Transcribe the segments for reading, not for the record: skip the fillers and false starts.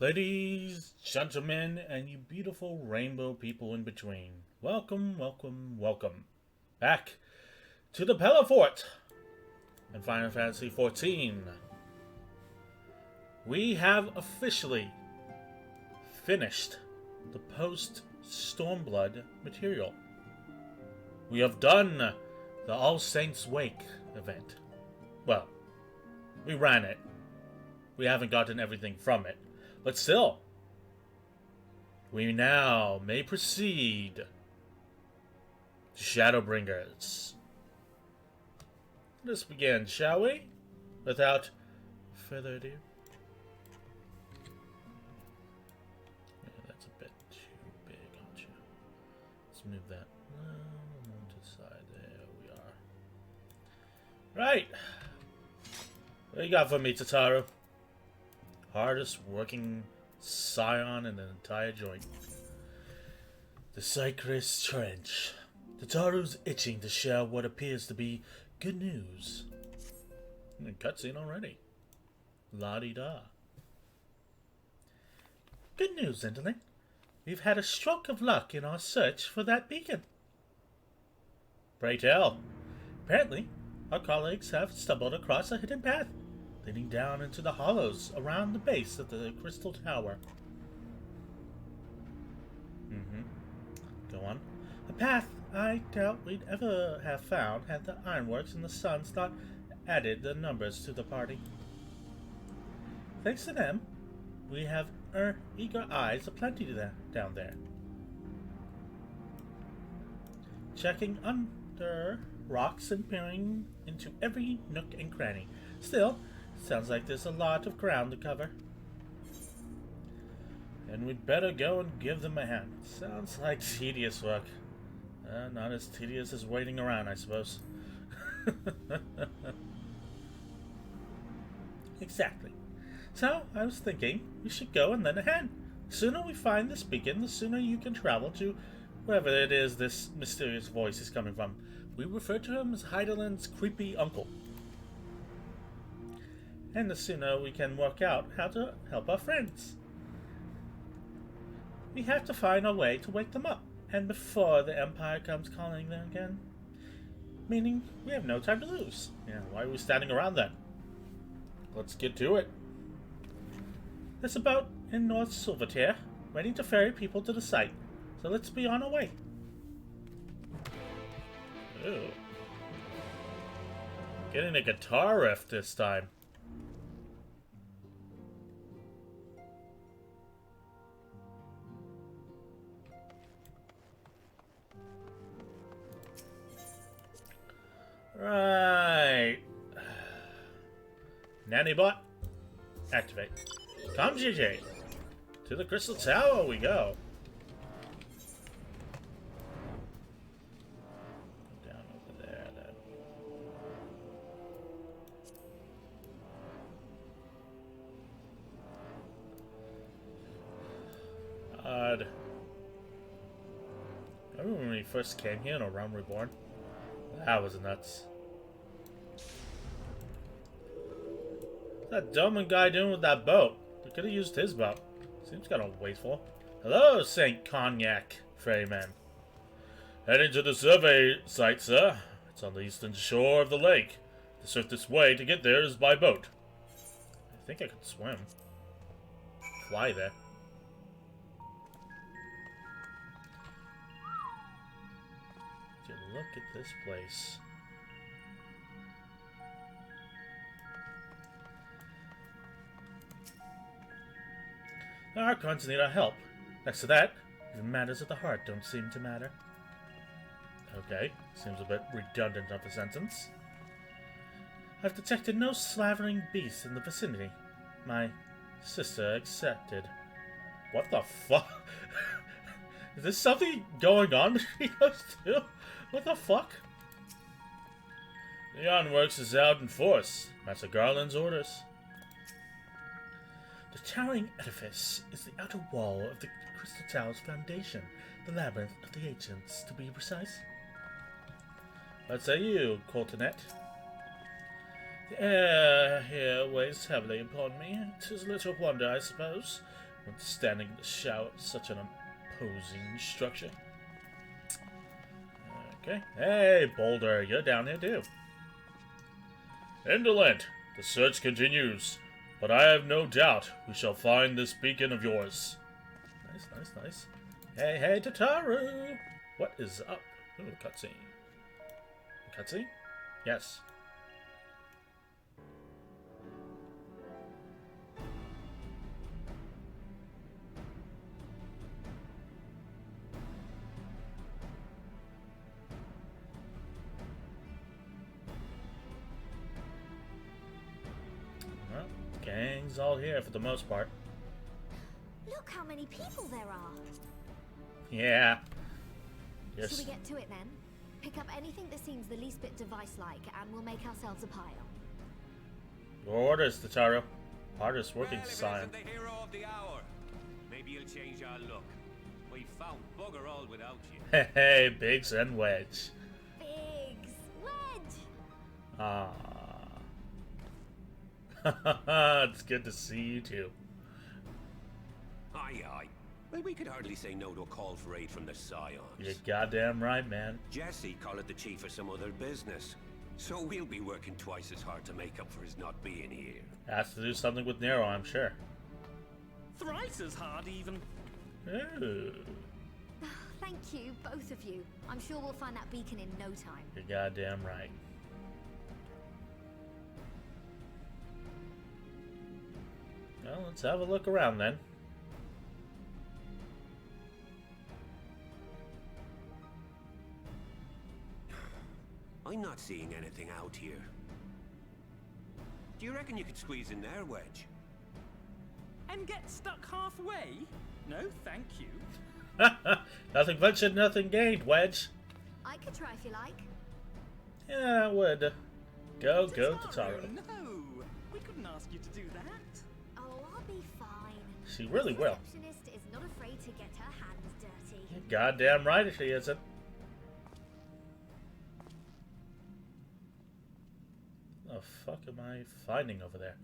Ladies, gentlemen, and you beautiful rainbow people in between, welcome, welcome, welcome back to the Pella Fort in Final Fantasy XIV. We have officially finished the post Stormblood material. We have done the All Saints Wake event. Well, we ran it. We haven't gotten everything from it. But still, we now may proceed to Shadowbringers. Let's begin, shall we? Without further ado. Yeah, that's a bit too big, aren't you? Let's move that to the side. There we are. Right. What you got for me, Tataru? Hardest working scion in the entire joint. The Cypress Trench. Tataru's itching to share what appears to be good news. Cutscene already. La-di-da. Good news, Zendling. We've had a stroke of luck in our search for that beacon. Pray tell. Apparently, our colleagues have stumbled across a hidden path leading down into the hollows around the base of the Crystal Tower. Go on. A path I doubt we'd ever have found had the ironworks and the suns not added the numbers to the party. Thanks to them, we have eager eyes aplenty down there. Checking under rocks and peering into every nook and cranny. Still, sounds like there's a lot of ground to cover. And we'd better go and give them a hand. Sounds like tedious work. Not as tedious as waiting around, I suppose. Exactly. So, I was thinking we should go and lend a hand. The sooner we find this beacon, the sooner you can travel to wherever it is this mysterious voice is coming from. We refer to him as Heidelin's creepy uncle. And the sooner we can work out how to help our friends. We have to find a way to wake them up, and before the Empire comes calling them again. Meaning, we have no time to lose. Yeah, why are we standing around then? Let's get to it. There's a boat in North Silvertier, waiting to ferry people to the site, so let's be on our way. Ooh. Getting a guitar riff this time. Right. Nannybot, activate. Come, GG. To the Crystal Tower we go. Down over there, then. Odd. Remember when we first came here in A Realm Reborn? That was nuts. What's that dumb guy doing with that boat? We could have used his boat. Seems kind of wasteful. Hello, Saint Cognac Ferryman. Heading to the survey site, sir. It's on the eastern shore of the lake. The swiftest way to get there is by boat. I think I could swim. Fly there. Look at this place. The Archons need our help. Next to that, even matters of the heart don't seem to matter. Okay, seems a bit redundant of a sentence. I've detected no slavering beasts in the vicinity. My sister accepted. What the fuck? Is there something going on between those two? What the fuck? The Ironworks is out in force. Master Garland's orders. The towering edifice is the outer wall of the Crystal Tower's foundation, the labyrinth of the ancients, to be precise. What say you, Coltonet? The air here weighs heavily upon me. 'Tis little wonder, I suppose. when standing in the shower at such an imposing structure. Okay. Hey, Boulder, you're down here too. Indolent, the search continues, but I have no doubt we shall find this beacon of yours. Nice, nice, nice. Hey, hey, Tataru! What is up? Ooh, cutscene. Cutscene? Yes. Well, gang's all here for the most part. Look how many people there are. Yeah. Yes. Should we get to it then? Pick up anything that seems the least bit device-like, and we'll make ourselves a pile. Your orders, Tataru. Hardest working scion. The hero of the hour. Maybe you'll change our look. We found bugger all without you. Hey, hey, Biggs and Wedge. Biggs! Wedge! Ah. It's good to see you too. Aye, aye. Well, we could hardly say no to a call for aid from the Scions. You're goddamn right, man. Jesse called the chief for some other business. So we'll be working twice as hard to make up for his not being here. Has to do something with Nero, I'm sure. Thrice as hard, even. Ooh. Thank you, both of you. I'm sure we'll find that beacon in no time. You're goddamn right. Well, let's have a look around then. I'm not seeing anything out here. Do you reckon you could squeeze in there, Wedge? And get stuck halfway? No, thank you. Nothing ventured, nothing gained, Wedge. I could try if you like. Yeah, I would. Go, Tataru. No, we couldn't ask you to do that. Oh, I'll be fine. She really will. The receptionist is not afraid to get her hands dirty. You're goddamn right she isn't. The fuck am I finding over there?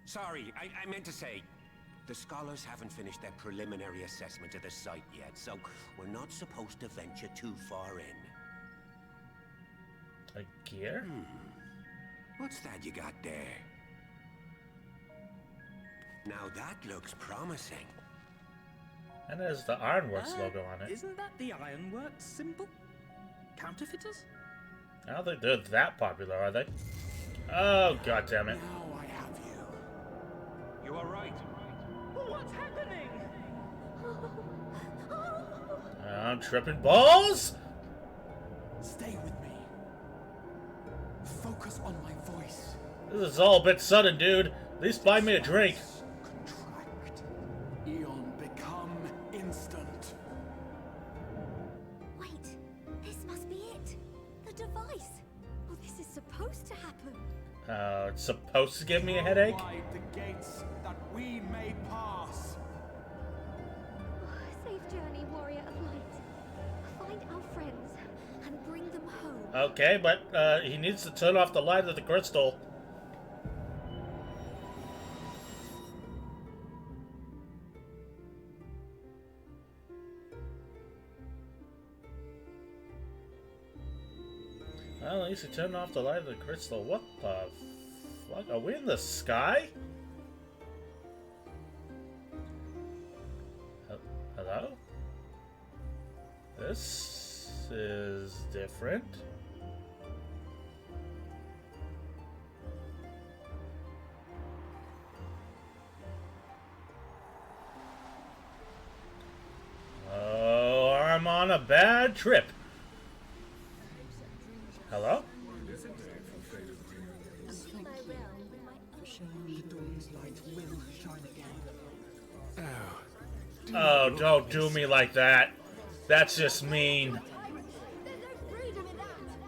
Sorry, I meant to say, the scholars haven't finished their preliminary assessment of the site yet, so we're not supposed to venture too far in. A gear? What's that you got there? Now that looks promising. And there's the Ironworks logo on it. Isn't that the Ironworks symbol? Counterfeiters? I don't think they're that popular, are they? Oh, god damn it. Now I have you. You are right. What's happening? I'm tripping balls? Stay with me. Focus on my voice. This is all a bit sudden, dude. At least buy me a drink. Contract. Eon become instant. Wait, this must be it. The device. Oh, this is supposed to happen. It's supposed to give me a headache? Wide the gates that we may pass. Safe journey, warrior of light. Find our friends and bring them home. Okay, but he needs to turn off the light of the crystal. Well, at least he turned off the light of the crystal. What the fuck? Are we in the sky? Hello? This is different. Oh, I'm on a bad trip. Hello? Oh, don't do me like that. That's just mean.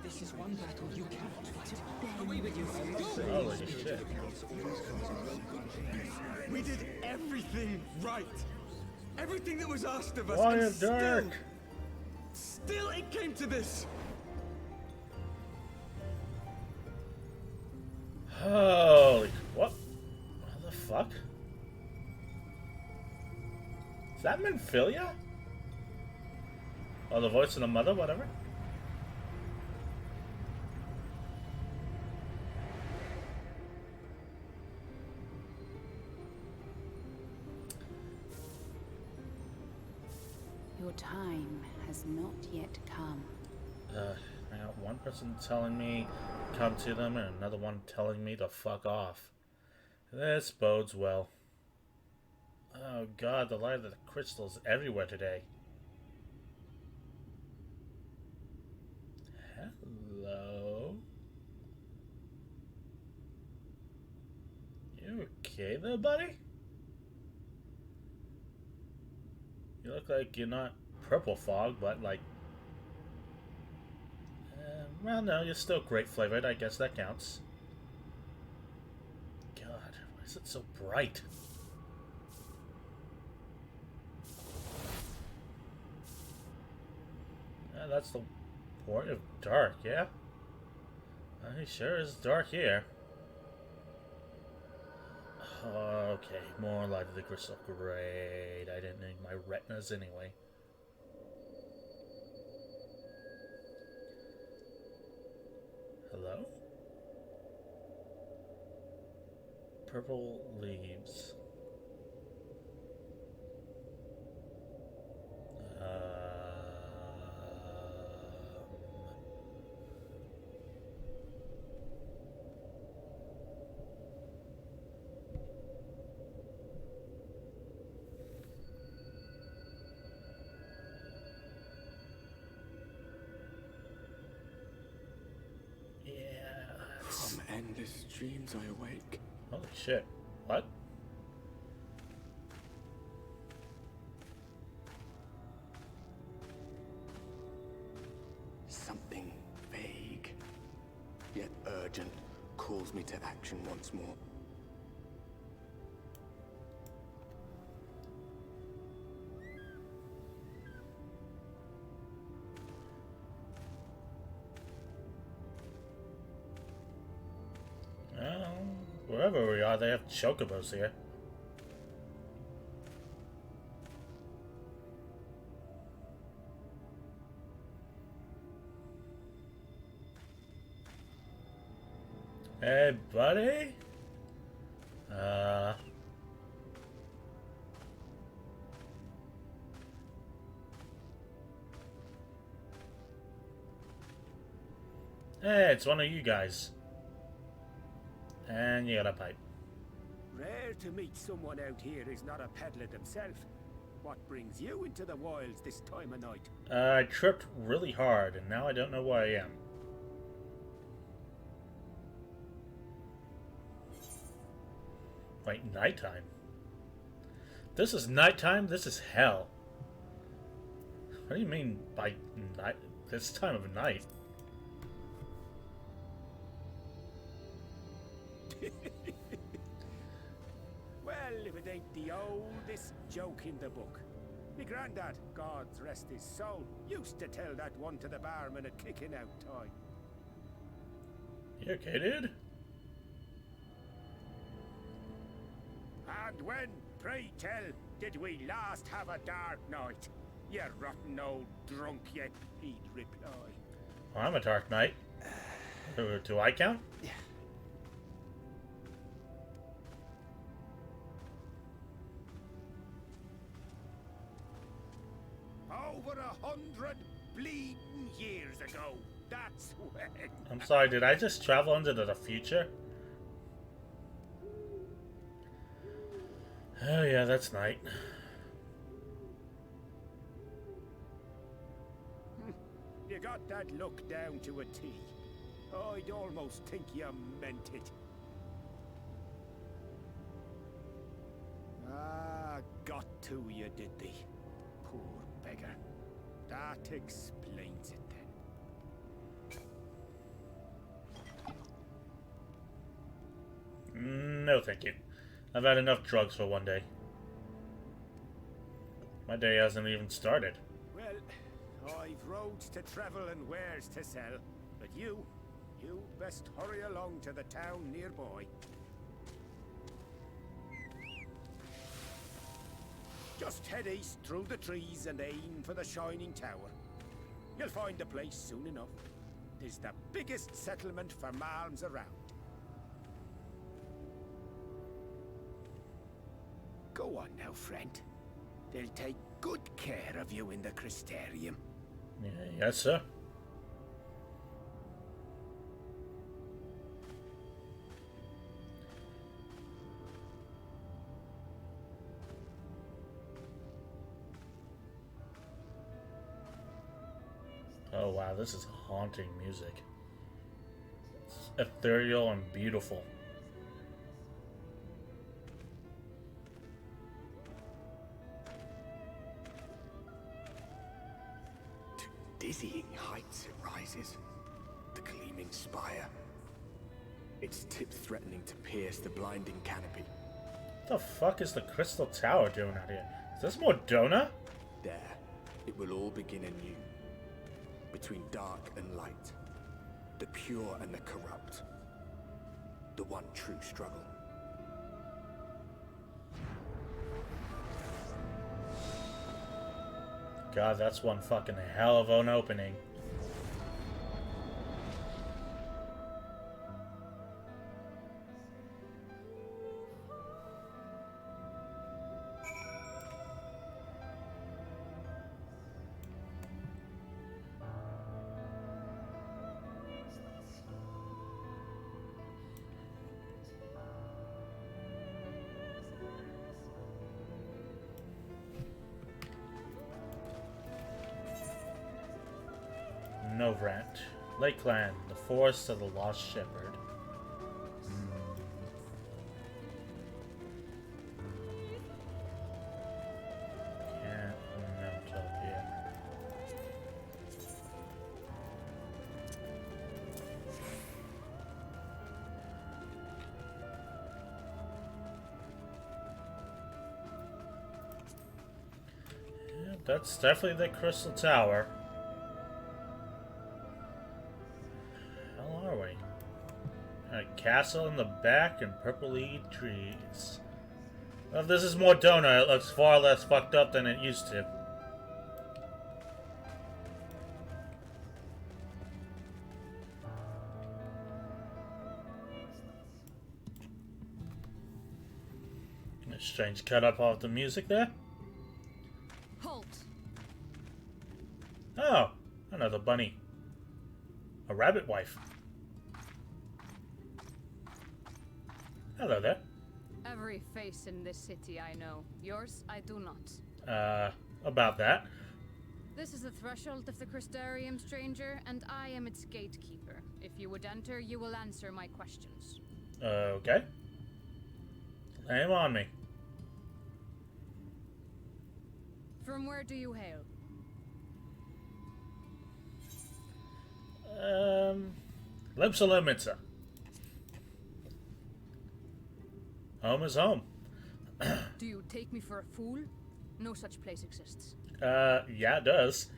This is one battle you cannot fight. Holy shit. We did everything right. Everything that was asked of us. Warrior and Dirk. still it came to this. Holy... What? What the fuck? Is that Menphilia? Oh, the voice of the mother, whatever? Your time has not yet come. I got one person telling me come to them and another one telling me to fuck off. This bodes well. Oh god, the light of the crystals everywhere today. Hello? You okay there, buddy? You look like you're not purple fog, but like... well, no, you're still grape flavored. I guess that counts. God, why is it so bright? Yeah, that's the port of dark, yeah? It sure is dark here. Okay, more light of the crystal. Great. I didn't need my retinas anyway. Hello? Purple leaves. From endless dreams I awake. Holy shit. What? Something vague, yet urgent, calls me to action once more. Well, wherever we are, they have chocobos here. Hey, buddy? Hey, it's one of you guys. And you got a pipe. Rare to meet someone out here who's not a peddler themselves. What brings you into the wilds this time of night? I tripped really hard, and now I don't know where I am. Wait, nighttime? This is nighttime? This is hell. What do you mean by night? This time of night? Well, if it ain't the oldest joke in the book. Me granddad, God's rest his soul, used to tell that one to the barman at kicking out time. You okay, dude? And when, pray tell, did we last have a dark night? You rotten old drunk yet, he'd reply. Well, I'm a dark knight. Do I count? Over 100 bleeding years ago, that's when. I'm sorry, did I just travel into the future? Oh yeah, that's night. You got that look down to a T. I'd almost think you meant it. Ah, got to you, did they? Poor beggar. That explains it then. No, thank you. I've had enough drugs for one day. My day hasn't even started. Well, I've roads to travel and wares to sell, but you You best hurry along to the town nearby. Just head east through the trees and aim for the Shining Tower. You'll find the place soon enough. It's the biggest settlement for malms around. Go on now, friend. They'll take good care of you in the Crystarium. Yeah, yes, sir. Oh wow, this is haunting music. It's ethereal and beautiful. To dizzying heights it rises. The gleaming spire. Its tip threatening to pierce the blinding canopy. What the fuck is the Crystal Tower doing out here? Is this Mordona? There, it will all begin anew. Between dark and light. The pure and the corrupt. The one true struggle. God, that's one fucking hell of an opening. Novrant. Lakeland, the forest of the lost shepherd. Can't mount up yet. Yeah, that's definitely the Crystal Tower. A castle in the back and purple-lead trees. Well, if this is Mordona, it looks far less fucked up than it used to. A strange cut up of the music there. Halt! Oh, another bunny. A rabbit wife. Hello there. Every face in this city I know. Yours, I do not. About that. This is the threshold of the Crystarium, stranger, and I am its gatekeeper. If you would enter, you will answer my questions. Okay. Lay him on me. From where do you hail? Limsa. Home is home. Do you take me for a fool? No such place exists. Yeah, it does.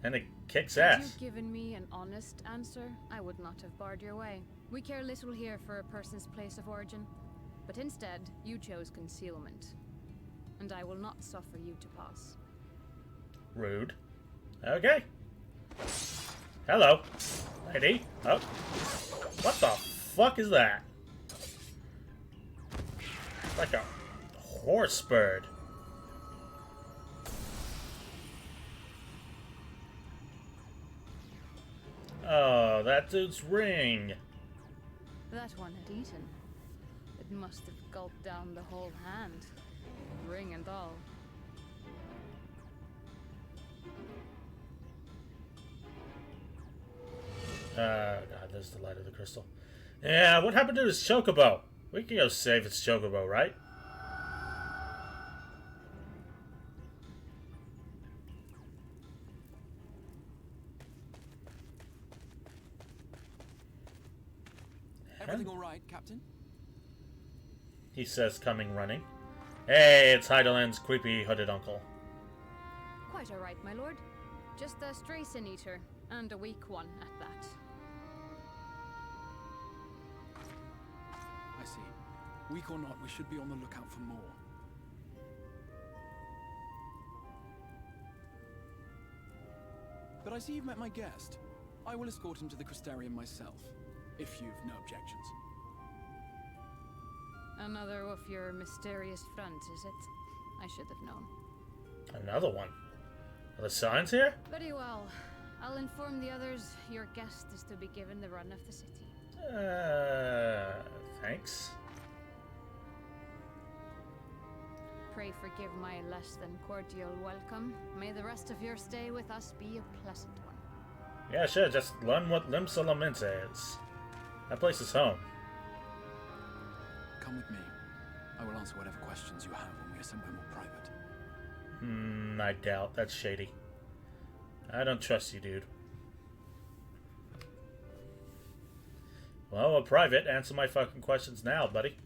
And it kicks Had ass. you given me an honest answer, I would not have barred your way. We care little here for a person's place of origin. But instead, you chose concealment. And I will not suffer you to pass. Rude. Okay. Hello, lady. Oh. What the fuck is that? Like a horse bird. Oh, that dude's ring. That one had eaten. It must have gulped down the whole hand. Ring and all. God, there's the light of the crystal. Yeah, what happened to his chocobo? We can go save its chocobo, right? Everything all right, Captain? He says, coming running. Hey, it's Heideland's creepy hooded uncle. Quite all right, my lord. Just a stray sin eater, and a weak one at that. Weak or not, we should be on the lookout for more. But I see you've met my guest. I will escort him to the Crystarium myself, if you've no objections. Another of your mysterious fronts, is it? I should have known. Another one. Are the signs here? Very well. I'll inform the others your guest is to be given the run of the city. Thanks. Pray forgive my less than cordial welcome. May the rest of your stay with us be a pleasant one. Yeah, sure. Just learn what Lim Solamente is. That place is home. Come with me. I will answer whatever questions you have when we are somewhere more private. I doubt. That's shady. I don't trust you, dude. Well, a private. Answer my fucking questions now, buddy.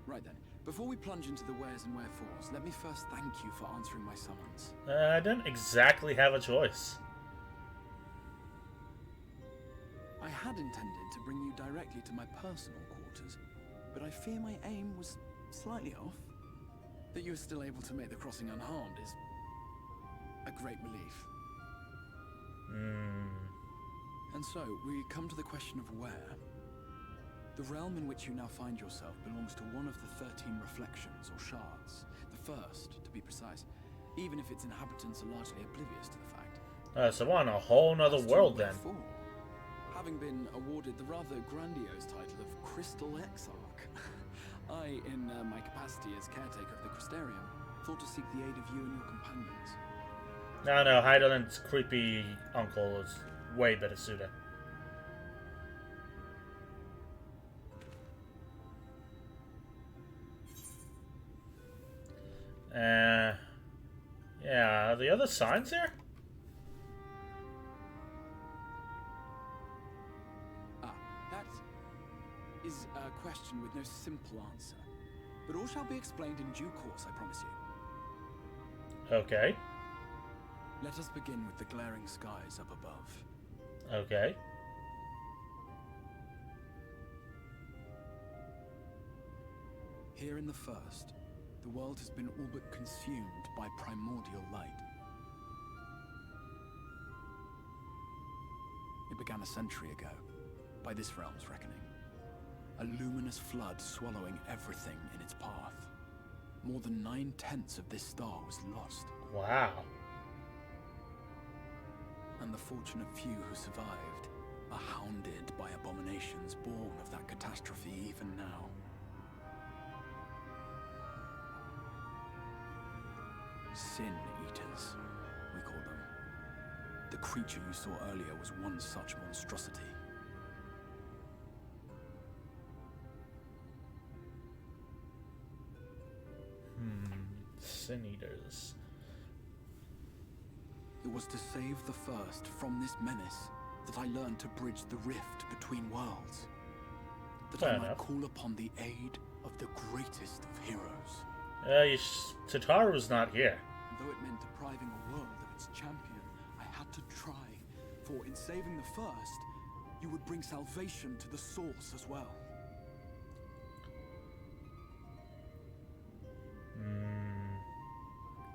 Right then. Before we plunge into the wheres and wherefores, let me first thank you for answering my summons. I didn't exactly have a choice. I had intended to bring you directly to my personal quarters, but I fear my aim was slightly off. That you are still able to make the crossing unharmed is a great relief. And so, we come to the question of where. The realm in which you now find yourself belongs to one of the 13 reflections, or shards. The first, to be precise, even if its inhabitants are largely oblivious to the fact. So we're on a whole nother world then. Having been awarded the rather grandiose title of Crystal Exarch, I, in my capacity as caretaker of the Crystarium, thought to seek the aid of you and your companions. No, Heideland's creepy uncle is way better suited. Yeah, are the other signs here? That is a question with no simple answer. But all shall be explained in due course, I promise you. Okay. Let us begin with the glaring skies up above. Okay. Here in the first, the world has been all but consumed by primordial light. It began a century ago, by this realm's reckoning. A luminous flood swallowing everything in its path. More than 9/10 of this star was lost. Wow. And the fortunate few who survived are hounded by abominations born of that catastrophe even now. Sin Eaters, we call them. The creature you saw earlier was one such monstrosity. Sin Eaters. It was to save the first from this menace that I learned to bridge the rift between worlds. That Fair I might enough. call upon the aid of the greatest of heroes. Tataru's not here. Though it meant depriving a world of its champion, I had to try. For in saving the first, you would bring salvation to the source as well.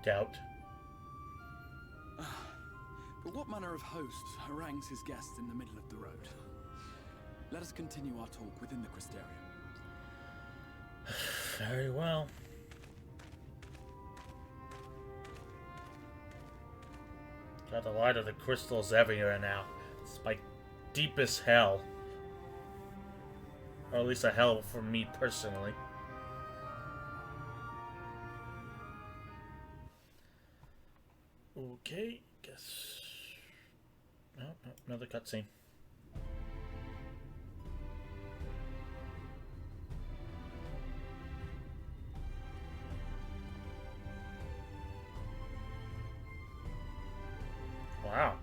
Doubt. But what manner of host harangues his guests in the middle of the road? Let us continue our talk within the Crystarium. Very well. Got the light of the crystals everywhere now. It's my deepest hell. Or at least a hell for me personally. Okay, guess. No, another cutscene. Wow.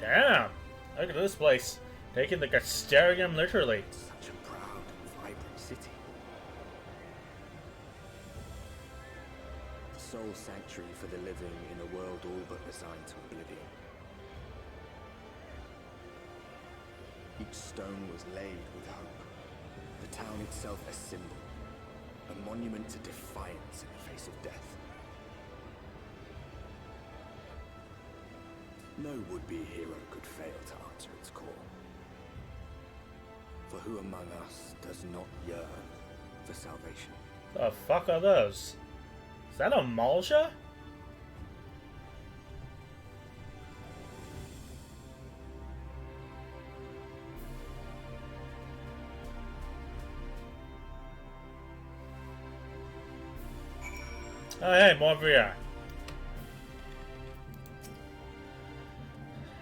Damn! Look at this place. Taking the Crystarium literally. Such a proud and peaceful sanctuary for the living in a world all but resigned to oblivion. Each stone was laid with hope. The town itself a symbol, a monument to defiance in the face of death. No would-be hero could fail to answer its call. For who among us does not yearn for salvation? The fuck are those? Is that a Malja? Oh hey, more VR.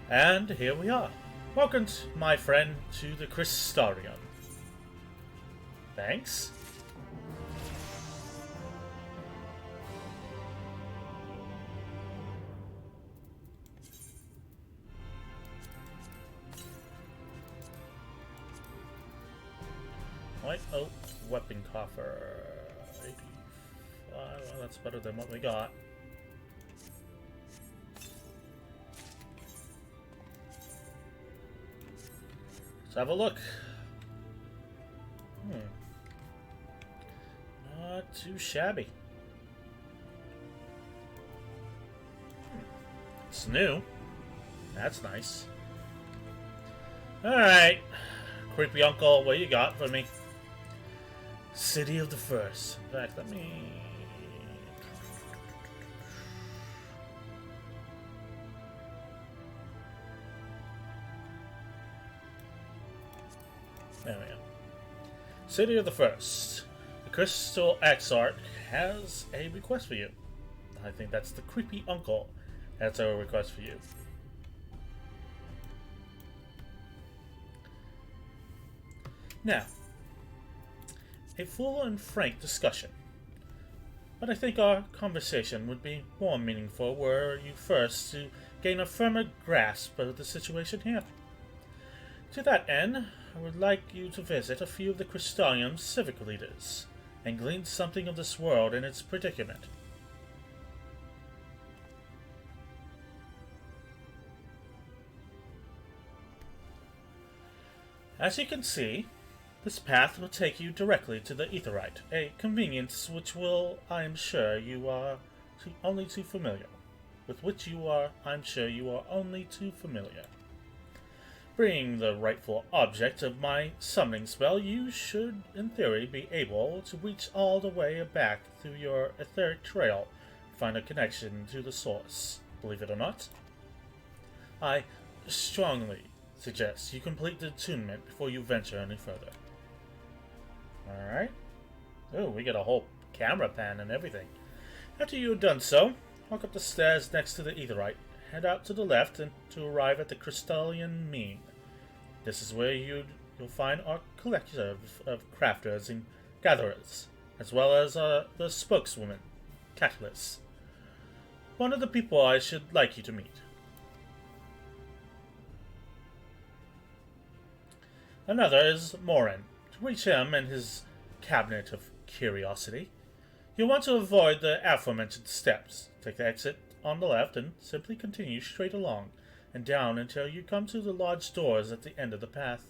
And here we are. Welcome, my friend, to the Crystarium. Thanks. Right, oh, weapon coffer. 85. Well, that's better than what we got. Let's have a look. Not too shabby. It's new. That's nice. Alright. Creepy uncle, what you got for me? City of the First. In fact, let me... There we go. City of the First. The Crystal Exarch has a request for you. I think that's the creepy uncle. That's our request for you. Now, a full and frank discussion. But I think our conversation would be more meaningful were you first to gain a firmer grasp of the situation here. To that end, I would like you to visit a few of the Crystarium's civic leaders, and glean something of this world and its predicament. As you can see, this path will take you directly to the Aetheryte, a convenience which I am sure you are only too familiar. Being the rightful object of my summoning spell, you should, in theory, be able to reach all the way back through your etheric trail and find a connection to the source. Believe it or not, I strongly suggest you complete the attunement before you venture any further. Alright. Oh, we got a whole camera pan and everything. After you have done so, walk up the stairs next to the Aetheryte. Head out to the left and to arrive at the Crystalline Mean. This is where you'll find our collective of crafters and gatherers, as well as the spokeswoman, Catalyst. One of the people I should like you to meet. Another is Morin. To reach him and his cabinet of curiosity, you'll want to avoid the aforementioned steps. Take the exit on the left and simply continue straight along and down until you come to the large doors at the end of the path.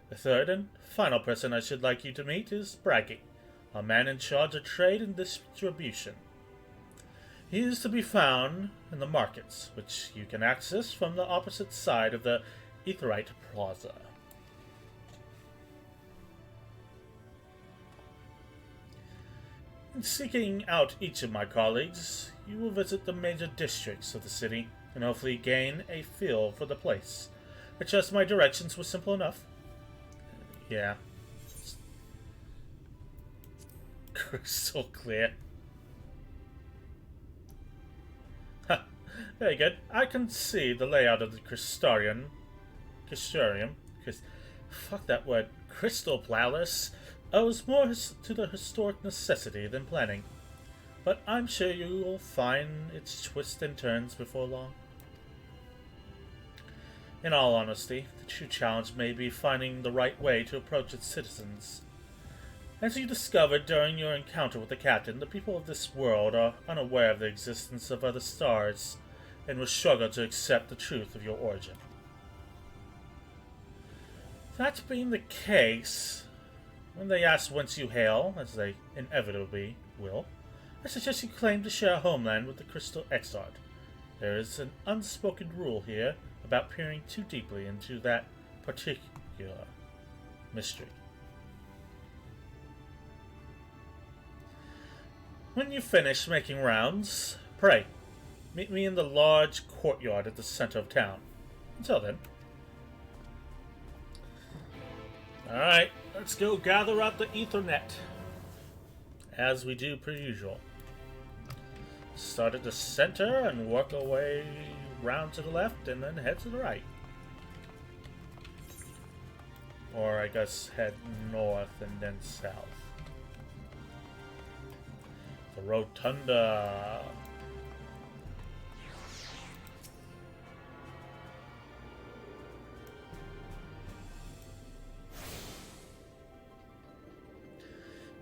The third and final person I should like you to meet is Braggy, a man in charge of trade and distribution. He is to be found in the markets, which you can access from the opposite side of the Aetheryte Plaza. In seeking out each of my colleagues, you will visit the major districts of the city and hopefully gain a feel for the place. I trust my directions were simple enough. Yeah. Crystal clear. Very good. I can see the layout of the Crystarium. Fuck that word. Crystal Palace owes more to the historic necessity than planning, but I'm sure you will find its twists and turns before long. In all honesty, the true challenge may be finding the right way to approach its citizens. As you discovered during your encounter with the captain, the people of this world are unaware of the existence of other stars and will struggle to accept the truth of your origin. That being the case, when they ask whence you hail, as they inevitably will, I suggest you claim to share a homeland with the Crystal Exarch. There is an unspoken rule here about peering too deeply into that particular mystery. When you finish making rounds, pray, meet me in the large courtyard at the center of town. Until then. Alright, let's go gather up the Ethernet. As we do per usual. Start at the center and work our way round to the left and then head to the right. Or I guess head north and then south. The Rotunda.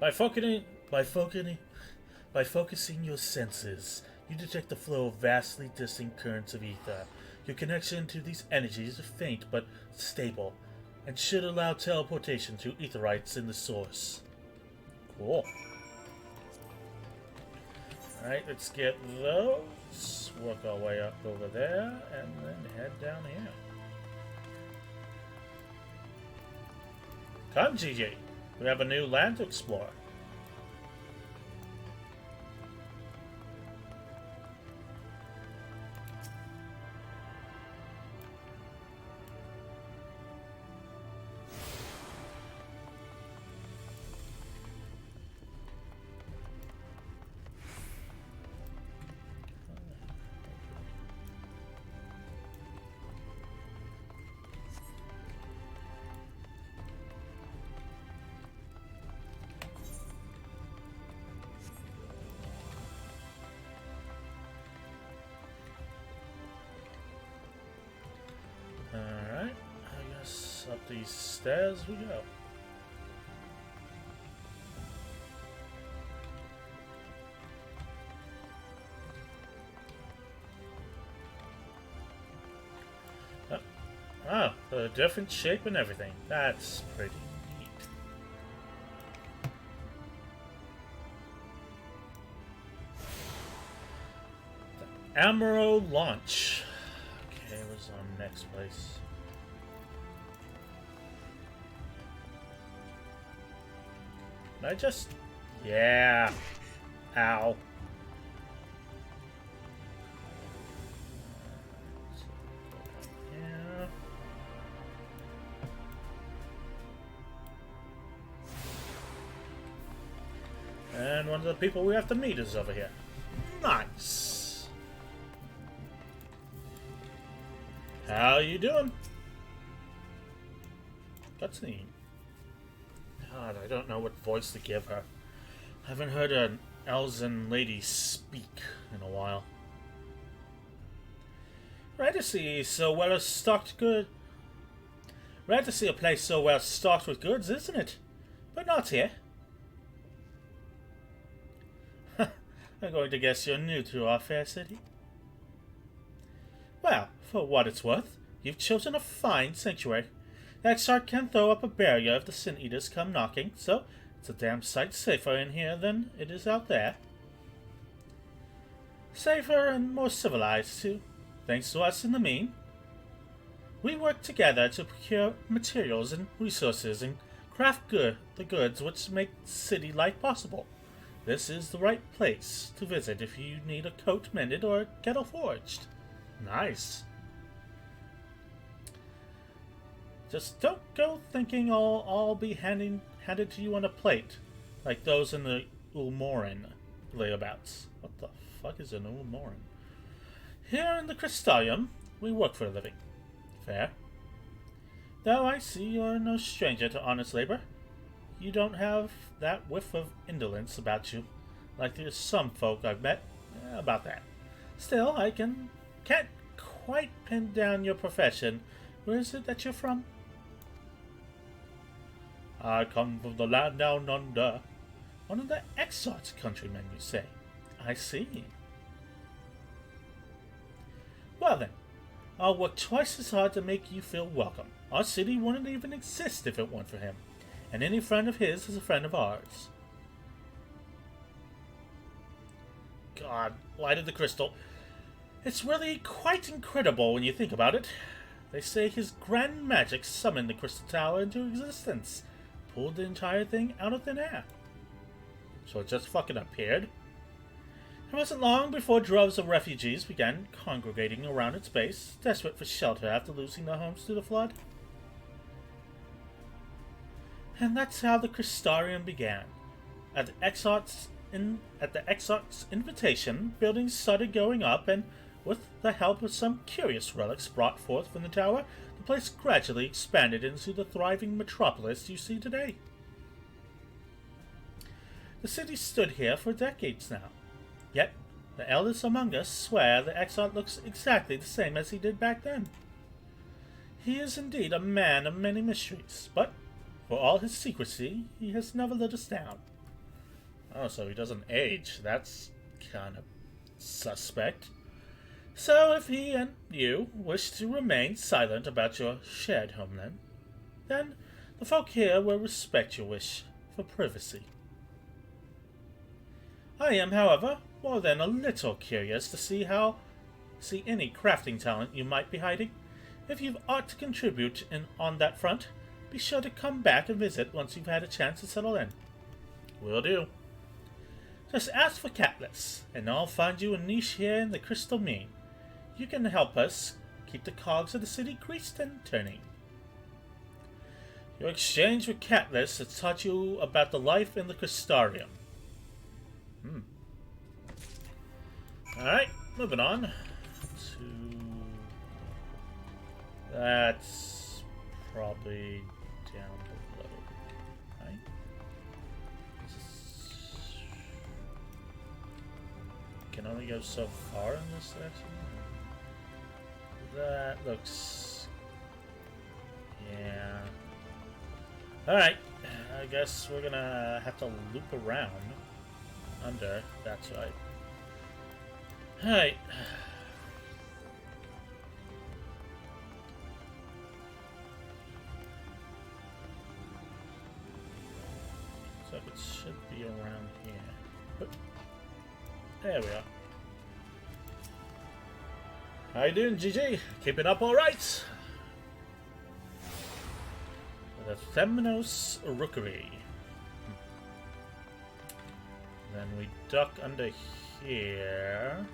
By focusing your senses, you detect the flow of vastly distant currents of ether. Your connection to these energies is faint but stable, and should allow teleportation to etherites in the source. Cool. Alright, let's get those. Work our way up over there, and then head down here. Come, GG. We have a new land to explore. Alright, I guess up these stairs we go. Oh, a different shape and everything. That's pretty neat. The Amaro launch. Okay, where's our next place? Can I just... Yeah. Ow. Yeah. And one of the people we have to meet is over here. Nice. How you doing? Cutscene. God, I don't know what voice to give her. I haven't heard an Elzen lady speak in a while. Rare to see so well stocked good. Rare to see a place so well stocked with goods, isn't it? But not here. I'm going to guess you're new to our fair city. Well, for what it's worth, you've chosen a fine sanctuary. The Exarch can throw up a barrier if the Sin Eaters come knocking, so it's a damn sight safer in here than it is out there. Safer and more civilized, too, thanks to us in the mean. We work together to procure materials and resources and craft the goods which make city life possible. This is the right place to visit if you need a coat mended or a kettle forged. Nice. Just don't go thinking I'll be handed to you on a plate, like those in the Ulmoran layabouts. What the fuck is an Ulmoran? Here in the Crystallium, we work for a living. Fair. Though I see you're no stranger to honest labor. You don't have that whiff of indolence about you, like there's some folk I've met about that. Still, I can't quite pin down your profession. Where is it that you're from? I come from the land down under. One of the Exarch's countrymen, you say? I see. Well then, I'll work twice as hard to make you feel welcome. Our city wouldn't even exist if it weren't for him. And any friend of his is a friend of ours. God, Light of the Crystal. It's really quite incredible when you think about it. They say his grand magic summoned the Crystal Tower into existence. Pulled the entire thing out of thin air. So it just fucking appeared? It wasn't long before droves of refugees began congregating around its base, desperate for shelter after losing their homes to the flood. And that's how the Crystarium began. At the Exarch's invitation, buildings started going up, and with the help of some curious relics brought forth from the tower, the place gradually expanded into the thriving metropolis you see today. The city stood here for decades now. Yet, the elders among us swear the Exarch looks exactly the same as he did back then. He is indeed a man of many mysteries, but for all his secrecy, he has never let us down. Oh, so he doesn't age. That's kind of suspect. So if he and you wish to remain silent about your shared homeland, then the folk here will respect your wish for privacy. I am, however, more than a little curious to see any crafting talent you might be hiding. If you've aught to contribute on that front, be sure to come back and visit once you've had a chance to settle in. Will do. Just ask for Catless, and I'll find you a niche here in the Crystal Mine. You can help us keep the cogs of the city greased and turning. Your exchange with Catless has taught you about the life in the Crystarium. Alright, moving on to... That's probably down below, right? Can only go so far in this section. That looks... yeah. Alright, I guess we're gonna have to loop around under, that's right. Alright. So it should be around here. But there we are. How you doing, GG? Keeping up alright? The Themnos Rookery. Then we duck under here.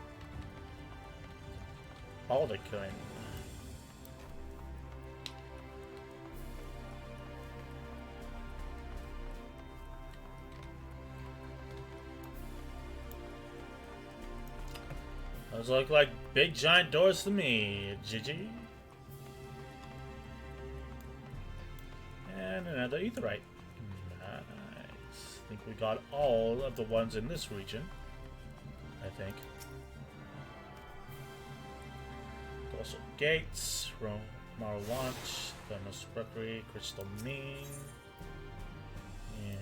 Aldercoin. Those look like big giant doors to me, Gigi. And another aetheryte. Nice. I think we got all of the ones in this region. I think. Also gates, Romar Launch, Themnos Rookery, Crystal Mine. Yes.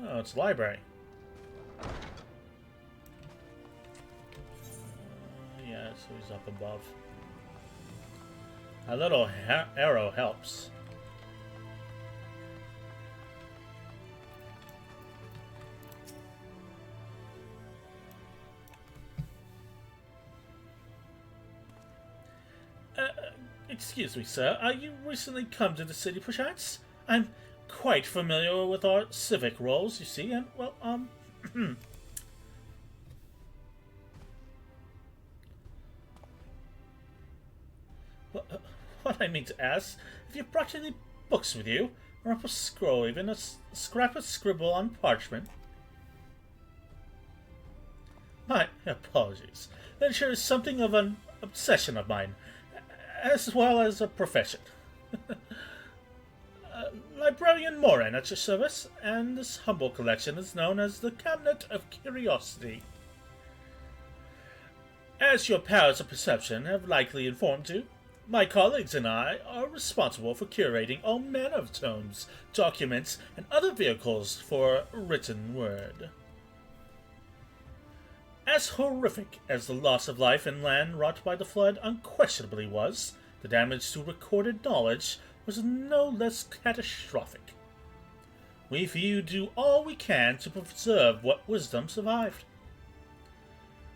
Oh, it's a library. Yeah, so he's up above. A little arrow helps. Excuse me, sir. Are you recently come to the city, perchance? I'm quite familiar with our civic roles, you see, and, well, what I mean to ask, if you brought any books with you, or a scroll, even a scrap of scribble on parchment. My apologies. Literature is something of an obsession of mine, as well as a profession. Librarian Morin at your service, and this humble collection is known as the Cabinet of Curiosity. As your powers of perception have likely informed you, my colleagues and I are responsible for curating all manner of tomes, documents, and other vehicles for written word. As horrific as the loss of life and land wrought by the flood unquestionably was, the damage to recorded knowledge was no less catastrophic. We few do all we can to preserve what wisdom survived.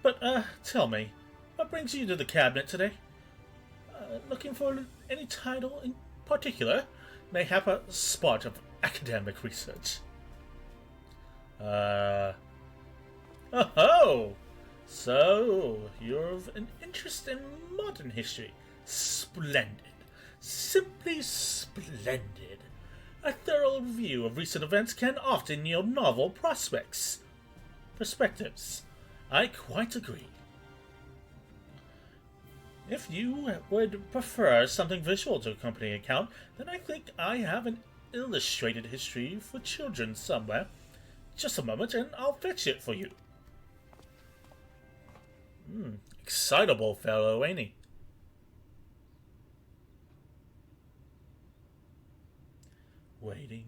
But, tell me, what brings you to the cabinet today? Looking for any title in particular? Mayhap a spot of academic research? Oh! So, you've an interest in modern history. Splendid. Simply splendid. A thorough review of recent events can often yield novel perspectives. I quite agree. If you would prefer something visual to accompany an account, then I think I have an illustrated history for children somewhere. Just a moment, and I'll fetch it for you. Excitable fellow, ain't he? Waiting.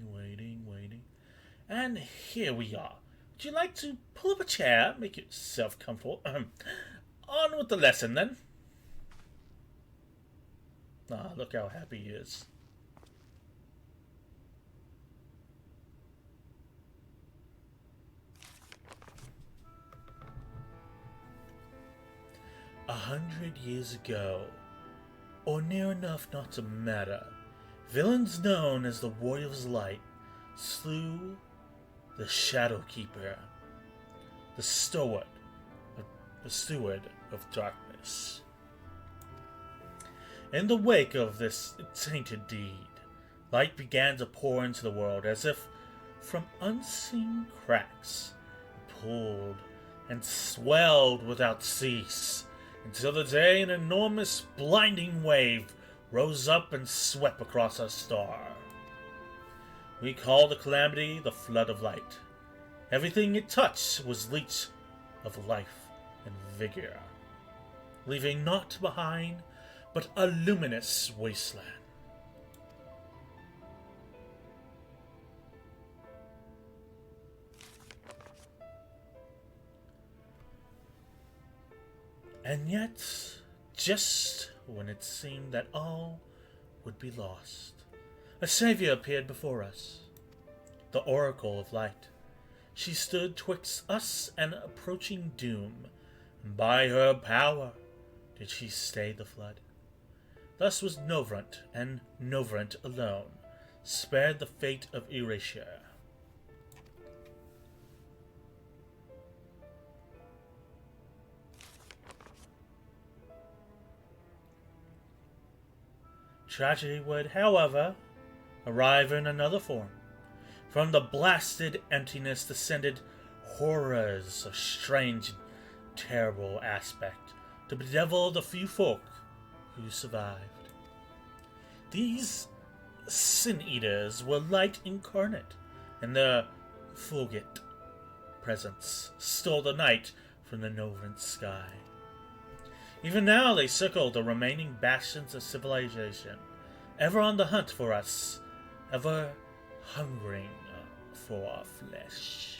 And here we are. Would you like to pull up a chair? Make yourself comfortable. On with the lesson, then. Ah, look how happy he is. "100 years ago, or near enough not to matter, villains known as the Warriors of Light slew the Shadowkeeper, the steward of darkness. In the wake of this tainted deed, light began to pour into the world as if from unseen cracks, pulled and swelled without cease, until the day an enormous blinding wave rose up and swept across our star. We call the calamity the Flood of Light. Everything it touched was leached of life and vigor, leaving naught behind but a luminous wasteland. And yet, just when it seemed that all would be lost, a savior appeared before us, the Oracle of Light. She stood twixt us and approaching doom, and by her power did she stay the flood. Thus was Novrant, and Novrant alone, spared the fate of erasure. Tragedy would, however, arrive in another form. From the blasted emptiness descended horrors of strange and terrible aspect to bedevil the few folk who survived. These sin-eaters were light incarnate, and their fulgent presence stole the night from the Novrant sky. Even now they circle the remaining bastions of civilization, ever on the hunt for us, ever hungering for our flesh.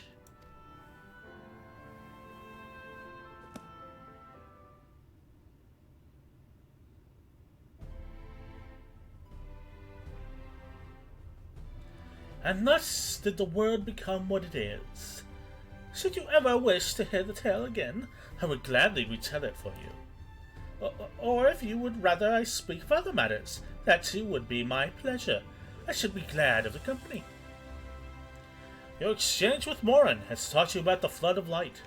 And thus did the world become what it is. Should you ever wish to hear the tale again, I would gladly retell it for you. Or if you would rather I speak of other matters, that too would be my pleasure. I should be glad of the company. Your exchange with Morin has taught you about the Flood of Light.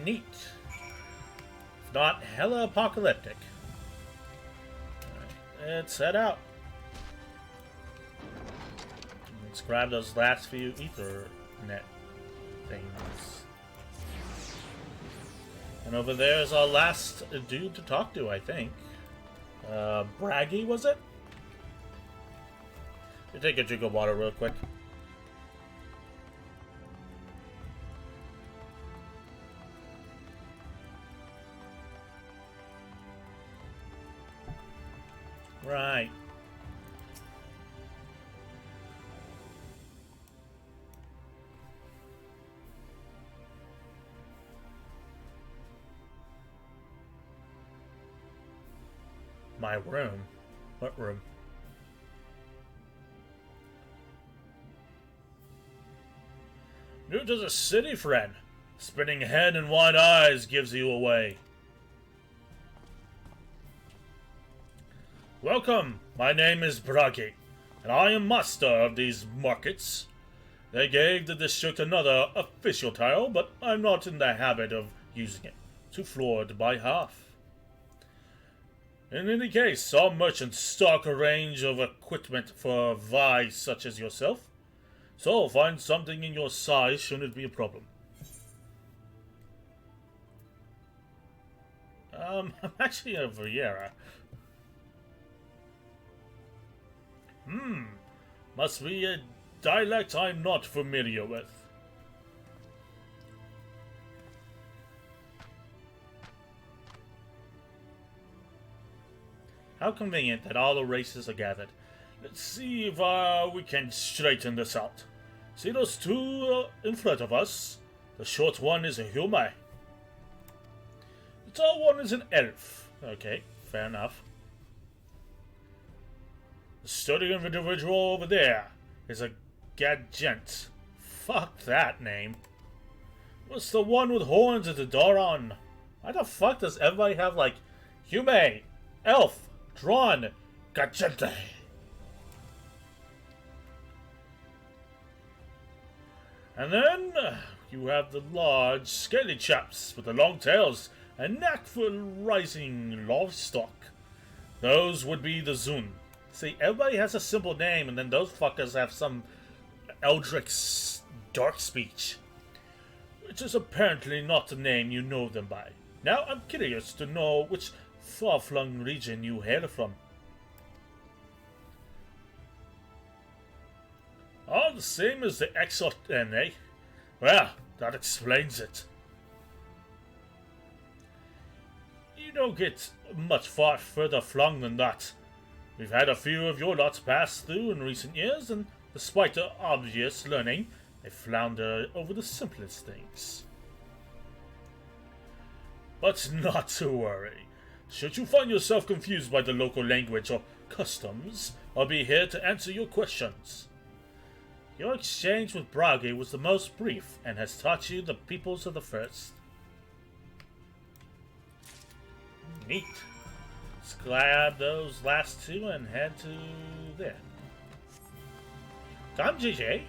Neat. If not hella apocalyptic. Alright, let's head out. Let's grab those last few Ethernet things. And over there is our last dude to talk to, I think. Braggy, was it? take a drink of water real quick. Right. My room? What room? New to the city, friend. Spinning head and wide eyes gives you away. Welcome, my name is Bragi, and I am master of these markets. They gave the district another official title, but I'm not in the habit of using it. Too flawed by half. In any case, some merchants stock a range of equipment for vice such as yourself, so find something in your size shouldn't be a problem. I'm actually a Viera. Must be a dialect I'm not familiar with. How convenient that all the races are gathered. Let's see if we can straighten this out. See those two in front of us? The short one is a human. The tall one is an elf. Okay, fair enough. The sturdy individual over there is a gadgent. Fuck that name. What's the one with horns at the door on? Why the fuck does everybody have like human, elf, drawn, gadgente? And then you have the large, scaly chaps with the long tails and knack for rising livestock. Those would be the Zun. See, everybody has a simple name, and then those fuckers have some eldritch dark speech, which is apparently not the name you know them by. Now, I'm curious to know which far-flung region you hail from. All the same as the Exot then, eh? Well, that explains it. You don't get much far further flung than that. We've had a few of your lots pass through in recent years, and despite the obvious learning, they flounder over the simplest things. But not to worry. Should you find yourself confused by the local language or customs, I'll be here to answer your questions. Your exchange with Bragi was the most brief and has taught you the peoples of the first. Neat. Let's grab those last two and head to there. Come, GJ.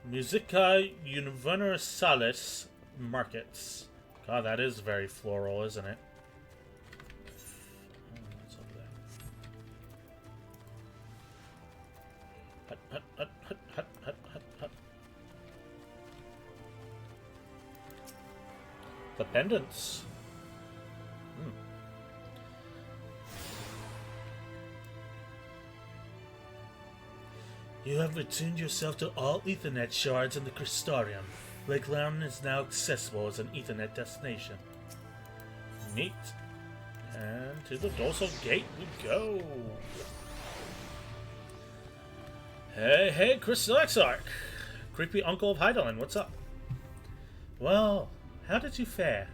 Musica Universalis Markets. God, that is very floral, isn't it? What's over there? Hut, hut, hut, hut, hut, hut, hut. The pendants. You have attuned yourself to all Ethernet shards in the Crystarium. Lake Loudon is now accessible as an Ethernet destination. Neat. And to the dorsal gate we go. Hey, Crystal Exarch. Creepy uncle of Heidelin, what's up? Well, how did you fare?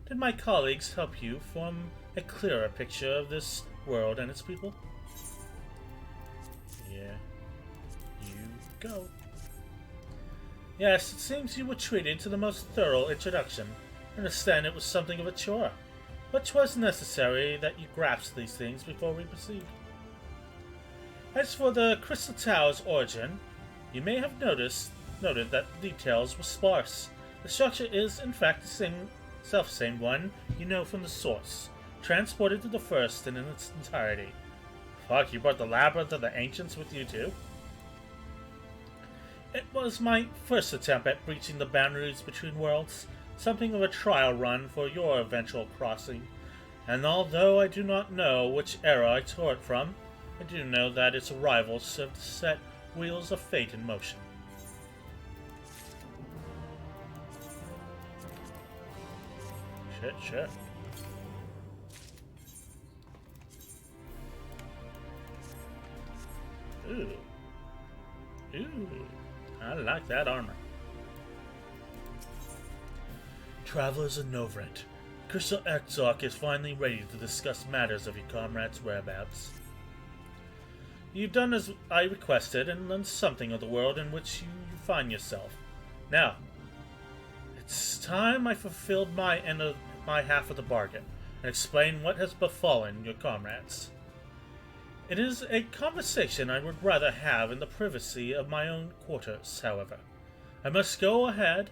Did my colleagues help you form a clearer picture of this world and its people? Yeah. You go. Yes, it seems you were treated to the most thorough introduction. I understand it was something of a chore, but 'twas necessary that you grasp these things before we proceed. As for the Crystal Tower's origin, you may have noted that details were sparse. The structure is, in fact, the self-same one you know from the source, transported to the first and in its entirety. Fuck, you brought the Labyrinth of the Ancients with you too? It was my first attempt at breaching the boundaries between worlds. something of a trial run for your eventual crossing, and although I do not know which era I tore it from, I do know that its arrival served to set wheels of fate in motion. Shit. Ooh. I like that armor. Travelers of Novrent, Crystal Exarch is finally ready to discuss matters of your comrades' whereabouts. You've done as I requested and learned something of the world in which you find yourself. Now, it's time I fulfilled my end of my half of the bargain and explain what has befallen your comrades. It is a conversation I would rather have in the privacy of my own quarters, however. I must go ahead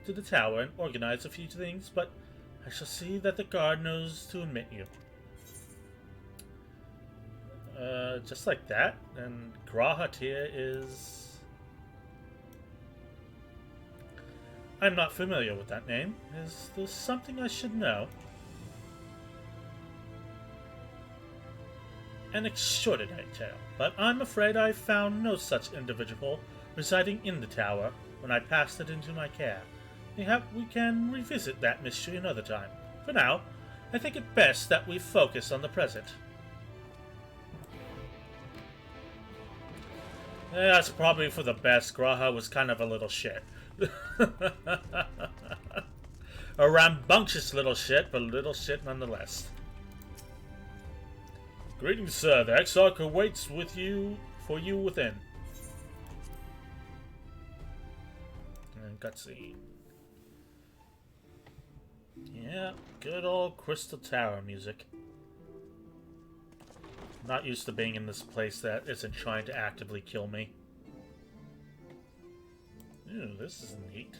to the tower and organize a few things, but I shall see that the guard knows to admit you. Just like that, and Grahat here is... I'm not familiar with that name. Is there something I should know? An extraordinary tale, but I'm afraid I found no such individual residing in the tower when I passed it into my care. Mayhap we can revisit that mystery another time. For now, I think it best that we focus on the present. That's probably for the best. Graha was kind of a little shit. A rambunctious little shit, but little shit nonetheless. Greetings, sir. The Exarch awaits for you within. And cutscene. Yeah, good old Crystal Tower music. Not used to being in this place that isn't trying to actively kill me. Ooh, this is neat.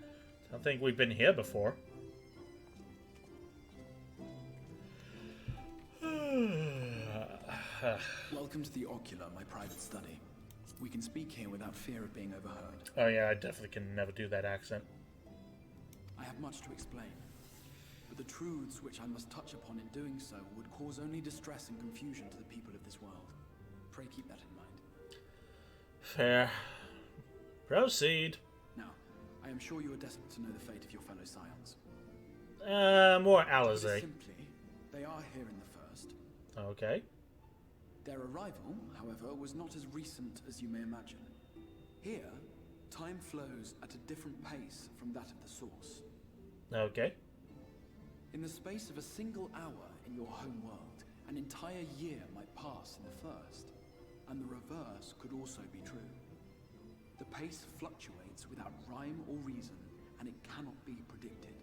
I don't think we've been here before. Welcome to the Ocular, my private study. We can speak here without fear of being overheard. Oh yeah, I definitely can never do that accent. I have much to explain, but the truths which I must touch upon in doing so would cause only distress and confusion to the people of this world. Pray keep that in mind. Fair. Proceed. Now, I am sure you are destined to know the fate of your fellow scions. More Alizé. Simply, they are here in the first. Okay. Their arrival, however, was not as recent as you may imagine. Here, time flows at a different pace from that of the source. Okay. In the space of a single hour in your home world, an entire year might pass in the first, and the reverse could also be true. The pace fluctuates without rhyme or reason, and it cannot be predicted.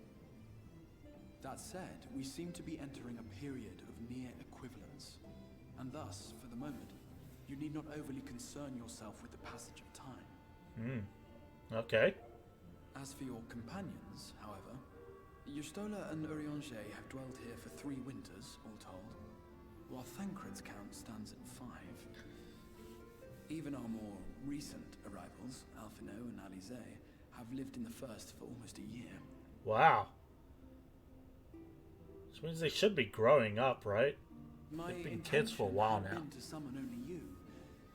That said, we seem to be entering a period of near equivalence, and thus, for the moment, you need not overly concern yourself with the passage of time. Okay. As for your companions, however, Yustola and Urianger have dwelled here for 3 winters, all told, while Thancred's count stands at 5. Even our more recent arrivals, Alphino and Alizé, have lived in the first for almost a year. Wow. Which means they should be growing up, right? They've been kids for a while now. Been to summon only you,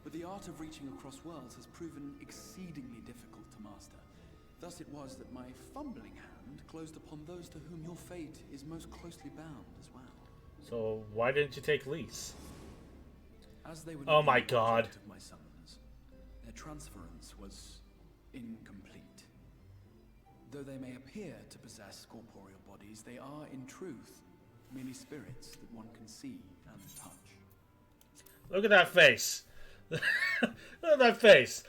but the art of reaching across worlds has proven exceedingly difficult to master. Thus it was that my fumbling hand closed upon those to whom your fate is most closely bound as well. So why didn't you take Lise? As they were Oh my god. of my summons, their transference was incomplete. Though they may appear to possess corporeal bodies, they are in truth merely spirits that one can see and touch. Look at that face. Look at that face.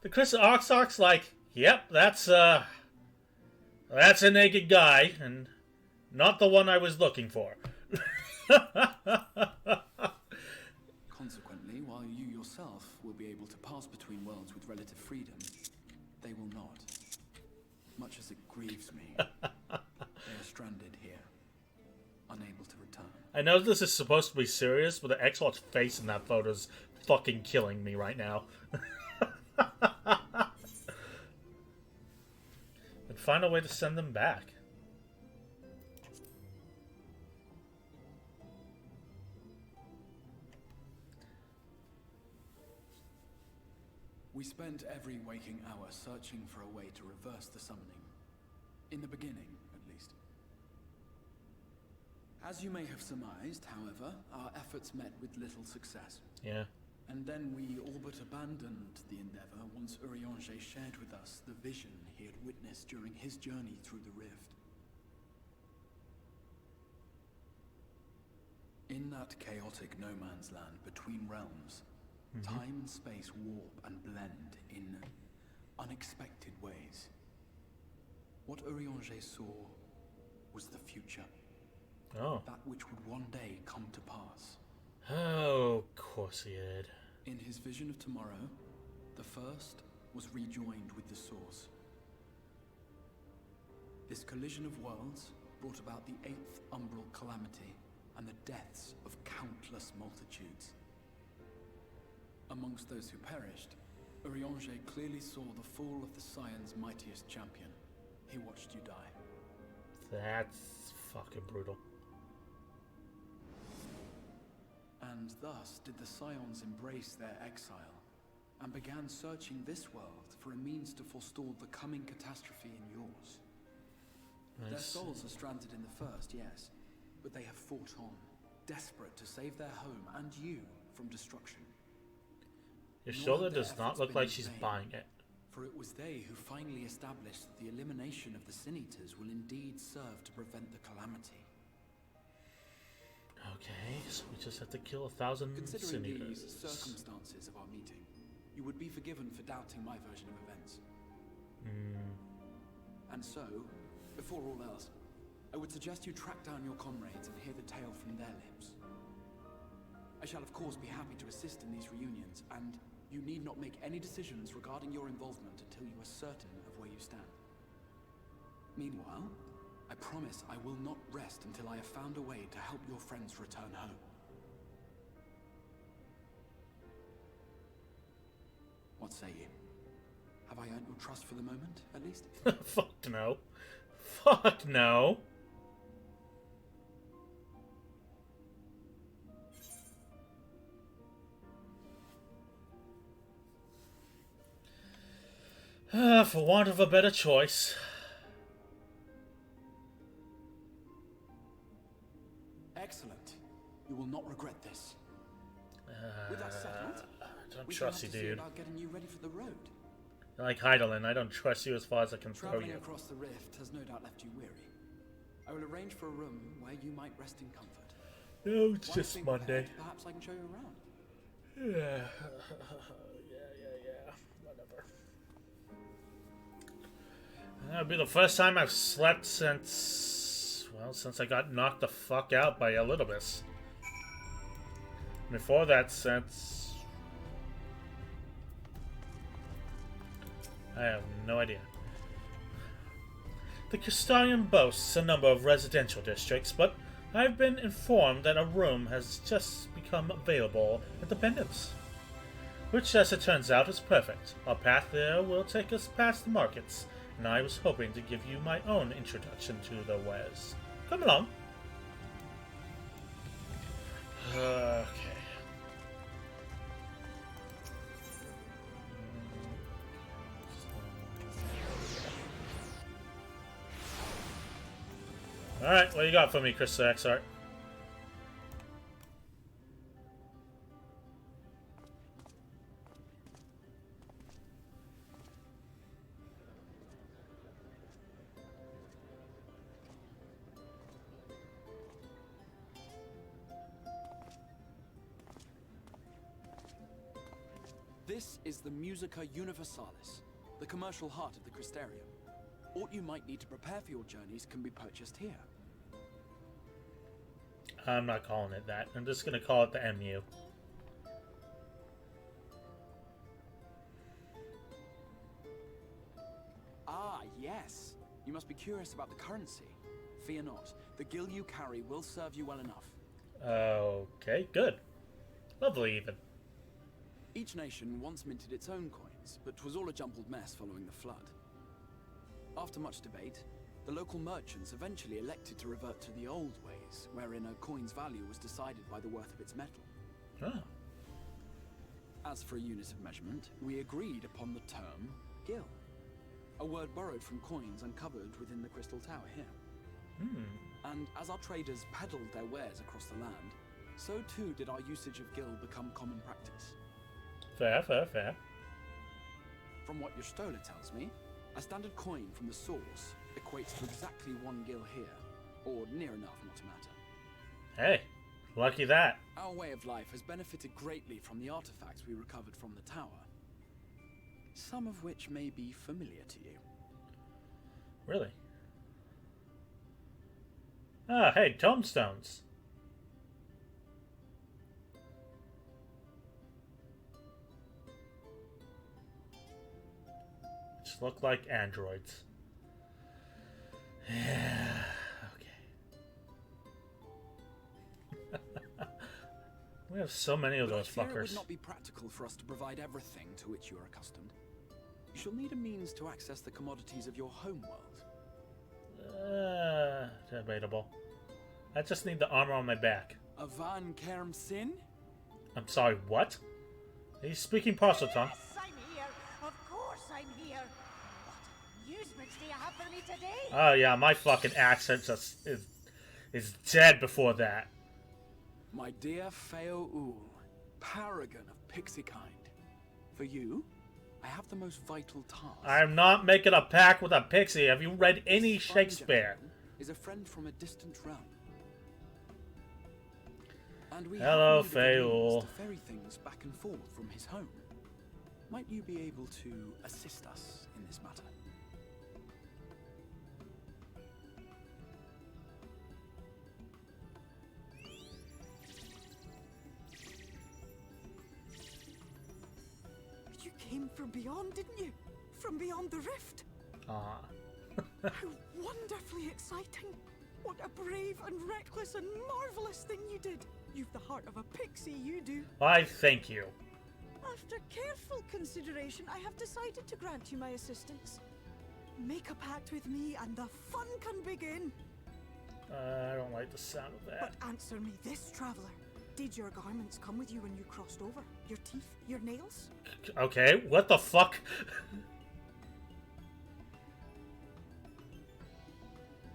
The Crystal Oxox like, yep, that's a naked guy, and not the one I was looking for. Consequently, while you yourself will be able to pass between worlds with relative freedom, they will not. Much as it grieves me, they are stranded here, unable to return. I know this is supposed to be serious, but the Exarch's face in that photo is fucking killing me right now. But find a way to send them back. We spent every waking hour searching for a way to reverse the summoning. In the beginning, at least. As you may have surmised, however, our efforts met with little success. Yeah. And then we all but abandoned the endeavor once Urianger shared with us the vision he had witnessed during his journey through the rift. In that chaotic no man's land between realms, time and space warp and blend in unexpected ways. What Urianger saw was the future. Oh. That which would one day come to pass. Oh, of course he did. In his vision of tomorrow, the first was rejoined with the source. This collision of worlds brought about the 8th umbral calamity and the deaths of countless multitudes. Amongst those who perished, Urianger clearly saw the fall of the Scion's mightiest champion. He watched you die. That's fucking brutal. And thus did the Scions embrace their exile, and began searching this world for a means to forestall the coming catastrophe in yours. Their souls are stranded in the first, yes, but they have fought on, desperate to save their home and you from destruction. Yashoda does not look like she's buying it. For it was they who finally established that the elimination of the Sin Eaters will indeed serve to prevent the calamity. Okay, so we just have to kill 1,000 Considering Sin these Eaters. circumstances of our meeting, you would be forgiven for doubting my version of events. And so, before all else, I would suggest you track down your comrades and hear the tale from their lips. I shall of course be happy to assist in these reunions, and you need not make any decisions regarding your involvement until you are certain of where you stand. Meanwhile, I promise I will not rest until I have found a way to help your friends return home. What say you? Have I earned your trust for the moment, at least? Fuck no. Fuck no. For want of a better choice. Excellent. You will not regret this. With that settled, I don't we trust can you, have to see dude. about getting you ready for the road. Like Heidelin, I don't trust you as far as I can throw Traveling you. across the rift has no doubt left you weary. I will arrange for a room where you might rest in comfort. No, it's Once just being Monday. prepared, perhaps I can show you around. Yeah. Yeah. Whatever. That'll be the first time I've slept since... well, since I got knocked the fuck out by Elidibus. Before that, since... I have no idea. The Custodian boasts a number of residential districts, but I've been informed that a room has just become available at the Pendants. Which, as it turns out, is perfect. Our path there will take us past the markets, and I was hoping to give you my own introduction to the wares. Come along. Okay. Alright, what you got for me, Chris Exart? This is the Musica Universalis, the commercial heart of the Crystarium. What you might need to prepare for your journeys can be purchased here. I'm not calling it that. I'm just gonna call it the MU. Ah, yes. You must be curious about the currency. Fear not. The gil you carry will serve you well enough. Okay, good. Lovely, even. Each nation once minted its own coins, but 'twas all a jumbled mess following the flood. After much debate, the local merchants eventually elected to revert to the old ways, wherein a coin's value was decided by the worth of its metal. Oh. As for a unit of measurement, we agreed upon the term gil, a word borrowed from coins uncovered within the Crystal Tower here. And as our traders peddled their wares across the land, so too did our usage of gil become common practice. Fair, fair, fair. From what your stola tells me, a standard coin from the source equates to exactly 1 gil here, or near enough not to matter. Hey, lucky that. Our way of life has benefited greatly from the artifacts we recovered from the tower, some of which may be familiar to you. Really? Ah, hey, tombstones. Just look like androids. Yeah, okay. We have so many of But those I fear it fuckers. would not be practical for us to provide everything to which you are accustomed. You shall need a means to access the commodities of your homeworld. Debatable. I just need the armor on my back. Avan Kerm Sin? I'm sorry, what? He's speaking parcel tongue. Yes, I'm here. Of course I'm here. What amusements do you have for me today? Oh yeah, my fucking accent is dead before that. My dear Feo Ul, paragon of pixie kind. For you, I have the most vital task. I am not making a pact with a pixie. Have you read any This fine Shakespeare? gentleman is a friend from a distant realm. And we Hello, have need of a Feul. means to ferry things back and forth from his home. Might you be able to assist us in this matter? You came from beyond, didn't you? From beyond the rift. Ah. How wonderfully exciting. What a brave and reckless and marvelous thing you did. You've the heart of a pixie, you do. Why, thank you. After careful consideration, I have decided to grant you my assistance. Make a pact with me and the fun can begin. I don't like the sound of that. But answer me this, traveler. Did your garments come with you when you crossed over? Your teeth? Your nails? Okay, what the fuck?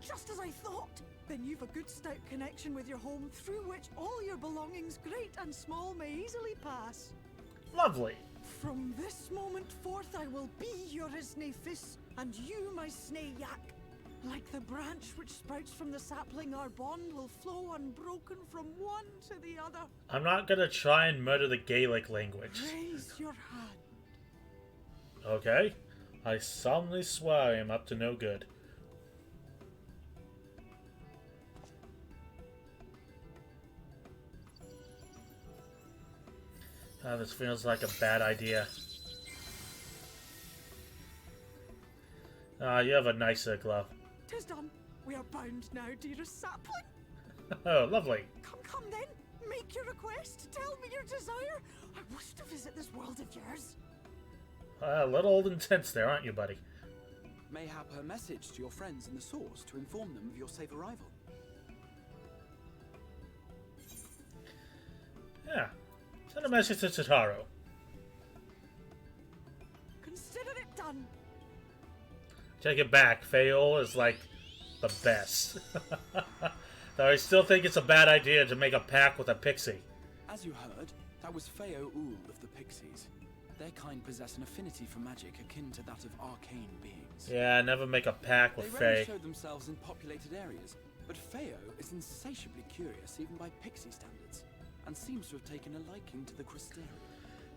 Just as I thought! Then you've a good stout connection with your home through which all your belongings, great and small, may easily pass. Lovely. From this moment forth I will be your Isne Fis, and you my Snay Yak. Like the branch which sprouts from the sapling, our bond will flow unbroken from one to the other. I'm not gonna try and murder the Gaelic language. Raise your hand. Okay? I solemnly swear I am up to no good. Ah, this feels like a bad idea. Ah, you have a nicer glove. 'Tis done. We are bound now, dearest sapling. Oh, lovely. Come then. Make your request. Tell me your desire. I wish to visit this world of yours. A little intense there, aren't you, buddy? Mayhap her message to your friends in the source to inform them of your safe arrival. Yeah. Send a message to Totaro. Consider it done. Take it back. Feol is like the best. Though I still think it's a bad idea to make a pact with a pixie. As you heard, that was Feo Ul of the Pixies. Their kind possess an affinity for magic akin to that of arcane beings. Yeah, never make a pact with They rarely Fae. show themselves in populated areas, but Feo is insatiably curious even by pixie standards, and seems to have taken a liking to the Crystarium.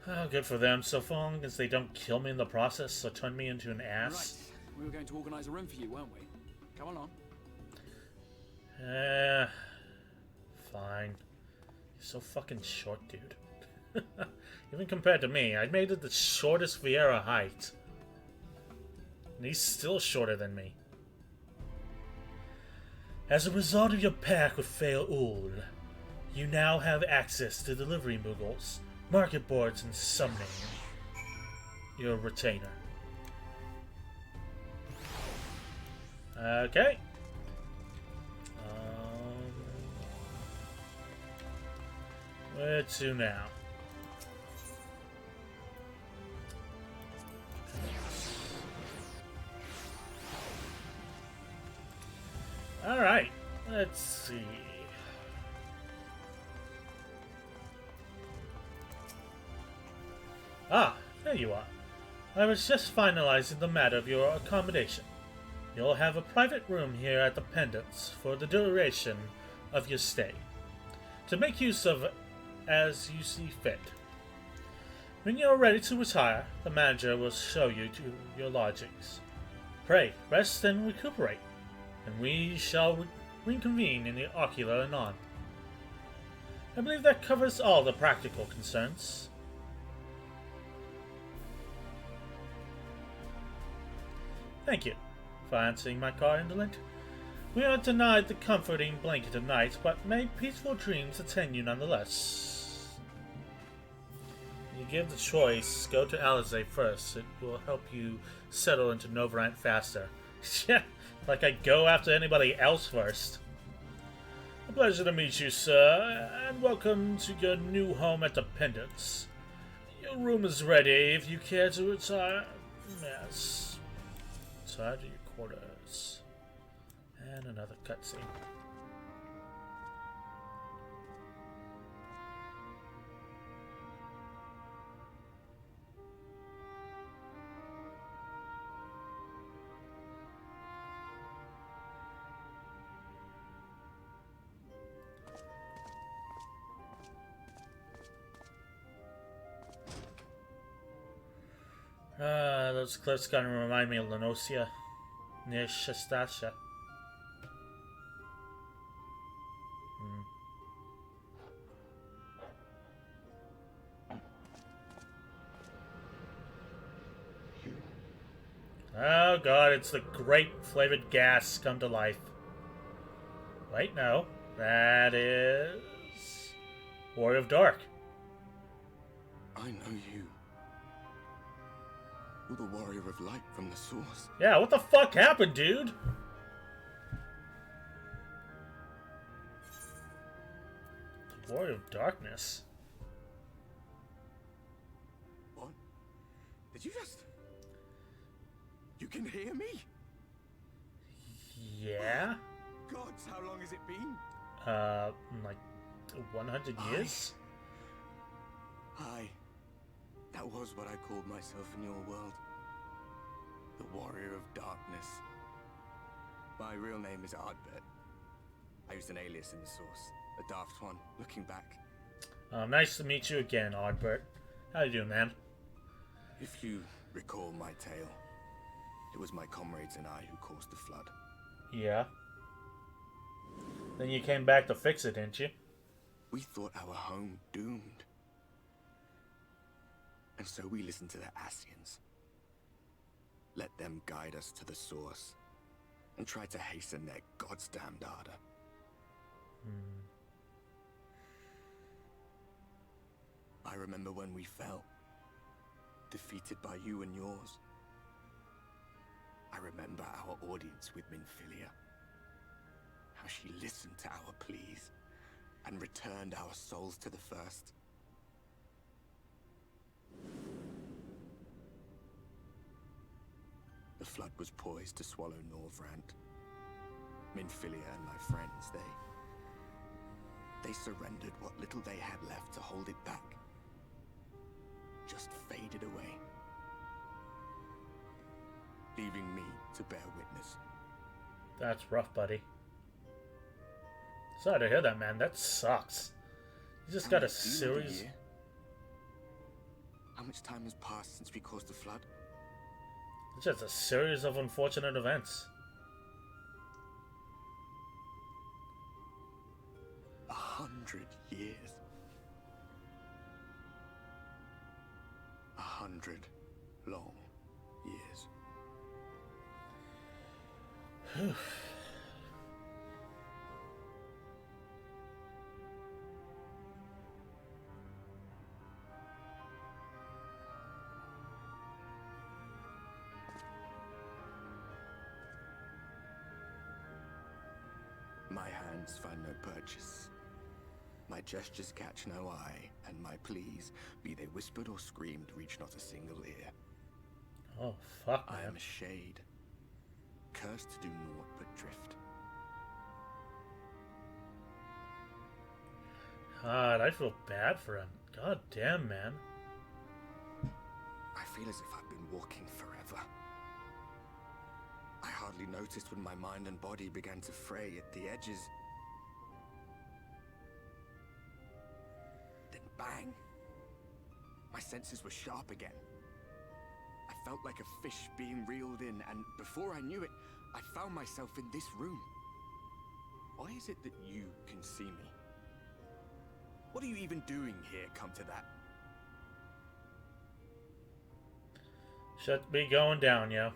Oh, good for them, so long as they don't kill me in the process or turn me into an ass. Right, we were going to organise a room for you, weren't we? Come along. Fine. You're so fucking short, dude. Even compared to me, I made it the shortest Vieira height. And he's still shorter than me. As a result of your pact with Fael Ul, you now have access to delivery moogles, market boards, and summoning. Your retainer. Okay. Where to now? Alright, let's see. Ah, there you are. I was just finalizing the matter of your accommodation. You'll have a private room here at the Pendants for the duration of your stay, to make use of as you see fit. When you're ready to retire, the manager will show you to your lodgings. Pray, rest and recuperate, and we shall reconvene in the ocular anon. I believe that covers all the practical concerns. Thank you for answering my call, indolent. We are denied the comforting blanket of night, but may peaceful dreams attend you nonetheless. You give the choice, go to Alizé first. It will help you settle into Novrant faster. Yeah, like I go after anybody else first. A pleasure to meet you, sir, and welcome to your new home at the Pendants. Your room is ready if you care to retire. Yes. Retire to your quarters. And another cutscene. Those cliffs kind of remind me of Lenosia, near Shastasha. Oh god, it's the grape flavored gas come to life. Wait, no. That is... Warrior of Dark. I know you. You're the Warrior of Light from the Source. Yeah, what the fuck happened, dude? The Warrior of Darkness. What? Did you just... You can hear me? Yeah? Gods, how long has it been? Like 100 years? Hi. That was what I called myself in your world. The Warrior of Darkness. My real name is Ardbert. I used an alias in the Source. A daft one, looking back. Nice to meet you again, Ardbert. How you doing, man? If you recall my tale, it was my comrades and I who caused the flood. Yeah. Then you came back to fix it, didn't you? We thought our home doomed. And so we listened to the Ascians. Let them guide us to the Source and try to hasten their goddamned ardor. I remember when we fell, defeated by you and yours. I remember our audience with Minfilia. How she listened to our pleas and returned our souls to the First. The flood was poised to swallow Norvrant. Minfilia and my friends, they surrendered what little they had left to hold it back. Just faded away, leaving me to bear witness. That's rough, buddy. Sorry to hear that, man. That sucks. You just got a series... How much time has passed since we caused the flood? It's just a series of unfortunate events. 100 years. 100 long years. actions find no purchase. My gestures catch no eye, and my pleas, be they whispered or screamed, reach not a single ear. Oh, fuck, man. I am a shade, cursed to do naught but drift. God, I feel bad for him. God damn, man. I feel as if I've been walking forever. I hardly noticed when my mind and body began to fray at the edges. Then bang! My senses were sharp again. I felt like a fish being reeled in, and before I knew it, I found myself in this room. Why is it that you can see me? What are you even doing here, come to that? Should be going down, yo.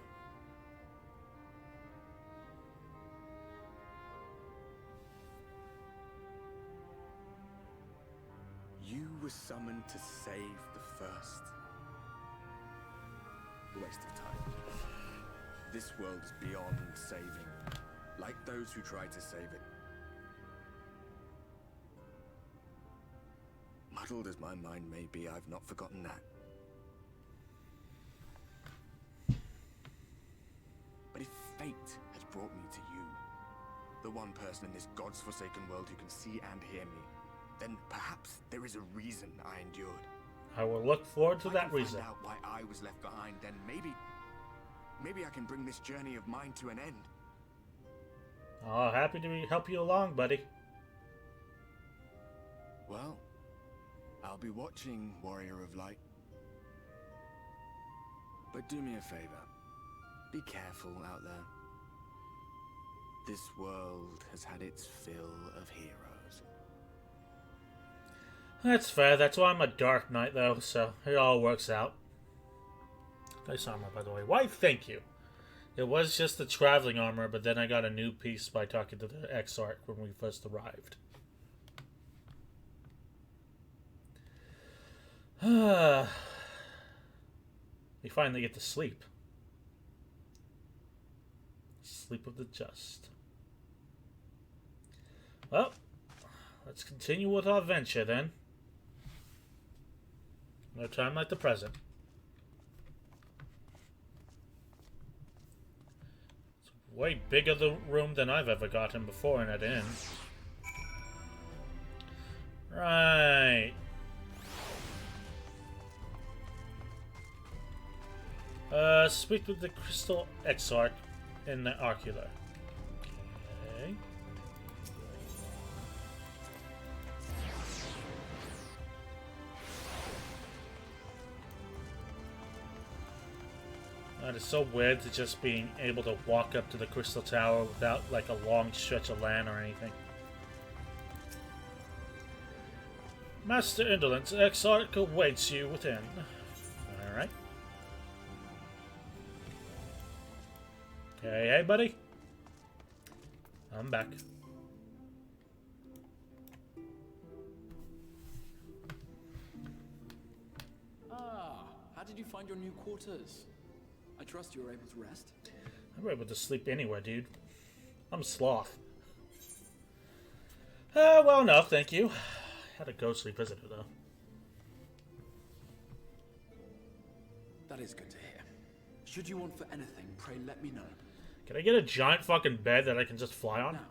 You were summoned to save the first. Waste of time. This world is beyond saving, like those who tried to save it. Muddled as my mind may be, I've not forgotten that. But if fate has brought me to you, the one person in this God's forsaken world who can see and hear me, then perhaps there is a reason I endured. I will look forward to If I that can reason. find out why I was left behind, then maybe I can bring this journey of mine to an end. Oh, happy to help you along, buddy. Well, I'll be watching, Warrior of Light. But do me a favor. Be careful out there. This world has had its fill of heroes. That's fair. That's why I'm a Dark Knight, though, so it all works out. Nice armor, by the way. Why, thank you. It was just the traveling armor, but then I got a new piece by talking to the Exarch when we first arrived. We finally get to sleep. Sleep of the just. Well, let's continue with our adventure then. No time like the present. It's way bigger the room than I've ever gotten before in an inn. Right. Speak with the Crystal Exarch in the Ocular. Okay. That is so weird to just being able to walk up to the Crystal Tower without like a long stretch of land or anything. Master Indolence, Exarch awaits you within. Alright. Okay, hey buddy. I'm back. Ah, how did you find your new quarters? I trust you were able to rest. I'm able to sleep anywhere, dude. I'm a sloth. Well enough, thank you. Had a ghostly visitor, though. That is good to hear. Should you want for anything, pray let me know. Can I get a giant fucking bed that I can just fly on? Now,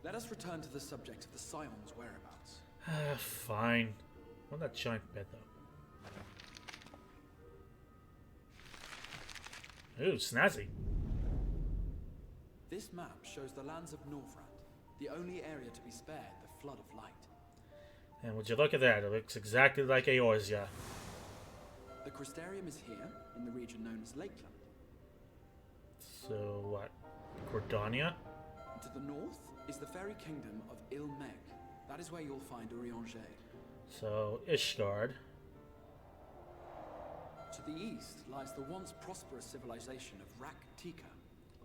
let us return to the subject of the Scion's whereabouts. Fine. I want that giant bed, though. Ooh, snazzy. This map shows the lands of Norvrand, the only area to be spared the flood of light. And would you look at that? It looks exactly like Eorzea. The Crystarium is here, in the region known as Lakeland. So, what? Gordania? To the north is the fairy kingdom of Ilmeg. That is where you'll find Urianger. So, Ishgard. To the east lies the once prosperous civilization of Rak-Tika.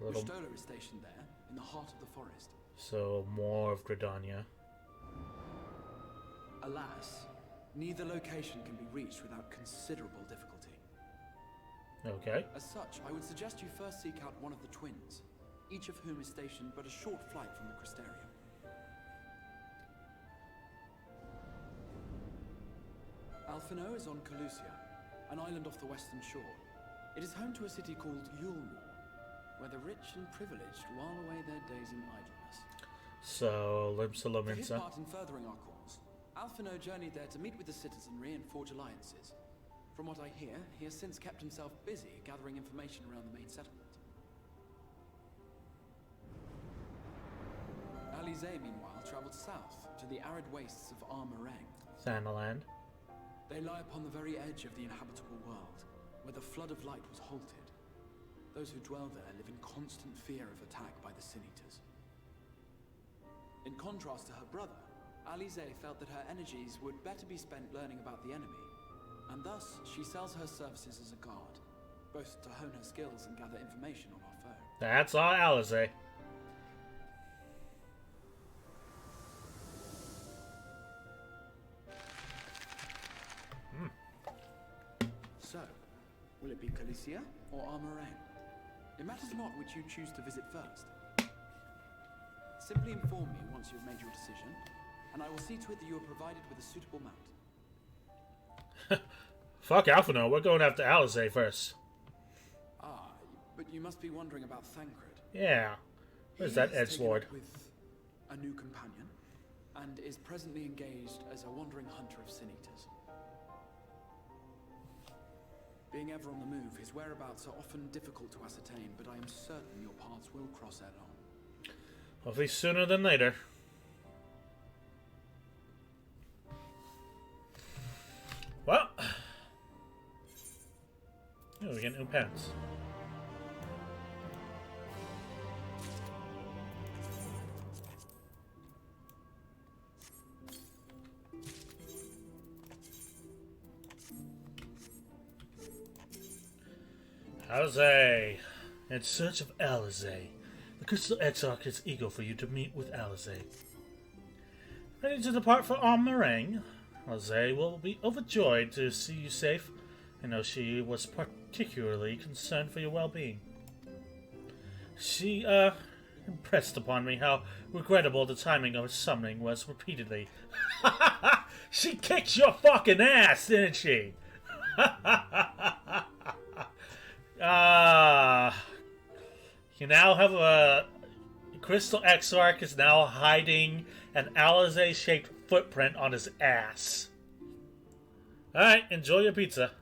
Little... Ustola is stationed there, in the heart of the forest. So, more of Gridania. Alas, neither location can be reached without considerable difficulty. Okay. As such, I would suggest you first seek out one of the twins, each of whom is stationed but a short flight from the Crystarium. Alphino is on Calusia, an island off the western shore. It is home to a city called Yulmore, where the rich and privileged while away their days in idleness. So, For his Limsa part in furthering our cause, Alphino journeyed there to meet with the citizenry and forge alliances. From what I hear, he has since kept himself busy gathering information around the main settlement. Alize, meanwhile, traveled south to the arid wastes of Armarang. Thanaland. They lie upon the very edge of the inhabitable world, where the flood of light was halted. Those who dwell there live in constant fear of attack by the Sin Eaters. In contrast to her brother, Alize felt that her energies would better be spent learning about the enemy, and thus she sells her services as a guard, both to hone her skills and gather information on our foe. That's all Alize. So, will it be Calusia or Armarang? It matters not which you choose to visit first. Simply inform me once you've made your decision, and I will see to it that you are provided with a suitable mount. Fuck Alphino, we're going after Alize first. Ah, but you must be wondering about Thancred. Yeah. Where's that edgelord? With a new companion, and is presently engaged as a wandering hunter of Sin Eaters. Being ever on the move, his whereabouts are often difficult to ascertain, but I am certain your paths will cross ere long. Hopefully sooner than later. Well. Oh, we get new pants. Alize! In search of Alize. The Crystal Exarch is eager for you to meet with Alize. Ready to depart for Armarang? Alize will be overjoyed to see you safe. I know she was particularly concerned for your well-being. She, impressed upon me how regrettable the timing of her summoning was repeatedly. She kicked your fucking ass, didn't she? You now have a Crystal Exarch is now hiding an Alize-shaped footprint on his ass. Alright, enjoy your pizza.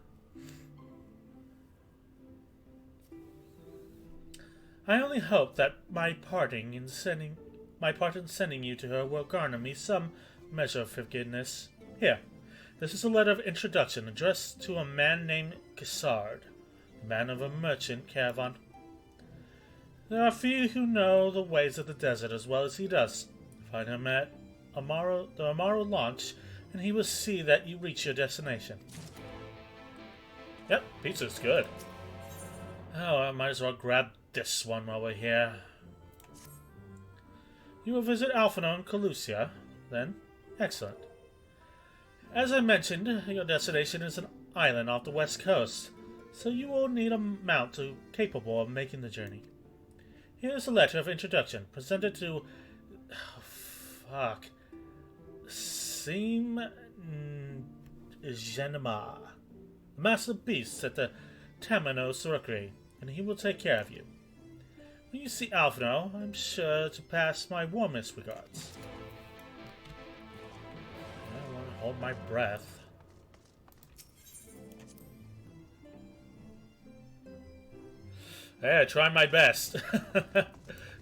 I only hope that my part in sending you to her will garner me some measure of forgiveness. Here, this is a letter of introduction addressed to a man named Gisard, the man of a merchant caravan. There are few who know the ways of the desert as well as he does. Find him at the Amaro launch, and he will see that you reach your destination. Yep, pizza's good. Oh, I might as well grab this one while we're here. You will visit Alphino and Calusia, then? Excellent. As I mentioned, your destination is an island off the west coast, so you will need a mount capable of making the journey. Here's a letter of introduction, presented to... Sim Genema, the master of beasts at the Tamino Sorcery, and he will take care of you. When you see Alphino, I'm sure to pass my warmest regards. I want to hold my breath. Hey, I tried my best.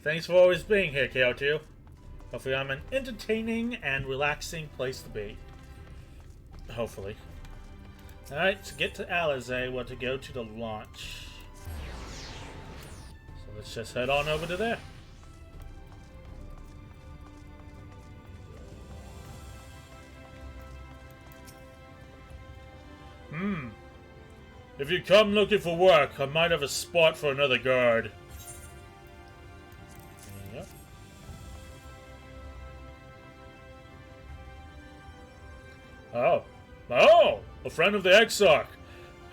Thanks for always being here, KO2. Hopefully I'm an entertaining and relaxing place to be. Hopefully. Alright, to get to Alize, we're to go to the launch. So let's just head on over to there. If you come looking for work, I might have a spot for another guard. Yep. Oh, a friend of the Exarch.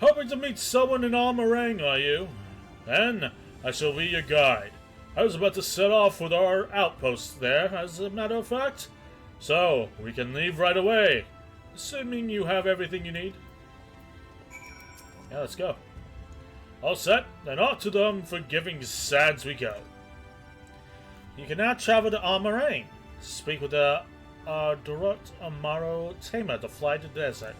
Hoping to meet someone in Armarang, are you? Then I shall be your guide. I was about to set off with our outposts there, as a matter of fact. So, we can leave right away. Assuming you have everything you need. Yeah, let's go. All set, then off to the unforgiving sands we go. You can now travel to Almarain. Speak with the Durot Amaro Tamer to fly to the desert.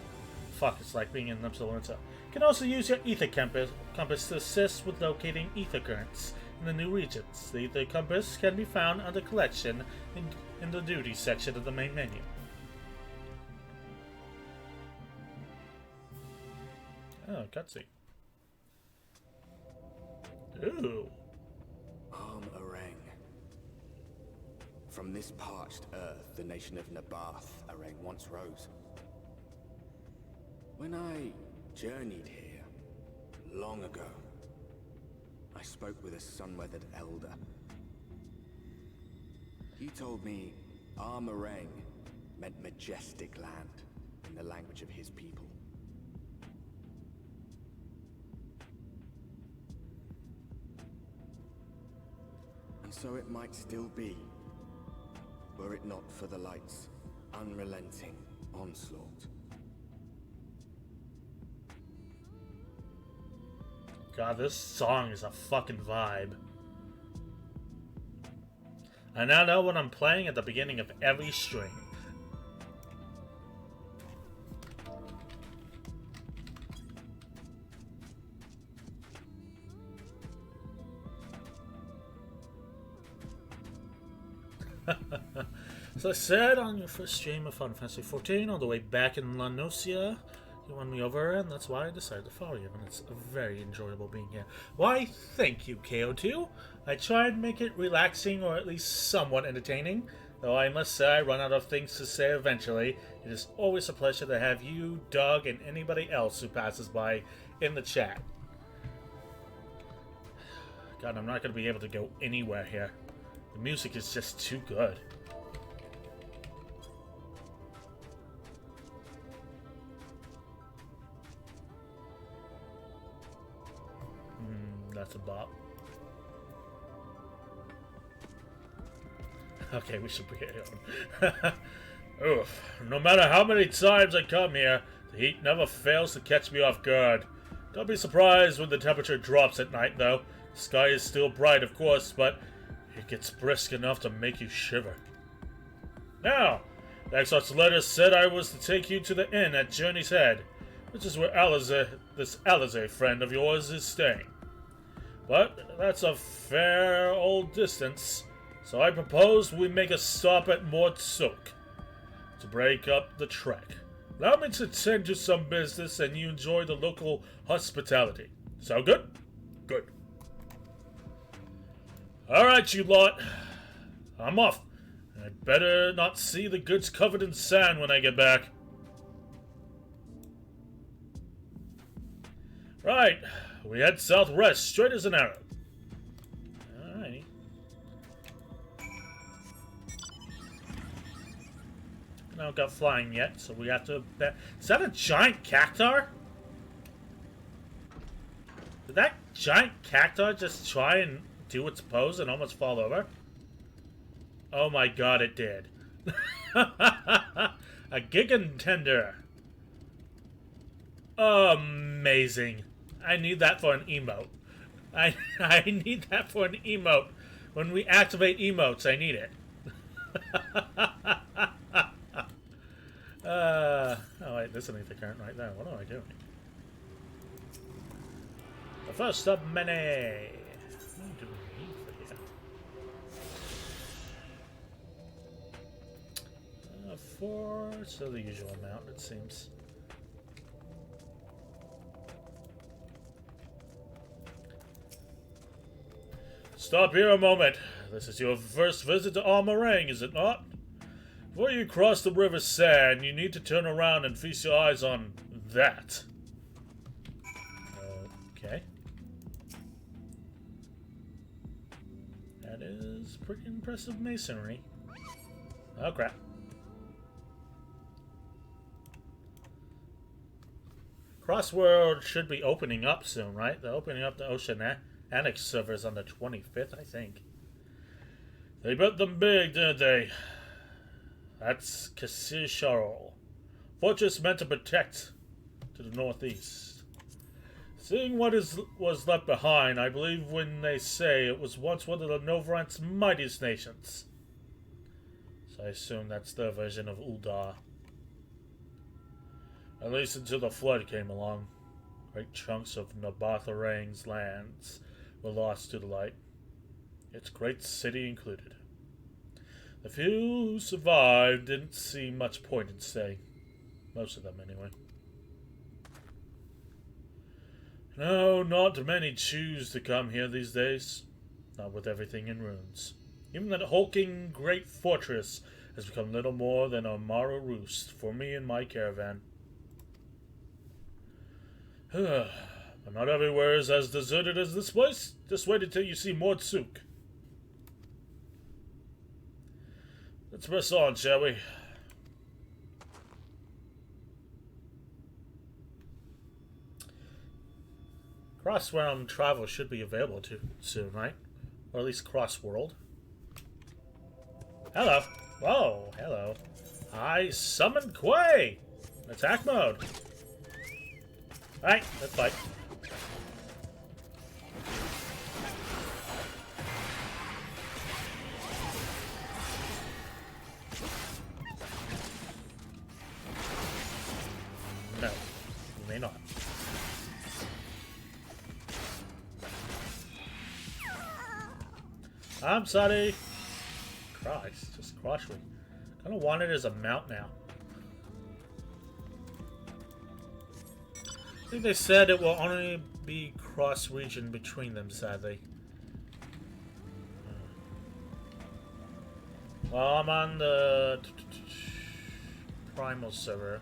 Fuck, it's like being in Winter. You can also use your ether compass to assist with locating ether currents in the new regions. The ether compass can be found under collection in the duty section of the main menu. Oh, cutscene. Ooh. Arang. From this parched earth, the nation of Nabath, Arang once rose. When I journeyed here, long ago, I spoke with a sun-weathered elder. He told me Armarang meant majestic land in the language of his people. And so it might still be, were it not for the light's unrelenting onslaught. God, this song is a fucking vibe. I now know what I'm playing at the beginning of every stream. As I said on your first stream of Final Fantasy XIV, all the way back in La Nocia, you won me over, and that's why I decided to follow you, and it's very enjoyable being here. Why, thank you, KO2. I tried to make it relaxing, or at least somewhat entertaining, though I must say I run out of things to say eventually. It is always a pleasure to have you, Doug, and anybody else who passes by in the chat. God, I'm not going to be able to go anywhere here. The music is just too good. That's a bop. Okay, we should be on. Oof. No matter how many times I come here, the heat never fails to catch me off guard. Don't be surprised when the temperature drops at night, though. The sky is still bright, of course, but it gets brisk enough to make you shiver. Now, the Exarch's letter said I was to take you to the inn at Journey's Head, which is where this Alizé friend of yours is staying. But that's a fair old distance, so I propose we make a stop at Mortsuk to break up the trek. Allow me to tend to some business and you enjoy the local hospitality. Sound good? Good. Alright, you lot. I'm off. I'd better not see the goods covered in sand when I get back. Right. We head southwest, straight as an arrow. Alrighty. I don't got flying yet, so we have to... Is that a giant cactar? Did that giant cactar just try and do its pose and almost fall over? Oh my god, it did. A gigantender. Amazing. I need that for an emote. I need that for an emote. When we activate emotes, I need it. Oh wait, this isn't the current right there. What am I doing? The first of many. What do we need for here? 4, so the usual amount, it seems. Stop here a moment. This is your first visit to Armarang, is it not? Before you cross the River Sand, you need to turn around and feast your eyes on that. Okay. That is pretty impressive masonry. Oh crap. Crossworld should be opening up soon, right? They're opening up the Ocean Annex servers on the 25th, I think. They bet them big, didn't they? That's Cassir Charol. Fortress meant to protect to the northeast. Seeing what was left behind, I believe when they say it was once one of the Novrant's mightiest nations. So I assume that's their version of Uldar. At least until the flood came along. Great chunks of Nabatharang's lands were lost to the light, its great city included. The few who survived didn't see much point in staying. Most of them, anyway. No, not many choose to come here these days. Not with everything in ruins. Even that hulking great fortress has become little more than a Mara roost for me and my caravan. But not everywhere is as deserted as this place. Just wait until you see Mordsuk. Let's press on, shall we? Cross-realm travel should be available soon, right? Or at least cross-world. Hello. Whoa, hello. I summoned Quay! Attack mode. Alright, let's fight. No, you may not. I'm sorry. Christ, just crush me. Kind of want it as a mount now. I think they said it will only be cross-region between them, sadly. Well, I'm on the Primal server.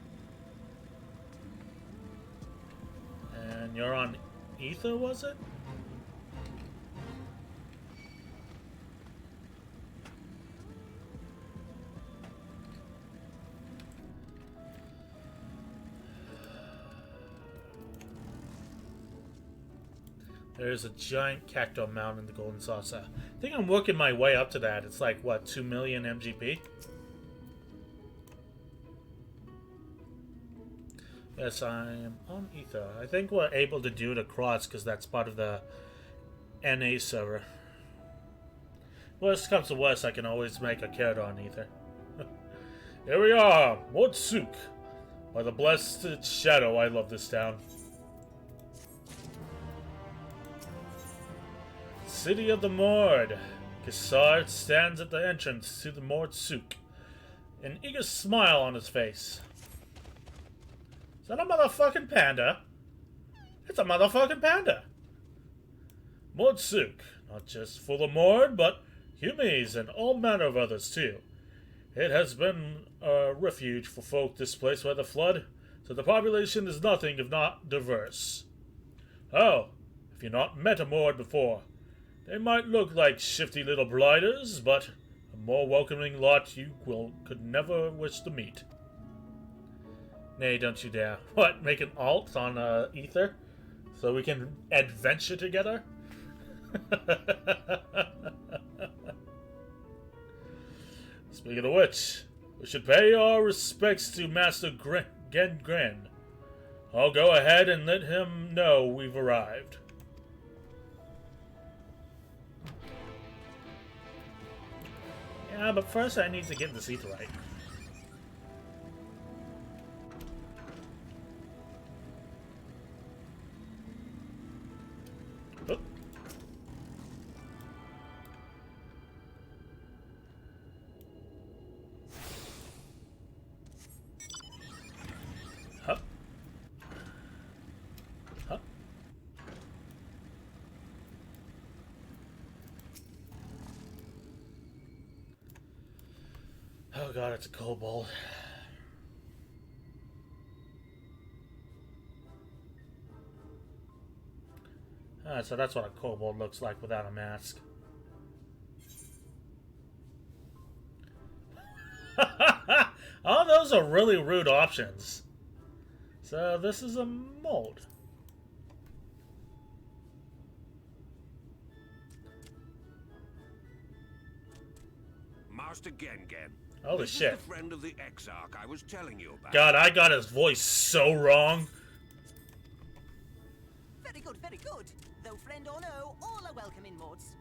And you're on Ether, was it? There's a giant cacto mountain in the Golden Saucer. I think I'm working my way up to that. It's like, what, 2 million MGP? Yes, I am on Ether. I think we're able to do it across because that's part of the NA server. Worst comes to worst, I can always make a character on Ether. Here we are, Mordsuk. By the blessed shadow, I love this town. City of the Mord. Kessard stands at the entrance to the Mordsuk, an eager smile on his face. Is that a motherfucking panda? It's a motherfucking panda! Mordsuk, not just for the Mord, but Humies and all manner of others too. It has been a refuge for folk displaced by the flood, so the population is nothing if not diverse. Oh, if you've not met a Mord before, they might look like shifty little blighters, but a more welcoming lot you could never wish to meet. Nay, don't you dare. What, make an alt on Ether? So we can adventure together? Speaking of which, we should pay our respects to Master Gren. I'll go ahead and let him know we've arrived. Yeah, but first I need to get this Ether right. Oop. Huh. Huh. Oh god, it's a kobold. So that's what a kobold looks like without a mask. Oh, those are really rude options. So this is a mold. Master Gengen, Holy this shit. is the friend of the Exarch I was telling you about. God, I got his voice so wrong. Very good, very good. Though friend or no, all are welcome in Maud's.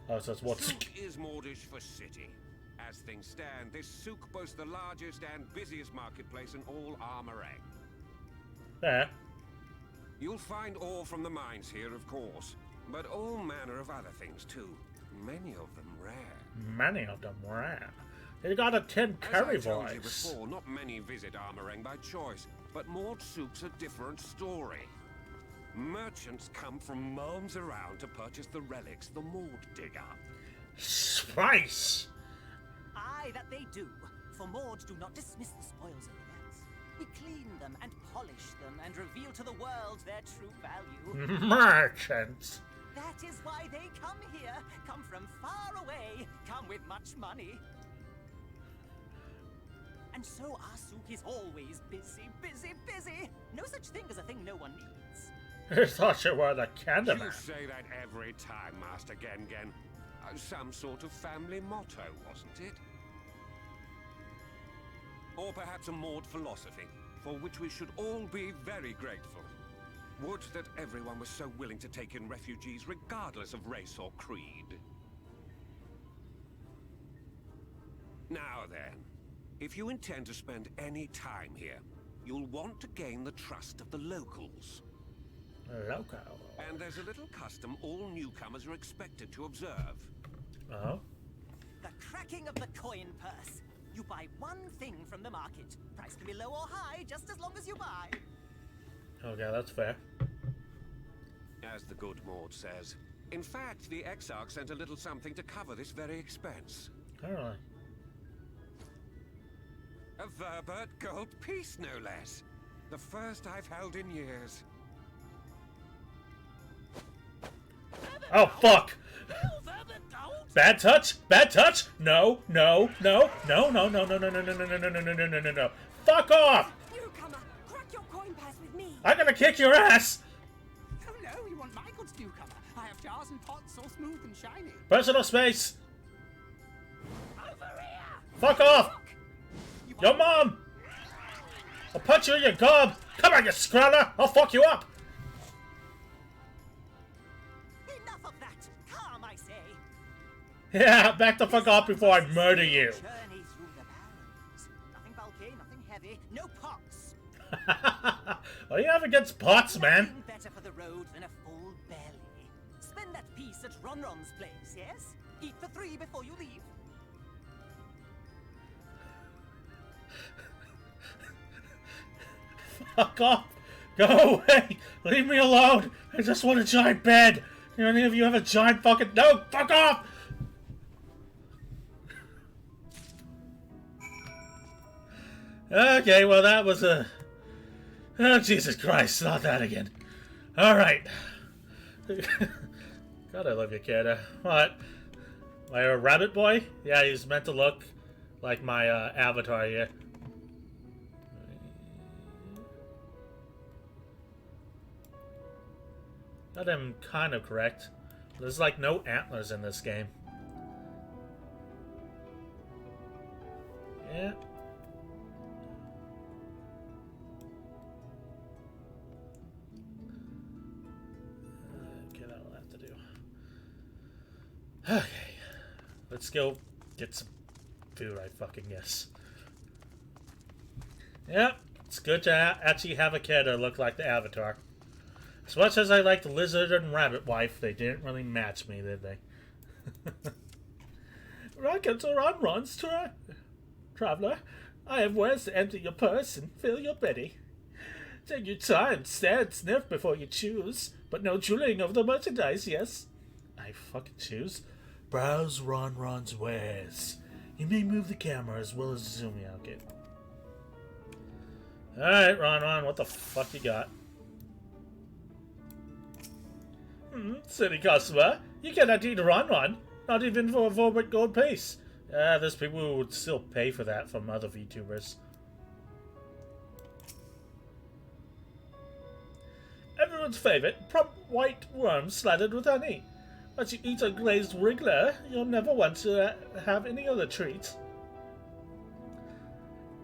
Oh, so it's what's... Souk is Mordish for city. As things stand, this souk boasts the largest and busiest marketplace in all Armorang. Yeah. You'll find ore from the mines here, of course, but all manner of other things too. Many of them rare. Many of them rare. They got a Tim Curry As I told you voice. before, not many visit Armorang by choice, but Maud Souk's a different story. Merchants come from miles around to purchase the relics the Maud dig up. Spice! Aye, that they do. For Maud do not dismiss the spoils of the earth. We clean them and polish them and reveal to the world their true value. Merchants! That is why they come here, come from far away, come with much money. And so our souk is always busy, busy, busy. No such thing as a thing no one needs. I thought you were the Candyman. You say that every time, Master Gengen. Some sort of family motto, wasn't it? Or perhaps a Maud philosophy, for which we should all be very grateful. Would that everyone was so willing to take in refugees regardless of race or creed. Now then, if you intend to spend any time here, you'll want to gain the trust of the locals. Loco. And there's a little custom all newcomers are expected to observe. Oh? The cracking of the coin purse. You buy one thing from the market. Price can be low or high, just as long as you buy. Okay, that's fair. As the good Maud says. In fact, the Exarch sent a little something to cover this very expense. Alright. A Verbert gold piece, no less. The first I've held in years. Oh, fuck! Bad touch? Bad touch? No, no, no, no, no, no, no, no, no, no, no, no, no, no, no, no, no, no. Fuck off! Newcomer, crack your coin purse with me. I'm gonna kick your ass! Oh no, you want my goods, newcomer? I have jars and pots all smooth and shiny. Personal space! Over here! Fuck off! Your mom! I'll punch you in your gob! Come on, you scrawler! I'll fuck you up! Enough of that! Calm, I say! Yeah, back the fuck off before I murder you! Journey through the barrens. Nothing bulky, nothing heavy, no pots. What do you have against pots, man? Nothing better for the road than a full belly. Spend that piece at Ronron's place, yes? Eat for 3 before you leave. Fuck off! Go away! Leave me alone! I just want a giant bed! Do any of you have a giant fucking... No! Fuck off! Okay, well that was a... Oh, Jesus Christ, not that again. Alright. God, I love you, kid. What? My rabbit boy? Yeah, he's meant to look like my avatar here. Got him kind of correct. There's like no antlers in this game. Yeah. Okay, that'll have to do. Okay. Let's go get some food, I fucking guess. Yeah, it's good to actually have a kid that look like the avatar. As much as I like the lizard and rabbit wife, they didn't really match me, did they? Rockets are on runs, traveler. I have wares to empty your purse and fill your belly. Take your time, stare and sniff before you choose, but no drooling of the merchandise, yes? I fucking choose. Browse Ronron's wares. You may move the camera as well as zoom me out, kid. Alright, Ron, what the fuck you got? Silly customer. You cannot eat a Ron. Not even for a Verbert gold piece. There's people who would still pay for that from other VTubers. Everyone's favorite, plump white worm slathered with honey. Once you eat a glazed wriggler, you'll never want to have any other treats.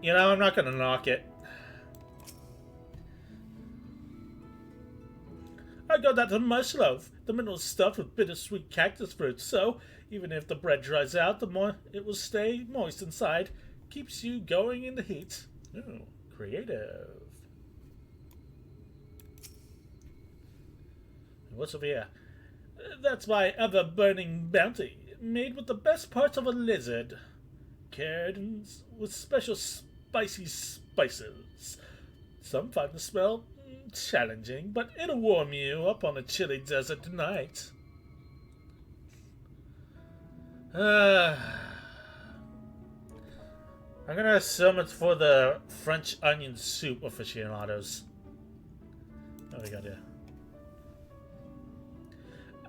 You know, I'm not gonna knock it. I got that in my loaf. The middle is stuffed with bittersweet cactus fruit, so even if the bread dries out, the more it will stay moist inside. Keeps you going in the heat. Ooh, creative. What's over here? That's my ever-burning bounty, made with the best parts of a lizard. Cured with special spicy spices. Some find the smell challenging, but it'll warm you up on a chilly desert night. I'm gonna assume it's for the French onion soup aficionados. What do we got here?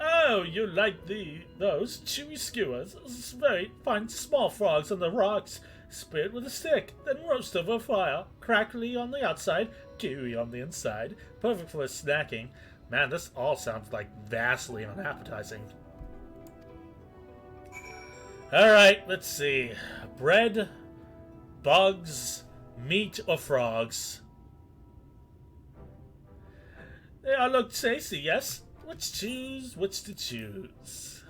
Oh, you like those chewy skewers? Very fine small frogs on the rocks. Speared with a stick, then roast over a fire. Crackly on the outside, chewy on the inside. Perfect for snacking. Man, this all sounds like vastly unappetizing. Alright, let's see. Bread, bugs, meat, or frogs? They all look tasty, yes? Which to choose?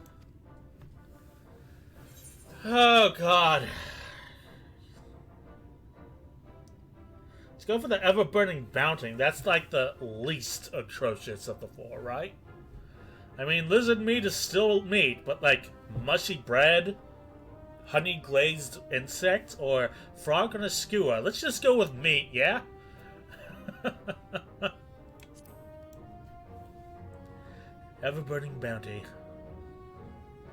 Oh, God. Let's go for the ever-burning bounty. That's like the least atrocious of the four, right? I mean, lizard meat is still meat, but like mushy bread, honey-glazed insect, or frog on a skewer. Let's just go with meat, yeah? Ever-burning bounty.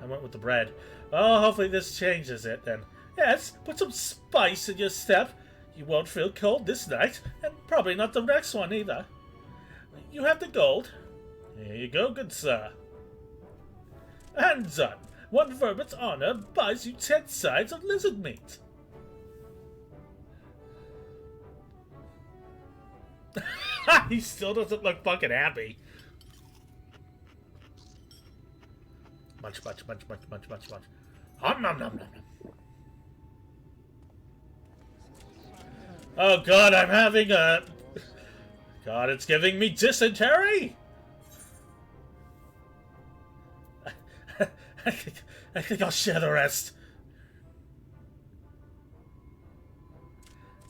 I went with the bread. Oh, hopefully this changes it then. Yes, put some spice in your step. You won't feel cold this night, and probably not the next one either. You have the gold. Here you go, good sir. And done. One vermin's honor buys you 10 sides of lizard meat. He still doesn't look fucking happy. Munch, munch, munch, munch, munch, munch, munch. Nom, nom, nom, nom, nom. Oh God, I'm having a... God, it's giving me dysentery! I think I'll share the rest.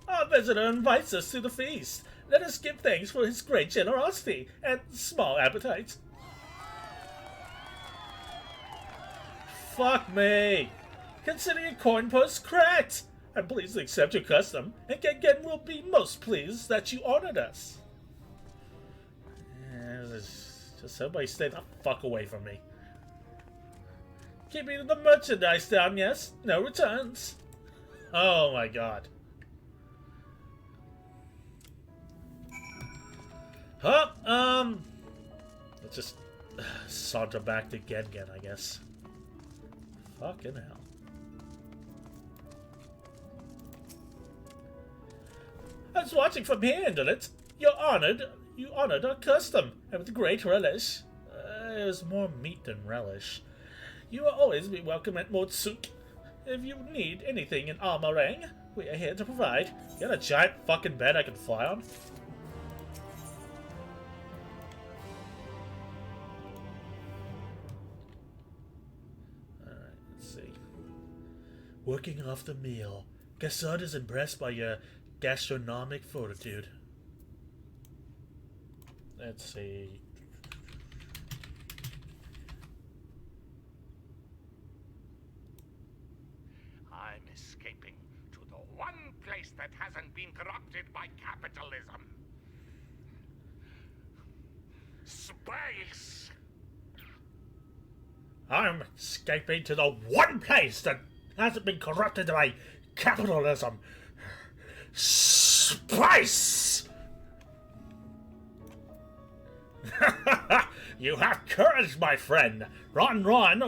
Our visitor invites us to the feast. Let us give thanks for his great generosity and small appetite. Fuck me! Consider your coin purse cracked! I'm pleased to accept your custom, and Gengen will be most pleased that you honored us. Just somebody stay the fuck away from me. Keeping the merchandise down, yes? No returns. Oh my God. Huh? Let's just saunter back to Gengen, I guess. Fucking hell. I was watching from here, Indolent. You honored our custom, and with great relish. It was more meat than relish. You will always be welcome at Mortsuk. If you need anything in Armorang, we are here to provide. You got a giant fucking bed I can fly on? Alright, let's see. Working off the meal. Gasod is impressed by your gastronomic fortitude. Let's see. I'm escaping to the one place that hasn't been corrupted by capitalism. Space! I'm escaping to the one place that hasn't been corrupted by capitalism. Spice! You have courage, my friend. Ron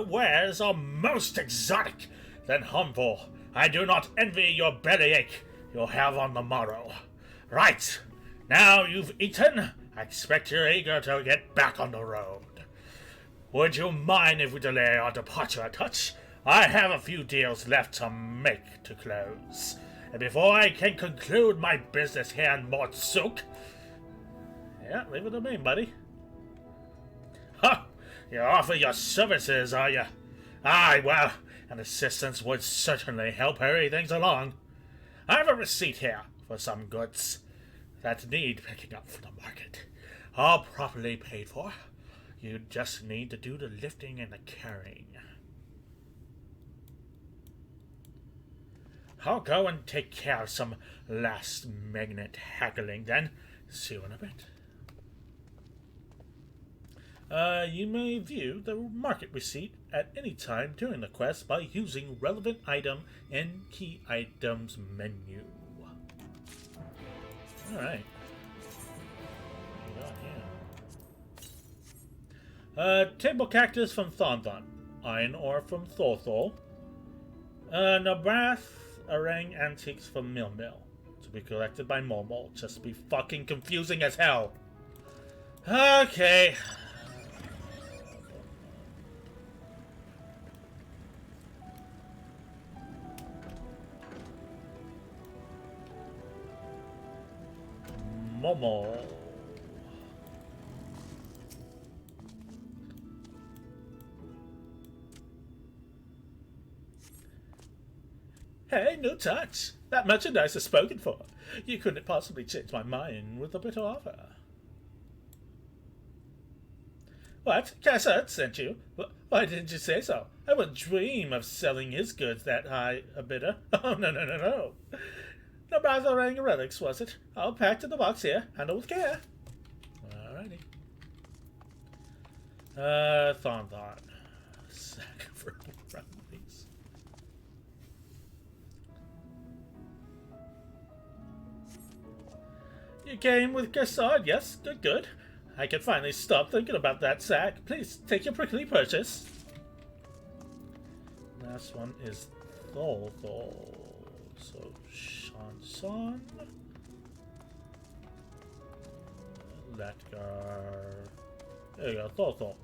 wares are most exotic, then humble. I do not envy your bellyache you'll have on the morrow. Right, now you've eaten, I expect you're eager to get back on the road. Would you mind if we delay our departure a touch? I have a few deals left to make to close. And before I can conclude my business here in Mortsuk... Yeah, leave it to me, buddy. Huh! You offer your services, are you? Aye, well, an assistance would certainly help hurry things along. I have a receipt here for some goods that need picking up for the market. All properly paid for. You just need to do the lifting and the carrying. I'll go and take care of some last-minute haggling then. See you in a bit. You may view the market receipt at any time during the quest by using relevant item in key items menu. Alright. What we got here? Table cactus from Thonthon. Iron ore from Thorthol. Nabrath Orang antiques from Mill. To be collected by Momo. Just be fucking confusing as hell. Okay. Momo. Hey, no touch. That merchandise is spoken for. You couldn't possibly change my mind with a better offer. What? Cassette sent you? Why didn't you say so? I would dream of selling his goods that high a bidder. Oh, no. The Bratharang relics, was it? All packed in the box here. Handle with care. Alrighty. Thon. Sack for remedies. You came with Gassard, yes? Good. I can finally stop thinking about that sack. Please, take your prickly purchase. Last one is Thol. So, Shanson. Letgar. There you go, Thol.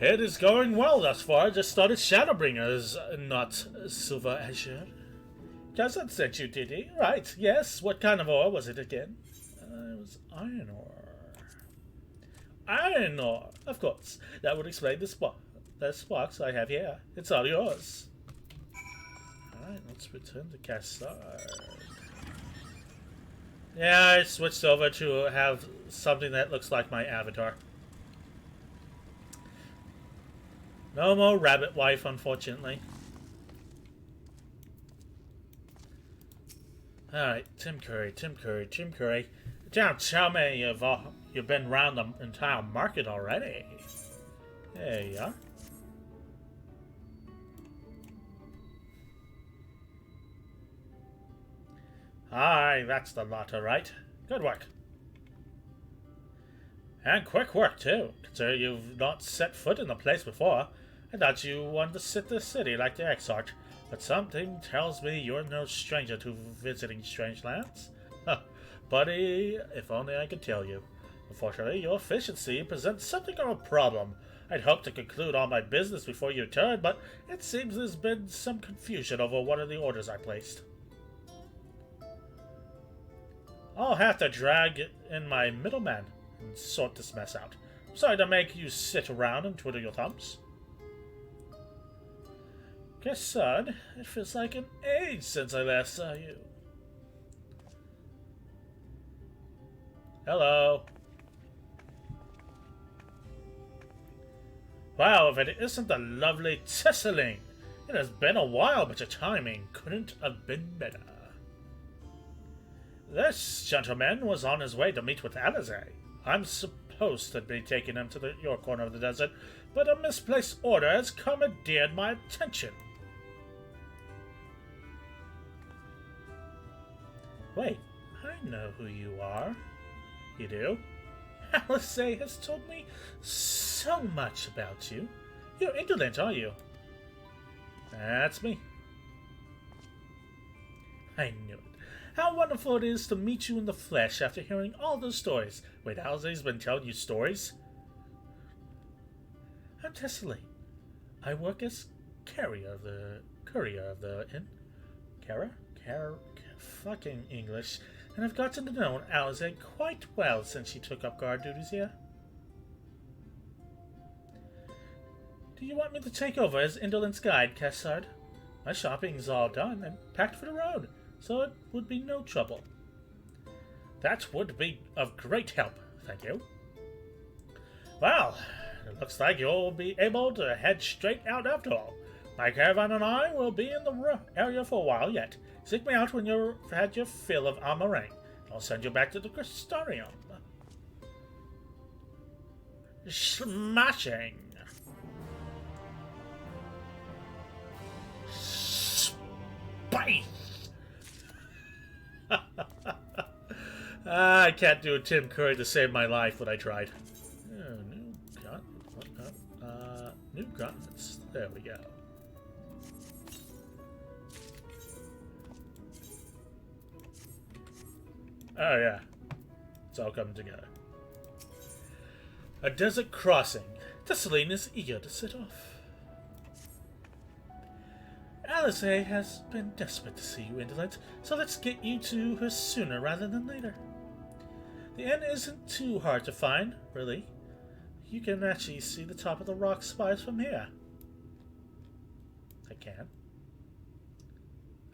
It is going well thus far. Just started Shadowbringers, not Silver Azure. Cousin sent you, did he? Right, yes. What kind of ore was it again? It was iron ore. Iron ore! Of course. That would explain the sparks I have here. It's all yours. Alright, let's return to Cassard. Yeah, I switched over to have something that looks like my avatar. No more rabbit wife, unfortunately. Alright, Tim Curry. Don't tell me you've been around the entire market already. There you are. Aye, that's the lot, alright. Good work. And quick work, too, considering you've not set foot in the place before. I thought you wanted to sit the city like the Exarch, but something tells me you're no stranger to visiting strange lands. Buddy, if only I could tell you. Unfortunately, your efficiency presents something of a problem. I'd hoped to conclude all my business before you returned, but it seems there's been some confusion over one of the orders I placed. I'll have to drag in my middleman and sort this mess out. Sorry to make you sit around and twiddle your thumbs. Guess, son, it feels like an age since I last saw you. Hello. Wow, if it isn't the lovely Tesseling. It has been a while, but your timing couldn't have been better. This gentleman was on his way to meet with Alizé. I'm supposed to be taking him to your corner of the desert, but a misplaced order has commandeered my attention. Wait, I know who you are. You do? Alizé has told me so much about you. You're indolent, are you? That's me. I knew it. How wonderful it is to meet you in the flesh after hearing all those stories. Wait, Alisaie's been telling you stories? I'm Tessellane. I work as courier of the inn. Fucking English. And I've gotten to know Alisaie quite well since she took up guard duties here. Do you want me to take over as Indolent's guide, Kessard? My shopping's all done and packed for the road, so it would be no trouble. That would be of great help, thank you. Well, it looks like you'll be able to head straight out after all. My caravan and I will be in the area for a while yet. Seek me out when you've had your fill of Amarang. I'll send you back to the Crystarium. Smashing! Spice! I can't do a Tim Curry to save my life, but I tried. New guns. There we go. Oh yeah, it's all coming together. A desert crossing. Tessellane is eager to set off. Alisaie has been desperate to see you, Indolent, so let's get you to her sooner rather than later. The inn isn't too hard to find, really. You can actually see the top of the rock spires from here. I can.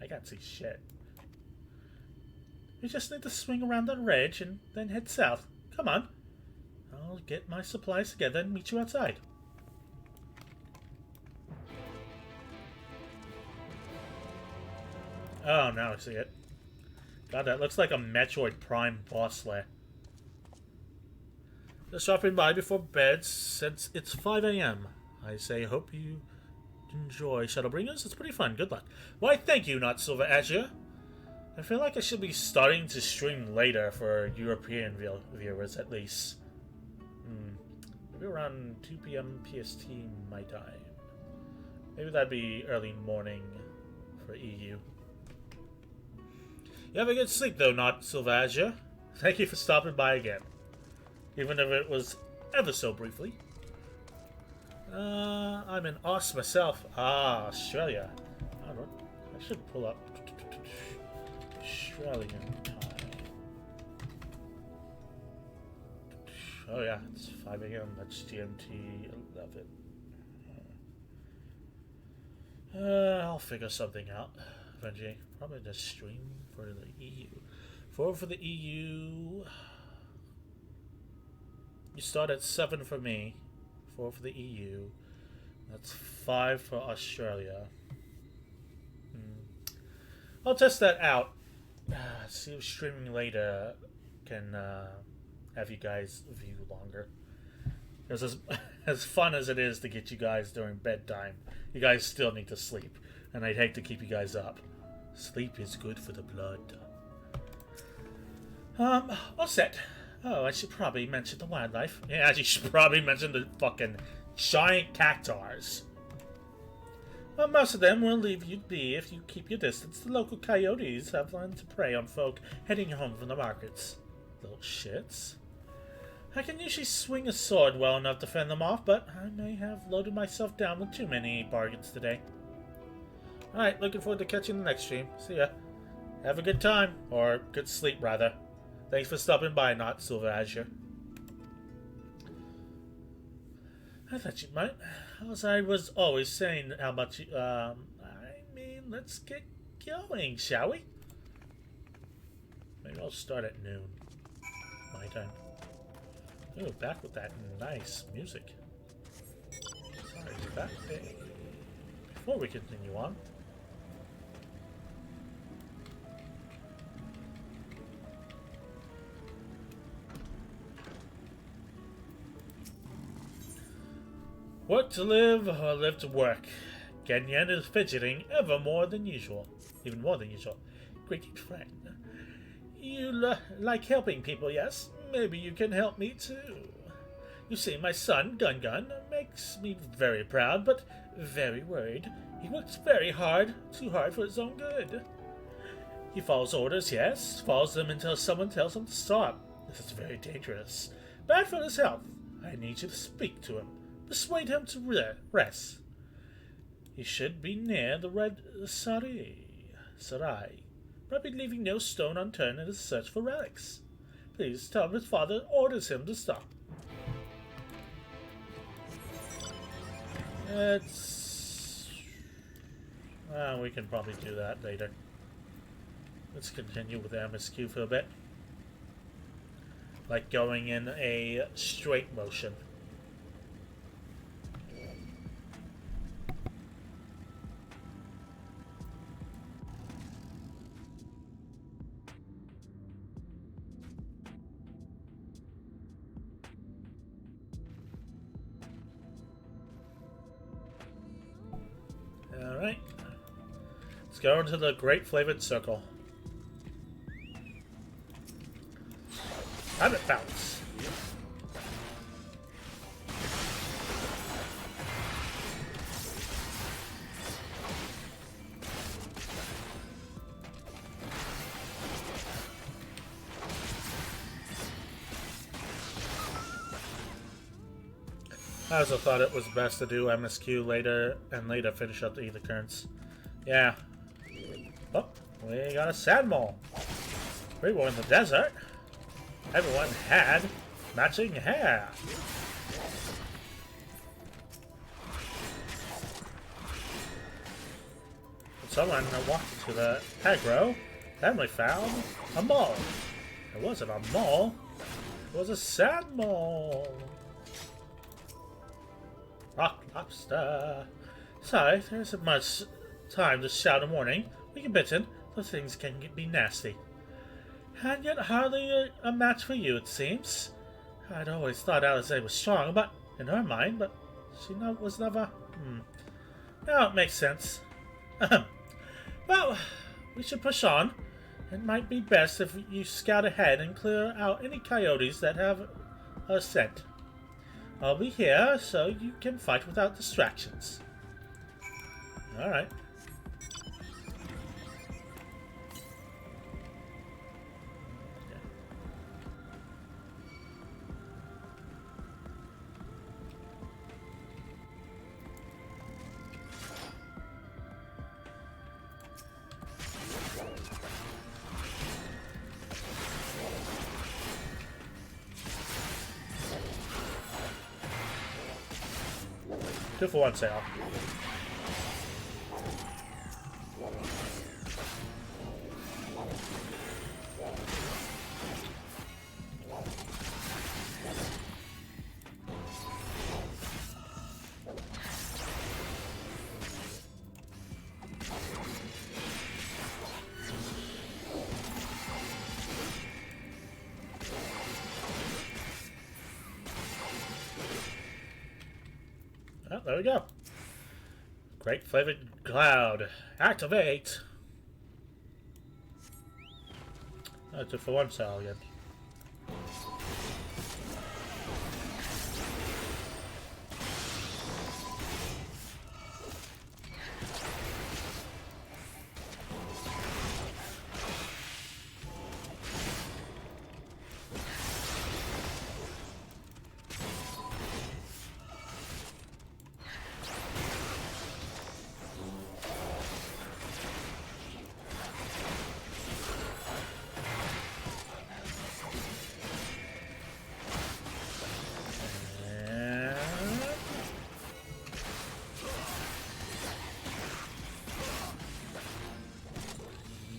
I can't see shit. You just need to swing around the ridge and then head south. Come on. I'll get my supplies together and meet you outside. Oh, now I see it. God, that looks like a Metroid Prime boss lair. Just dropping by before bed since it's 5 a.m. I say hope you enjoy Shadowbringers. It's pretty fun. Good luck. Why, thank you, not Silver Azure. I feel like I should be starting to stream later for European viewers, at least. Maybe around 2 p.m. PST my time. Maybe that'd be early morning for EU. You have a good sleep, though, not Silver Azure. Thank you for stopping by again. Even if it was ever so briefly. I'm in Oz myself. Ah, Australia. I should pull up Australian time. Oh yeah, it's 5 a.m. That's GMT 11. I'll figure something out eventually. Probably just stream for the EU. For the EU. You start at 7 for me, 4 for the EU. That's 5 for Australia. I'll test that out. See if streaming later can have you guys view longer. Because as fun as it is to get you guys during bedtime, you guys still need to sleep. And I'd hate to keep you guys up. Sleep is good for the blood. All set. Oh, I should probably mention the wildlife. Yeah, you should probably mention the fucking giant cactuars. Well, most of them will leave you be if you keep your distance. The local coyotes have learned to prey on folk heading home from the markets. Little shits. I can usually swing a sword well enough to fend them off, but I may have loaded myself down with too many bargains today. Alright, looking forward to catching the next stream. See ya. Have a good time. Or good sleep, rather. Thanks for stopping by, not Silver Azure. I thought you might. As I was always saying how much you, I mean, let's get going, shall we? Maybe I'll start at noon. My time. Ooh, back with that nice music. Sorry, back there. Before we continue on. Work to live, or live to work. Genyen is fidgeting even more than usual. Great friend. You like helping people, yes? Maybe you can help me too. You see, my son, Gun makes me very proud, but very worried. He works very hard, too hard for his own good. He follows orders, yes, follows them until someone tells him to stop. This is very dangerous. Bad for his health. I need you to speak to him. Persuade him to rest. He should be near the Red Sarai. Probably leaving no stone unturned in his search for relics. Please tell him his father orders him to stop. We can probably do that later. Let's continue with MSQ for a bit. Like going in a straight motion. Alright. Let's go into the Great Flavored Circle. Rabbit bounce. I also thought it was best to do MSQ later and later finish up the Ether Currents. Yeah. Oh, we got a sand mole. We were in the desert. Everyone had matching hair. Someone walked into the agro and we found a mole. It wasn't a mole. It was a sand mole. Rock lobster. Sorry, there isn't much time to shout a warning. We get bitten, those things can be nasty. And yet hardly a match for you, it seems. I'd always thought Alize was strong, but in her mind, but she was never. Now it makes sense. Well, we should push on. It might be best if you scout ahead and clear out any coyotes that have a scent. I'll be here so you can fight without distractions. Alright. Two for one sale. Oh, there we go. Great Flavored Cloud. Activate! That's it for one cell again.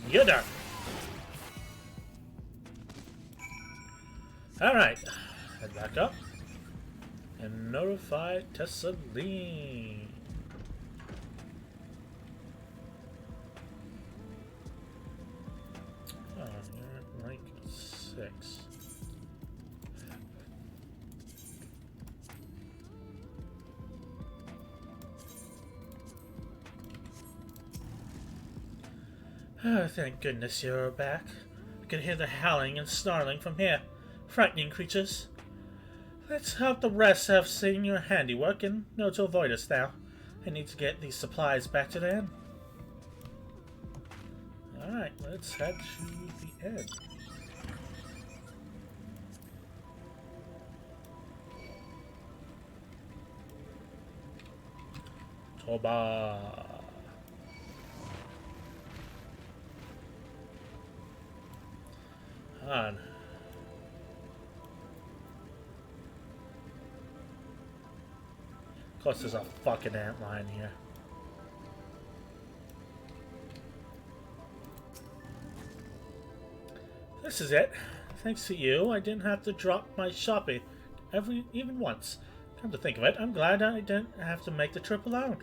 You're done. Alright. Head back up. And notify Tessaline. Oh, you're at rank 6. Oh, thank goodness you're back. I can hear the howling and snarling from here. Frightening creatures. Let's hope the rest have seen your handiwork and know to avoid us now. I need to get these supplies back to the inn. Alright, let's head to the end. Toba. On. Of course, there's a fucking antlion here. This is it. Thanks to you, I didn't have to drop my shopping even once. Come to think of it, I'm glad I didn't have to make the trip alone.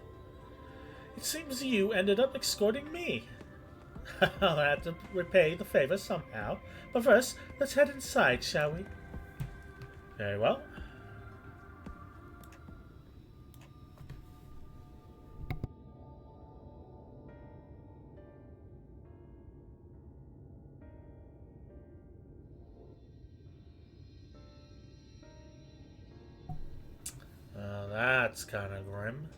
It seems you ended up escorting me. I'll have to repay the favor somehow. But first, let's head inside, shall we? Very well. That's kind of grim.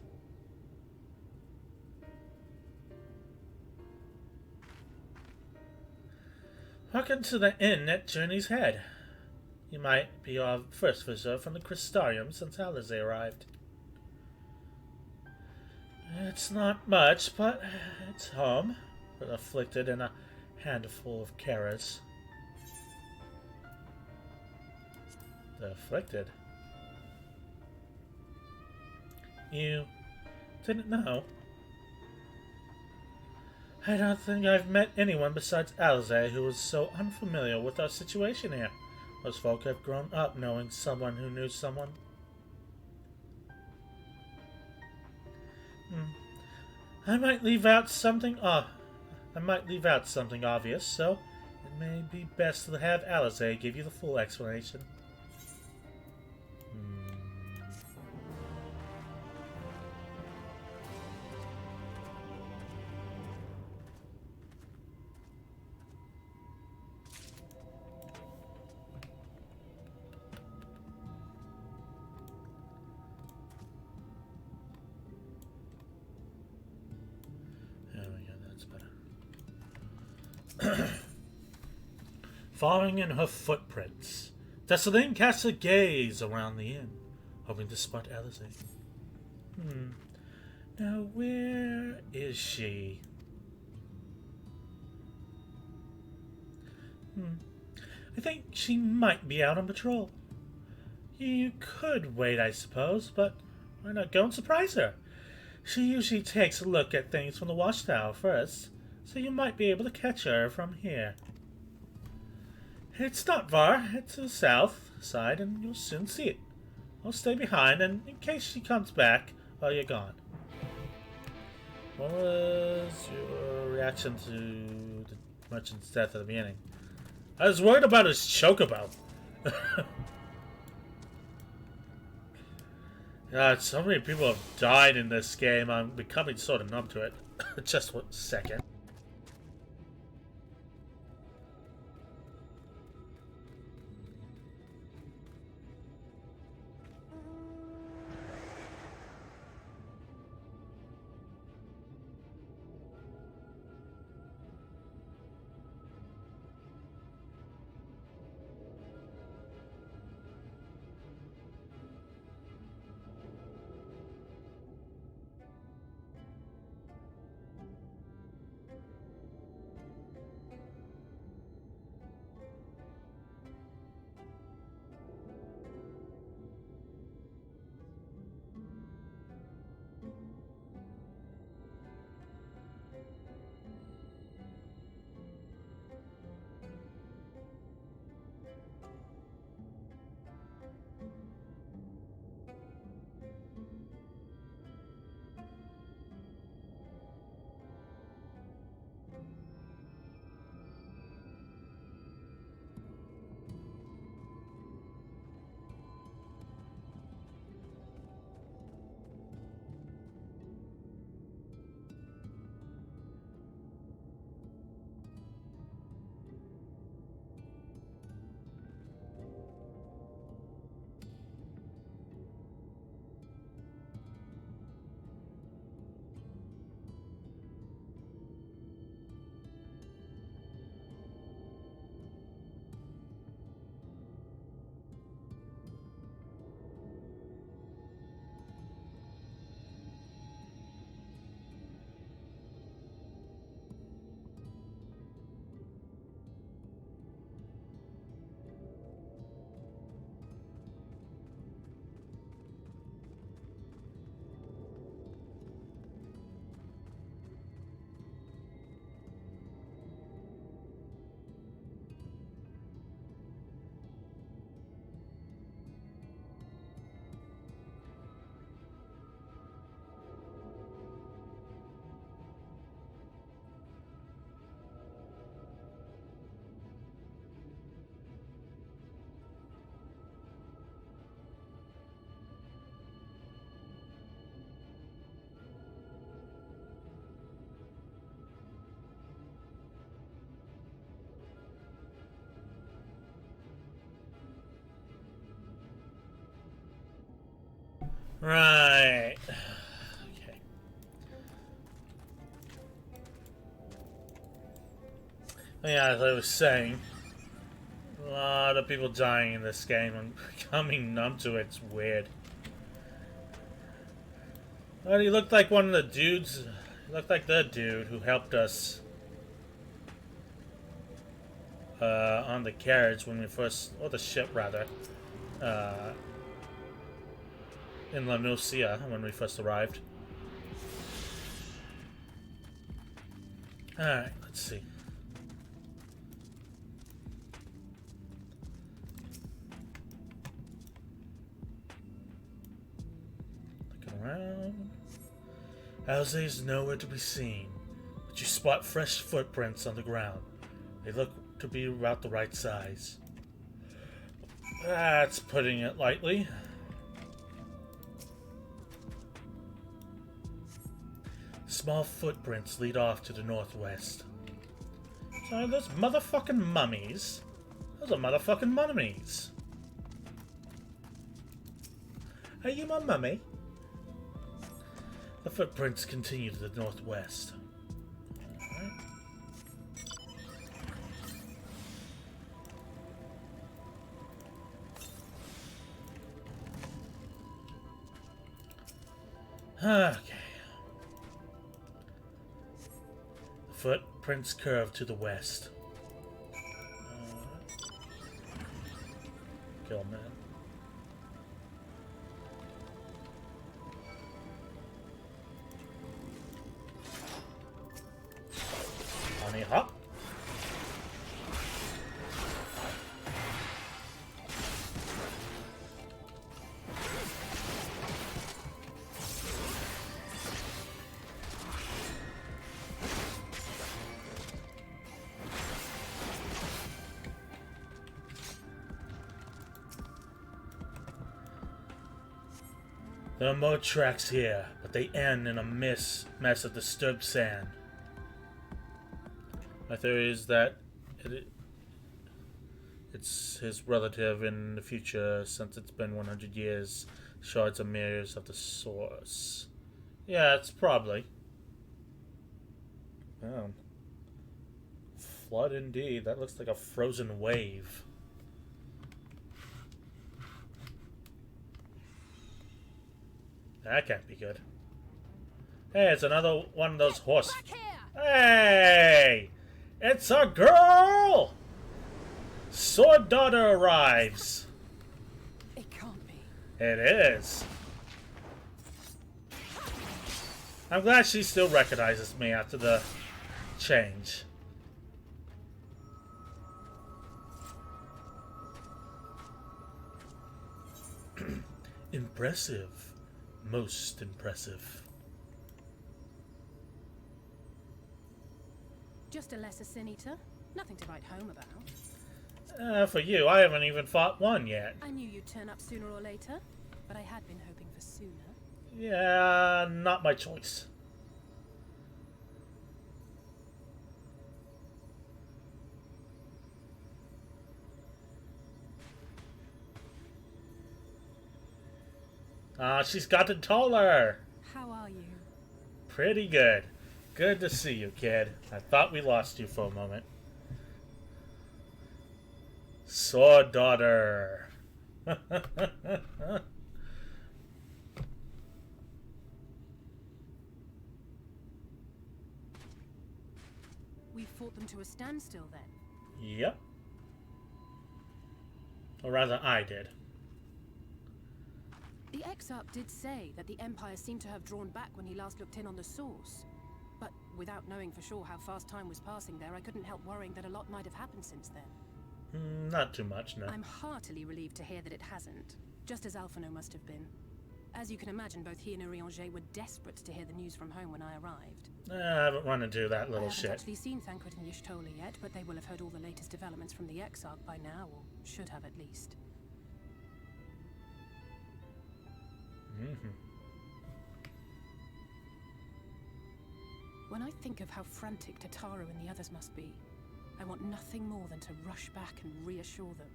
Welcome to the inn at Journey's Head. You might be our first visitor from the Crystarium since Alizé arrived. It's not much, but it's home. For the afflicted and a handful of carers. The afflicted? You didn't know? I don't think I've met anyone besides Alizé who is so unfamiliar with our situation here. Most folk have grown up knowing someone who knew someone. I might leave out something obvious, so it may be best to have Alizé give you the full explanation. Following in her footprints, Dessalines casts a gaze around the inn, hoping to spot Alizé. Now where is she? I think she might be out on patrol. You could wait, I suppose, but why not go and surprise her? She usually takes a look at things from the watchtower first, so you might be able to catch her from here. It's not far. Head to the south side and you'll soon see it. I'll stay behind and in case she comes back while you're gone. What was your reaction to the merchant's death at the beginning? I was worried about his chocobo. God, so many people have died in this game. I'm becoming sort of numb to it. Just 1 second. Right. Okay. Yeah, as I was saying, a lot of people dying in this game and becoming numb to it. It's weird. Well, he looked like one of the dudes. He looked like the dude who helped us on the carriage when we first, or the ship rather, in La Nucia when we first arrived. Alright, let's see. Looking around. Alze is nowhere to be seen, but you spot fresh footprints on the ground. They look to be about the right size. That's putting it lightly. Small footprints lead off to the northwest. So those motherfucking mummies. Those are motherfucking mummies. Are you my mummy? The footprints continue to the northwest. Alright. Okay. The footprints curve to the west. Kill man. Honey hop. There are more tracks here, but they end in a mess of disturbed sand. My theory is that it's his relative in the future, since it's been 100 years. Shards are mirrors of the source. Yeah, it's probably. Oh. Flood indeed. That looks like a frozen wave. That can't be good. Hey, it's another one of those horse. Hey! It's a girl! Sword Daughter arrives. It can't be. It is. I'm glad she still recognizes me after the change. Impressive. Most impressive. Just a lesser sin eater. Nothing to write home about. For you, I haven't even fought one yet. I knew you'd turn up sooner or later, but I had been hoping for sooner. Yeah, not my choice. She's gotten taller. How are you? Pretty good. Good to see you, kid. I thought we lost you for a moment. Sword Daughter. We fought them to a standstill then? Yep. Or rather, I did. The Exarch did say that the Empire seemed to have drawn back when he last looked in on the source. But without knowing for sure how fast time was passing there, I couldn't help worrying that a lot might have happened since then. Not too much, no. I'm heartily relieved to hear that it hasn't, just as Alphino must have been. As you can imagine, both he and Urianger were desperate to hear the news from home when I arrived. I haven't run into that little shit. I haven't actually seen Thancred and Y'shtola yet, but they will have heard all the latest developments from the Exarch by now, or should have at least. When I think of how frantic Tataru and the others must be, I want nothing more than to rush back and reassure them.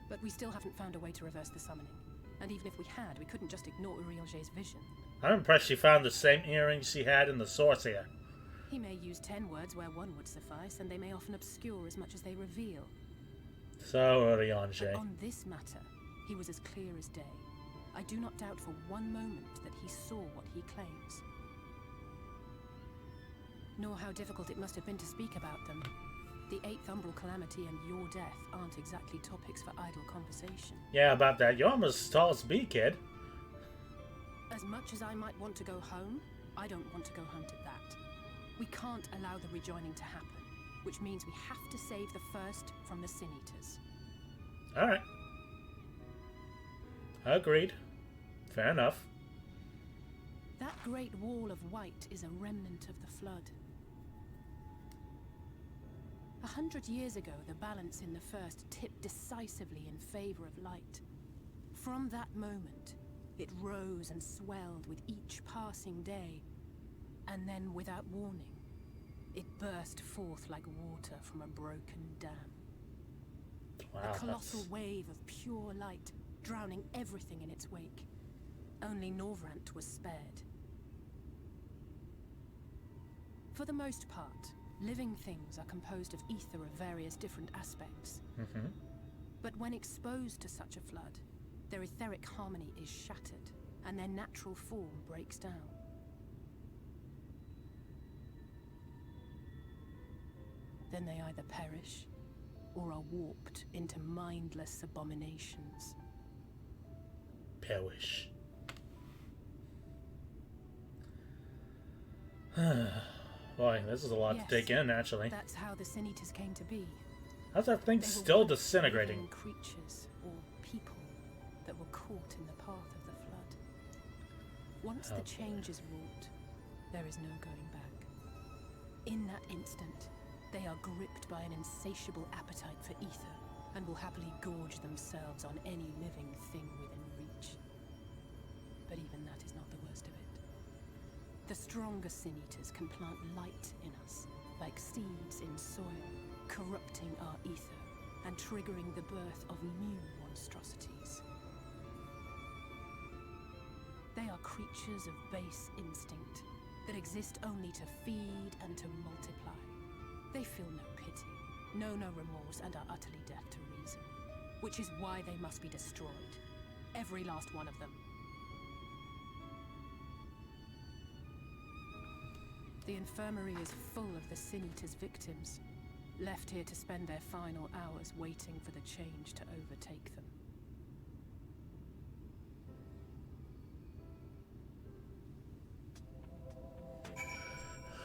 But we still haven't found a way to reverse the summoning. And even if we had, we couldn't just ignore Urielge's vision. I'm impressed she found the same earrings she had in the source here. He may use 10 words where one would suffice, and they may often obscure as much as they reveal. So, Urielge. But on this matter, he was as clear as day. I do not doubt for one moment that he saw what he claims. Nor how difficult it must have been to speak about them. The 8th Umbral Calamity and your death aren't exactly topics for idle conversation. Yeah, about that. You're almost as tall as me, kid. As much as I might want to go home, I don't want to go home to that. We can't allow the rejoining to happen, which means we have to save the first from the Sin Eaters. Alright. Agreed. Fair enough. That great wall of white is a remnant of the flood. 100 years ago, the balance in the first tipped decisively in favor of light. From that moment, it rose and swelled with each passing day, and then, without warning, it burst forth like water from a broken dam. Wow, a colossal wave of pure light, drowning everything in its wake. Only Norvrant was spared. For the most part, living things are composed of ether of various different aspects. But when exposed to such a flood, their etheric harmony is shattered, and their natural form breaks down. Then they either perish, or are warped into mindless abominations. Perish. Boy, this is a lot to take in, actually. That's how the Sin Eaters came to be. How's that thing still disintegrating? Creatures or people that were caught in the path of the flood. Once the change is wrought, there is no going back. In that instant, they are gripped by an insatiable appetite for ether and will happily gorge themselves on any living thing within reach. But even that is not the worst of it. The stronger Sin Eaters can plant light in us, like seeds in soil, corrupting our ether and triggering the birth of new monstrosities. They are creatures of base instinct that exist only to feed and to multiply. They feel no pity, know no remorse, and are utterly deaf to reason, which is why they must be destroyed. Every last one of them. The infirmary is full of the Sin Eaters' victims, left here to spend their final hours waiting for the change to overtake them.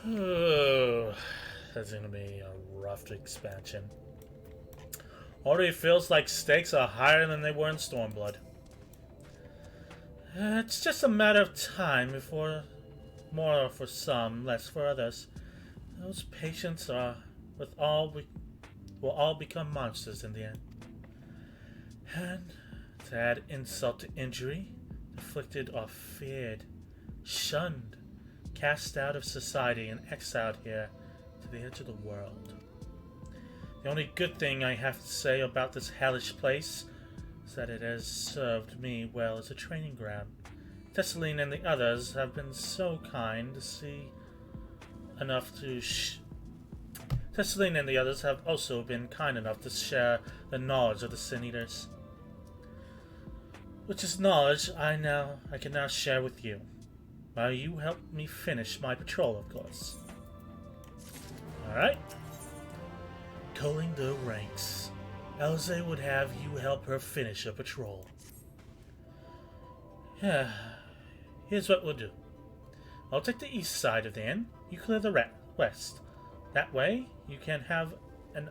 Oh, that's gonna be a rough expansion. Already feels like stakes are higher than they were in Stormblood. It's just a matter of time before more for some, less for others. Those patients are will all become monsters in the end. And to add insult to injury, afflicted or feared, shunned, cast out of society and exiled here to the edge of the world. The only good thing I have to say about this hellish place is that it has served me well as a training ground. Tesseline and the others have been so kind to see enough to Tesseline and the others have also been kind enough to share the knowledge of the Sin Eaters, which is knowledge I can now share with you, while you help me finish my patrol, of course. Alright. Culling the ranks. Elze would have you help her finish her patrol. Yeah. Here's what we'll do. I'll take the east side of the inn. You clear the west. That way, you can have an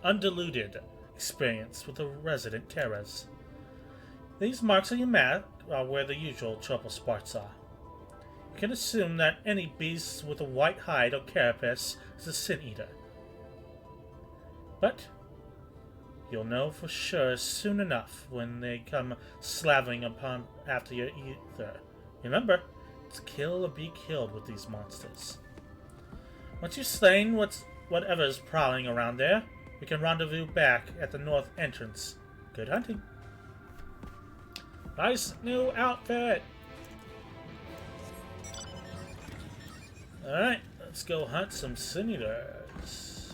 undiluted experience with the resident terrors. These marks on your map are where the usual trouble spots are. You can assume that any beast with a white hide or carapace is a Sin Eater. But you'll know for sure soon enough when they come slavering upon after your ether. Remember, it's kill or be killed with these monsters. Once you've slain whatever is prowling around there, we can rendezvous back at the north entrance Good hunting. Nice new outfit. Alright, let's go hunt some sin eaters.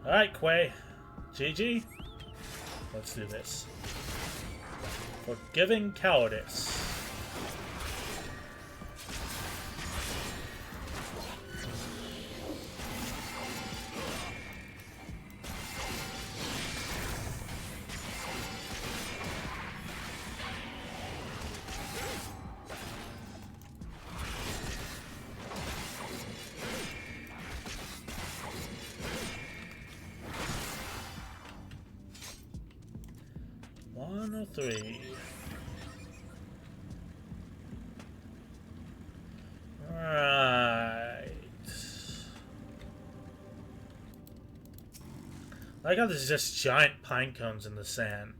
Alright, Quay. GG. Let's do this. Forgiving cowardice. Three. Right. I like how there's just giant pine cones in the sand.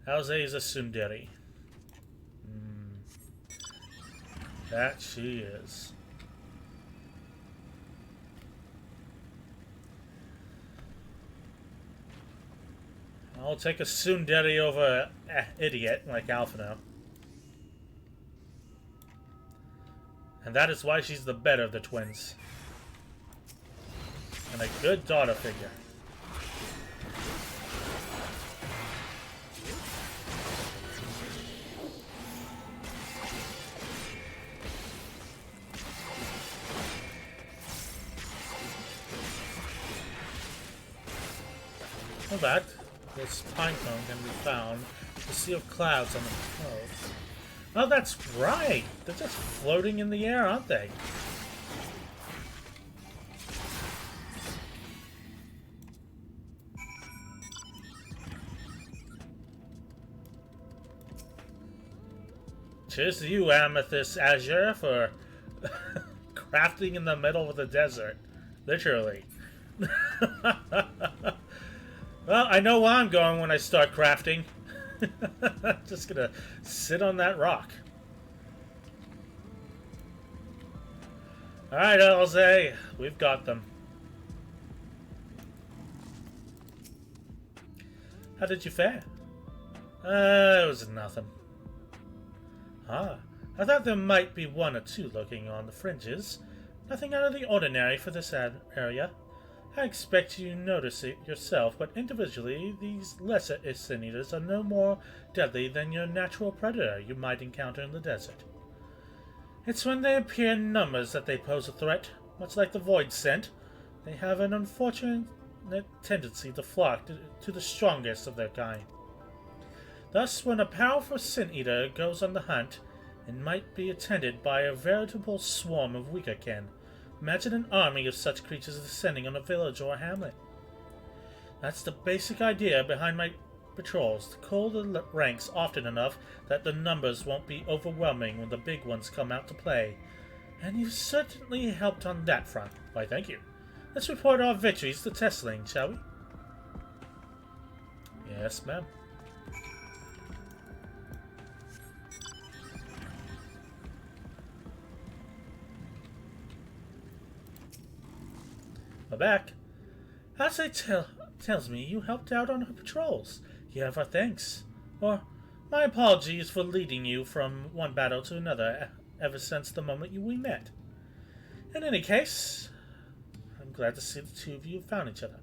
Alze is a tsundere. That she is. I'll take a tsundere over an idiot like Alphino. And that is why she's the better of the twins. And a good daughter figure. In fact, this pine cone can be found in the sea of clouds on the coast. Oh, that's right! They're just floating in the air, aren't they? Cheers to you, Amethyst Azure, for crafting in the middle of the desert. Literally. Well, I know where I'm going when I start crafting. Just gonna sit on that rock. Alright, Alze, we've got them. How did you fare? It was nothing. Ah, I thought there might be one or two lurking on the fringes. Nothing out of the ordinary for this area. I expect you notice it yourself, but individually, these lesser sin eaters are no more deadly than your natural predator you might encounter in the desert. It's when they appear in numbers that they pose a threat, much like the void scent. They have an unfortunate tendency to flock to the strongest of their kind. Thus, when a powerful sin eater goes on the hunt, it might be attended by a veritable swarm of weaker kin. Imagine an army of such creatures descending on a village or a hamlet. That's the basic idea behind my patrols, to cull the ranks often enough that the numbers won't be overwhelming when the big ones come out to play. And you've certainly helped on that front. Why, thank you. Let's report our victories to Tessling, shall we? Yes, ma'am. We're back. Alze tells me you helped out on her patrols. You have our thanks. Or, my apologies for leading you from one battle to another ever since the moment we met. In any case, I'm glad to see the two of you found each other.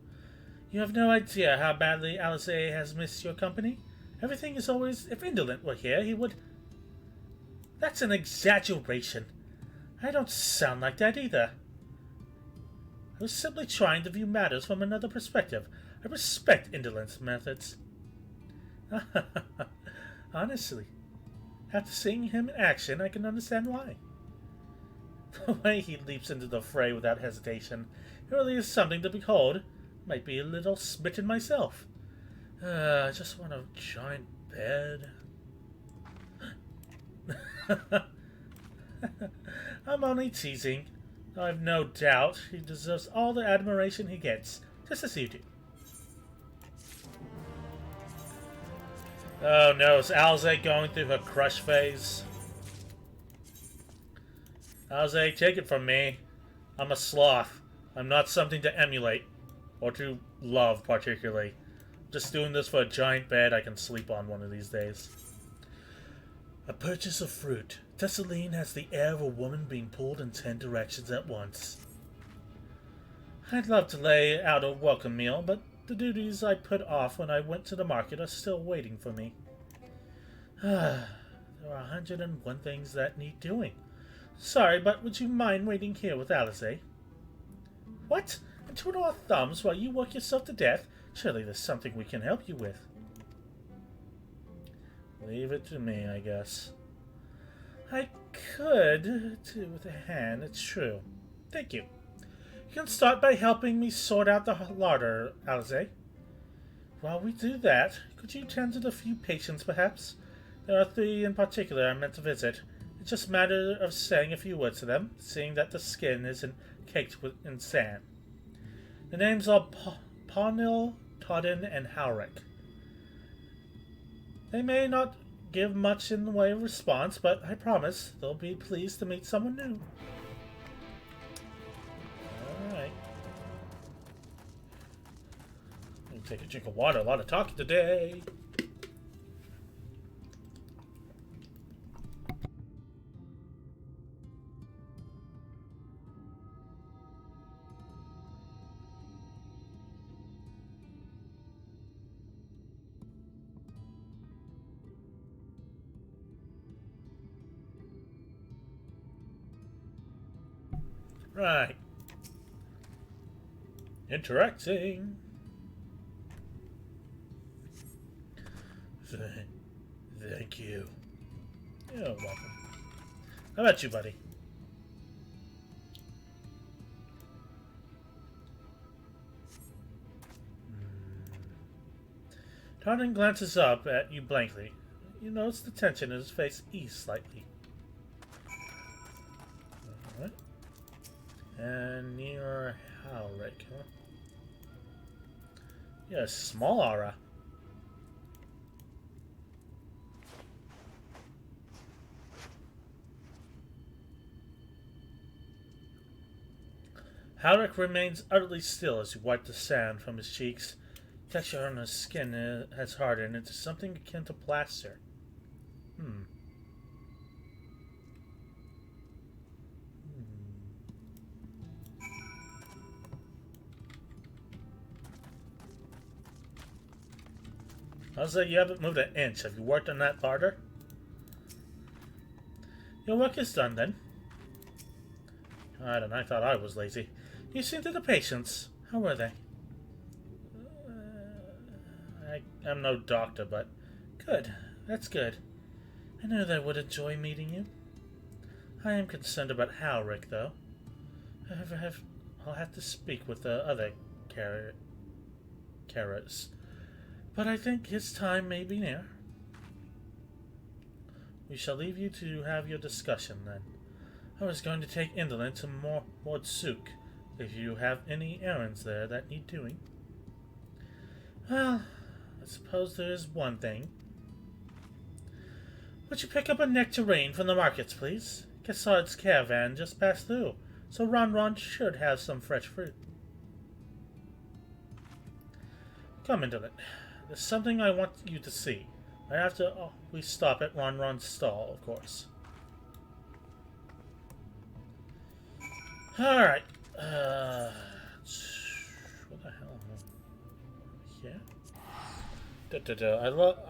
You have no idea how badly Alze has missed your company. Everything is always... If Indolent were here, he would... That's an exaggeration. I don't sound like that either. I was simply trying to view matters from another perspective. I respect Indolent's methods. Honestly, after seeing him in action, I can understand why. The way he leaps into the fray without hesitation really is something to behold. Might be a little smitten myself. I just want a giant bed. I'm only teasing. I've no doubt he deserves all the admiration he gets, just as you do. Oh no, is Alze going through her crush phase? Alze, take it from me. I'm a sloth. I'm not something to emulate. Or to love, particularly. Just doing this for a giant bed I can sleep on one of these days. A purchase of fruit. Tessaline has the air of a woman being pulled in 10 directions at once. I'd love to lay out a welcome meal, but the duties I put off when I went to the market are still waiting for me. There are 101 things that need doing. Sorry, but would you mind waiting here with Alice? What? And twiddle our thumbs while you work yourself to death? Surely there's something we can help you with. Leave it to me, I guess. I could, too, with a hand, it's true. Thank you. You can start by helping me sort out the larder, Alice. While we do that, could you tend to the few patients, perhaps? There are 3 in particular I meant to visit. It's just a matter of saying a few words to them, seeing that the skin isn't caked in sand. The names are Parnell, Todden, and Howrick. They may not give much in the way of response, but I promise they'll be pleased to meet someone new. Alright. Let me take a drink of water. A lot of talking today. Right. Interacting. Thank you. You're welcome. How about you, buddy? Tartan glances up at you blankly. You notice the tension in his face ease slightly. Alright. And you're Howrick, huh? Yeah, small aura. Howrick remains utterly still as you wipe the sand from his cheeks. The texture on his skin has hardened into something akin to plaster. I'll say you haven't moved an inch. Have you worked on that larder? Your work is done, then. Alright, and I thought I was lazy. You seen to the patients. How were they? I am no doctor, but good. That's good. I knew they would enjoy meeting you. I am concerned about Howrick, though. I'll have to speak with the other carers. But I think his time may be near. We shall leave you to have your discussion, then. I was going to take Indolent to Mordsuk, if you have any errands there that need doing. Well, I suppose there is one thing. Would you pick up a nectarine from the markets, please? Cassard's caravan just passed through, so Ron should have some fresh fruit. Come, Indolent. There's something I want you to see. Right after we stop at Ron's stall, of course. Alright. What the hell? Yeah.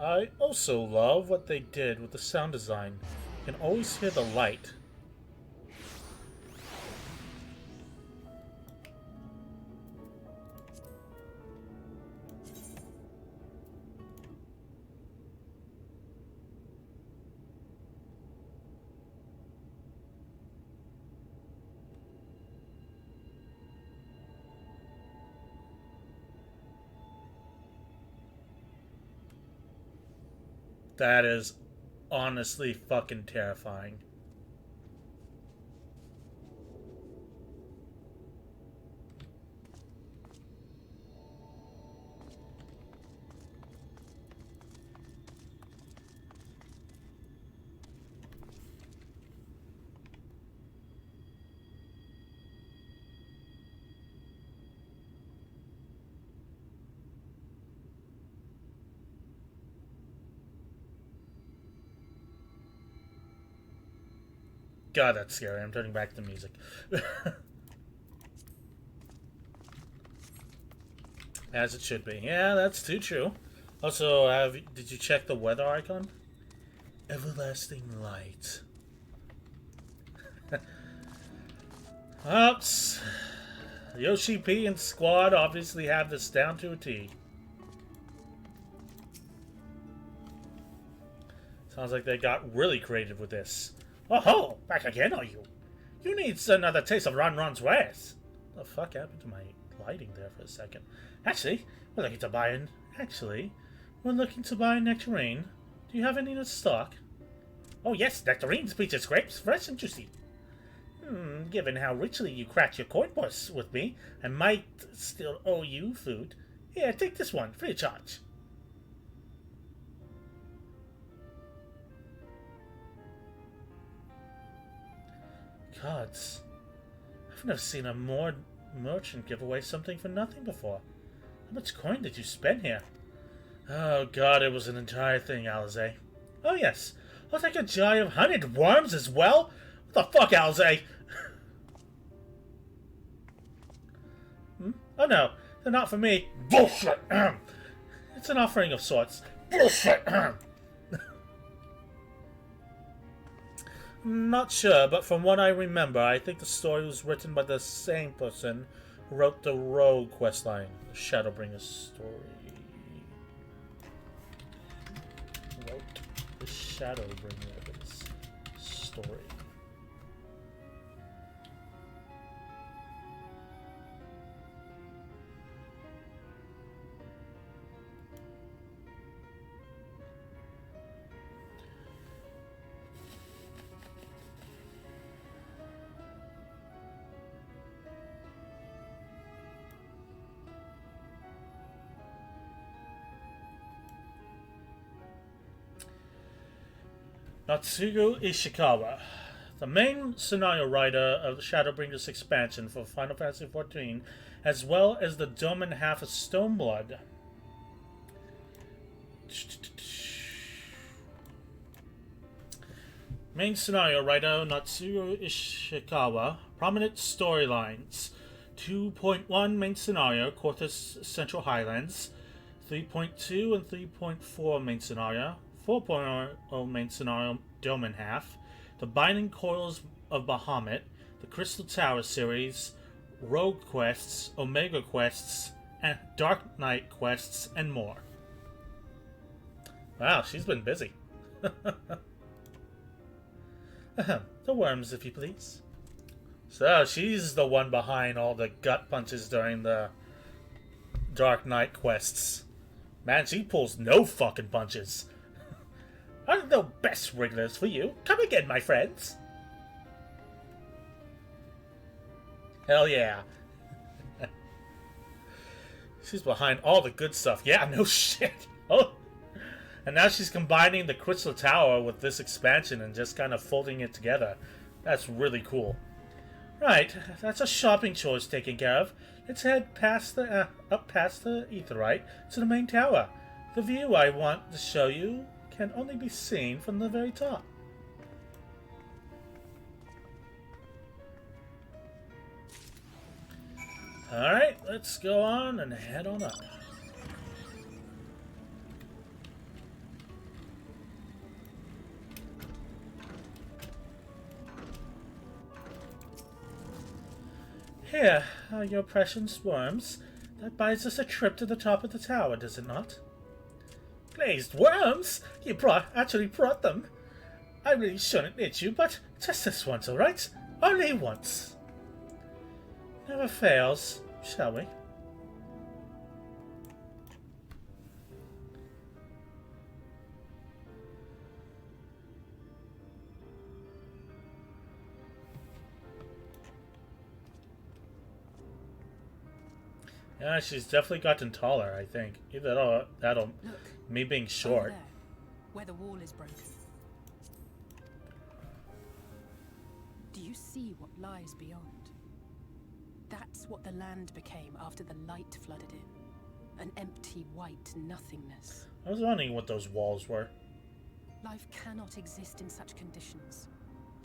I also love what they did with the sound design. You can always hear the light. That is honestly fucking terrifying. God, that's scary. I'm turning back the music. As it should be. Yeah, that's too true. Also, did you check the weather icon? Everlasting light. Oops. Yoshi P and squad obviously have this down to a T. Sounds like they got really creative with this. Oh ho! Back again, are you? You need another taste of Ron Ron's wares. The fuck happened to my lighting there for a second? Actually, we're looking to buy nectarine. Do you have any in stock? Oh yes, nectarines, peaches, grapes, fresh and juicy. Given how richly you cracked your coin purse with me, I might still owe you food. Here, take this one, free of charge. Gods, I've never seen a merchant give away something for nothing before. How much coin did you spend here? Oh god, it was an entire thing, Alize. Oh yes, I'll take a jar of honeyed worms as well? What the fuck, Alize? Oh no, they're not for me. Bullshit! It's an offering of sorts. Bullshit! Not sure, but from what I remember, I think the story was written by the same person who wrote the Rogue questline, the Shadowbringers story. Wrote the Shadowbringers story. Natsugo Ishikawa, the main scenario writer of the Shadowbringers expansion for Final Fantasy XIV, as well as the Dome and Half of Stoneblood. Main scenario writer Natsugo Ishikawa, prominent storylines. 2.1 main scenario, Cortes Central Highlands. 3.2 and 3.4 main scenario. 4.0 main scenario, Dome and Half, The Binding Coils of Bahamut, the Crystal Tower series, Rogue Quests, Omega Quests, and Dark Knight Quests, and more. Wow, she's been busy. The worms, if you please. So, she's the one behind all the gut punches during the Dark Knight quests. Man, she pulls no fucking punches. Are the best wrigglers for you? Come again, my friends. Hell yeah. She's behind all the good stuff. Yeah, no shit. Oh. And now she's combining the Crystal Tower with this expansion and just kind of folding it together. That's really cool. Right, that's a shopping chores taken care of. Let's head past the up past the Aetheryte to the main tower. The view I want to show you can only be seen from the very top. Alright, let's go on and head on up. Here are your precious worms. That buys us a trip to the top of the tower, does it not? Glazed worms? You actually brought them? I really shouldn't let you, but just this once, alright? Only once. Never fails, shall we? Yeah, she's definitely gotten taller, I think. Either that'll Look, me being short. over there, where the wall is broken. Do you see what lies beyond? That's what the land became after the light flooded in. An empty white nothingness. I was wondering what those walls were. Life cannot exist in such conditions.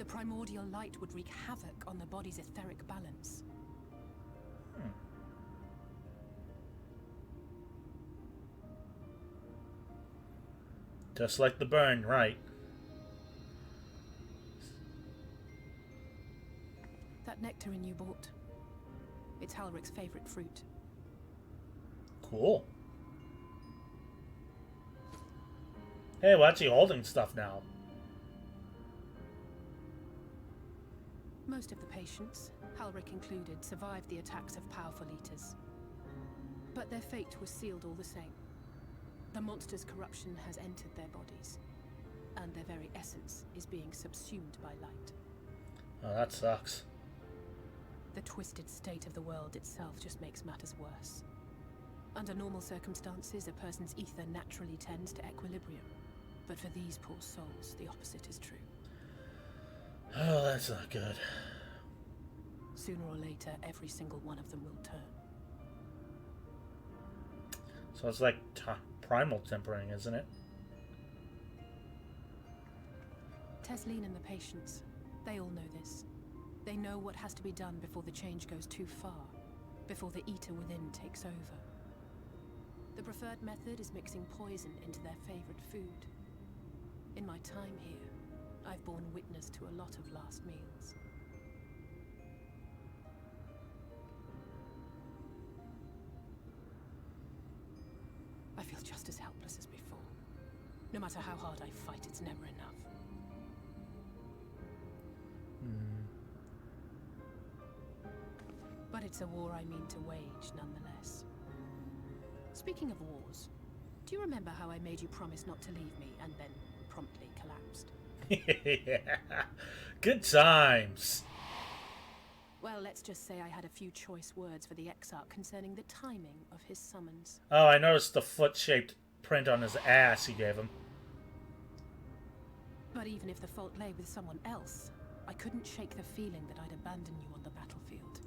The primordial light would wreak havoc on the body's etheric balance. Just like the burn, right? That nectarine you bought. It's Halric's favorite fruit. Cool. Hey, we're actually holding stuff now. Most of the patients, Halric included, survived the attacks of powerful eaters. But their fate was sealed all the same. The monster's corruption has entered their bodies, and their very essence is being subsumed by light. Oh, that sucks. The twisted state of the world itself just makes matters worse. Under normal circumstances, a person's ether naturally tends to equilibrium. But for these poor souls, the opposite is true. Oh, that's not good. Sooner or later, every single one of them will turn. So it's like primal tempering, isn't it? Tesleen and the patients, they all know this. They know what has to be done before the change goes too far, before the eater within takes over. The preferred method is mixing poison into their favorite food. In my time here, I've borne witness to a lot of last meals. I feel just as helpless as before. No matter how hard I fight, it's never enough. But it's a war I mean to wage, nonetheless. Speaking of wars, do you remember how I made you promise not to leave me and then promptly collapsed? Yeah. Good times. Well, let's just say I had a few choice words for the Exarch concerning the timing of his summons. Oh, I noticed the foot-shaped print on his ass he gave him. But even if the fault lay with someone else, I couldn't shake the feeling that I'd abandon you on the battlefield.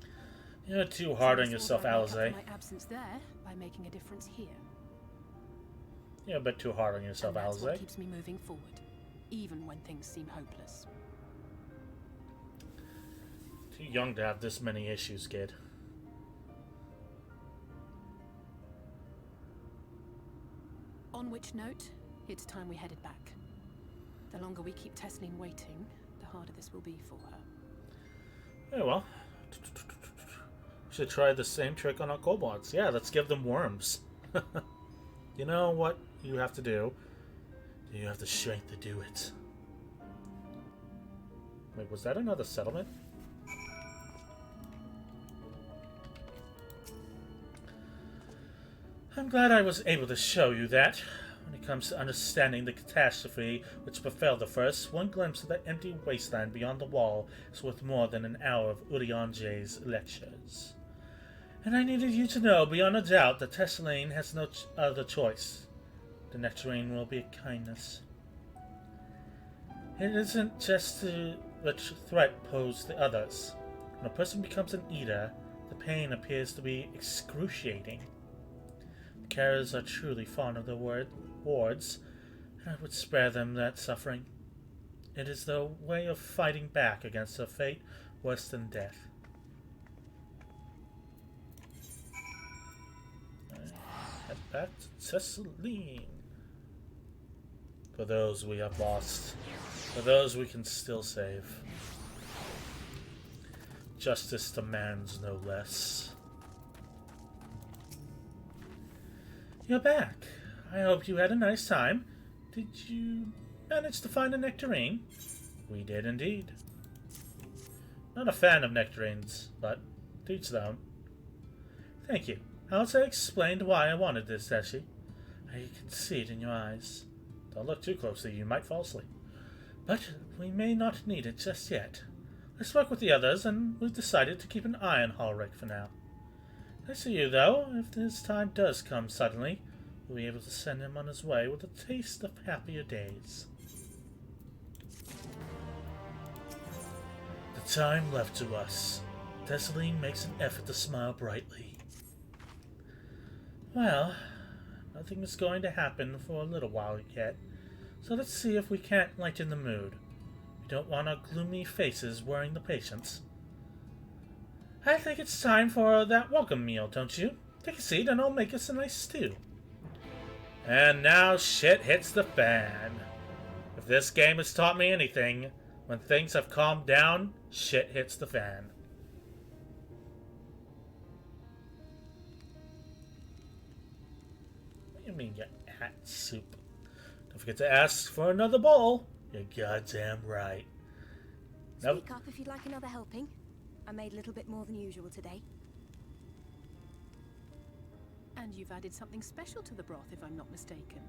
You're too hard on yourself, Alize. My absence there by making a difference here. You're a bit too hard on yourself, Alize. That's what Alize. keeps me moving forward, even when things seem hopeless. Too young to have this many issues, kid. On which note, it's time we headed back. The longer we keep Tesleen waiting, the harder this will be for her. Very well. We should try the same trick on our kobolds. Yeah, let's give them worms. You know what you have to do? You have the strength to do it. Wait, was that another settlement? I'm glad I was able to show you that. When it comes to understanding the catastrophe which befell the first, one glimpse of the empty wasteland beyond the wall is worth more than an hour of Urianje's lectures. And I needed you to know beyond a doubt that Tesleen has no other choice. The nectarine will be a kindness. It isn't just the threat posed to others. When a person becomes an eater, the pain appears to be excruciating. The carers are truly fond of their wards, and I would spare them that suffering. It is their way of fighting back against a fate worse than death. Head back to Tesleen. For those we have lost, for those we can still save. Justice demands no less. You're back. I hope you had a nice time. Did you manage to find a nectarine? We did indeed. Not a fan of nectarines, but to each their own. Thank you. Elsa explained why I wanted this, has she? I can see it in your eyes. Don't look too closely, you might fall asleep. But we may not need it just yet. I spoke with the others, and we've decided to keep an eye on Halric for now. Nice of you, though. If this time does come suddenly, we'll be able to send him on his way with a taste of happier days. The time left to us. Tesleen makes an effort to smile brightly. Well, nothing is going to happen for a little while yet, so let's see if we can't lighten the mood. We don't want our gloomy faces worrying the patients. I think it's time for that welcome meal, don't you? Take a seat and I'll make us a nice stew. And now shit hits the fan. If this game has taught me anything, when things have calmed down, shit hits the fan. What do you mean, you at soup? Don't forget to ask for another bowl. You're goddamn right. Speak up if you'd like another helping. I made a little bit more than usual today. And you've added something special to the broth, if I'm not mistaken.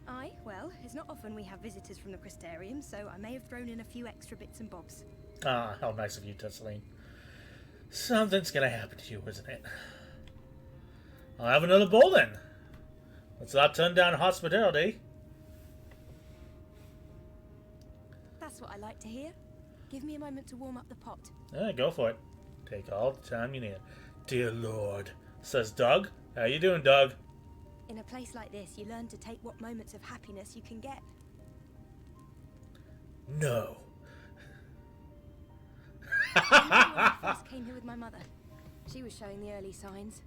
Aye, well, it's not often we have visitors from the Crystarium, so I may have thrown in a few extra bits and bobs. Ah, how nice of you, Tesseline. Something's gonna happen to you, isn't it? I'll have another bowl then. Let's not turn down hospitality. That's what I like to hear. Give me a moment to warm up the pot. Yeah, go for it. Take all the time you need. Dear Lord, says Doug. How you doing, Doug? In a place like this, you learn to take what moments of happiness you can get. No. I remember when I first came here with my mother. She was showing the early signs.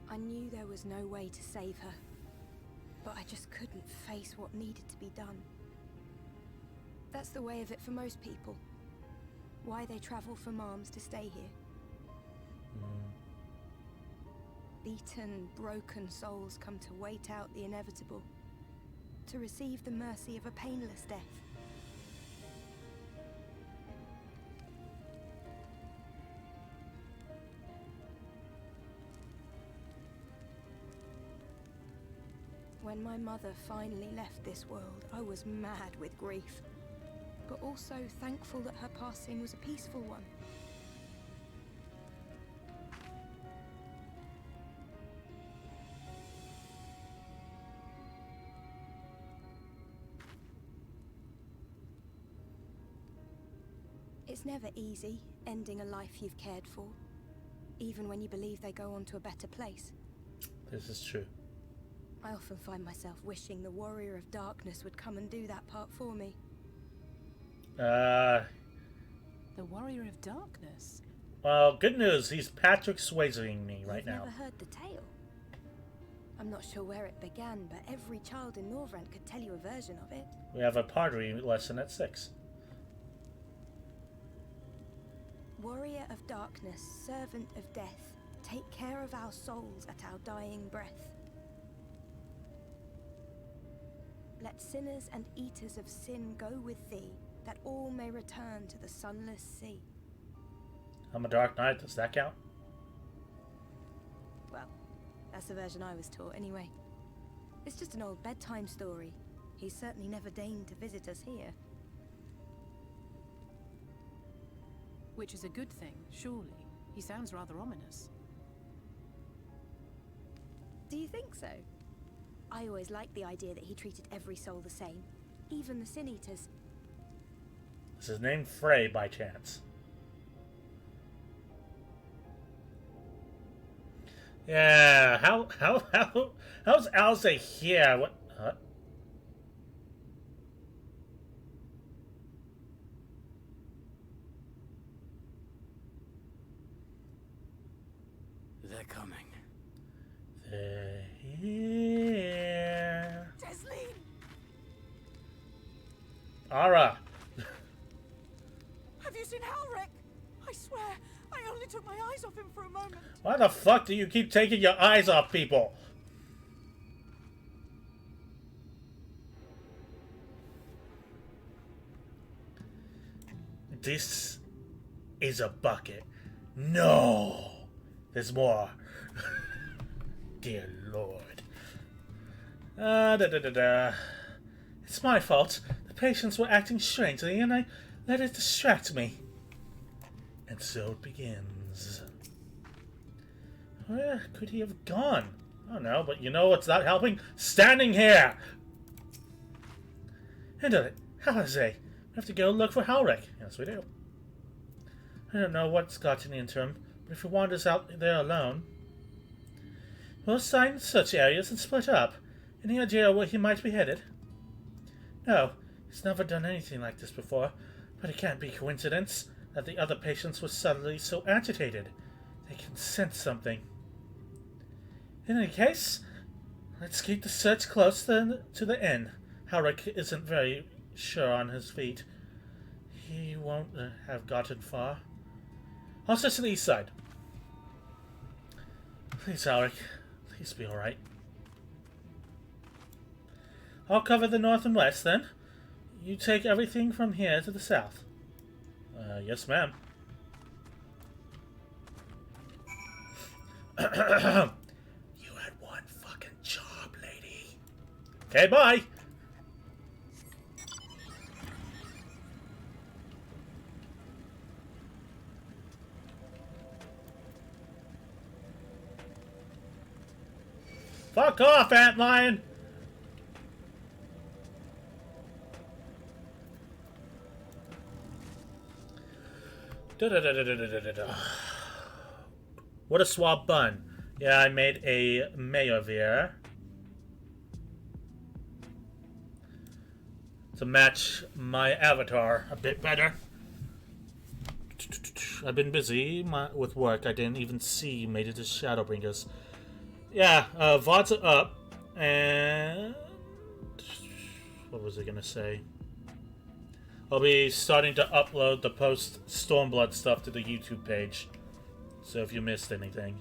I knew there was no way to save her, but I just couldn't face what needed to be done. That's the way of it for most people. Why they travel from arms to stay here. Beaten, broken souls come to wait out the inevitable, to receive the mercy of a painless death. When my mother finally left this world, I was mad with grief, but also thankful that her passing was a peaceful one. It's never easy, ending a life you've cared for, even when you believe they go on to a better place. This is true. I often find myself wishing the Warrior of Darkness would come and do that part for me. The Warrior of Darkness? Well, good news. He's Patrick Swayzeing me right now. I've never heard the tale. I'm not sure where it began, but every child in Norvrent could tell you a version of it. We have a pottery lesson at 6. Warrior of Darkness, servant of death, take care of our souls at our dying breath. Let sinners and eaters of sin go with thee, that all may return to the sunless sea. I'm a Dark Knight. Does that count? Well, that's the version I was taught anyway. It's just an old bedtime story. He's certainly never deigned to visit us here. Which is a good thing, surely. He sounds rather ominous. Do you think so? I always liked the idea that he treated every soul the same, even the Sin Eaters. Is his name Frey by chance? Yeah, how's Alza here? What? Huh? They're coming. They're here. Tesleen! Ara. Have you seen Halric? I swear, I only took my eyes off him for a moment. Why the fuck do you keep taking your eyes off people? This is a bucket. No! There's more. Dear Lord. It's my fault. The patients were acting strangely and I let it distract me. And so it begins. Where could he have gone? I don't know, but you know what's not helping? Standing here! Handle it. Halazay. We have to go look for Halric. Yes, we do. I don't know what's got in the interim, But if he wanders out there alone, we'll assign search areas and split up. Any idea where he might be headed? No, he's never done anything like this before, but it can't be coincidence that the other patients were suddenly so agitated. They can sense something. In any case, let's keep the search close to the inn. Howrick isn't very sure on his feet. He won't have gotten far. I'll search to the east side. Please, Howrick. Please be alright. I'll cover the north and west, then. You take everything from here to the south. Yes, ma'am. You had one fucking job, lady. Okay, bye! Fuck off, Antlion! What a swab bun. Yeah, I made a Mayorvere to match my avatar a bit better. I've been busy with work. I didn't even see you made it to Shadowbringers. Yeah, VODs are up, and what was I gonna say? I'll be starting to upload the post-Stormblood stuff to the YouTube page. So if you missed anything,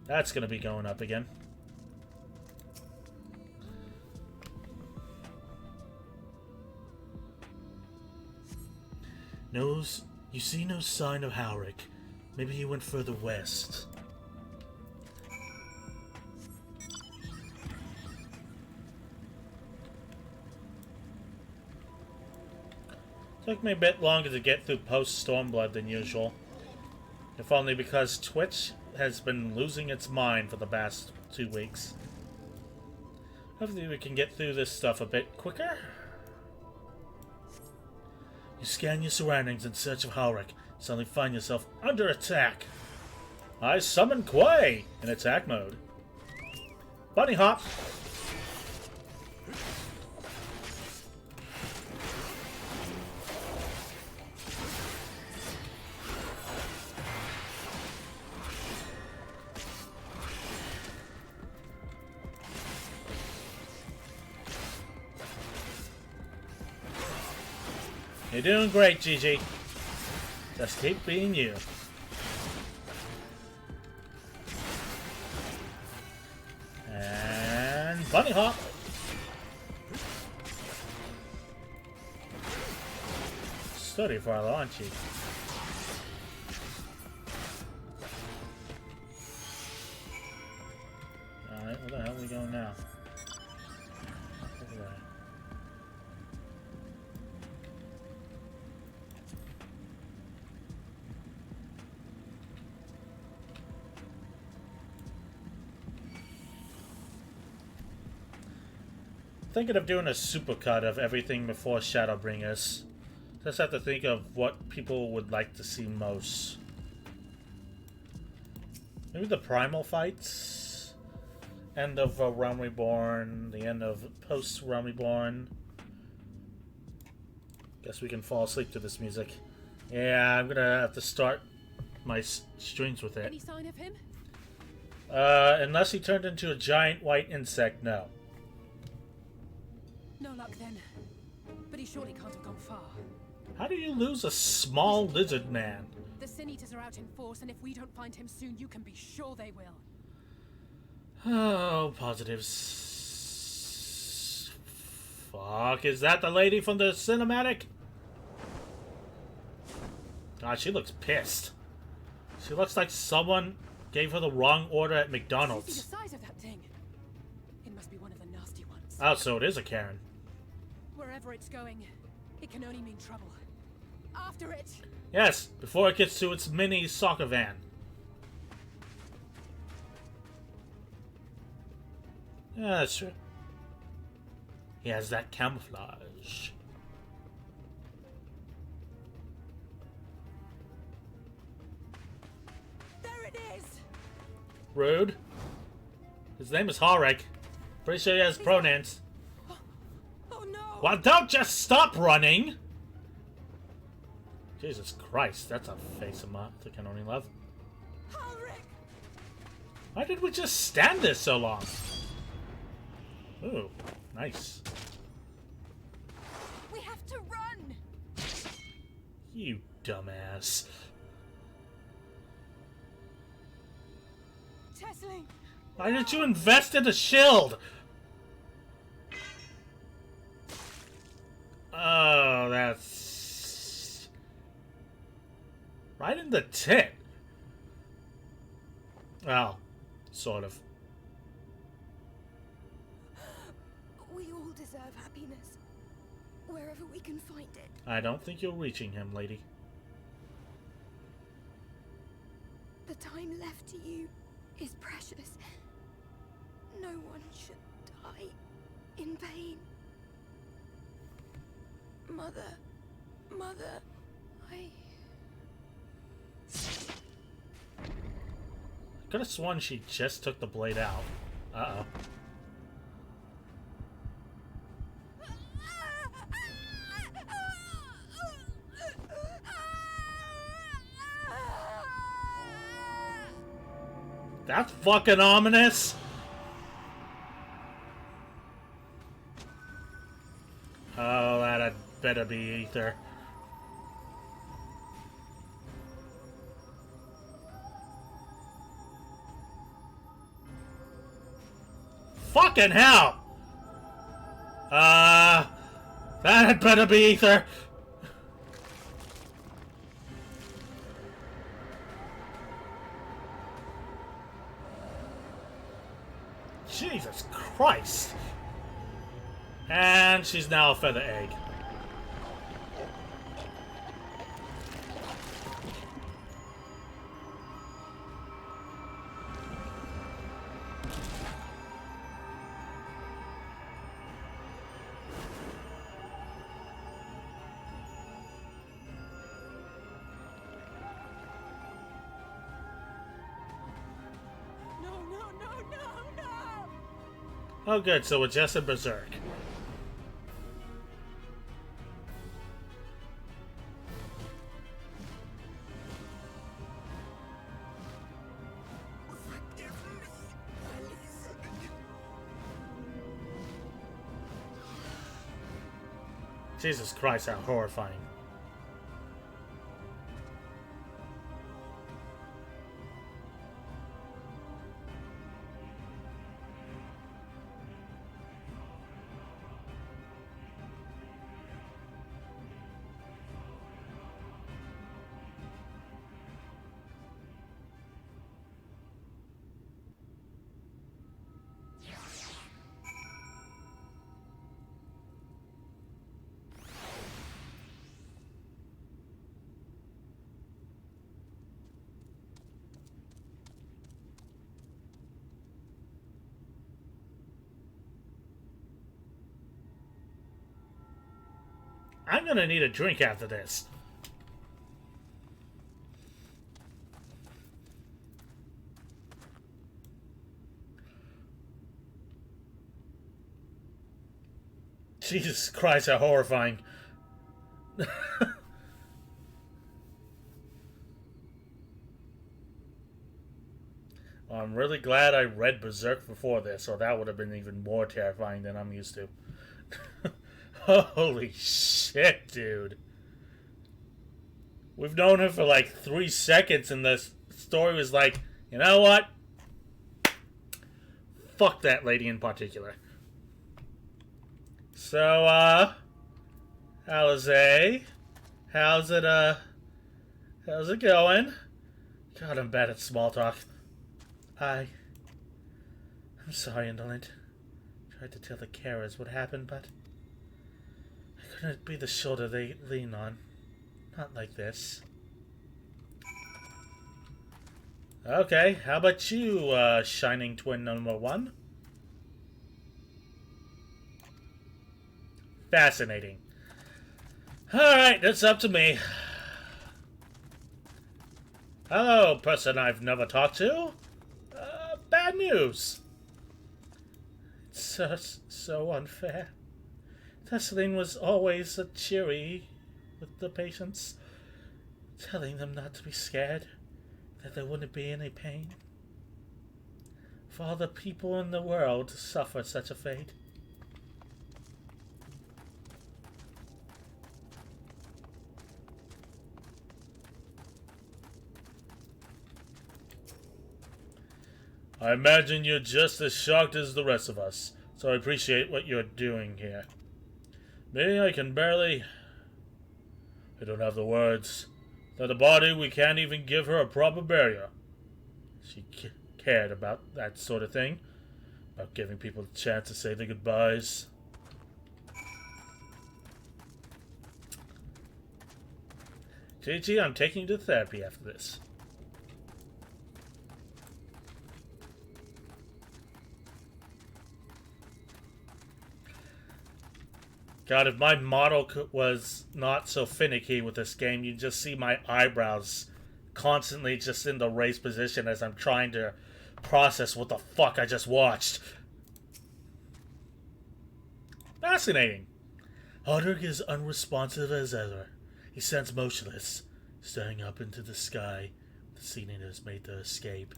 that's gonna be going up again. You see no sign of Howrick. Maybe he went further west. Took me a bit longer to get through post-Stormblood than usual. If only because Twitch has been losing its mind for the past 2 weeks. Hopefully we can get through this stuff a bit quicker. You scan your surroundings in search of Howrick. Suddenly find yourself under attack. I summon Quay in attack mode. Bunny hop! You're doing great, Gigi. Just keep being you. And bunny hop. Study for a aren't you? Alright, where the hell are we going now? Over there. Thinking of doing a supercut of everything before Shadowbringers. Just have to think of what people would like to see most. Maybe the primal fights? End of Realm Reborn, the end of post Realm Reborn. Guess we can fall asleep to this music. Yeah, I'm gonna have to start my streams with it. Any sign of him? Unless he turned into a giant white insect, no. No luck then. But he surely can't have gone far. How do you lose a small lizard man? The Sin Eaters are out in force, and if we don't find him soon, you can be sure they will. Oh, positives. Fuck, is that the lady from the cinematic? God, she looks pissed. She looks like someone gave her the wrong order at McDonald's. See the size of that thing. It must be one of the nasty ones. Oh, so it is a Karen. Wherever it's going, it can only mean trouble. After it! Yes, before it gets to its mini soccer van. Yeah, that's true. He has that camouflage. There Rude. His name is Harek. Pretty sure he has pronouns. Oh no! Well, don't just stop running! Jesus Christ, that's a face of Martha I can only love. Why did we just stand there so long? Ooh, nice. We have to run! You dumbass. Tesling! Why did you invest in a shield? Oh, that's... right in the tit. Well, sort of. We all deserve happiness. Wherever we can find it. I don't think you're reaching him, lady. The time left to you is precious. No one should die in pain. Mother, I could have sworn she just took the blade out. Uh-oh. That's fucking ominous! Oh, that had better be ether. Fucking hell! That had better be ether. Jesus Christ! And she's now a feather egg. Oh good, so we're just in Berserk. Jesus Christ, how horrifying. I'm gonna need a drink after this. Jesus Christ, how horrifying. I'm really glad I read Berserk before this, or that would have been even more terrifying than I'm used to. Holy shit, dude. We've known her for like 3 seconds and the story was like, you know what? Fuck that lady in particular. So, Alizé, how's it going? God, I'm bad at small talk. I'm sorry, Indolent. Tried to tell the carers what happened, but I couldn't be the shoulder they lean on. Not like this. Okay, how about you, Shining Twin number 1? Fascinating. Alright, that's up to me. Hello, person I've never talked to. bad news. It's so unfair. Tesseline was always so cheery with the patients, telling them not to be scared, that there wouldn't be any pain. For all the people in the world to suffer such a fate. I imagine you're just as shocked as the rest of us, so I appreciate what you're doing here. Me, I don't have the words. Without a body, we can't even give her a proper burial. She cared about that sort of thing. About giving people a chance to say their goodbyes. Gigi, I'm taking you to therapy after this. God, if my model was not so finicky with this game, you'd just see my eyebrows constantly just in the raised position as I'm trying to process what the fuck I just watched. Fascinating. Aldrich is unresponsive as ever. He stands motionless, staring up into the sky. The scene has made their escape.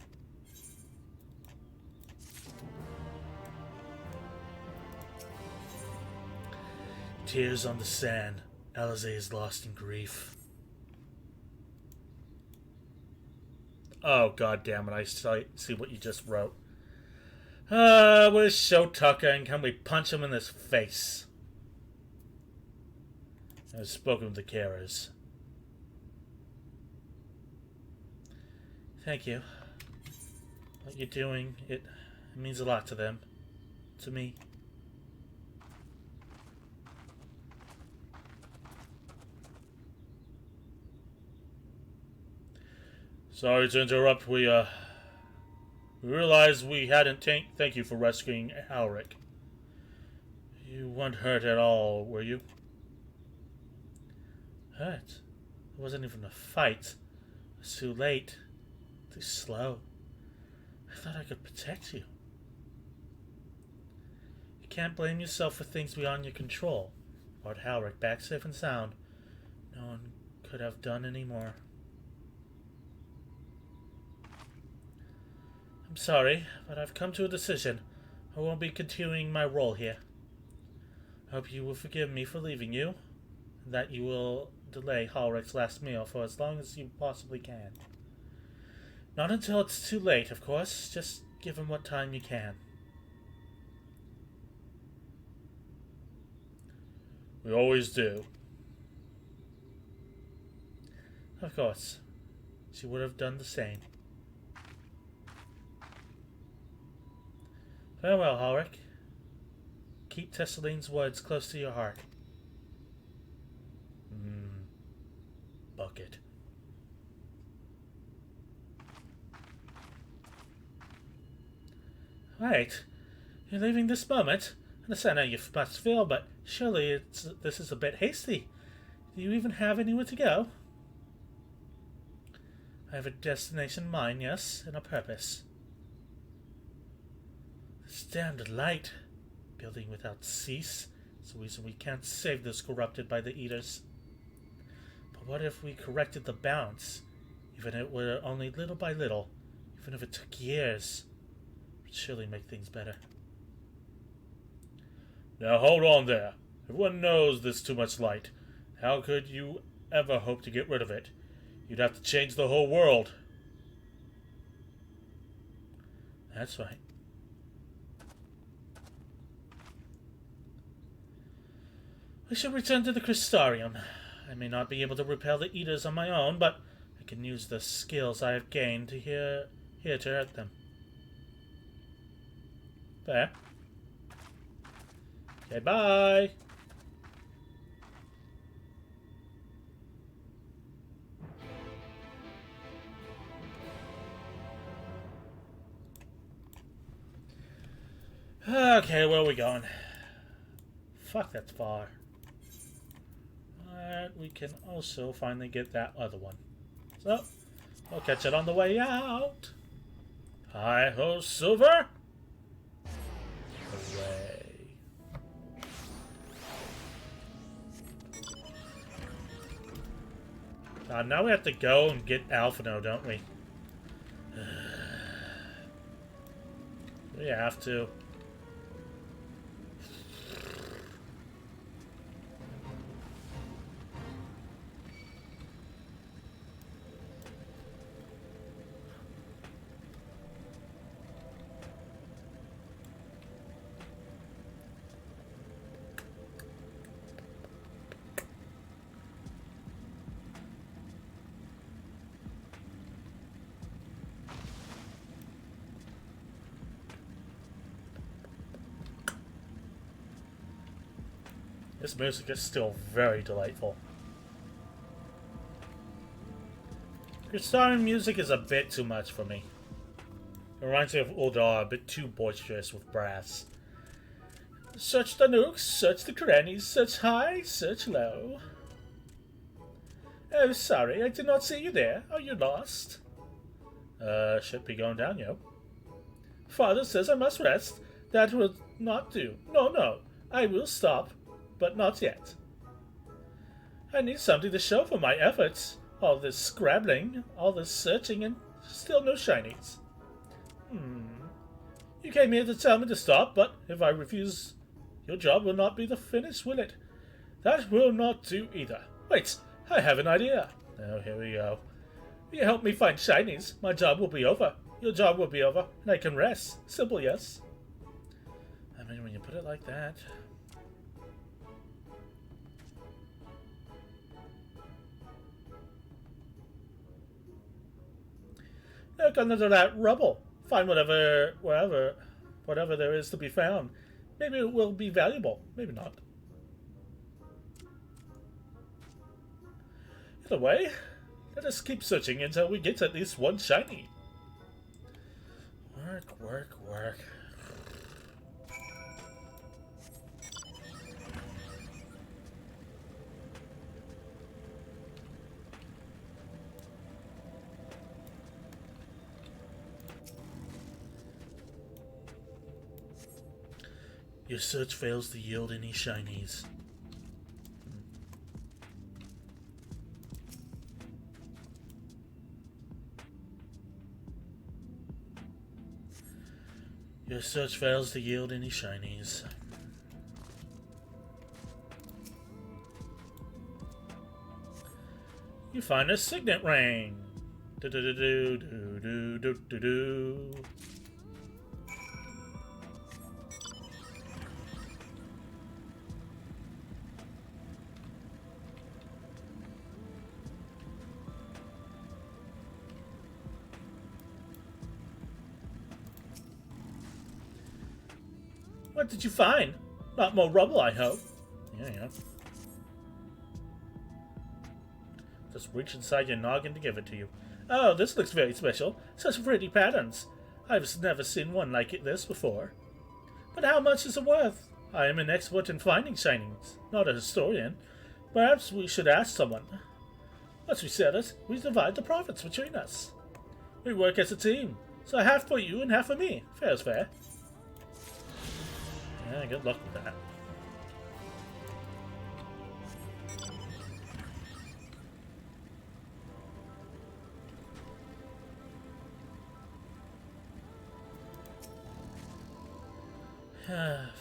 Tears on the sand. Alizé is lost in grief. Oh, god damn it, I see what you just wrote. Where's Shotaka and can we punch him in his face? I've spoken with the carers. Thank you. What you're doing, it means a lot to them. To me. Sorry to interrupt. We realized we hadn't thank you for rescuing Alric. You weren't hurt at all, were you? Hurt? It wasn't even a fight. It was too late. Too slow. I thought I could protect you. You can't blame yourself for things beyond your control. Lord Halric back safe and sound. No one could have done any more. I'm sorry, but I've come to a decision. I won't be continuing my role here. I hope you will forgive me for leaving you, and that you will delay Halric's last meal for as long as you possibly can. Not until it's too late, of course. Just give him what time you can. We always do. Of course. She would have done the same. Farewell, Halric. Keep Tesseline's words close to your heart. Bucket. Wait, you're leaving this moment? I understand how you must feel, but surely this is a bit hasty. Do you even have anywhere to go? I have a destination in mind, yes, and a purpose. This damned light, building without cease, is the reason we can't save those corrupted by the Eaters. But what if we corrected the balance, even if it were only little by little, even if it took years? It would surely make things better. Now hold on there. Everyone knows there's too much light. How could you ever hope to get rid of it? You'd have to change the whole world. That's right. We shall return to the Crystarium. I may not be able to repel the Eaters on my own, but I can use the skills I have gained to here to hurt them. There. Okay, bye! Okay, where are we going? Fuck, that's far. But we can also finally get that other one. So, we'll catch it on the way out. Hi ho, Silver! Hooray. Now we have to go and get Alphino, don't we? We have to. This music is still very delightful. Crystarian music is a bit too much for me. It reminds me of Uldar, a bit too boisterous with brass. Search the nooks, search the crannies, search high, search low. Oh, sorry, I did not see you there. Are you lost? Should be going down, yo. Father says I must rest. That will not do. No, I will stop. But not yet. I need something to show for my efforts. All this scrabbling, all this searching, and still no shinies. You came here to tell me to stop, but if I refuse, your job will not be the finish, will it? That will not do either. Wait, I have an idea. Oh, here we go. If you help me find shinies, my job will be over. Your job will be over, and I can rest. Simple, yes? I mean, when you put it like that... Look under that rubble. Find whatever there is to be found. Maybe it will be valuable. Maybe not. Either way, let us keep searching until we get at least one shiny. Work. Your search fails to yield any shinies. Your search fails to yield any shinies. You find a signet ring. Do do do do do do do do. What did you find? Not more rubble, I hope. Yeah. Just reach inside your noggin to give it to you. Oh, this looks very special. Such pretty patterns. I've never seen one like this before. But how much is it worth? I am an expert in finding shinings, not a historian. Perhaps we should ask someone. Once we sell it, we divide the profits between us. We work as a team, so half for you and half for me. Fair is fair. Yeah, good luck with that.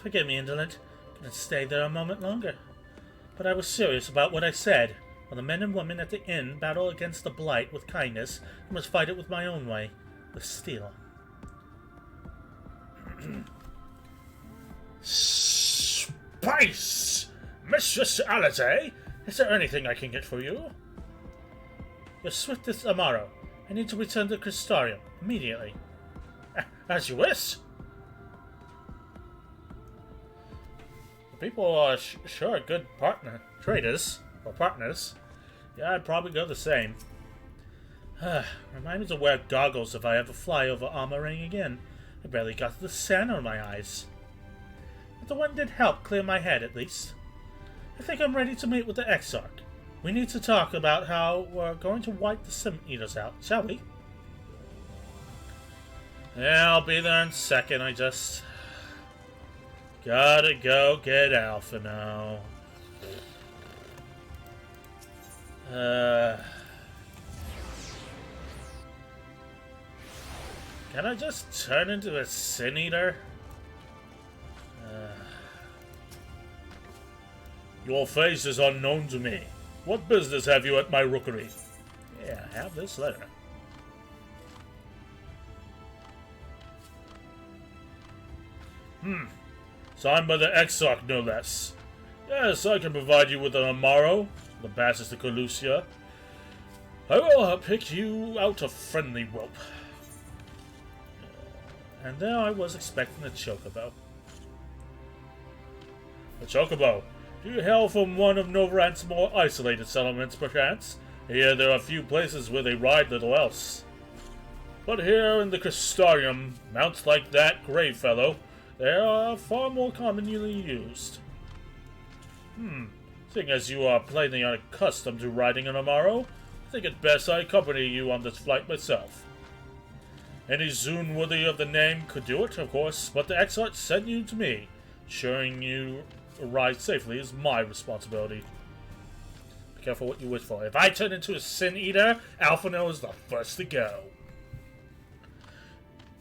Forgive me, indolent. Couldn't stay there a moment longer. But I was serious about what I said. While the men and women at the inn battle against the blight with kindness, I must fight it with my own way, with steel. Spice! Mistress Alizé, is there anything I can get for you? Your swiftest Amaro. I need to return to Crystarium immediately. As you wish. The people are sure good traders, or partners. Yeah, I'd probably go the same. Remind me to wear goggles if I ever fly over Armor Ring again. I barely got the sand on my eyes. But the one did help clear my head, at least. I think I'm ready to meet with the Exarch. We need to talk about how we're going to wipe the Sim Eaters out, shall we? Yeah, I'll be there in a second. I just gotta go get Alpha now. Can I just turn into a Sin Eater? Your face is unknown to me. What business have you at my rookery? Yeah, have this letter. Signed by the Exarch, no less. Yes, I can provide you with an Amaro, the passes to Colusia. I will pick you out a friendly whelp. And there I was expecting a chocobo. A chocobo? Do you hail from one of Novrant's more isolated settlements, perchance? Here there are few places where they ride little else. But here in the Crystarium, mounts like that gray fellow, they are far more commonly used. Seeing as you are plainly unaccustomed to riding an Amaro, I think it best I accompany you on this flight myself. Any Zune worthy of the name could do it, of course, but the Exarch sent you to me. Ensuring you arrive safely is my responsibility. Be careful what you wish for. If I turn into a Sin Eater, Alphino is the first to go.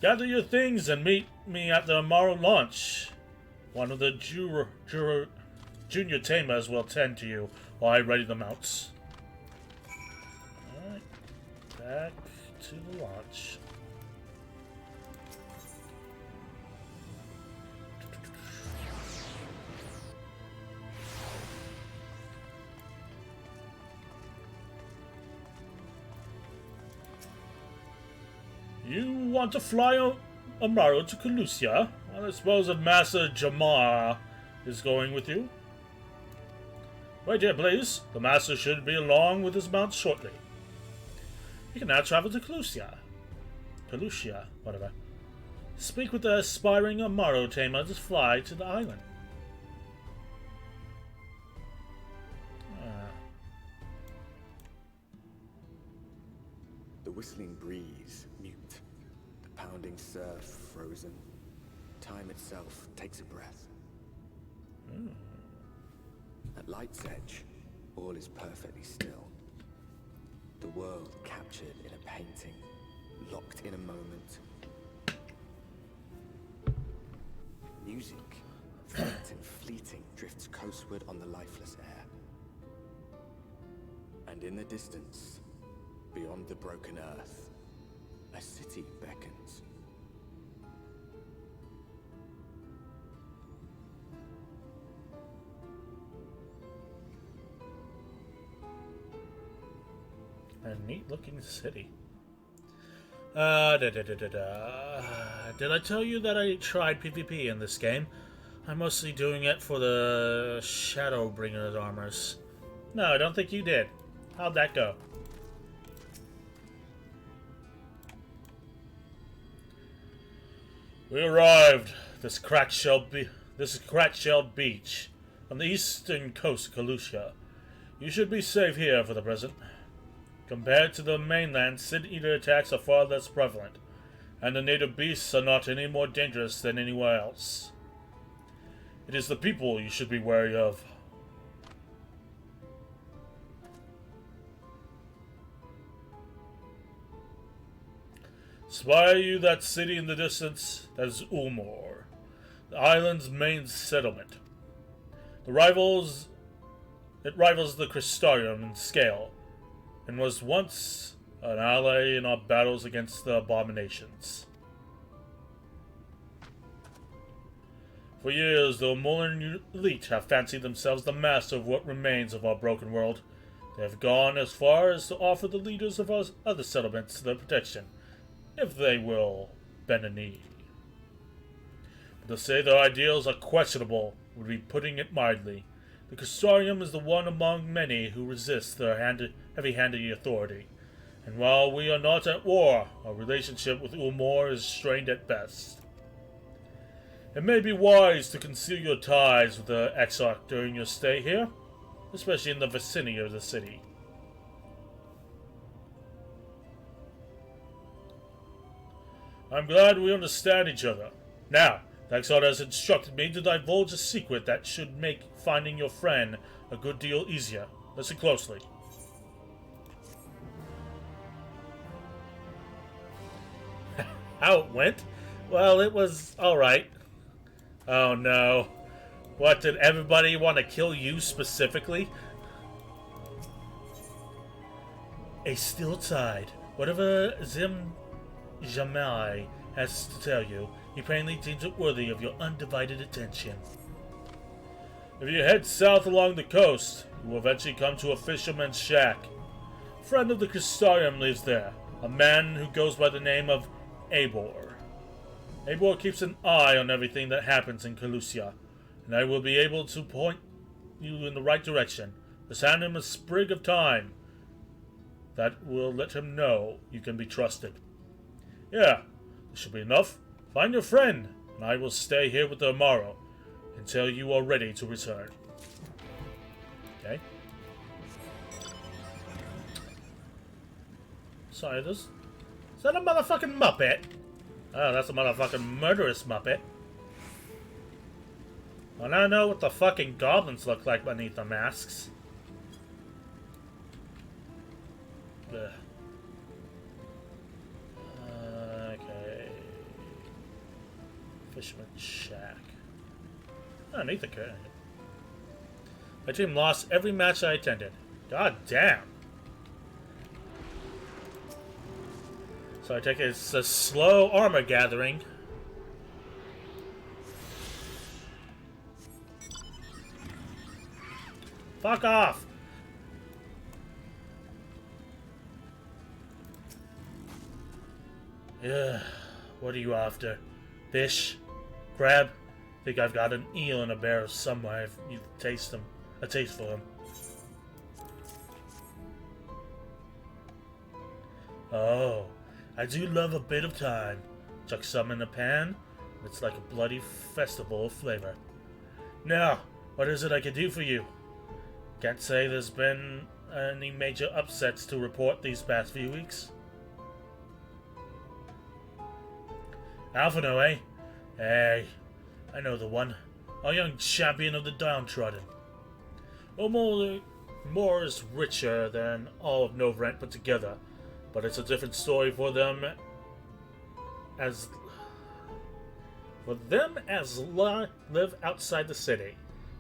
Gather your things and meet me at the Amaro launch. One of the junior tamers will tend to you while I ready the mounts. Alright, back to the launch. You want to fly Amaro to Colusia? Well, I suppose if Master Jamar is going with you. Wait here, please. The Master should be along with his mount shortly. You can now travel to Colusia. Colusia, whatever. Speak with the aspiring Amaro tamer to fly to the island. The whistling breeze, mute. The pounding surf, frozen. Time itself takes a breath. At light's edge, all is perfectly still. The world captured in a painting, locked in a moment. Music, faint and fleeting, drifts coastward on the lifeless air. And in the distance, beyond the broken earth, a city beckons. A neat-looking city. Did I tell you that I tried PvP in this game? I'm mostly doing it for the Shadowbringers armors. No, I don't think you did. How'd that go? We arrived. This cracked-shelled beach on the eastern coast of Colusia. You should be safe here for the present. Compared to the mainland, Sin Eater attacks are far less prevalent, and the native beasts are not any more dangerous than anywhere else. It is the people you should be wary of. Spy you that city in the distance? That is Ulmor, the island's main settlement. It rivals the Crystarium in scale, and was once an ally in our battles against the abominations. For years, the Mullen elite have fancied themselves the master of what remains of our broken world. They have gone as far as to offer the leaders of our other settlements their protection, if they will bend a knee. But to say their ideals are questionable would be putting it mildly. The Crystarium is the one among many who resist their heavy-handed authority, and while we are not at war, our relationship with Ulmor is strained at best. It may be wise to conceal your ties with the Exarch during your stay here, especially in the vicinity of the city. I'm glad we understand each other. Now, Daxod has instructed me to divulge a secret that should make finding your friend a good deal easier. Listen closely. How it went? Well, it was alright. Oh no. What, did everybody want to kill you specifically? A still tide. Whatever Zim Jamai has to tell you, he apparently deems it worthy of your undivided attention. If you head south along the coast, you will eventually come to a fisherman's shack. A friend of the Crystarium lives there, a man who goes by the name of Abor. Abor keeps an eye on everything that happens in Calusia, and I will be able to point you in the right direction. Just hand him a sprig of thyme. That will let him know you can be trusted. Yeah, this should be enough. Find your friend, and I will stay here with her tomorrow until you are ready to return. Okay. Sorry, is that a motherfucking Muppet? Oh, that's a motherfucking murderous Muppet. Well, now I know what the fucking goblins look like beneath the masks. Ugh. Okay. Fisherman's shack. Underneath the curtain. My team lost every match I attended. God damn. So I take it it's a slow armor gathering. Fuck off! Yeah, what are you after? Fish? Crab? Think I've got an eel in a barrel somewhere if you taste them. A taste for them. Oh, I do love a bit of thyme. Chuck some in a pan. It's like a bloody festival of flavor. Now, what is it I can do for you? Can't say there's been any major upsets to report these past few weeks. Alphino, eh? Hey, I know the one. Our young champion of the downtrodden. More is richer than all of Novrent put together, but it's a different story for them as live outside the city.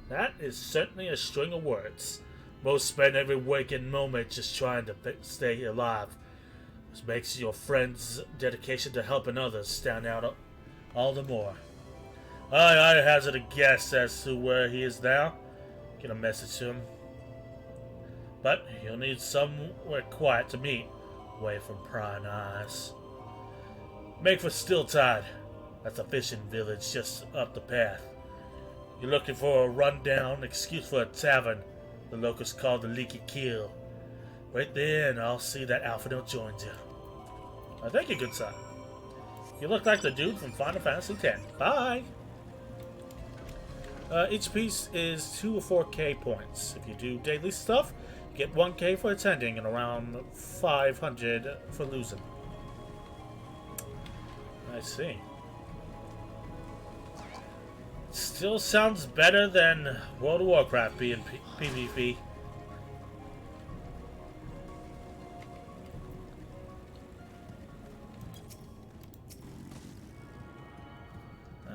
That is certainly a string of words. Most spend every waking moment just trying to stay alive. This makes your friend's dedication to helping others stand out all the more. I hazard a guess as to where he is now. Get a message to him. But you'll need somewhere quiet to meet, away from prying eyes. Make for Stilltide. That's a fishing village just up the path. You're looking for a rundown excuse for a tavern the locals call the Leaky Keel. Wait there and I'll see that Alphino joins you. Thank you, good sir. You look like the dude from Final Fantasy X. Bye! Each piece is 2 or 4k points. If you do daily stuff, you get 1k for attending and around 500 for losing. I see. Still sounds better than World of Warcraft being PvP.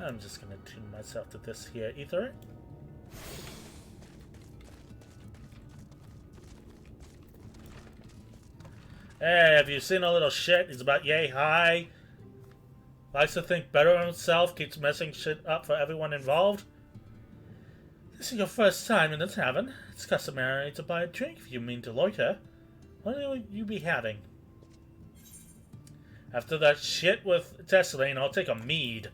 I'm just gonna tune myself to this here ether. Hey, have you seen a little shit? He's about yay high. Likes to think better of himself, keeps messing shit up for everyone involved. This is your first time in the tavern. It's customary to buy a drink if you mean to loiter. What will you be having? After that shit with Tessalane, I'll take a mead.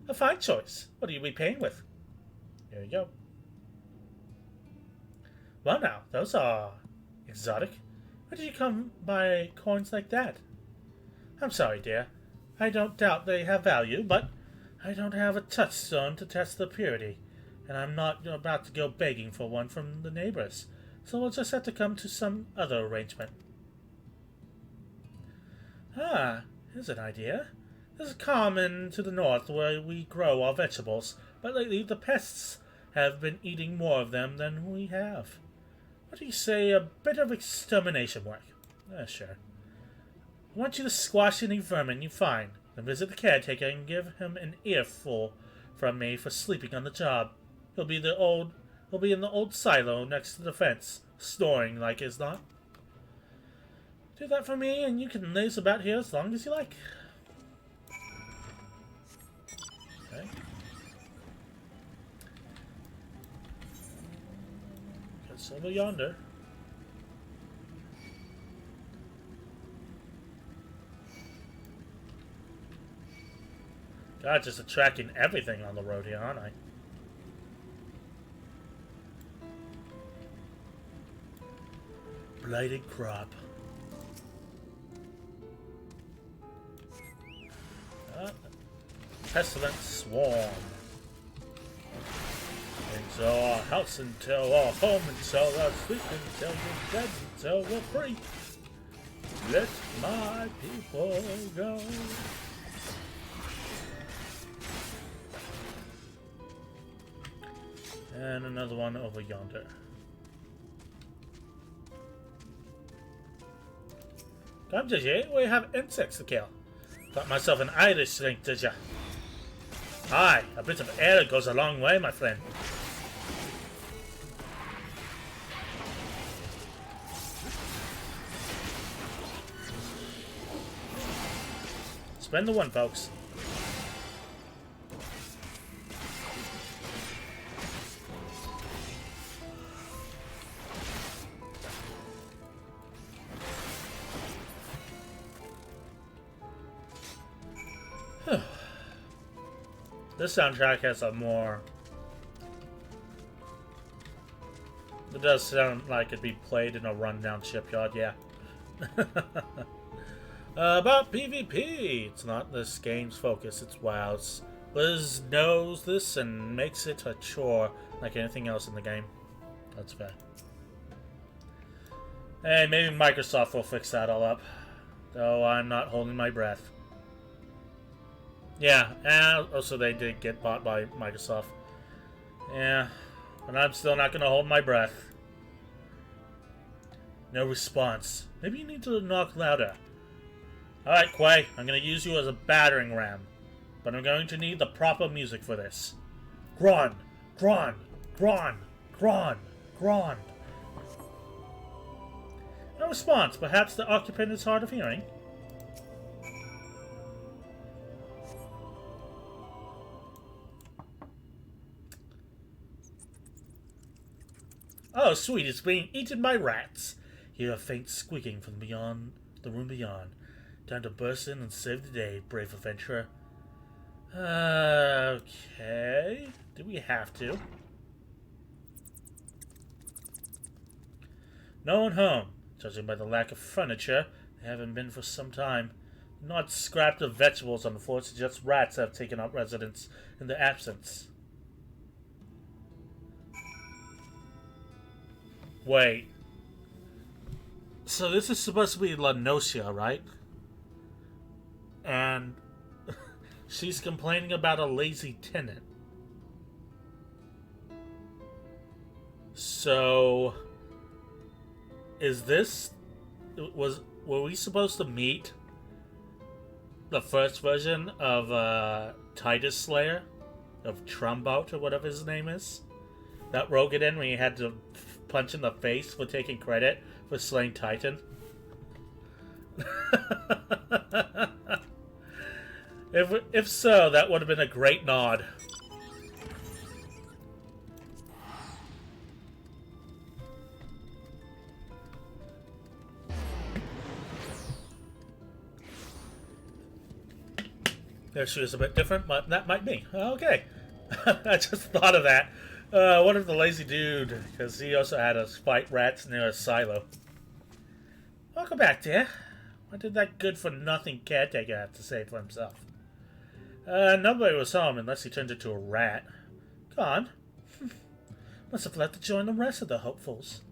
A fine choice. What will you be paying with? Here you go. Well now, those are exotic. Where did you come by coins like that? I'm sorry, dear. I don't doubt they have value, but I don't have a touchstone to test their purity, and I'm not about to go begging for one from the neighbors, so we'll just have to come to some other arrangement. Ah, here's an idea. This is common to the north where we grow our vegetables, but lately the pests have been eating more of them than we have. What do you say, a bit of extermination work? Sure. I want you to squash any vermin you find, then visit the caretaker and give him an earful from me for sleeping on the job. He'll be in the old silo next to the fence, snoring like it's not. Do that for me and you can laze about here as long as you like. Okay. It's over yonder. God, just attracting everything on the road here, aren't I? Blighted crop. Pestilent swarm. Into our house, into our home, until our sleep, until we're dead, until we're free. Let my people go. And another one over yonder. Come, did you? We have insects to kill. Got myself an Irish drink, did ya? Aye, a bit of air goes a long way, my friend. Spend the one, folks. This soundtrack has a more... It does sound like it'd be played in a rundown shipyard, yeah. About PvP! It's not this game's focus, it's WoW's. Liz knows this and makes it a chore like anything else in the game. That's fair. Hey, maybe Microsoft will fix that all up. Though I'm not holding my breath. Yeah, and also they did get bought by Microsoft. Yeah, but I'm still not going to hold my breath. No response. Maybe you need to knock louder. Alright, Quay, I'm going to use you as a battering ram. But I'm going to need the proper music for this. Gron! Gron! Gron! Gron! Gron! No response. Perhaps the occupant is hard of hearing. Oh, sweet, it's being eaten by rats. Hear a faint squeaking from beyond the room beyond. Time to burst in and save the day, brave adventurer. Okay. Do we have to? No one home. Judging by the lack of furniture, they haven't been for some time. Not scrapped of vegetables on the floor, just rats have taken up residence in their absence. Wait. So this is supposed to be La Nocia, right? And she's complaining about a lazy tenant. So is this... Were we supposed to meet the first version of Titus Slayer? Of Trumbout or whatever his name is? That rogue in when he had to punch in the face for taking credit for slaying Titan? If so, that would have been a great nod. Their shoe is a bit different, but that might be. Okay. I just thought of that. What if the lazy dude, because he also had us fight rats near a silo. Welcome back, dear. What did that good-for-nothing caretaker have to say for himself? Nobody was home unless he turned into a rat. Gone? Must have left to join the rest of the hopefuls.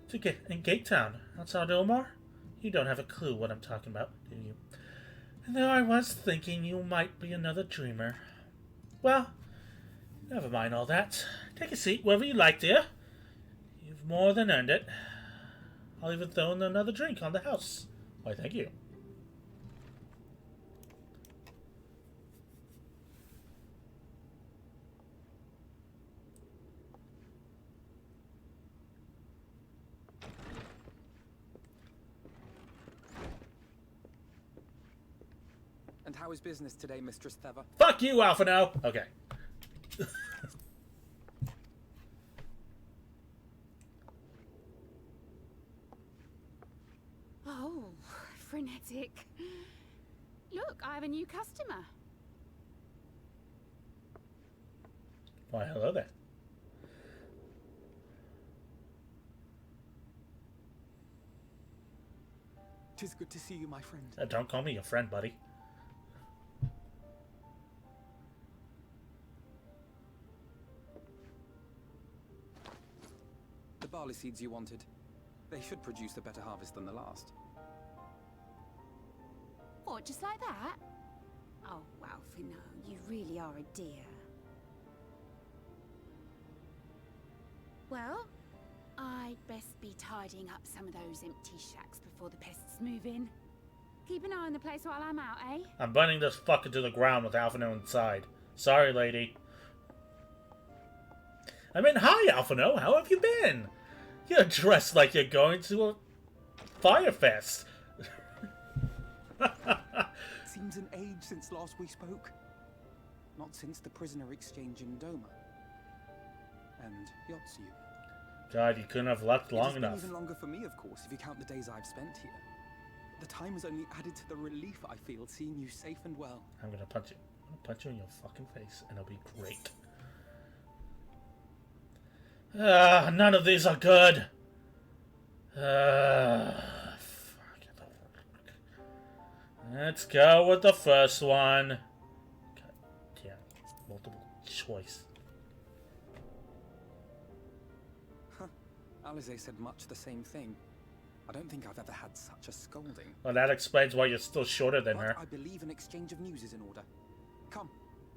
To get in Gate Town, outside Ilmar? You don't have a clue what I'm talking about, do you? And there I was thinking you might be another dreamer. Well, never mind all that. Take a seat wherever you like, dear. You've more than earned it. I'll even throw in another drink on the house. Why, thank you. And how is business today, Mistress Theva? Fuck you, Alphino! Okay. Oh, frenetic. Look, I have a new customer. Why, hello there. Tis good to see you, my friend. Don't call me your friend, buddy. The barley seeds you wanted. They should produce a better harvest than the last. What, just like that? Oh, Alphino, you really are a dear. Well, I'd best be tidying up some of those empty shacks before the pests move in. Keep an eye on the place while I'm out, eh? I'm burning this fucker to the ground with Alphino inside. Sorry, lady. I mean, hi, Alphino. How have you been? You're dressed like you're going to a fire fest. Seems an age since last we spoke. Not since the prisoner exchange in Doma. And Yotsu. God, you couldn't have left long enough. Even longer for me, of course, if you count the days I've spent here. The time has only added to the relief I feel seeing you safe and well. I'm gonna punch you. I'm gonna punch you in your fucking face, and it'll be great. None of these are good. Let's go with the first one. God damn, multiple choice. Huh. Alize said much the same thing. I don't think I've ever had such a scolding. Well, that explains why you're still shorter than her. I believe an exchange of news is in order. Come,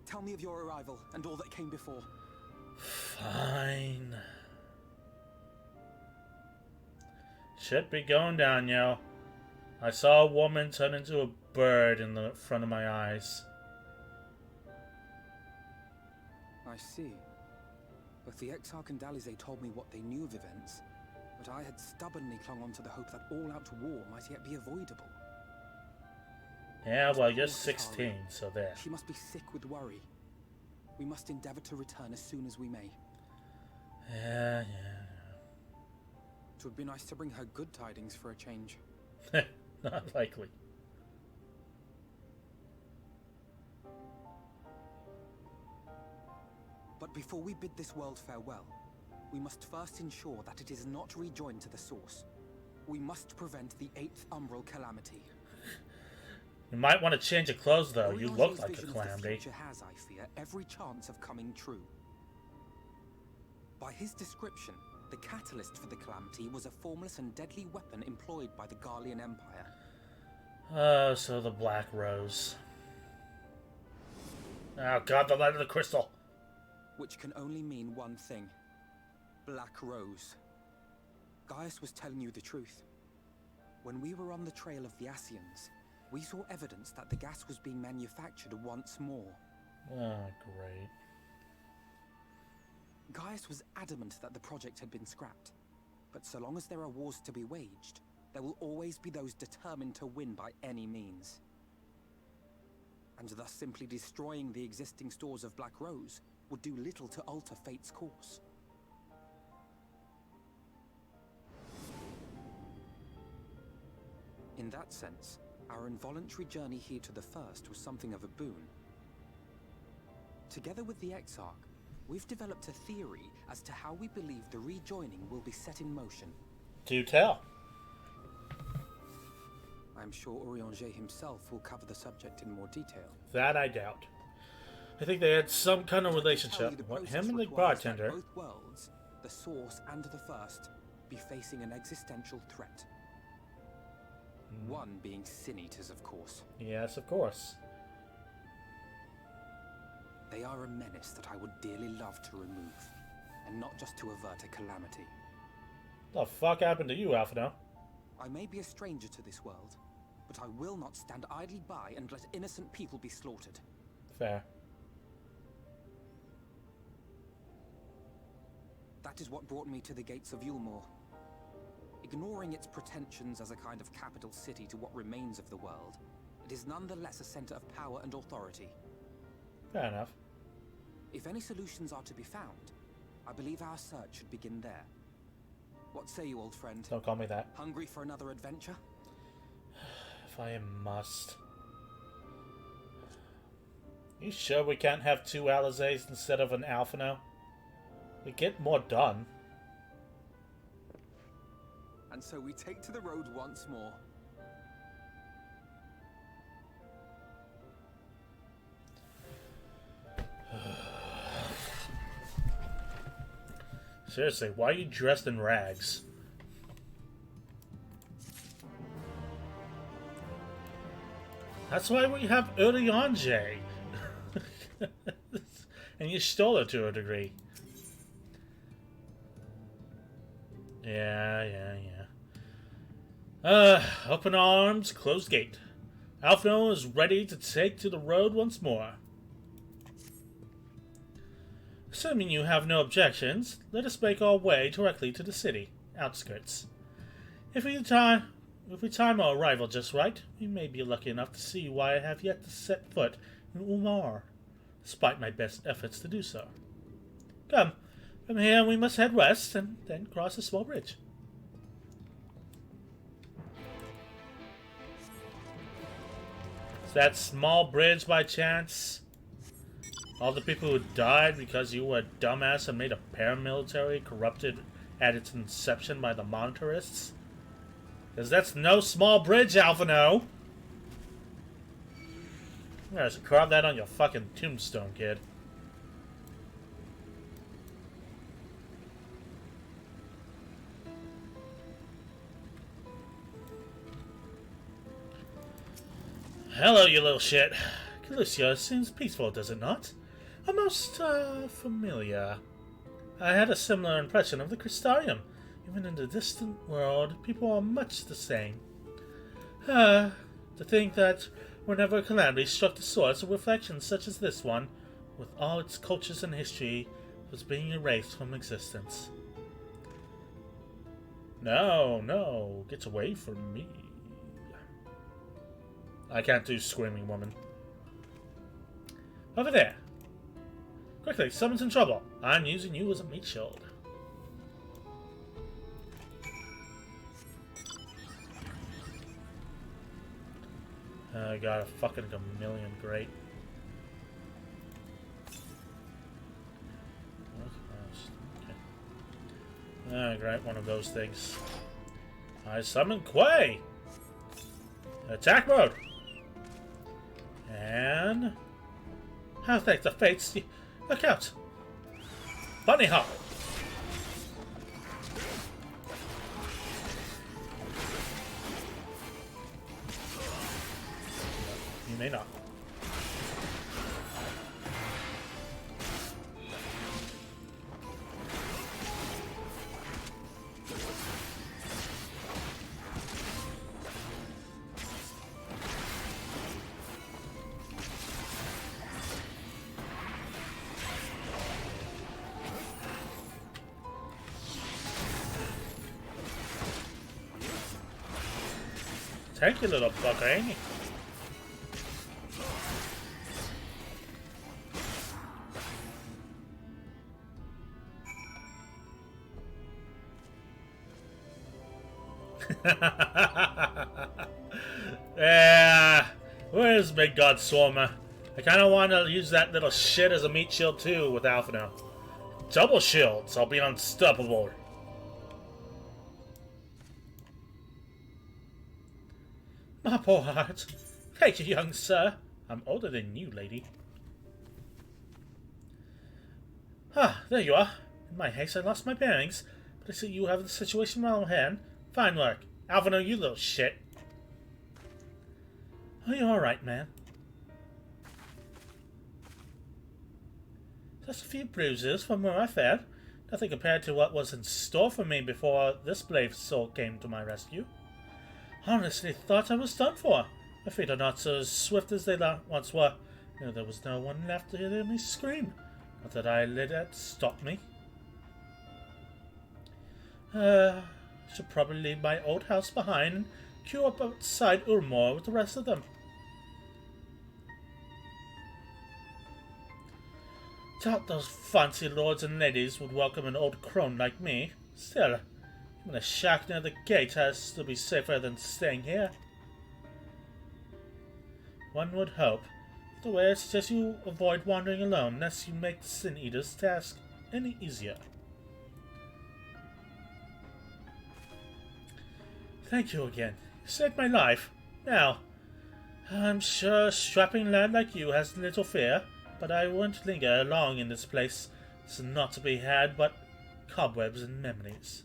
tell me of your arrival and all that came before. Fine. Should be going down, yo. I saw a woman turn into a bird in the front of my eyes. I see. Both the Exarch and Alize told me what they knew of events, but I had stubbornly clung on to the hope that all-out war might yet be avoidable. Yeah, well, you're 16, so there. She must be sick with worry. We must endeavor to return as soon as we may. Yeah. It would be nice to bring her good tidings for a change. Not likely. But before we bid this world farewell, we must first ensure that it is not rejoined to the source. We must prevent the 8th Umbral calamity. You might want to change your clothes, though. You look like a vision of calamity. the future has, I fear, every chance of coming true. By his description, the catalyst for the calamity was a formless and deadly weapon employed by the Garlean Empire. Oh, so the Black Rose. Oh god, the light of the crystal. Which can only mean one thing. Black Rose. Gaius was telling you the truth. When we were on the trail of the Asians, we saw evidence that the gas was being manufactured once more. Oh, great. Gaius was adamant that the project had been scrapped. But so long as there are wars to be waged, there will always be those determined to win by any means. And thus simply destroying the existing stores of Black Rose would do little to alter fate's course. In that sense, our involuntary journey here to the First was something of a boon. Together with the Exarch, we've developed a theory as to how we believe the rejoining will be set in motion. Do tell. I'm sure Orianger himself will cover the subject in more detail. That I doubt. I think they had some kind of relationship. What, him and the bartender. Both worlds, the Source and the First, be facing an existential threat. One being sin eaters, of course. Yes, of course. They are a menace that I would dearly love to remove, and not just to avert a calamity. The fuck happened to you, Alphino? I may be a stranger to this world, but I will not stand idly by and let innocent people be slaughtered. Fair. That is what brought me to the gates of Yulmore. Ignoring its pretensions as a kind of capital city to what remains of the world, it is nonetheless a center of power and authority. Fair enough. If any solutions are to be found, I believe our search should begin there. What say you, old friend? Don't call me that. Hungry for another adventure? If I must. You sure we can't have 2 Alizés instead of an Alphino? We get more done. And so we take to the road once more. Seriously, why are you dressed in rags? That's why we have Urianger. And you stole it to a degree. Yeah. Open arms, closed gate. Alphino is ready to take to the road once more. Assuming you have no objections, let us make our way directly to the city outskirts. If we time our arrival just right, we may be lucky enough to see why I have yet to set foot in Ulmar, despite my best efforts to do so. Come, from here we must head west and then cross a small bridge. Is that small bridge by chance all the people who died because you were a dumbass and made a paramilitary corrupted at its inception by the monetarists? Because that's no small bridge, Alphino! You gotta carve that on your fucking tombstone, kid. Hello, you little shit. Calusia seems peaceful, does it not? Almost, familiar. I had a similar impression of the Crystarium. Even in the distant world, people are much the same. To think that whenever a calamity struck the source, a reflection such as this one, with all its cultures and history, was being erased from existence. No, get away from me. I can't do screaming woman. Over there. Quickly, someone's in trouble. I'm using you as a meat shield. I got a fucking chameleon, great. Okay. Great, one of those things. I summon Quay! Attack mode! And... how thank the fates, look out! Bunny hop! You may not. Thank you, little fucker, ain't you? Yeah, where's Big God Swarmer? I kind of want to use that little shit as a meat shield too with Alphino. Double shields, I'll be unstoppable. My poor heart. Thank you, young sir. I'm older than you, lady. Ah, there you are. In my haste, I lost my bearings, but I see you have the situation well in hand. Fine work. Alphino, you little shit. Are you alright, man? Just a few bruises from where I fell. Nothing compared to what was in store for me before this brave soul came to my rescue. Honestly thought I was done for. My feet are not so swift as they once were. No, there was no one left to hear me scream. Not that I let that stop me. Should probably leave my old house behind and queue up outside Urmor with the rest of them. Thought those fancy lords and ladies would welcome an old crone like me. Still, even a shack near the gate has to be safer than staying here. One would hope. The way I suggest you avoid wandering alone unless you make the Sin Eater's task any easier. Thank you again. You saved my life. Now, I'm sure a strapping lad like you has little fear, but I won't linger long in this place. It's not to be had but cobwebs and memories.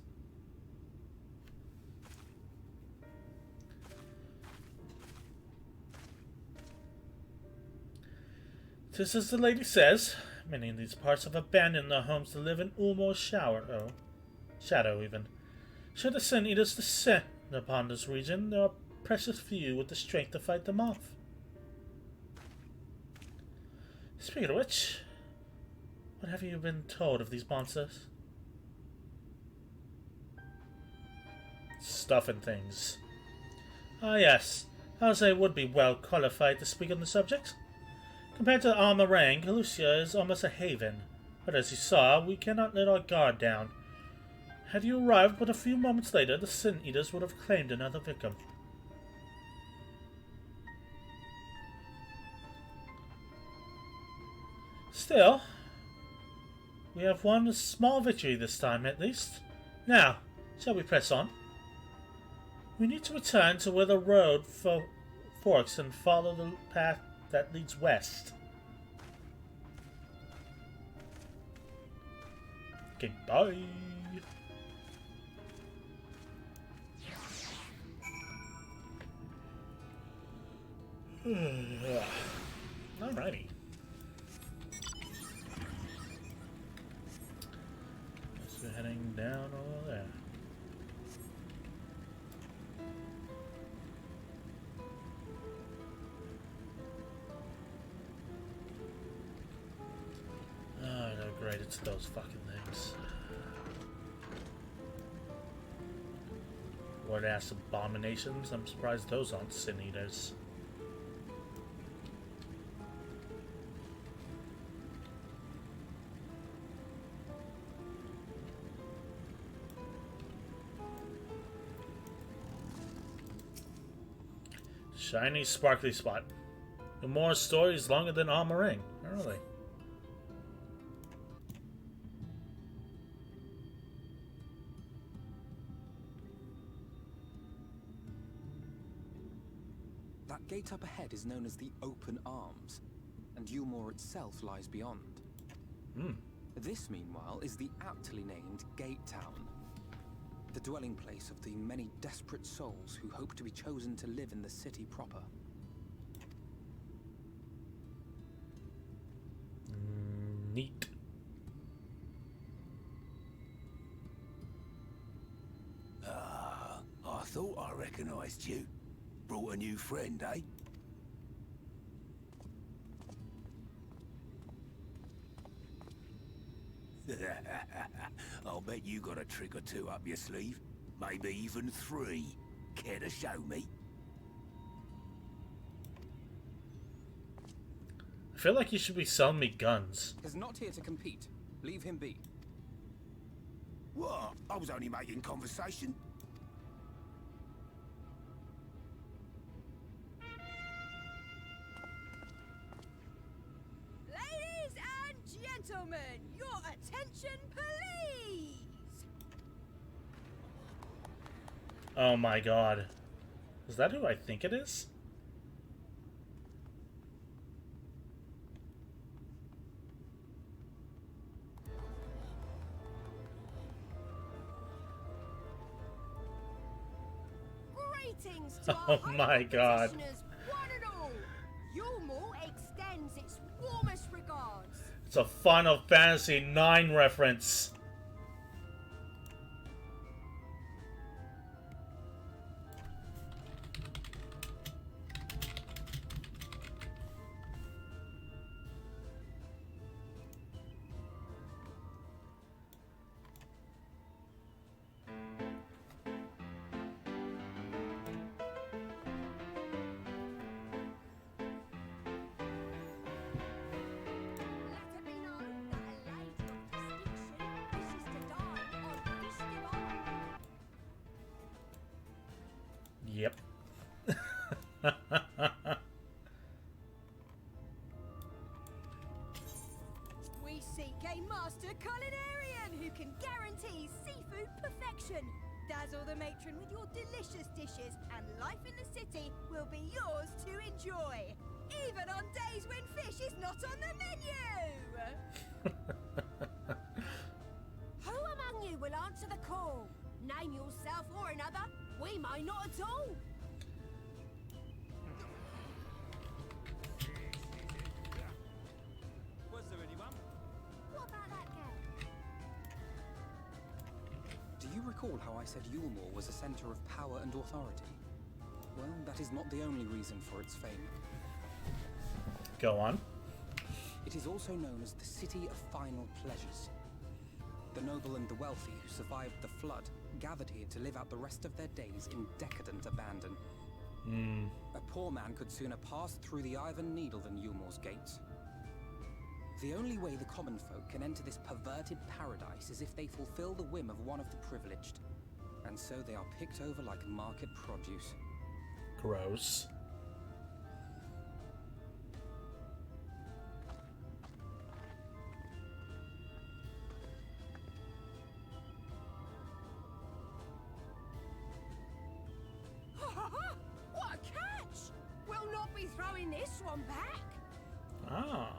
Just as the lady says, many in these parts have abandoned their homes to live in Ulmor's shadow even. Should the Sin Eaters descend upon this region, there are precious few with the strength to fight them off. Speaking of which, what have you been told of these monsters? Stuff and things. Ah yes, Alzay would be well qualified to speak on the subject. Compared to Armorang, Lucia is almost a haven, but as you saw, we cannot let our guard down. Had you arrived but a few moments later, the Sin Eaters would have claimed another victim. Still, we have won a small victory this time at least. Now, shall we press on? We need to return to where the road forks and follow the path that leads west. Okay, bye. Alrighty. So we're heading down over there. Oh, no, great, it's those fucking things. Word ass abominations, I'm surprised those aren't Sin Eaters. Shiny, sparkly spot. The more stories longer than Armorang. Really. That gate up ahead is known as the Open Arms, and Ulmor itself lies beyond. This, meanwhile, is the aptly named Gate Town, the dwelling place of the many desperate souls who hope to be chosen to live in the city proper. Neat. I thought I recognized you. Brought a new friend, eh? I'll bet you got a trick or two up your sleeve. Maybe even 3. Care to show me? I feel like you should be selling me guns. He's not here to compete. Leave him be. What? I was only making conversation. Ladies and gentlemen, your attention, please! Oh my god. Is that who I think it is? Greetings to Oh our my god. petitioners, one and It's a Final Fantasy IX reference. Yep. We seek a master culinarian who can guarantee seafood perfection. Dazzle the matron with your delicious dishes, and life in the city will be yours to enjoy. Even on days when fish is not on the menu! Who among you will answer the call? Name yourself or another. We may not at all. Was there anyone? What about that girl? Do you recall how I said Yulmore was a center of power and authority? Well, that is not the only reason for its fame. Go on. It is also known as the City of Final Pleasures. The noble and the wealthy who survived the flood gathered here to live out the rest of their days in decadent abandon. A poor man could sooner pass through the Iron Needle than Yulmore's gates. The only way the common folk can enter this perverted paradise is if they fulfill the whim of one of the privileged. And so they are picked over like market produce. Gross. What a catch! We'll not be throwing this one back. Ah.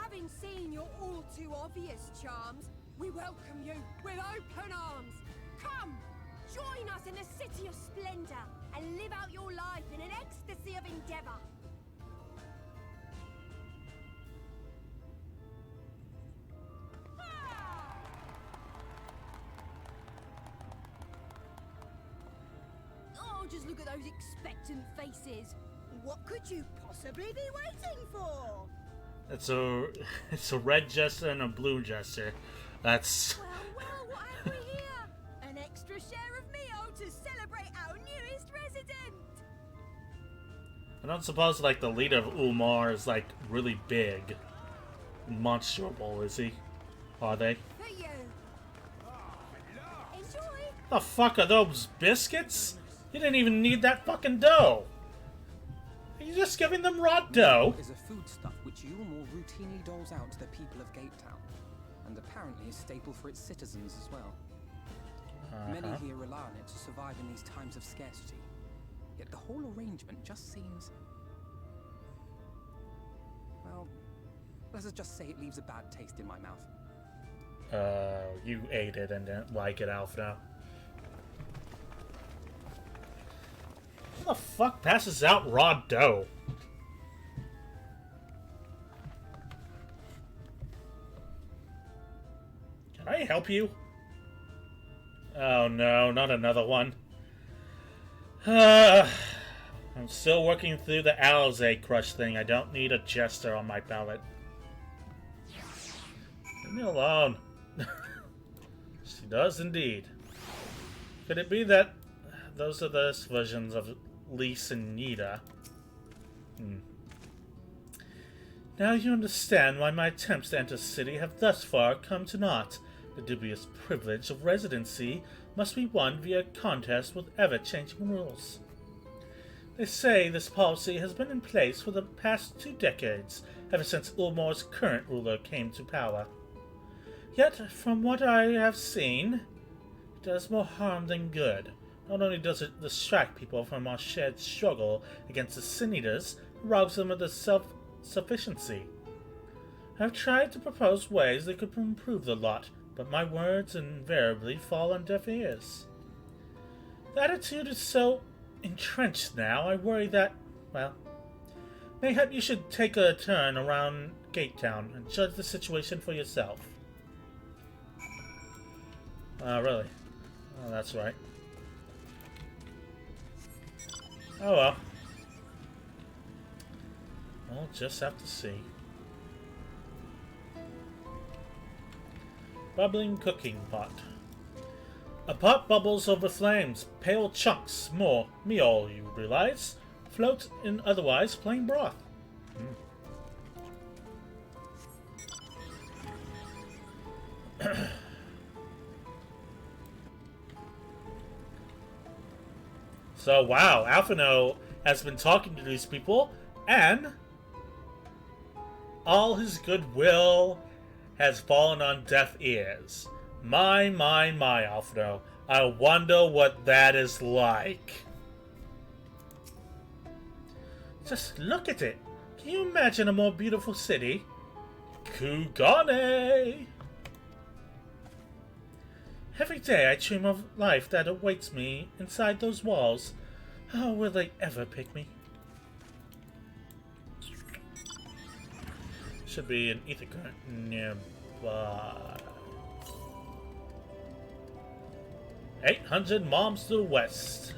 Having seen your all too obvious charms, we welcome you with open arms. Come, join us in a city of splendor and live out your life in an ecstasy of endeavor. Oh, just look at those expectant faces. What could you possibly be waiting for? It's a red jester and a blue jester. That's Well, what have we here? An extra share of meal to celebrate our newest resident. I don't suppose like the leader of Ulmar is like really big, monstrable, is he? Are they? For you. Enjoy. The fuck are those biscuits? You didn't even need that fucking dough. Are you just giving them raw dough? Is a foodstuff which Yulmore routinely doles out to the people of Gate Town, and apparently a staple for its citizens as well. Many here rely on it to survive in these times of scarcity. Yet the whole arrangement just seems... well, let's just say it leaves a bad taste in my mouth. You ate it and didn't like it, Alpha. Who the fuck passes out raw dough? Can I help you? Oh no, not another one. I'm still working through the Alizé crush thing. I don't need a jester on my palette. Leave me alone. She does indeed. Could it be that those are the versions of Lise and Nita? Now you understand why my attempts to enter the city have thus far come to naught. The dubious privilege of residency must be won via contest with ever-changing rules. They say this policy has been in place for the past 2 decades, ever since Ulmore's current ruler came to power. Yet, from what I have seen, it does more harm than good. Not only does it distract people from our shared struggle against the Sin Eaters, it robs them of their self-sufficiency. I have tried to propose ways that could improve the lot, but my words invariably fall on deaf ears. The attitude is so entrenched now, I worry that, well, mayhap you should take a turn around Gate Town and judge the situation for yourself. Really? Oh, that's right. Oh well. We'll just have to see. Bubbling cooking pot. A pot bubbles over flames. Pale chunks, more meal, you realize, float in otherwise plain broth. So, wow, Alphino has been talking to these people, and all his goodwill has fallen on deaf ears. My, Alphino. I wonder what that is like. Just look at it. Can you imagine a more beautiful city? Kugane! Every day I dream of life that awaits me inside those walls. How will they ever pick me? Should be an ether current nearby. 800 moms to the west.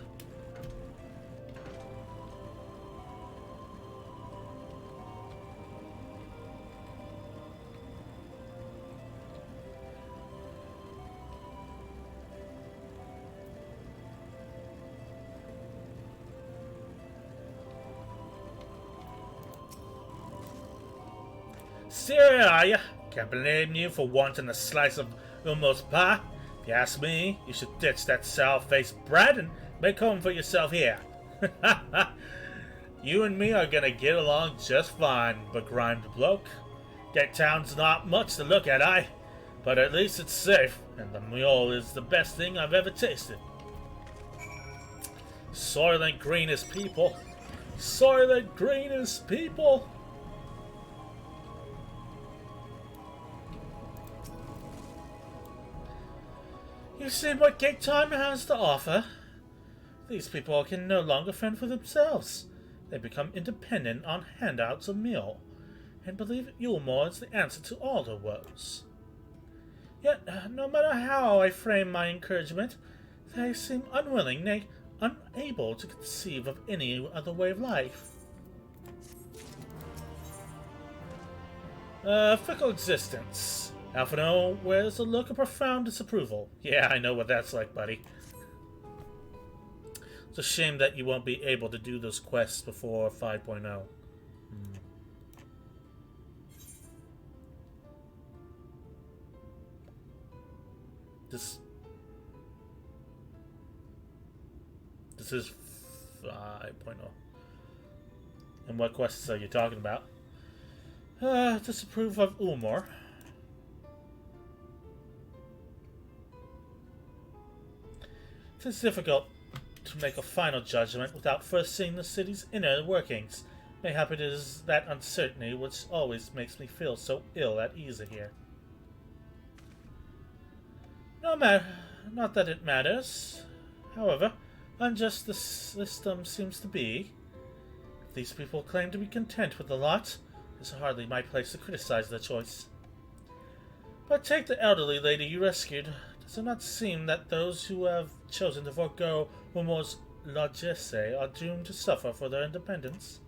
Serious, are ya? Can't blame you for wanting a slice of Ulmo's pie. If you ask me, you should ditch that sour-faced brat and make home for yourself here. You and me are gonna get along just fine, begrimed bloke. Gate Town's not much to look at, but at least it's safe, and the mule is the best thing I've ever tasted. Soylent Green is people. Soylent Green is people. You've seen what Gate Time has to offer. These people can no longer fend for themselves. They become independent on handouts of meal, and believe Ulmore is the answer to all their woes. Yet, no matter how I frame my encouragement, they seem unwilling, nay, unable to conceive of any other way of life. Fickle existence. Alphino wears a look of profound disapproval. Yeah, I know what that's like, buddy. It's a shame that you won't be able to do those quests before 5.0. This is 5.0. And what quests are you talking about? Disapprove of Ulmor. It's difficult to make a final judgment without first seeing the city's inner workings. Mayhap it is that uncertainty which always makes me feel so ill at ease here. Not that it matters. However, unjust the system seems to be. If these people claim to be content with the lot, it's hardly my place to criticize their choice. But take the elderly lady you rescued. Does it not seem that those who have chosen to forego Ulmo's largesse are doomed to suffer for their independence?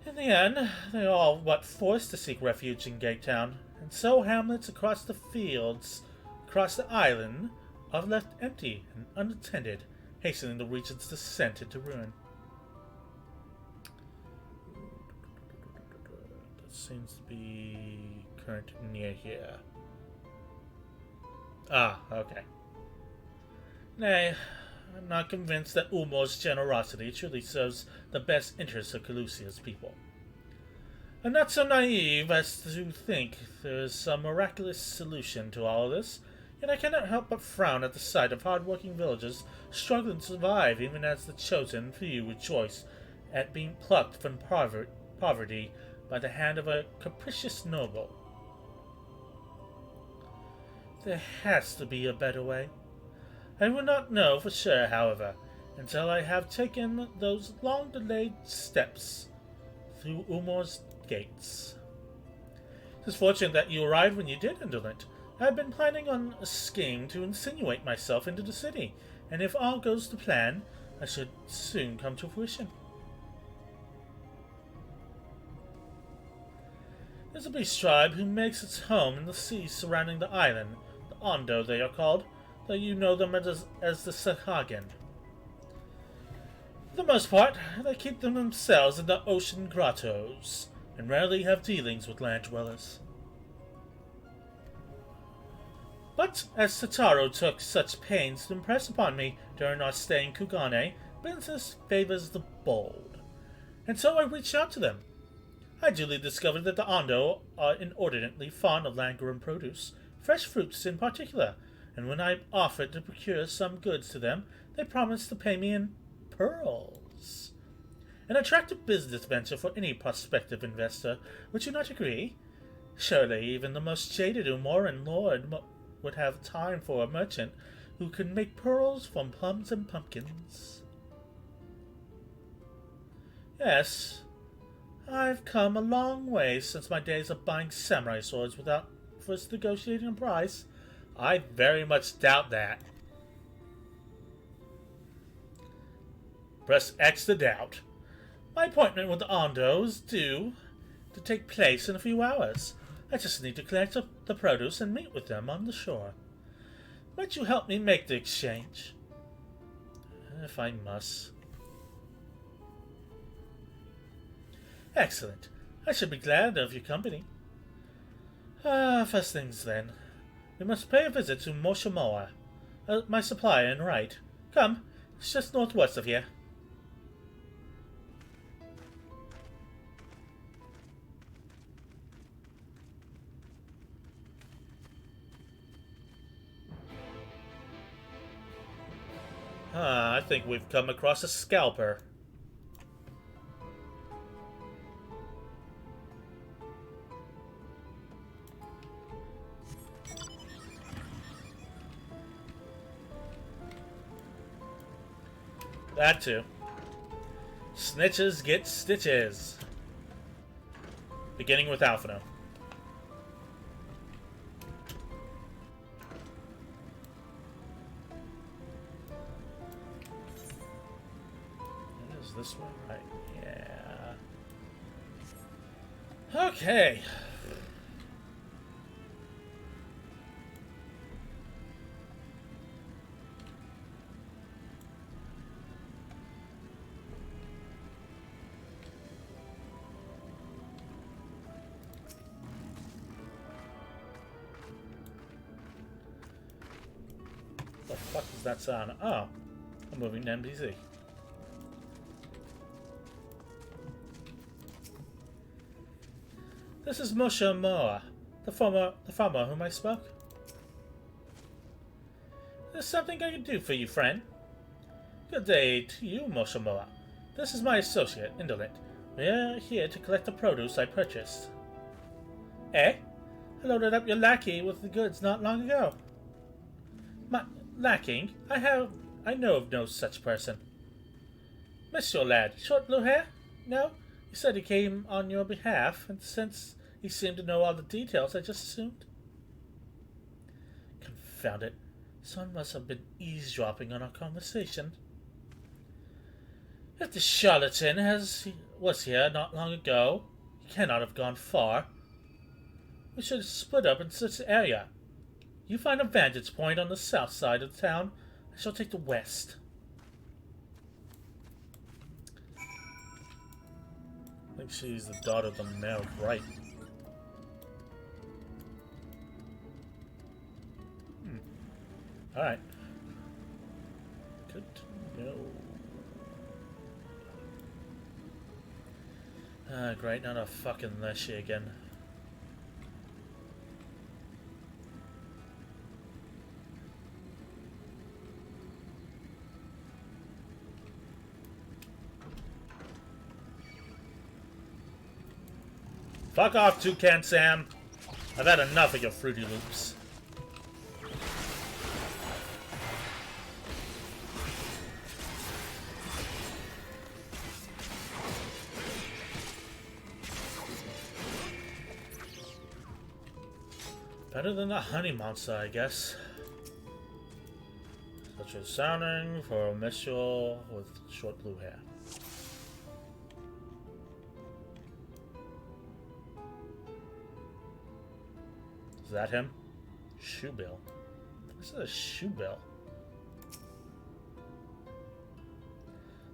In the end, they are all but forced to seek refuge in Gate Town, and so hamlets across the fields, across the island, are left empty and unattended, hastening the region's descent into ruin. That seems to be current near here. Ah, okay. Nay, I'm not convinced that Ulmo's generosity truly serves the best interests of Calusia's people. I'm not so naive as to think there is some miraculous solution to all this, yet I cannot help but frown at the sight of hard-working villagers struggling to survive even as the chosen few rejoice at being plucked from poverty by the hand of a capricious noble. There has to be a better way. I will not know for sure, however, until I have taken those long-delayed steps through Ulmor's gates. It is fortunate that you arrived when you did, Indolent. I have been planning on a scheme to insinuate myself into the city, and if all goes to plan, I should soon come to fruition. There's a beast tribe who makes its home in the seas surrounding the island. The Ondo, they are called, though you know them as the Sahagan. For the most part, they keep them themselves in the ocean grottos, and rarely have dealings with land dwellers. But as Sataro took such pains to impress upon me during our stay in Kugane, business favors the bold. And so I reached out to them. I duly discovered that the Ondo are inordinately fond of land-grown produce, fresh fruits in particular, and when I offered to procure some goods to them, they promised to pay me in pearls. An attractive business venture for any prospective investor, would you not agree? Surely even the most jaded Umoran lord would have time for a merchant who can make pearls from plums and pumpkins. Yes, I've come a long way since my days of buying samurai swords without first negotiating a price. I very much doubt that. Press X to doubt. My appointment with the Ondo is due to take place in a few hours. I just need to collect up the produce and meet with them on the shore. Might you help me make the exchange? If I must. Excellent. I should be glad of your company. First things then. We must pay a visit to Moshamoa, my supplier and right. Come, it's just northwest of here. I think we've come across a scalper. That too. Snitches get stitches. Beginning with Alphino. Is this one right? Yeah. Okay. What the fuck is that sound? Oh, I'm moving to NPC. This is Mosha Moa, the farmer whom I spoke. There's something I can do for you, friend. Good day to you, Mosha Moa. This is my associate, Indolent. We're here to collect the produce I purchased. Eh? I loaded up your lackey with the goods not long ago. My lacking? I know of no such person. Miss your lad, short blue hair? No? He said he came on your behalf, and since he seemed to know all the details, I just assumed. Confound it. Someone must have been eavesdropping on our conversation. If the charlatan was here not long ago, he cannot have gone far. We should split up and search the area. You find a vantage point on the south side of the town. I shall take the west. I think she's the daughter of the mayor of Bright. Alright. Good to know. Great, not a fucking Leshy again. Fuck off, Toucan Sam. I've had enough of your Fruity Loops. Better than the honey monster, I guess. Such as sounding for a minstrel with short blue hair. Is that him? Shoebill. This is a shoebill.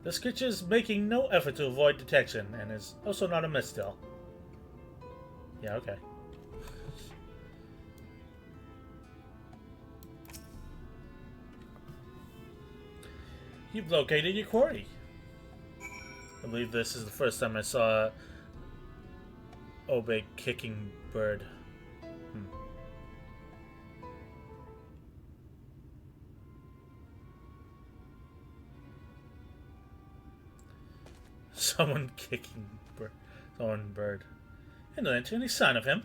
This creature is making no effort to avoid detection and is also not a mistil. Yeah, okay. You've located your quarry. I believe this is the first time I saw a obey kicking bird. Someone kicking bird. And there ain't any sign of him.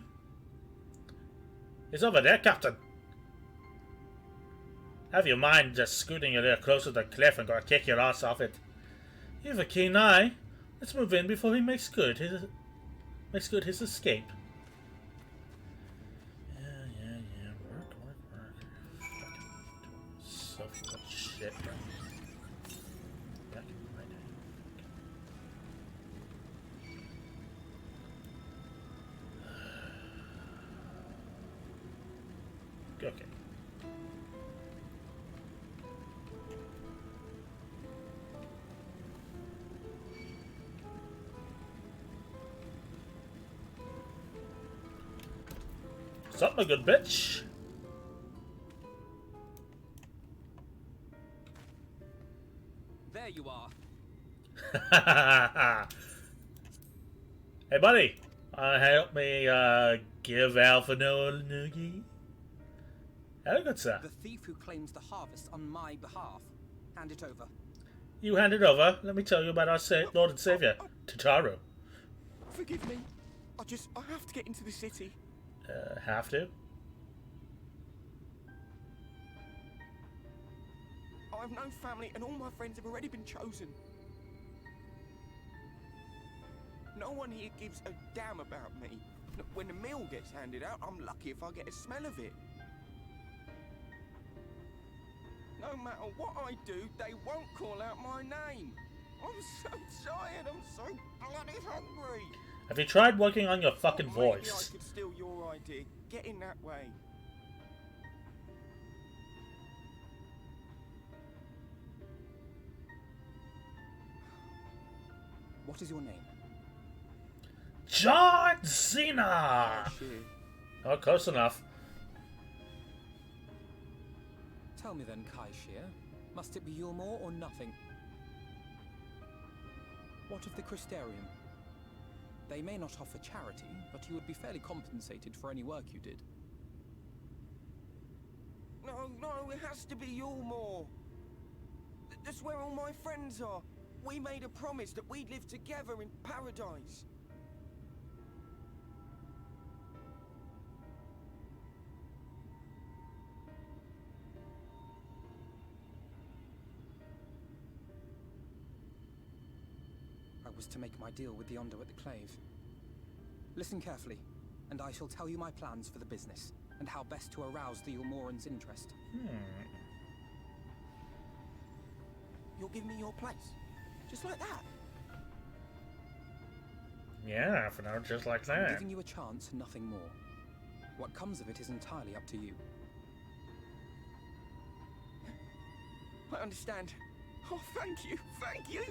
He's over there, Captain. Have your mind just scooting a little closer to the cliff and gonna kick your ass off it. You have a keen eye. Let's move in before he makes good his escape. Yeah. Work. So much shit, bro. Okay. What's up, my good bitch? There you are. Hey, buddy. Help me give Alpha Noah a noogie? Hello, good sir. The thief who claims the harvest on my behalf. Hand it over. You hand it over. Let me tell you about our Lord and Savior, Tataru. Forgive me. I have to get into the city. Have to? I have no family and all my friends have already been chosen. No one here gives a damn about me. When the meal gets handed out, I'm lucky if I get a smell of it. No matter what I do, they won't call out my name. I'm so tired, I'm so bloody hungry. Have you tried working on your fucking Maybe I voice? could steal your idea. Get in that way. What is your name? John Cena! Oh, close enough. Tell me then, Kaishir, must it be Yulmore or nothing? What of the Crystarium? They may not offer charity, but you would be fairly compensated for any work you did. No, it has to be Yulmore. That's where all my friends are. We made a promise that we'd live together in paradise. I was to make my deal with the Ondo at the Clave. Listen carefully, and I shall tell you my plans for the business, and how best to arouse the Yulmoran's interest. You'll give me your place? Just like that? Yeah, for now, just like I'm that. giving you a chance, nothing more. What comes of it is entirely up to you. I understand. Oh, thank you, thank you!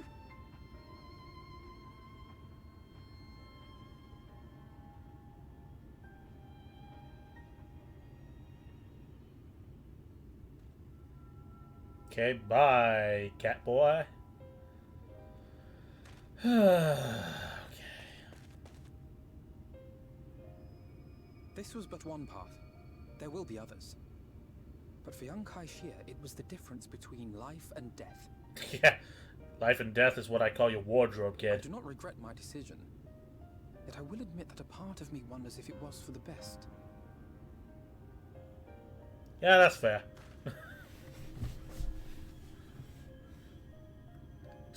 Okay, bye, cat boy. Okay. This was but one path. There will be others. But for young Kaishir, it was the difference between life and death. Yeah, life and death is what I call your wardrobe, kid. I do not regret my decision. Yet I will admit that a part of me wonders if it was for the best. Yeah, that's fair.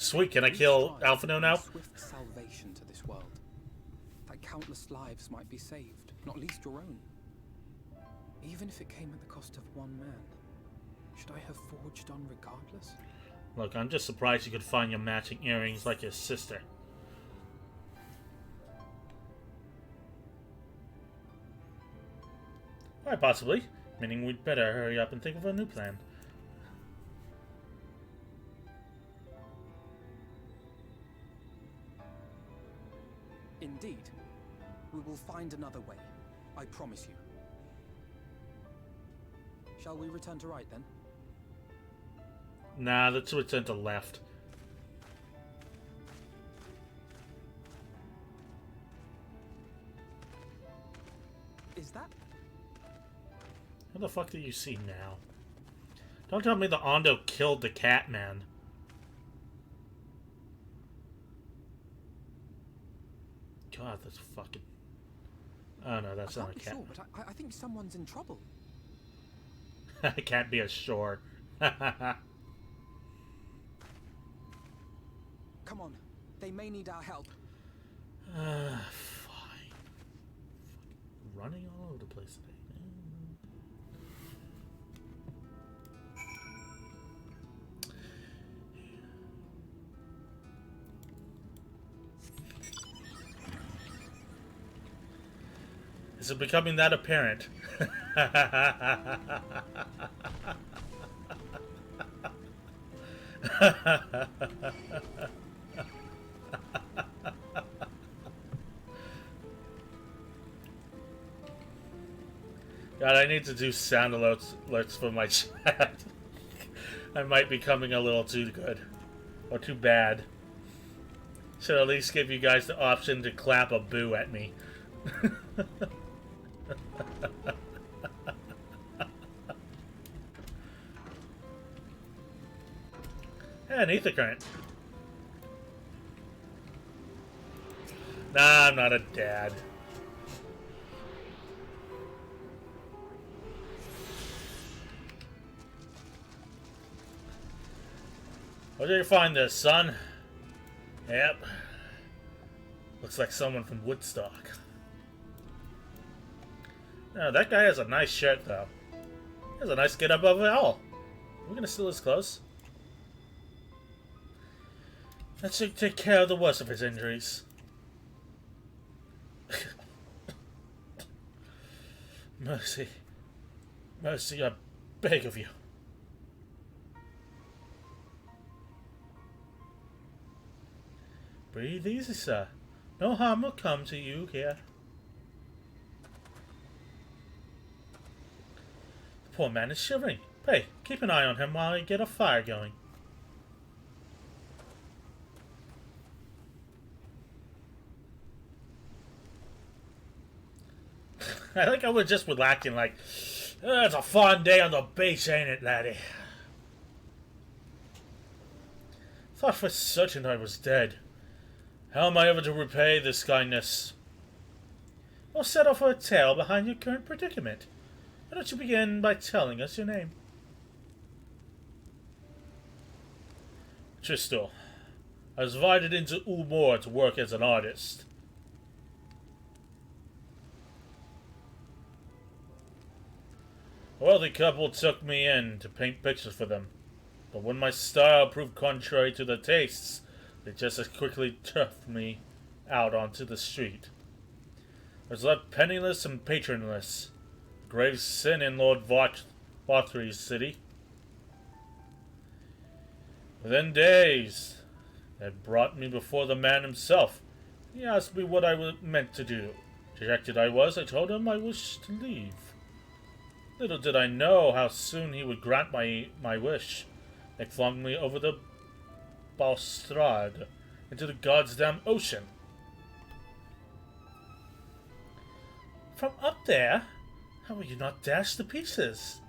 Sweet, can I kill Alphino now? Swift salvation to this world. That countless lives might be saved, not least your own. Even if it came at the cost of one man, should I have forged on regardless? Look, I'm just surprised you could find your matching earrings like your sister. Quite possibly. Meaning we'd better hurry up and think of a new plan. Indeed. We will find another way. I promise you. Shall we return to right then? Nah, let's return to left. Is that? What the fuck do you see now? Don't tell me the Ondo killed the cat man. God, that's fucking... Oh no, that's not a cat. Sure, but I think someone's in trouble. I can't be assured. Come on, they may need our help. Fine. Running all over the place today. Is it becoming that apparent? God, I need to do sound alerts for my chat. I might be coming a little too good. Or too bad. Should at least give you guys the option to clap a boo at me. An ether current. Nah, I'm not a dad. Where did you find this, son? Yep. Looks like someone from Woodstock. Oh, that guy has a nice shirt, though. He has a nice get up of it all. Are we gonna steal his clothes? That should take care of the worst of his injuries. Mercy. Mercy, I beg of you. Breathe easy, sir. No harm will come to you here. The poor man is shivering. Pray, keep an eye on him while I get a fire going. I think I was just relaxing like, oh, it's a fun day on the beach, ain't it, laddie? Thought for certain I was dead. How am I ever to repay this kindness? Or set off a tale behind your current predicament? Why don't you begin by telling us your name? Tristel. I was invited into Ulmor to work as an artist. A wealthy couple took me in to paint pictures for them. But when my style proved contrary to their tastes, they just as quickly turfed me out onto the street. I was left penniless and patronless. A grave sin in Lord Varthry's city. Within days, they brought me before the man himself. He asked me what I meant to do. Dejected I was, I told him I wished to leave. Little did I know how soon he would grant my wish. They flung me over the balustrade into the goddamn ocean. From up there? How were you not dashed to pieces?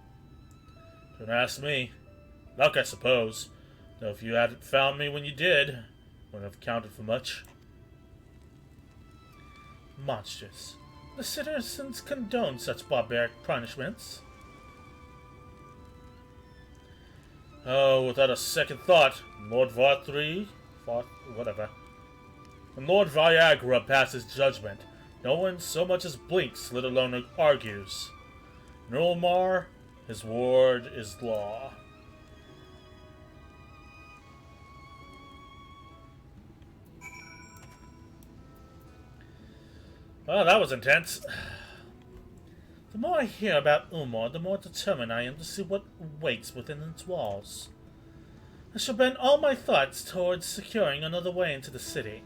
Don't ask me. Luck, I suppose. Though if you hadn't found me when you did, wouldn't have counted for much. Monstrous. The citizens condone such barbaric punishments. Oh, without a second thought, Lord Varthry, whatever. When Lord Viagra passes judgment, no one so much as blinks, let alone argues. In Ulmar, his word is law. Well, that was intense. The more I hear about Ulmar, the more determined I am to see what waits within its walls. I shall bend all my thoughts towards securing another way into the city.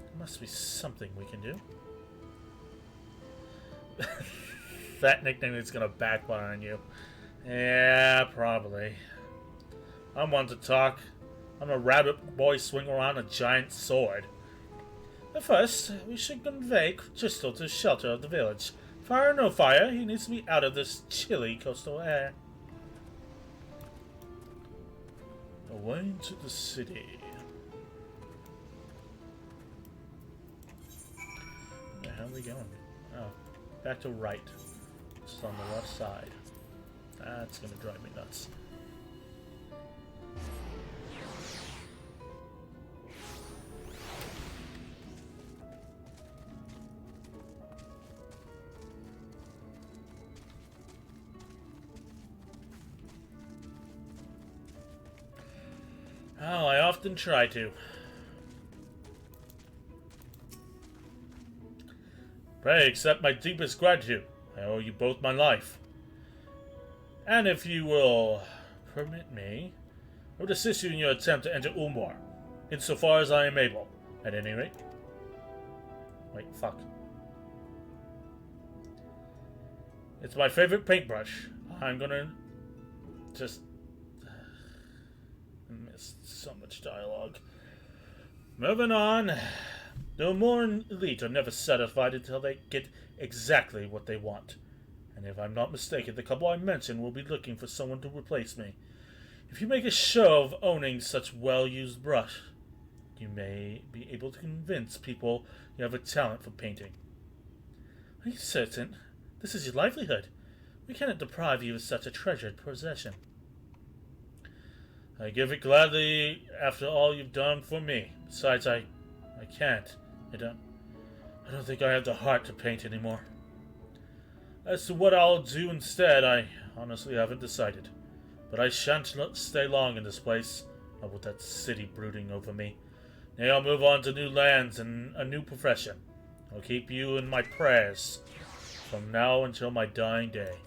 There must be something we can do. That nickname is gonna backfire on you. Yeah, probably. I'm one to talk. I'm a rabbit boy swinging around a giant sword. But first, we should convey Crystal to the shelter of the village. Fire or no fire, he needs to be out of this chilly coastal air. Away into the city. Where the hell are we going? Oh, back to right. It's on the left side. That's gonna drive me nuts. Oh, I often try to. Pray accept my deepest gratitude. I owe you both my life. And if you will permit me, I would assist you in your attempt to enter Ulmar, insofar as I am able, at any rate. Wait, fuck. It's my favorite paintbrush. I'm gonna just... I missed so much dialogue. Moving on. The more elite are never satisfied until they get exactly what they want. And if I'm not mistaken, the couple I mentioned will be looking for someone to replace me. If you make a show of owning such well-used brush, you may be able to convince people you have a talent for painting. Are you certain? This is your livelihood. We cannot deprive you of such a treasured possession. I give it gladly after all you've done for me. Besides, I can't. I don't think I have the heart to paint anymore. As to what I'll do instead, I honestly haven't decided. But I shan't stay long in this place, not with that city brooding over me. Nay, I'll move on to new lands and a new profession. I'll keep you in my prayers from now until my dying day.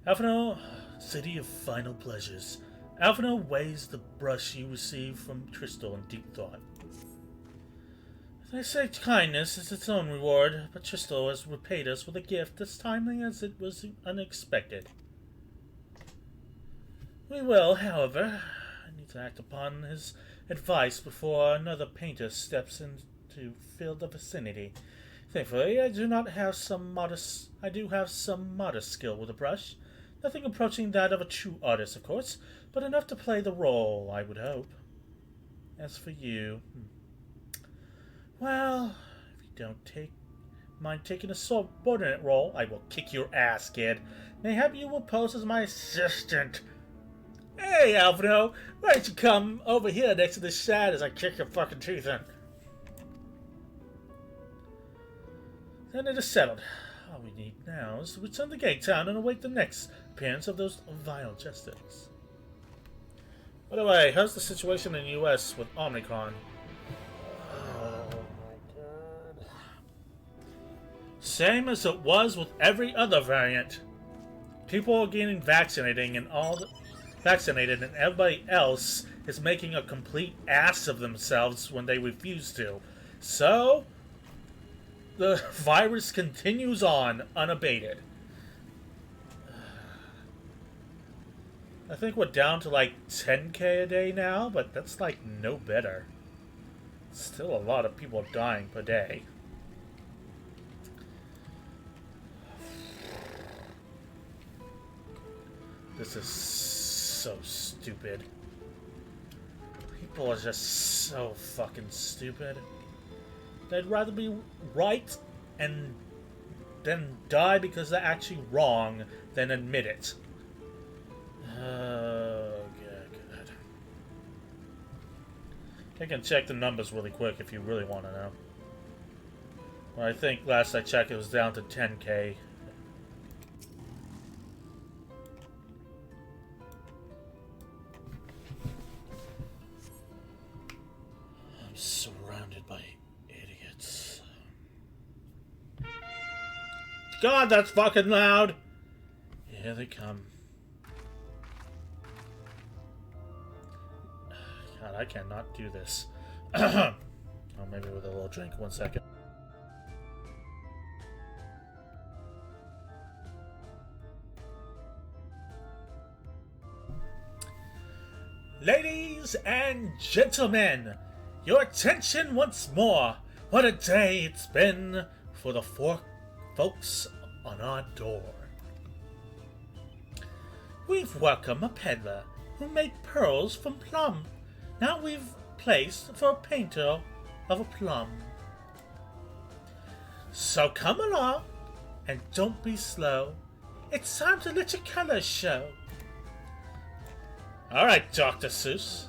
Alphino, city of final pleasures. Alphino weighs the brush you receive from Crystal in deep thought. They say kindness is its own reward, but Crystal has repaid us with a gift as timely as it was unexpected. We will, however, need to act upon his advice before another painter steps in to fill the vicinity. Thankfully, I do have some modest skill with a brush. Nothing approaching that of a true artist, of course, but enough to play the role, I would hope. As for you, well, if you don't mind taking a subordinate role, I will kick your ass, kid. Mayhap you will pose as my assistant. Hey, Alvino, why don't you come over here next to this shad as I kick your fucking teeth in? Then it is settled. All we need now is to return to Gate Town and await the next appearance of those vile jesters. By the way, how's the situation in the US with Omicron? Oh my god. Same as it was with every other variant. People are getting vaccinated and everybody else is making a complete ass of themselves when they refuse to. So, the virus continues on unabated. I think we're down to like 10k a day now, but that's like no better. Still a lot of people dying per day. This is so stupid. People are just so fucking stupid. They'd rather be right and then die because they're actually wrong than admit it. Oh, good. I can check the numbers really quick if you really want to know. Well, I think last I checked it was down to 10K. I'm surrounded by idiots. God, that's fucking loud! Here they come. God, I cannot do this. Oh, maybe with a little drink. 1 second. Ladies and gentlemen, your attention once more. What a day it's been for the four folks on our door. We've welcomed a peddler who made pearls from plum. Now we've placed for a painter of a plum. So come along and don't be slow. It's time to let your colors show. Alright, Dr. Seuss.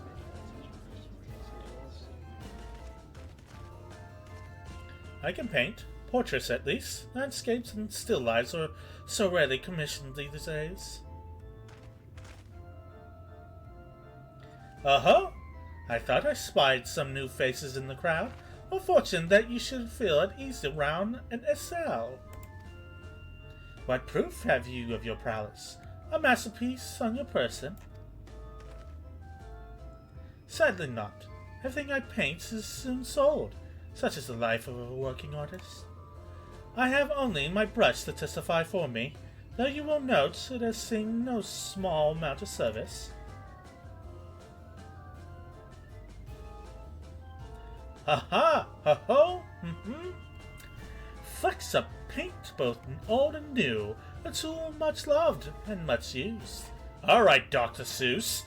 I can paint. Portraits, at least. Landscapes and still lifes are so rarely commissioned these days. Uh-huh. I thought I spied some new faces in the crowd. Well, fortunate that you should feel at ease around an SL. What proof have you of your prowess? A masterpiece on your person? Sadly not. Everything I paint is soon sold. Such is the life of a working artist. I have only my brush to testify for me, though you will note it has seen no small amount of service. Ha-ha! Ho-ho! Flecks of paint, both old and new, a tool much loved and much used. Alright, Dr. Seuss.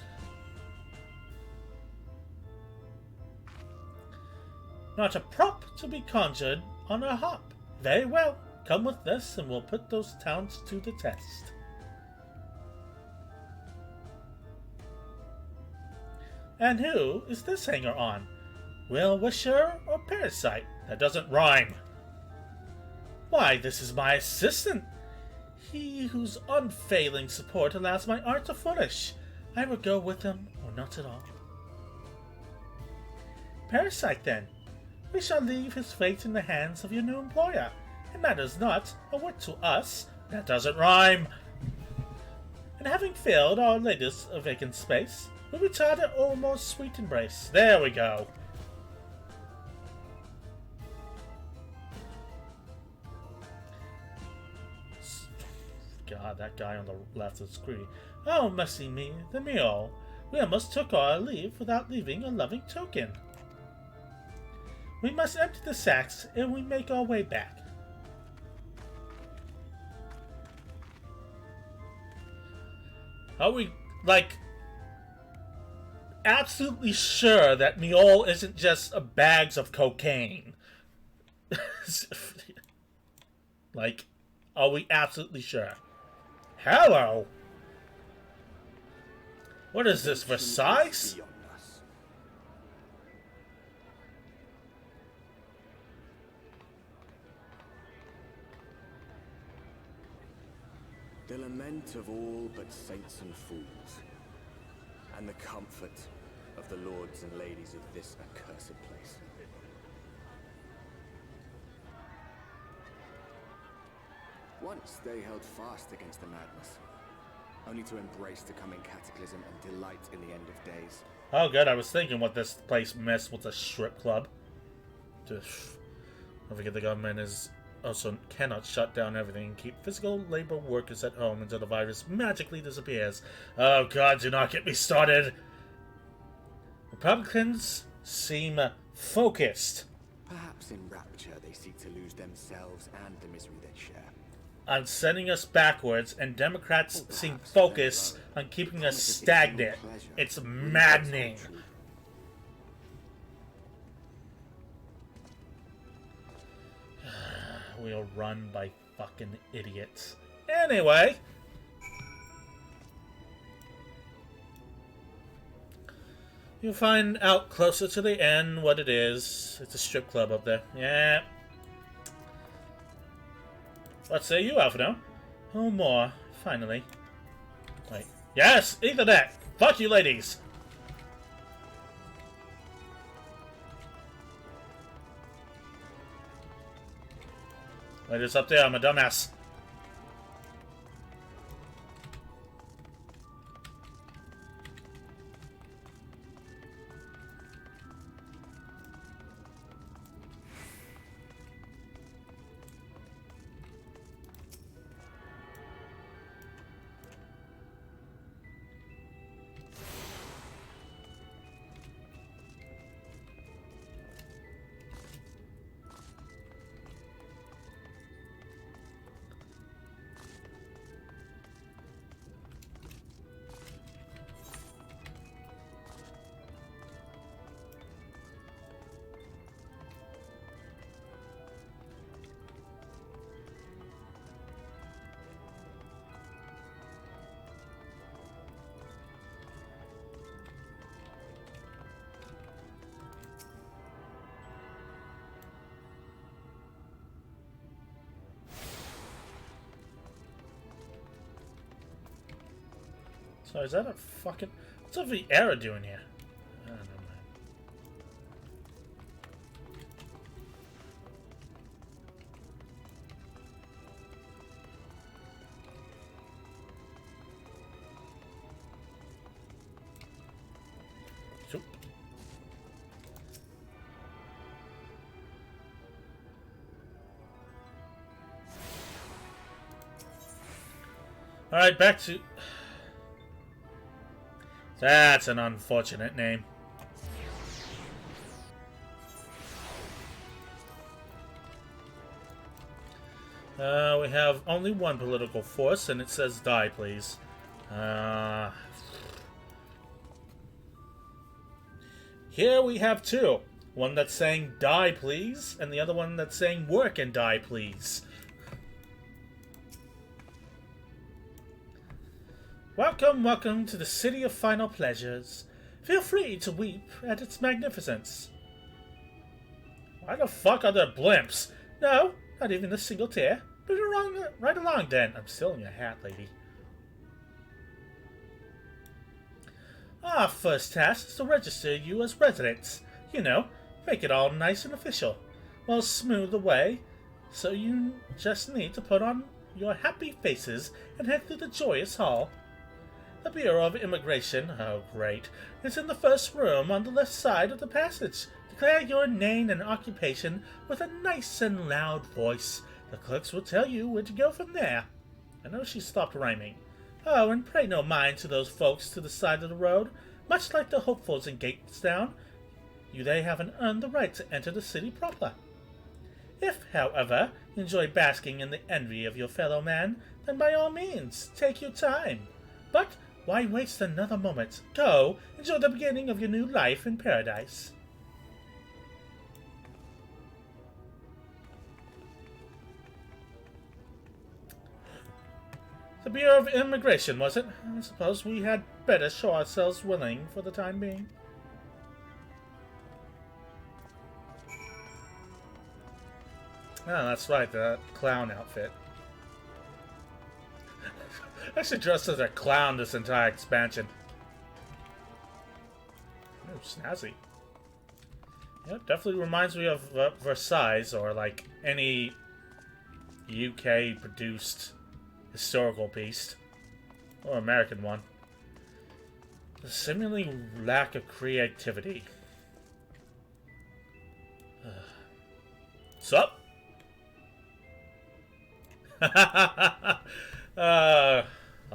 Not a prop to be conjured on a hop. Very well, come with us and we'll put those talents to the test. And who is this hanger-on? Well-wisher or parasite? That doesn't rhyme. Why, this is my assistant. He whose unfailing support allows my art to flourish. I will go with him or not at all. Parasite, then. We shall leave his fate in the hands of your new employer. It matters not a whit to us. That doesn't rhyme. And having filled our latest vacant space, we retire to almost sweet embrace. There we go. God, that guy on the left of the screen. Oh, mercy me, the meal. We almost took our leave without leaving a loving token. We must empty the sacks and we make our way back. Are we, like, absolutely sure that Miol isn't just bags of cocaine? Like, are we absolutely sure? Hello! What is this, Versailles? The lament of all but saints and fools, and the comfort of the lords and ladies of this accursed place. Once they held fast against the madness, only to embrace the coming cataclysm and delight in the end of days. Oh good, I was thinking what this place missed was a strip club. Don't forget the government is also cannot shut down everything and keep physical labor workers at home until the virus magically disappears. Oh god, do not get me started! Republicans seem focused. Perhaps in rapture they seek to lose themselves and the misery they share. On sending us backwards, and Democrats seem focused on keeping us stagnant. It's maddening. We'll run by fucking idiots. Anyway. You'll find out closer to the end what it is. It's a strip club up there. Yeah. What say you, Alphino? Oh, more. Finally. Wait. Yes! Either that! Fuck you, ladies! Ladies up there, I'm a dumbass. So is that a fucking... What's up the Era doing here? I don't know, man. Shoop. Alright, back to... That's an unfortunate name. We have only one political force, and it says die, please. Here we have two. One that's saying die, please, and the other one that's saying work and die, please. Welcome, welcome to the City of Final Pleasures. Feel free to weep at its magnificence. Why the fuck are there blimps? No, not even a single tear. But right along then. I'm still in your hat, lady. Our first task is to register you as residents. You know, make it all nice and official. Well, smooth the way. So you just need to put on your happy faces and head through the joyous hall. The Bureau of Immigration, oh great, is in the first room on the left side of the passage. Declare your name and occupation with a nice and loud voice. The clerks will tell you where to go from there. I know she stopped rhyming. Oh, and pay no mind to those folks to the side of the road. Much like the hopefuls in Gatestown, they haven't earned the right to enter the city proper. If, however, you enjoy basking in the envy of your fellow man, then by all means, take your time. But why waste another moment? Go, enjoy the beginning of your new life in paradise. The Bureau of Immigration, was it? I suppose we had better show ourselves willing for the time being. Oh, that's right, the clown outfit. I should dress as a clown this entire expansion. Oh, snazzy. Yep, definitely reminds me of Versailles, or like any UK-produced historical piece. Or American one. The seemingly lack of creativity. Sup?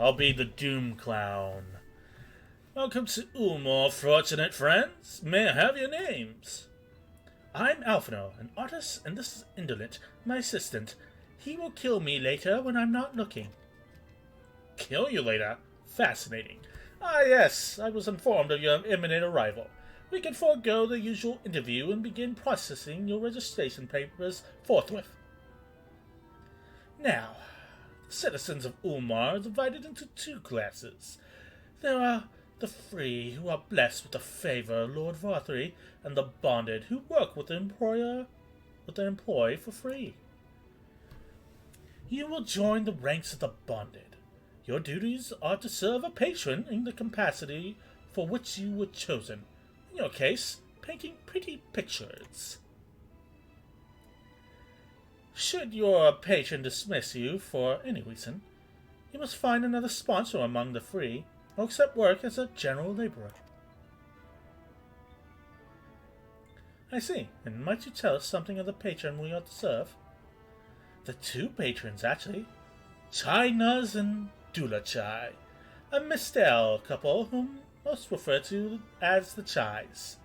I'll be the Doom Clown. Welcome to Ulmore, fortunate friends. May I have your names? I'm Alphino, an artist, and this is Indolent, my assistant. He will kill me later when I'm not looking. Kill you later? Fascinating. Ah, yes, I was informed of your imminent arrival. We can forego the usual interview and begin processing your registration papers forthwith. Now, the citizens of Ulmar are divided into two classes. There are The free, who are blessed with the favor of Lord Varthree, and the bonded, who work with the employee for free. You will join the ranks of the bonded. Your duties are to serve a patron in the capacity for which you were chosen. In your case, painting pretty pictures. Should your patron dismiss you for any reason, you must find another sponsor among the free, or accept work as a general laborer. I see. And might you tell us something of the patron we ought to serve? The two patrons, actually. Chai Nuz and Dula Chai, a Mistel couple whom most refer to as the Chais.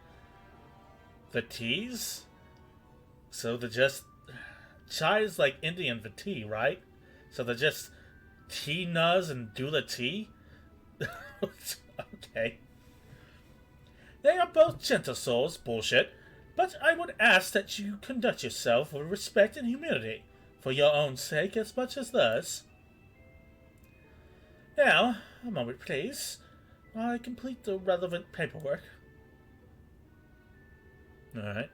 The teas? So they're just... Chai is like Indian for tea, right? So they're just Tea Nuz and Dula Tea? Okay. They are both gentle souls, bullshit, but I would ask that you conduct yourself with respect and humility, for your own sake as much as theirs. Now, a moment please, while I complete the relevant paperwork. Alright.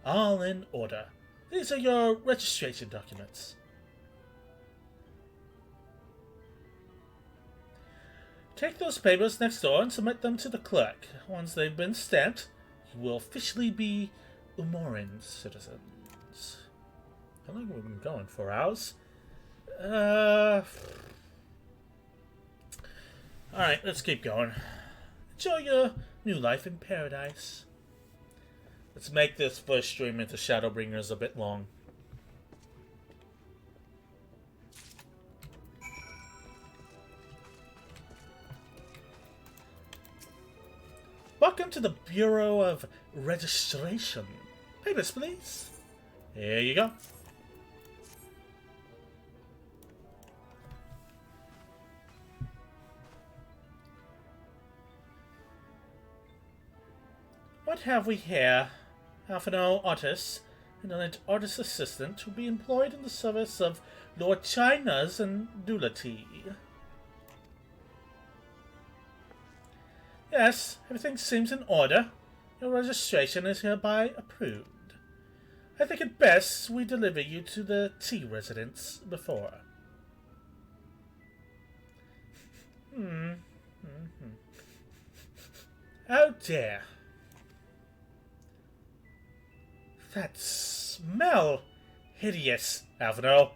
All in order. These are your registration documents. Take those papers next door and submit them to the clerk. Once they've been stamped, you will officially be Umoran citizens. How long have we been going? 4 hours? Alright, let's keep going. Enjoy your new life in paradise. Let's make this first stream into Shadowbringers a bit long. Welcome to the Bureau of Registration. Papers, please. Here you go. What have we here? Half an hour artist and an artist assistant to be employed in the service of Lord Chai Nuz and Dulati. Yes, everything seems in order. Your registration is hereby approved. I think it best we deliver you to the tea residence before. Oh dear. That smell! Hideous, Alvino.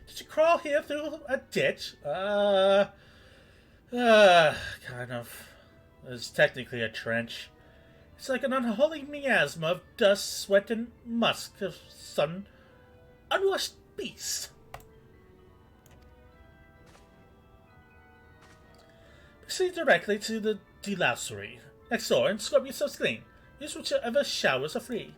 Did you crawl here through a ditch? Kind of. It's technically a trench. It's like an unholy miasma of dust, sweat, and musk of some unwashed beast. Proceed directly to the delousery next door and scrub yourself clean. Use whichever showers are free.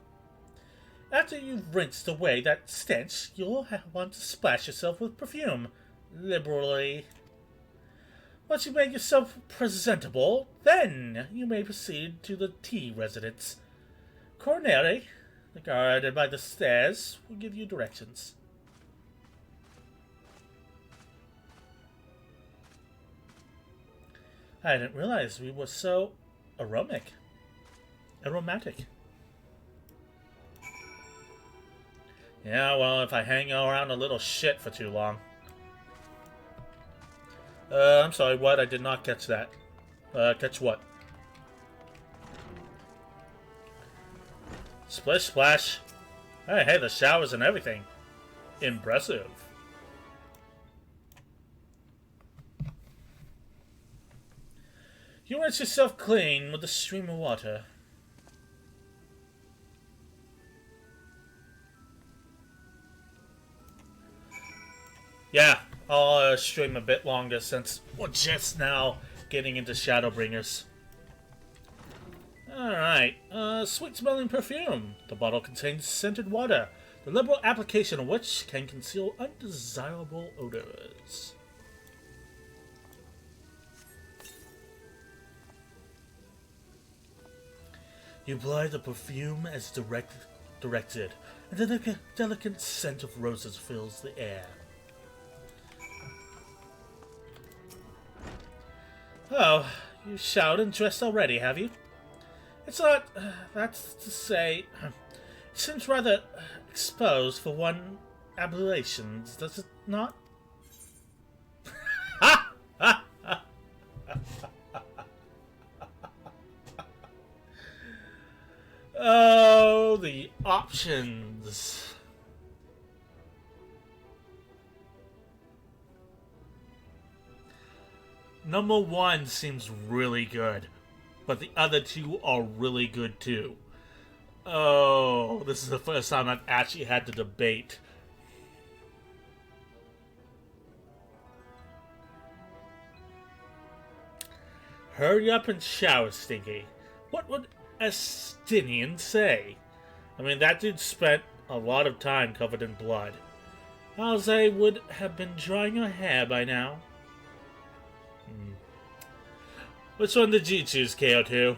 After you've rinsed away that stench, you'll want to splash yourself with perfume, liberally. Once you make yourself presentable, then you may proceed to the tea residence. Corneri, the guard by the stairs, will give you directions. I didn't realize we were so aromatic. Yeah, well, if I hang around a little shit for too long. I'm sorry, what? I did not catch that. Catch what? Splish splash. Hey, the showers and everything. Impressive. You rinse yourself clean with a stream of water. Yeah, I'll stream a bit longer since we're just now getting into Shadowbringers. Alright, sweet-smelling perfume. The bottle contains scented water, the liberal application of which can conceal undesirable odors. You apply the perfume as directed, and a delicate scent of roses fills the air. Oh, you showered and dressed already, have you? It's not, that's to say, it seems rather exposed for one ablutions, does it not? Oh, the options. Number 1 seems really good, but the other 2 are really good too. Oh, this is the first time I've actually had to debate. Hurry up and shower, Stinky. What would Estinian say? I mean, that dude spent a lot of time covered in blood. Alze would have been drying her hair by now. Which one did you choose, KO2?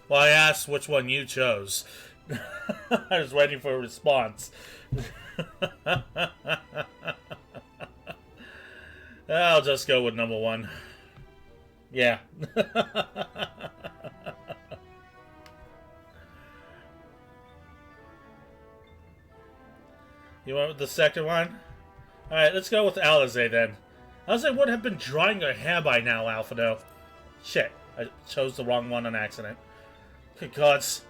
Well, I asked which one you chose. I was waiting for a response. I'll just go with number 1. Yeah. You went with the second one? Alright, let's go with Alize then. Alize would have been drying her hair by now, Alphado. Shit, I chose the wrong one on accident. Good gods.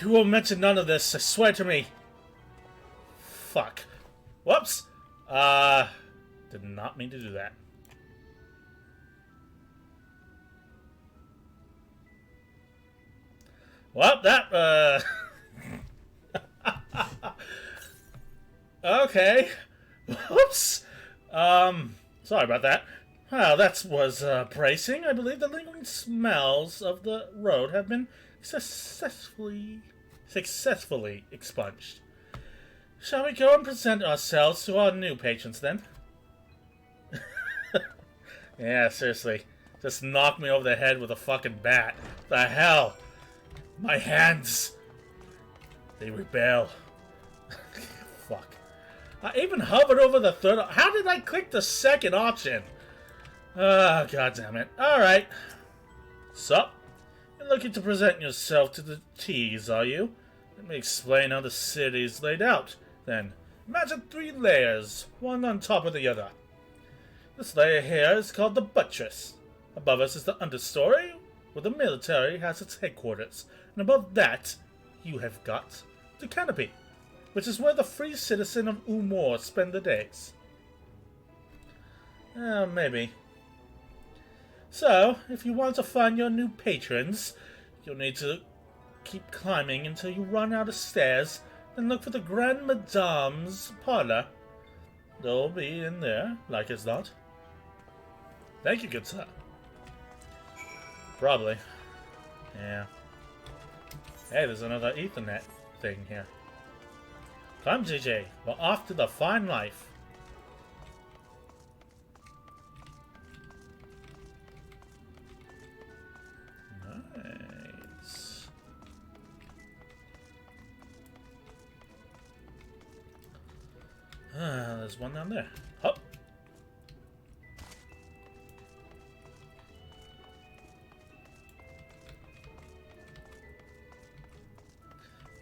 You will mention none of this, I swear to me. Fuck. Whoops. Did not mean to do that. Well, that, okay. Whoops. Sorry about that. Well, that was, bracing. I believe the lingering smells of the road have been successfully expunged. Shall we go and present ourselves to our new patrons, then? Yeah, seriously. Just knock me over the head with a fucking bat. The hell? My hands! They rebel. Fuck. I even hovered over the third... How did I click the second option? Oh, goddammit. Alright. Sup? You're looking to present yourself to the T's, are you? Let me explain how the city is laid out, then. Imagine 3 layers, one on top of the other. This layer here is called the buttress. Above us is the understory, where the military has its headquarters. And above that, you have got the canopy, which is where the free citizen of Umor spend the days. Maybe. So, if you want to find your new patrons, you'll need to keep climbing until you run out of stairs, then look for the Grand Madame's parlor. They'll be in there, like as not. Thank you, good sir. Probably. Yeah. Hey, there's another Ethernet thing here. Come, JJ. We're off to the fine life. Nice. there's one down there. Hop.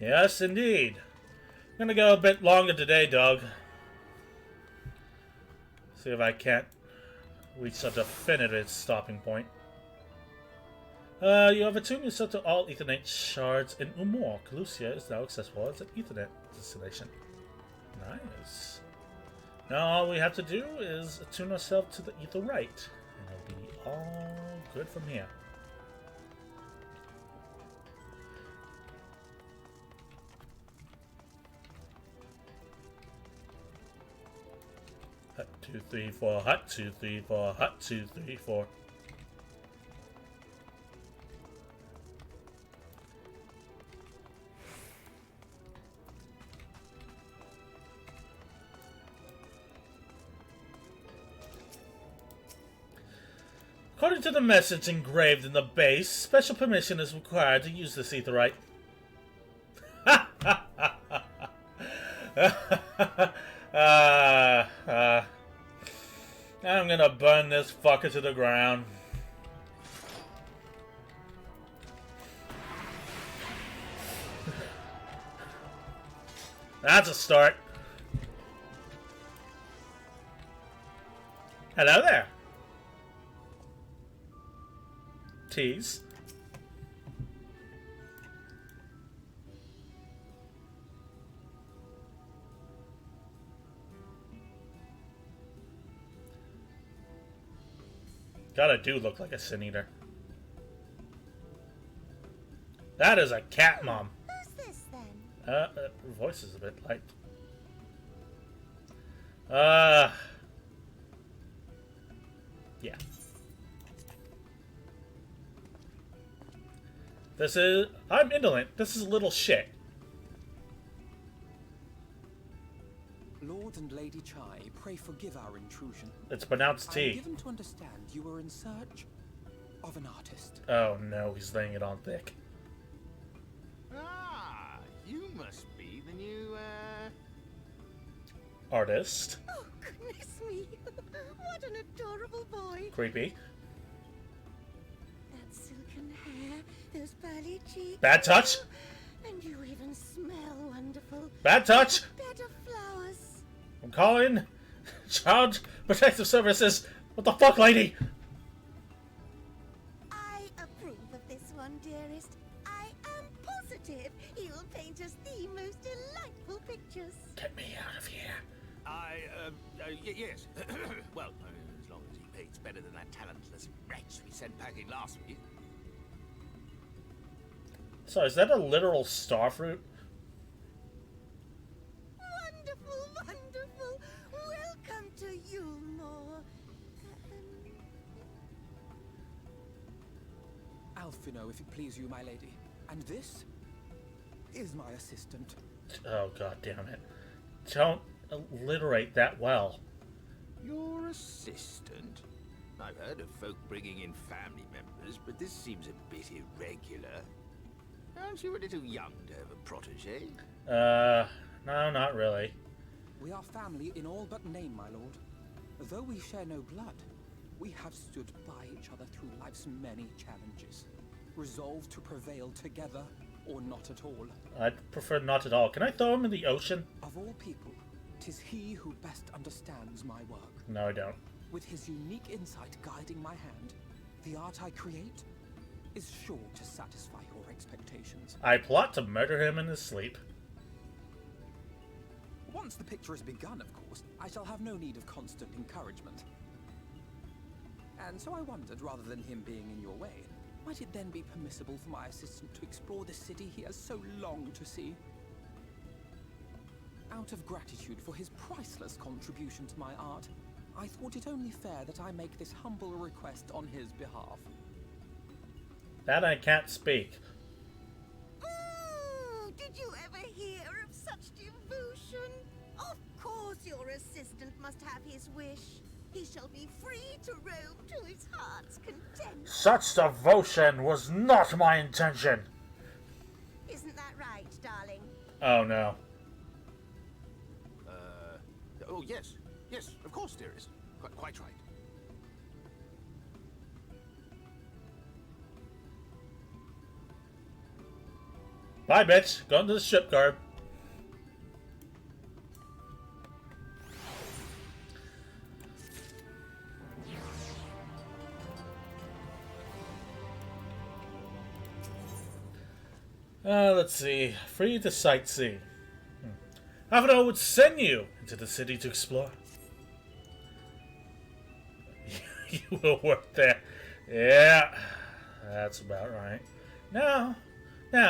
Yes, indeed. I'm gonna go a bit longer today, dog. See if I can't reach a definitive stopping point. You have attuned yourself to all Ethernet shards in Umor. Calusia is now accessible as an Ethernet destination. Nice. Now all we have to do is attune ourselves to the Ether right, and it'll be all good from here. Hut 2, 3, 4. Hut 2, 3, 4. Hut 2, 3, 4. According to the message engraved in the base, special permission is required to use this aetherite. I'm gonna burn this fucker to the ground. That's a start. Hello there. Tease. God, I do look like a sin eater. That is a cat, Mom. Who's this then? Her voice is a bit light. Yeah. This is... I'm indolent. This is a little shit. Lord and Lady Chai, pray forgive our intrusion. It's pronounced T. I'm given to understand you were in search of an artist. Oh no, he's laying it on thick. Ah, you must be the new, Artist. Oh, goodness me. What an adorable boy. Creepy. That silken hair, those pearly cheeks. Bad touch. And you even smell wonderful. Bad touch. Bed of flowers. I'm calling Child Protective Services. What the fuck, lady? I approve of this one, dearest. I am positive he'll paint us the most delightful pictures. Get me out of here. Yes. Well, as long as he paints better than that talentless wretch we sent packing last week. So, is that a literal starfruit? Wonderful, wonderful. Welcome to Yulmore. Alfino, if it please you, my lady. And this is my assistant. Oh, god damn it. Don't alliterate that well. Your assistant? I've heard of folk bringing in family members, but this seems a bit irregular. Aren't you a little young to have a protege? No, not really. We are family in all but name, my lord. Though we share no blood, we have stood by each other through life's many challenges, resolved to prevail together or not at all. I'd prefer not at all. Can I throw him in the ocean? Of all people, 'tis he who best understands my work. No, I don't. With his unique insight guiding my hand, the art I create is sure to satisfy your expectations. I plot to murder him in his sleep. Once the picture is begun, of course, I shall have no need of constant encouragement. And so I wondered, rather than him being in your way, might it then be permissible for my assistant to explore the city he has so longed to see? Out of gratitude for his priceless contribution to my art, I thought it only fair that I make this humble request on his behalf. That I can't speak. Ooh, did you ever hear of such devotion? Of course your assistant must have his wish. He shall be free to roam to his heart's content. Such devotion was not my intention. Isn't that right, darling? Oh no. Oh, yes. Yes, of course, dearest. Quite right. Bye, bitch. Going to the strip club. Let's see. Free to sightsee. Avado would send you into the city to explore. You will work there. Yeah, that's about right. Now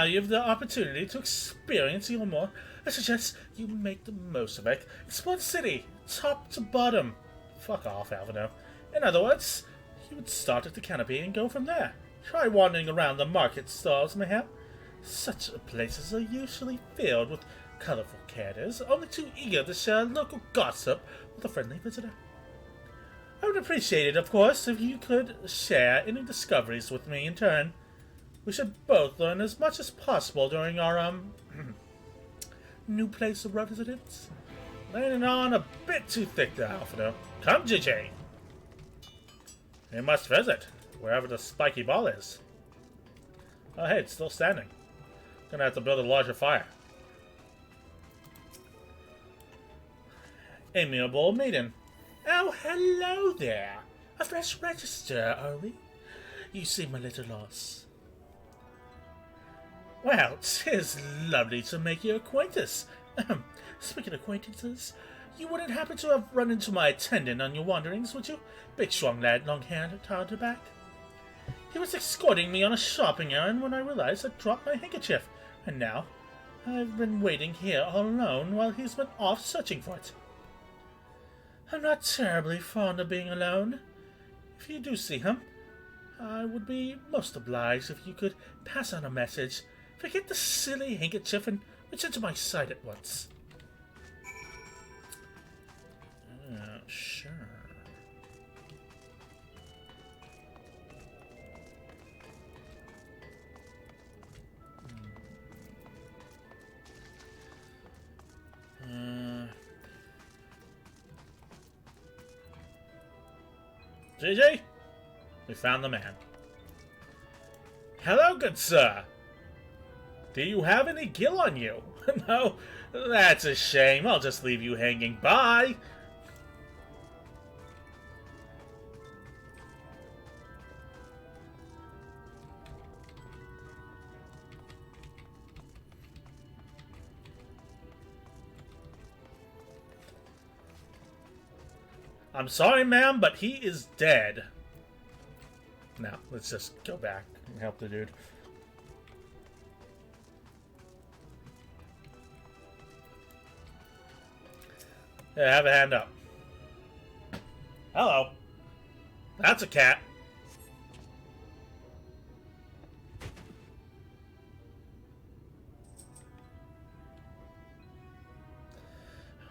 you have the opportunity to experience your more. I suggest you make the most of it. Explore the city, top to bottom. Fuck off, Avado. In other words, you would start at the canopy and go from there. Try wandering around the market stalls, mayhap. Such places are usually filled with colorful characters, only too eager to share local gossip with a friendly visitor. I would appreciate it, of course, if you could share any discoveries with me in turn. We should both learn as much as possible during our, new place of residence. Laying it on a bit too thick there, Alfredo. Come, JJ! We must visit, wherever the spiky ball is. Oh, hey, it's still standing. Gonna have to build a larger fire. Amiable maiden. Oh, hello there. A fresh register, are we? You seem a little lost. Well, 'tis lovely to make your acquaintance. Speaking of acquaintances, you wouldn't happen to have run into my attendant on your wanderings, would you? Big strong lad, long hair tied to back. He was escorting me on a shopping errand when I realized I'd dropped my handkerchief, and now I've been waiting here all alone while he's been off searching for it. I'm not terribly fond of being alone. If you do see him, I would be most obliged if you could pass on a message. Forget the silly handkerchief and return to my side at once. Sure. JJ? We found the man. Hello, good sir. Do you have any gill on you? No, that's a shame. I'll just leave you hanging. Bye! I'm sorry, ma'am, but he is dead. Now, let's just go back and help the dude. Yeah, have a hand up. Hello. That's a cat.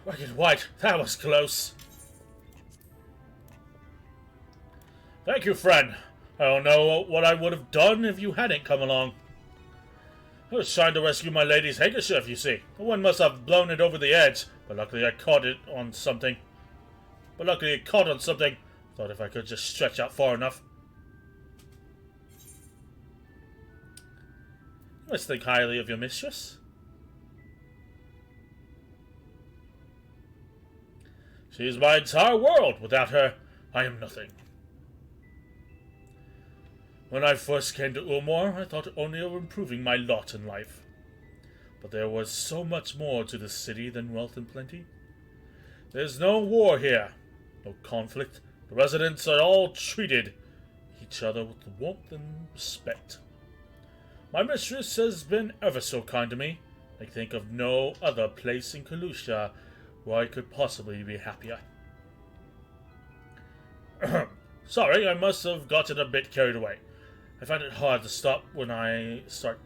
Wicked White, that was close. Thank you, friend. I don't know what I would have done if you hadn't come along. I was trying to rescue my lady's handkerchief, you see. The wind must have blown it over the edge, but luckily I caught it on something. Thought if I could just stretch out far enough. You must think highly of your mistress. She is my entire world. Without her, I am nothing. When I first came to Ulmor, I thought only of improving my lot in life. But there was so much more to this city than wealth and plenty. There's no war here, no conflict. The residents are all treated each other with warmth and respect. My mistress has been ever so kind to me. I think of no other place in Kalusha where I could possibly be happier. Sorry, I must have gotten a bit carried away. I find it hard to stop when I start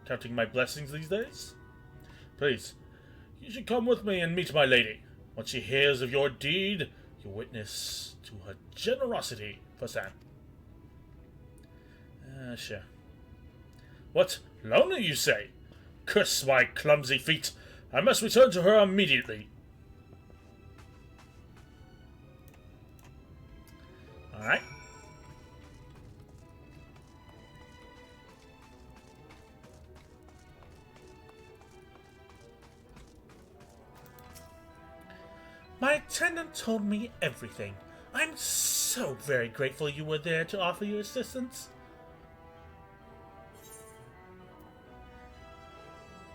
counting my blessings these days. Please, you should come with me and meet my lady. Once she hears of your deed, you'll witness to her generosity firsthand. Sure. What? Lonely, you say? Curse my clumsy feet. I must return to her immediately. Alright. My attendant told me everything. I'm so very grateful you were there to offer your assistance.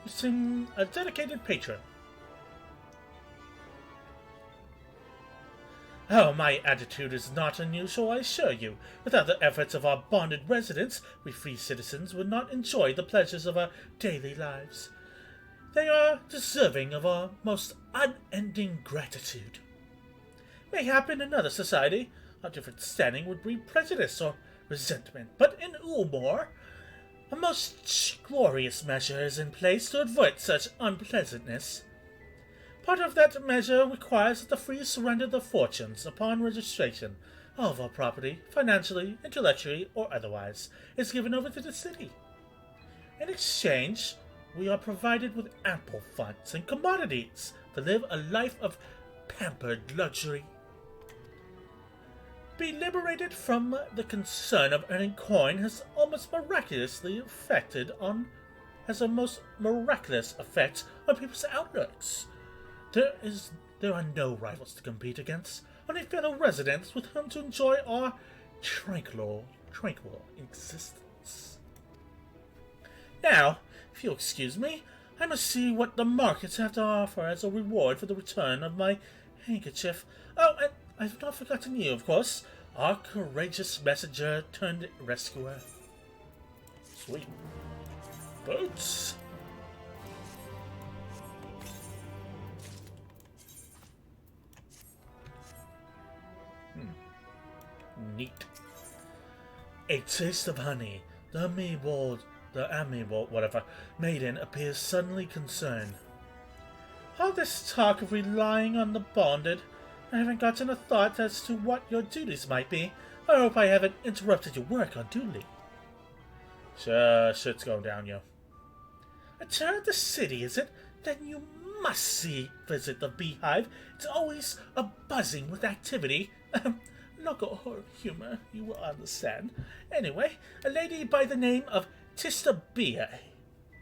You seem a dedicated patron. Oh, my attitude is not unusual, I assure you. Without the efforts of our bonded residents, we free citizens would not enjoy the pleasures of our daily lives. They are deserving of our most unending gratitude. Mayhap in another society, a different standing would breed prejudice or resentment, but in Ulmore, a most glorious measure is in place to avoid such unpleasantness. Part of that measure requires that the free surrender their fortunes upon registration. All of our property, financially, intellectually, or otherwise, is given over to the city. In exchange, we are provided with ample funds and commodities to live a life of pampered luxury. Be liberated from the concern of earning coin has a most miraculous effect on people's outlooks. There are no rivals to compete against, only fellow residents with whom to enjoy our tranquil existence. Now, if you'll excuse me, I must see what the markets have to offer as a reward for the return of my handkerchief. Oh, and I've not forgotten you, of course, our courageous messenger turned rescuer. Sweet. Boots. Neat. A taste of honey. The amiable, whatever, maiden appears suddenly concerned. All this talk of relying on the bonded, I haven't gotten a thought as to what your duties might be. I hope I haven't interrupted your work unduly. Sure, shit's going down, yo. A tour of the city, is it? Then you must visit the Beehive. It's always a buzzing with activity. Local horror humor, you will understand. Anyway, a lady by the name of Tista Bea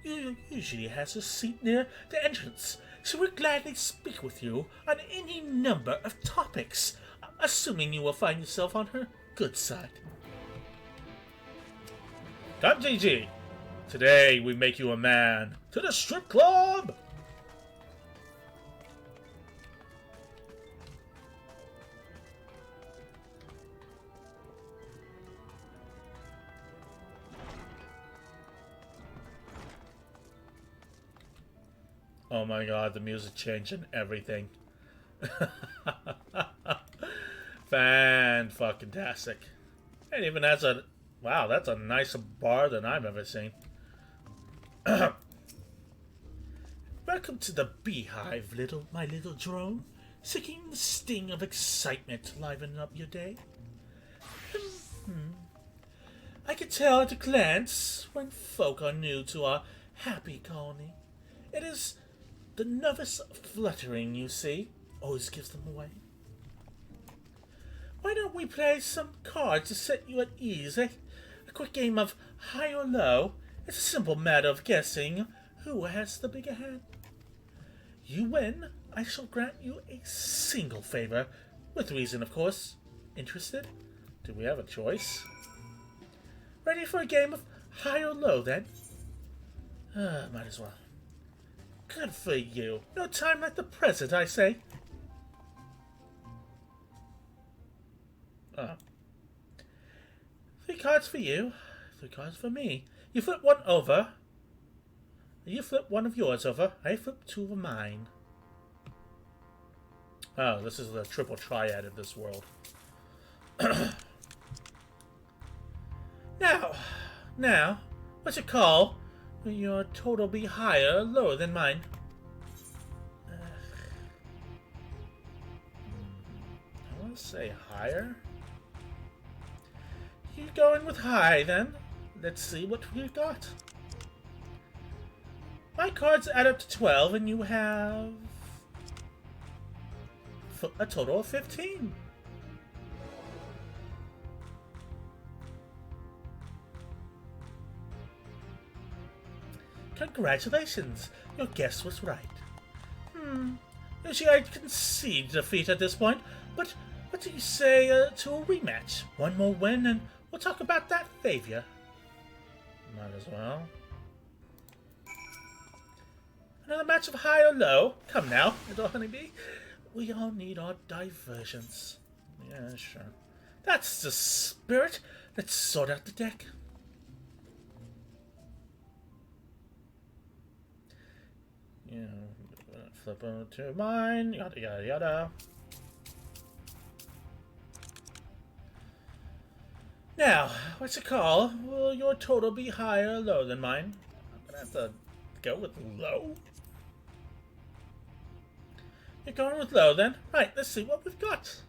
usually has a seat near the entrance. She would gladly speak with you on any number of topics, assuming you will find yourself on her good side. Come, GG. Today we make you a man. To the strip club! Oh my god, the music changed and everything. Fan-fucking-tastic. It even has a... Wow, that's a nicer bar than I've ever seen. Welcome to the Beehive, my little drone. Seeking the sting of excitement to liven up your day? I can tell at a glance when folk are new to our happy colony. It is the nervous fluttering, you see, always gives them away. Why don't we play some cards to set you at ease, eh? A quick game of high or low. It's a simple matter of guessing who has the bigger hand. You win, I shall grant you a single favor. With reason, of course. Interested? Do we have a choice? Ready for a game of high or low, then? Might as well. Good for you. No time like the present, I say. 3 cards for you, 3 cards for me. You flip one over. You flip one of yours over. I flip 2 of mine. Oh, this is the triple triad of this world. Now, what's your call? Your total be higher or lower than mine? I want to say higher. You going with high, then? Let's see what we've got. My cards add up to 12, and you have a total of 15. Congratulations, your guess was right. Usually I'd concede defeat at this point, but what do you say to a rematch? One more win and we'll talk about that favor. Might as well. Another match of high or low? Come now, little honeybee. We all need our diversions. Yeah, sure. That's the spirit. Let's sort out the deck. Yeah, flip over to mine. Yada yada yada. Now, what's it call? Will your total be higher or lower than mine? I'm gonna have to go with low. You're going with low then? Right, let's see what we've got.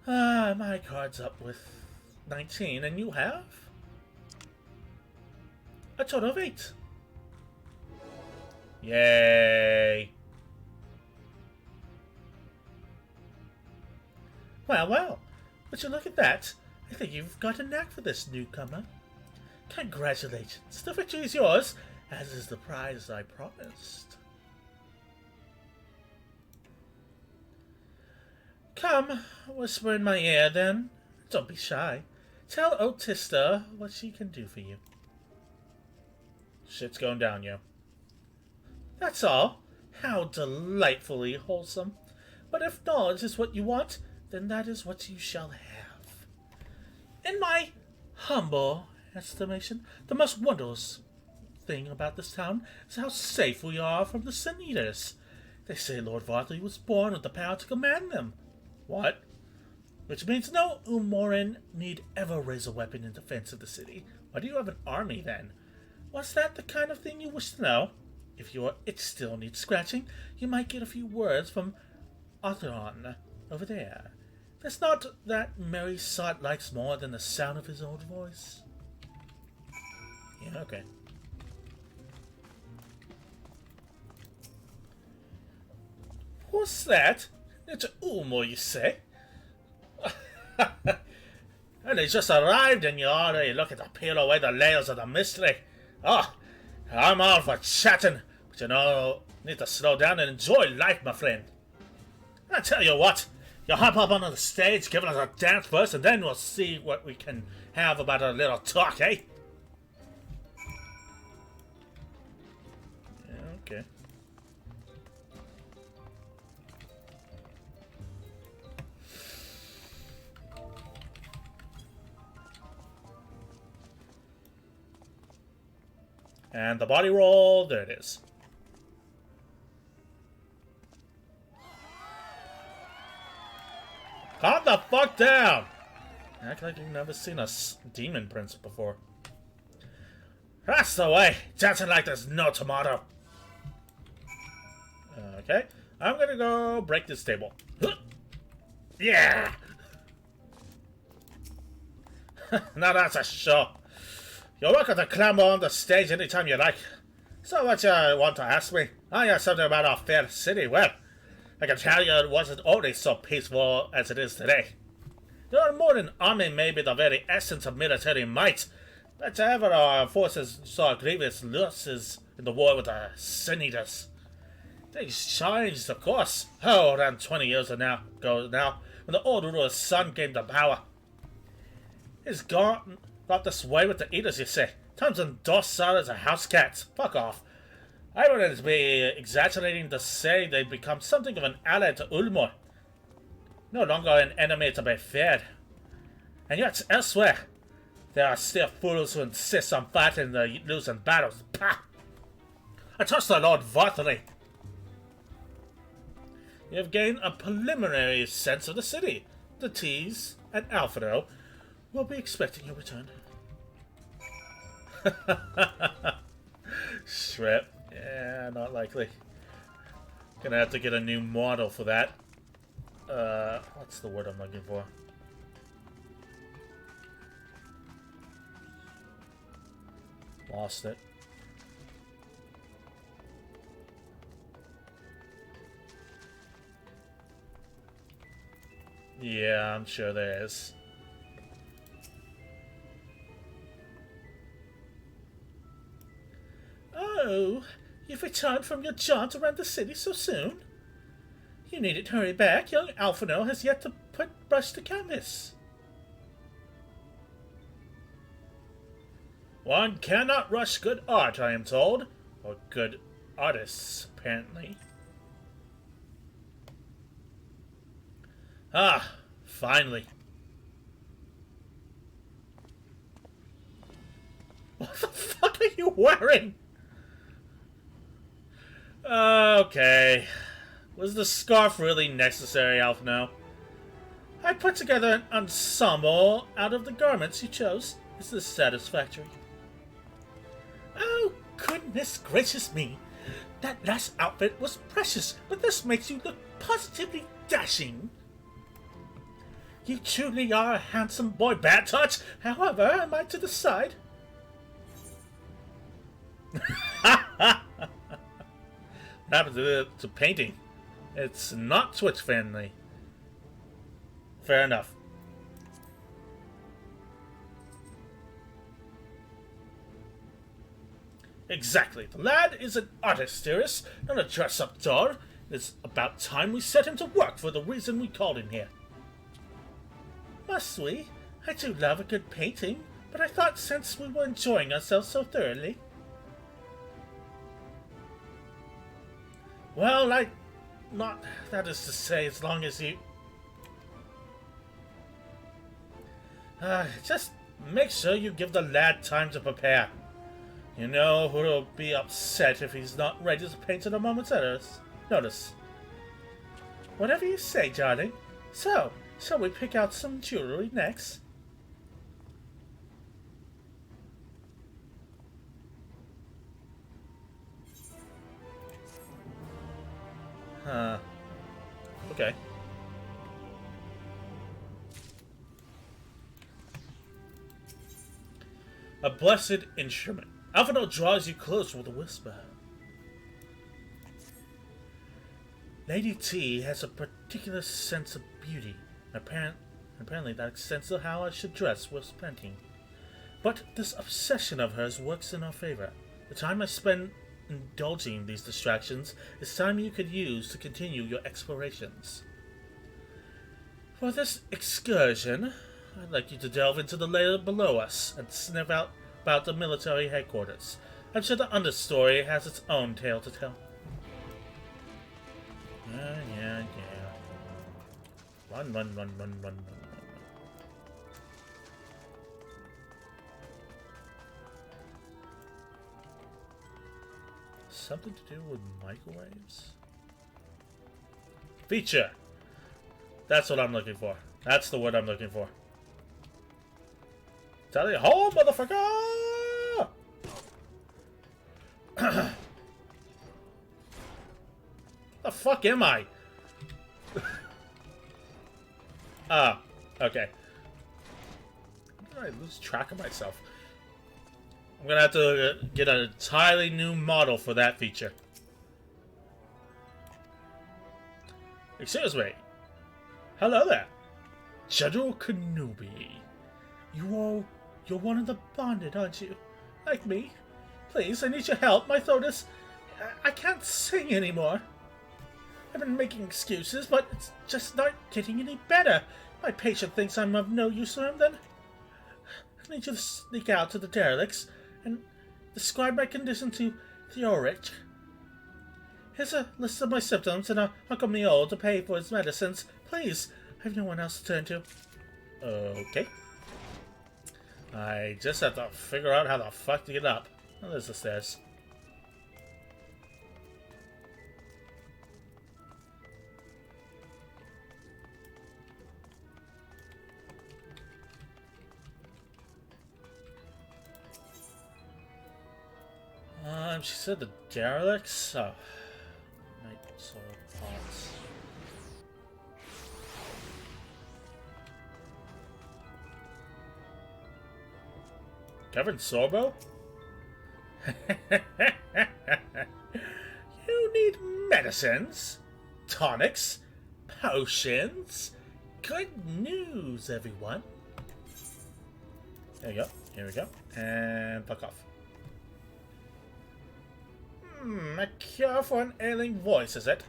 My card's up with 19, and you have a total of 8. Yay! Well, well, would you look at that? I think you've got a knack for this, newcomer. Congratulations, the victory is yours, as is the prize I promised. Come, whisper in my ear, then. Don't be shy. Tell Otista what she can do for you. Shit's going down, yo. That's all. How delightfully wholesome. But if knowledge is what you want, then that is what you shall have. In my humble estimation, the most wondrous thing about this town is how safe we are from the Sin Eaters. They say Lord Vartley was born with the power to command them. What? Which means no Umoran need ever raise a weapon in defense of the city. Why do you have an army, then? Was that the kind of thing you wish to know? If your it still needs scratching, you might get a few words from Artheron over there. There's not that merry sot likes more than the sound of his own voice. Yeah, okay. What's that? It's Ulmo, you say? And he's just arrived and you're already looking to peel away the layers of the mystery. Oh, I'm all for chatting, but you know, need to slow down and enjoy life, my friend. I tell you what, you hop up onto the stage, give us a dance first, and then we'll see what we can have about a little talk, eh? Yeah, okay. And the body roll, there it is. Calm the fuck down! Act like you've never seen a demon prince before. That's the way! Dancing like there's no tomorrow! Okay, I'm gonna go break this table. Yeah! Now that's a show. You're welcome to clamber on the stage anytime you like. So what you want to ask me? I have something about our fair city. Well, I can tell you it wasn't always so peaceful as it is today. Your modern army may be the very essence of military might, but ever our forces saw grievous losses in the war with the Sin Eaters. Things changed, of course. Oh, around 20 years ago now, when the old ruler's son came to power. He's got this way with the Eaters, you say. Turns them docile as a house cat. Fuck off. I wouldn't be exaggerating to say they become something of an ally to Ulmor. No longer an enemy to be feared. And yet, elsewhere, there are still fools who insist on fighting the losing battles. Pah! I trust the Lord Vartley. You have gained a preliminary sense of the city. The T's and Alfredo will be expecting your return. Shrip. Yeah, not likely. Gonna have to get a new model for that. What's the word I'm looking for? Lost it. Yeah, I'm sure there is. Oh, you've returned from your jaunt around the city so soon? You needn't hurry back. Young Alphino has yet to brush the canvas. One cannot rush good art, I am told. Or good artists, apparently. Ah, finally. What the fuck are you wearing? Okay. Was the scarf really necessary, Alphino? I put together an ensemble out of the garments you chose. Is this satisfactory? Oh, goodness gracious me. That last outfit was precious, but this makes you look positively dashing. You truly are a handsome boy, Bad Touch. However, am I to decide? What happened to painting? It's not Twitch friendly. Fair enough. Exactly. The lad is an artist, dearest, not a dress-up doll. It's about time we set him to work for the reason we called him here. Must we? I do love a good painting, but I thought since we were enjoying ourselves so thoroughly... Well, not that is to say, as long as you... just make sure you give the lad time to prepare. You know who'll be upset if he's not ready to paint at a moment's notice. Whatever you say, darling. So, shall we pick out some jewelry next? Okay. A blessed instrument. Alphino draws you close with a whisper. Lady T has a particular sense of beauty. Apparently that extends to how I should dress whilst painting. But this obsession of hers works in our favor. The time I spend indulging these distractions is time you could use to continue your explorations. For this excursion, I'd like you to delve into the layer below us and sniff out about the military headquarters. I'm sure the understory has its own tale to tell. Yeah. Run. Something to do with microwaves? Feature! That's what I'm looking for. That's the word I'm looking for. Tally ho, motherfucker! The fuck am I? Ah, okay. How did I lose track of myself? I'm gonna have to get an entirely new model for that feature. Excuse me. Hello there. General Kenobi. You're one of the bonded, aren't you? Like me? Please, I need your help. My throat is... I can't sing anymore. I've been making excuses, but it's just not getting any better. My patient thinks I'm of no use to him, then... I need you to sneak out to the derelicts and describe my condition to Theoric. Here's a list of my symptoms and Uncle Mio to pay for his medicines. Please, I have no one else to turn to. Okay. I just have to figure out how the fuck to get up. Oh, there's the stairs. She said the derelicts? Oh. Night soul pots. Kevin Sorbo? You need medicines, tonics, potions. Good news, everyone. There we go. Here we go. And fuck off. A cure for an ailing voice, is it?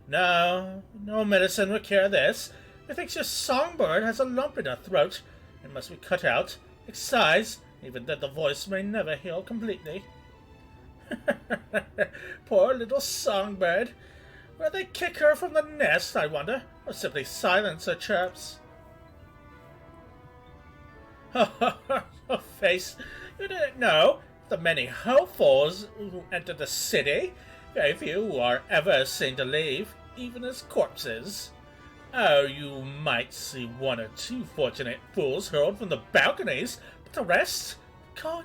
No, no medicine will cure this. Methinks your songbird has a lump in her throat. It must be cut out, excised, even then the voice may never heal completely. Poor little songbird. Will they kick her from the nest, I wonder, or simply silence her chirps? Your face, you didn't know the many hopefuls who enter the city. Very few are ever seen to leave, even as corpses. Oh, you might see one or two fortunate fools hurled from the balconies, but the rest, gone.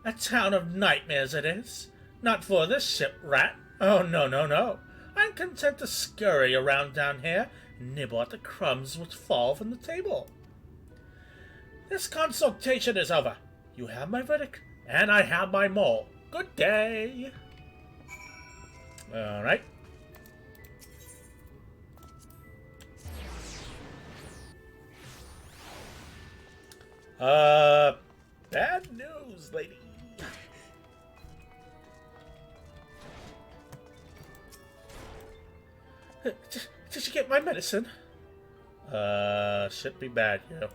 A town of nightmares it is. Not for this shiprat. Oh, no, no, no. I'm content to scurry around down here and nibble at the crumbs which fall from the table. This consultation is over. You have my verdict, and I have my mole. Good day. All right. Bad news, lady. Did you get my medicine? Should be bad, yeah.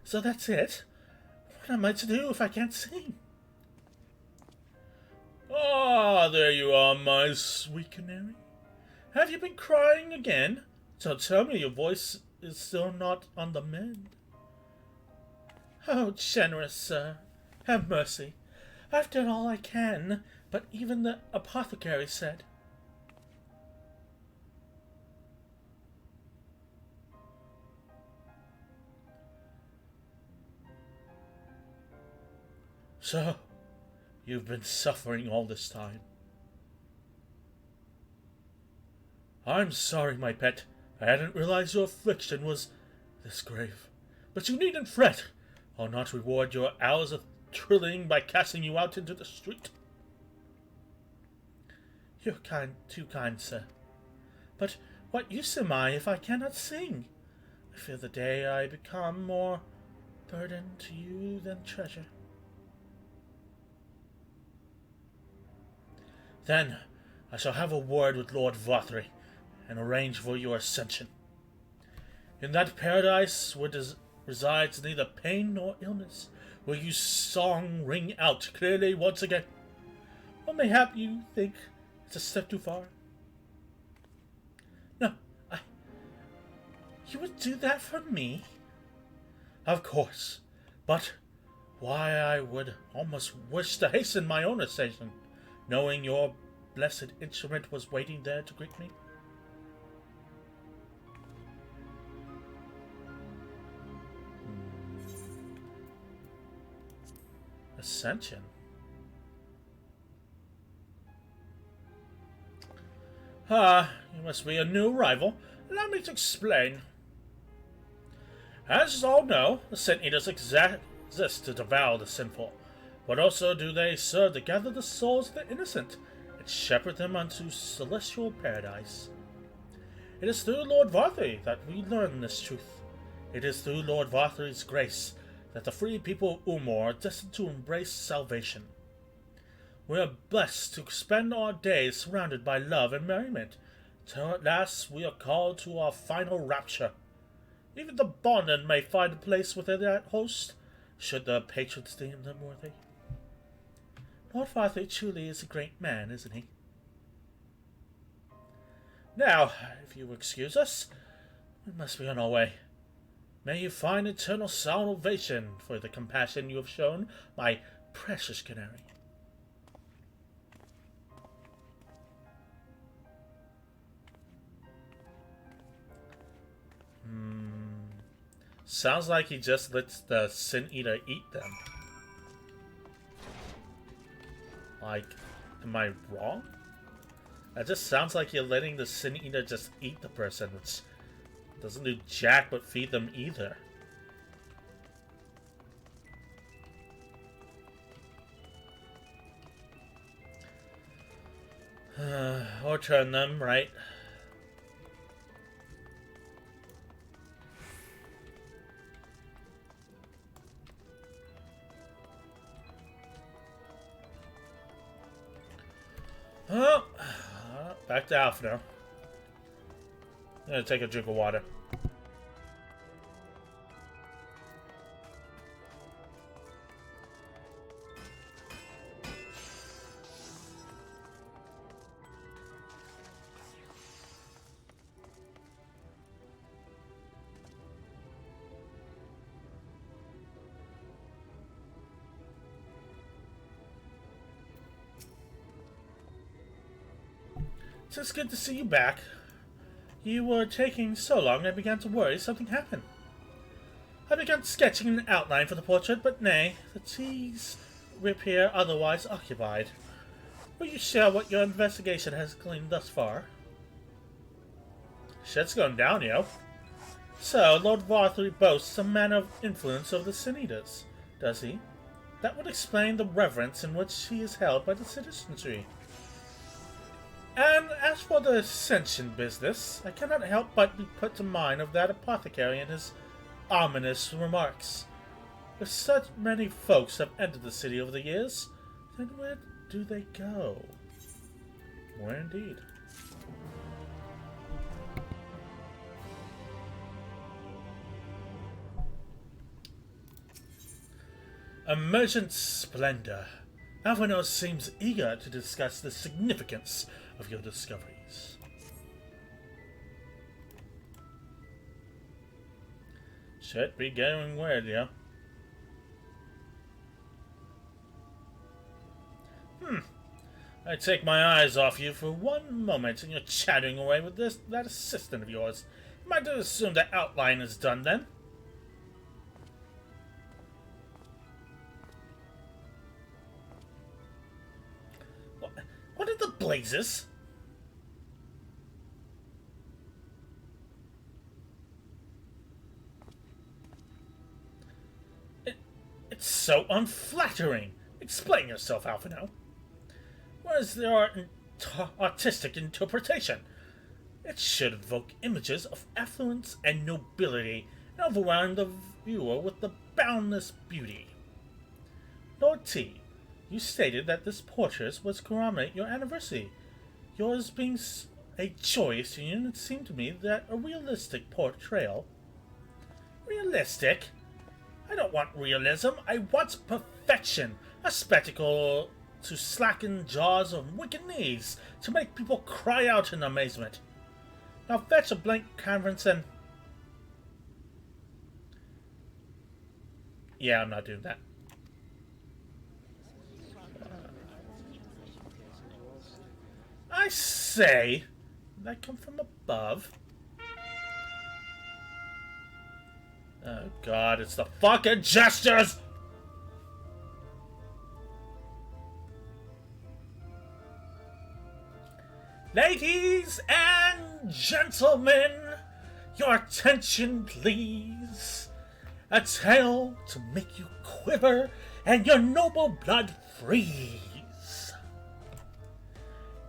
So that's it? What am I to do if I can't sing? Ah, there you are, my sweet canary. Have you been crying again? So tell me your voice is still not on the mend. Oh, generous sir, have mercy. I've done all I can, but even the apothecary said. So, you've been suffering all this time. I'm sorry, my pet. I hadn't realized your affliction was this grave. But you needn't fret. I'll not reward your hours of trilling by casting you out into the street. You're too kind, sir. But what use am I if I cannot sing? I fear the day I become more burden to you than treasure. Then I shall have a word with Lord Vothry and arrange for your ascension. In that paradise where resides neither pain nor illness, will your song ring out clearly once again. Or mayhap you think it's a step too far? No, you would do that for me? Of course, but why I would almost wish to hasten my own ascension, knowing your blessed instrument was waiting there to greet me. Ascension? You must be a new arrival. Allow me to explain. As you all know, the Sin Eaters exist to devour the sinful, but also do they serve to gather the souls of the innocent and shepherd them unto celestial paradise. It is through Lord Vothry that we learn this truth. It is through Lord Vothry's grace that the free people of Umor are destined to embrace salvation. We are blessed to spend our days surrounded by love and merriment, till at last we are called to our final rapture. Even the bonded may find a place within that host, should the patrons deem them worthy. Lord Vothry truly is a great man, isn't he? Now, if you will excuse us, we must be on our way. May you find eternal salvation for the compassion you have shown, my precious canary. Sounds like he just lets the Sin Eater eat them. Like, am I wrong? It just sounds like you're letting the Sin Eater just eat the person, which doesn't do jack but feed them either. Or turn them, right? Well, back to Alpha now. I'm gonna take a drink of water. It's good to see you back. You were taking so long I began to worry something happened. I began sketching an outline for the portrait, but nay, the trees appear otherwise occupied. Will you share what your investigation has gleaned thus far? Shit's going down, yo. So, Lord Varthree boasts some manner of influence over the Sin-Eaters, does he? That would explain the reverence in which he is held by the citizenry. And as for the ascension business, I cannot help but be put to mind of that apothecary and his ominous remarks. If such many folks have entered the city over the years, then where do they go? Where indeed? Emergent Splendor. Alphinaud seems eager to discuss the significance of your discoveries. Should be going well, yeah. I take my eyes off you for one moment and you're chattering away with that assistant of yours. Am I to assume that outline is done then? What are the blazes? It's so unflattering. Explain yourself, Alphinaud. Where's the artistic interpretation? It should evoke images of affluence and nobility and overwhelm the viewer with the boundless beauty. Lord T, you stated that this portrait was to commemorate your anniversary. Yours being a joyous union, it seemed to me that a realistic portrayal... Realistic? I don't want realism, I want perfection. A spectacle to slacken jaws of wicked knees, to make people cry out in amazement. Now fetch a blank canvas and... Yeah, I'm not doing that. I say, did that come from above? Oh god, it's the fucking gestures! Ladies and gentlemen, your attention please. A tale to make you quiver and your noble blood freeze.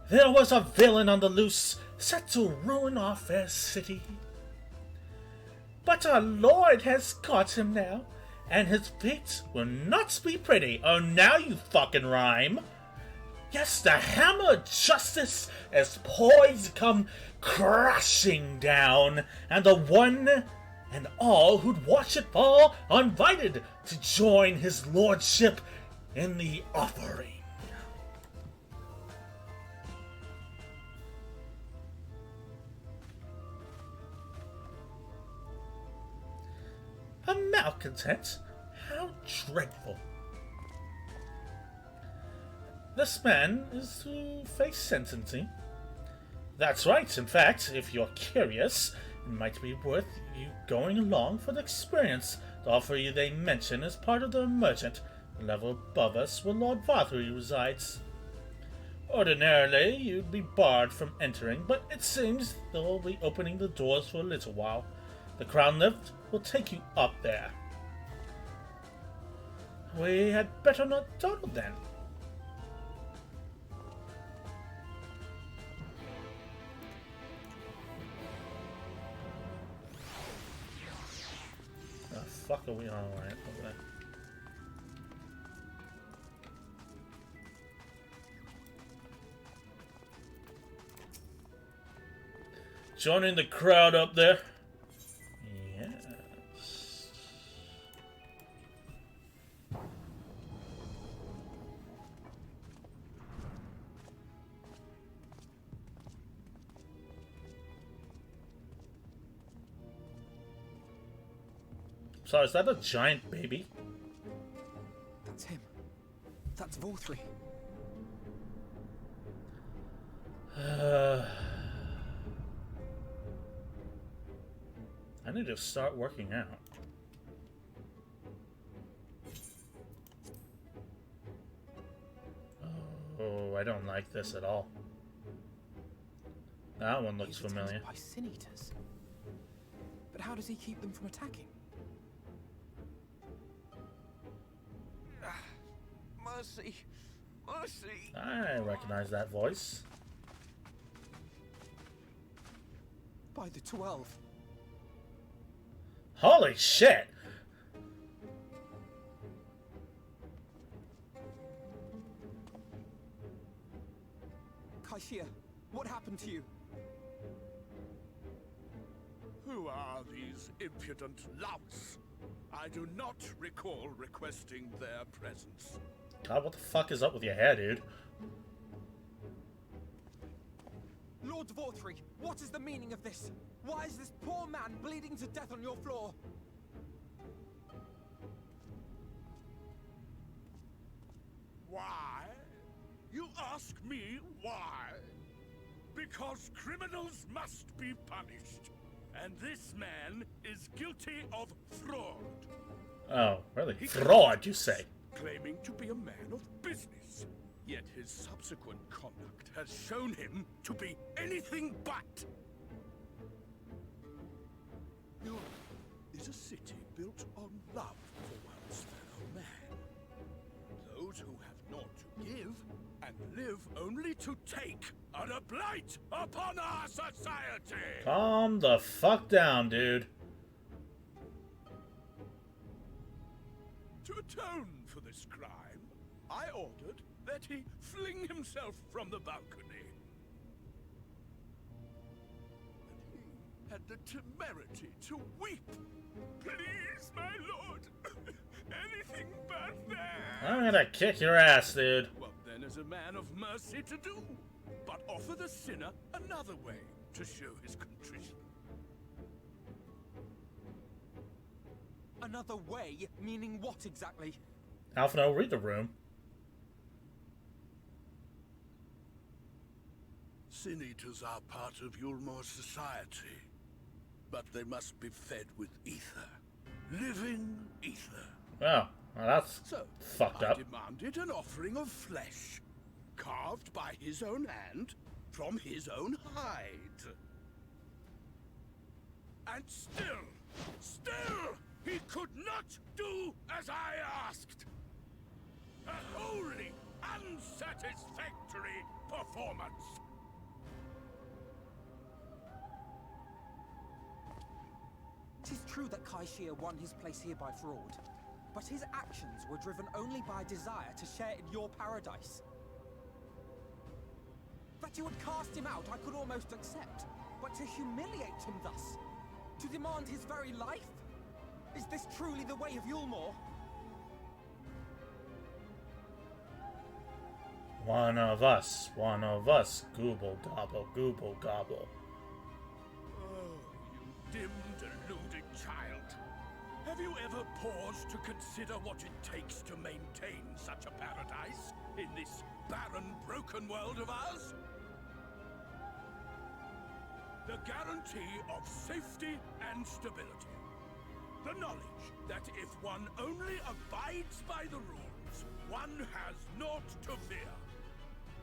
There was a villain on the loose, set to ruin our fair city. But our Lord has caught him now, and his fate will not be pretty. Oh, now you fucking rhyme. Yes, the hammer of justice is poised to come crashing down, and the one and all who'd watch it fall are invited to join his lordship in the offering. A malcontent? How dreadful. This man is to face sentencing. That's right, in fact, if you're curious, it might be worth you going along for the experience. The offer you they mention is part of the emergent, the level above us where Lord Varthree resides. Ordinarily, you'd be barred from entering, but it seems they'll be opening the doors for a little while. The crown lift will take you up there. We had better not dawdle then. The fuck are we on right over there? Joining the crowd up there. Yes. So is that a giant baby? That's him. That's Vorthri. I need to start working out. Oh, I don't like this at all. That one looks familiar. By sin eaters. But how does he keep them from attacking? Mercy! Mercy! I recognize that voice. By the 12. Holy shit! Kaishia, what happened to you? Who are these impudent louts? I do not recall requesting their presence. God, what the fuck is up with your hair, dude? Lord Vorthri, what is the meaning of this? Why is this poor man bleeding to death on your floor? Why? You ask me why? Because criminals must be punished. And this man is guilty of fraud. Oh, really? Fraud, you say? Claiming to be a man of business. Yet his subsequent conduct has shown him to be anything but. Yours is a city built on love for one's fellow man. Those who have naught to give and live only to take are a blight upon our society. Calm the fuck down, dude. To atone for this crime, I ordered that he fling himself from the balcony. And he had the temerity to weep. Please, my lord, anything but that. I'm gonna kick your ass, dude. What then is a man of mercy to do? But offer the sinner another way to show his contrition. Another way? Meaning what exactly? Alphino, read the room. Sin eaters are part of Yulmor's society, but they must be fed with ether. Living ether. Oh, well, that's fucked up. I demanded an offering of flesh, carved by his own hand, from his own hide. And still, he could not do as I asked. A wholly unsatisfactory performance. It is true that Kaishia won his place here by fraud, but his actions were driven only by a desire to share in your paradise. That you would cast him out, I could almost accept, but to humiliate him thus, to demand his very life? Is this truly the way of Yulmor? One of us, gooble gobble, gooble gobble. Oh, you dim, deluded child. Have you ever paused to consider what it takes to maintain such a paradise in this barren, broken world of ours? The guarantee of safety and stability. The knowledge that if one only abides by the rules, one has naught to fear.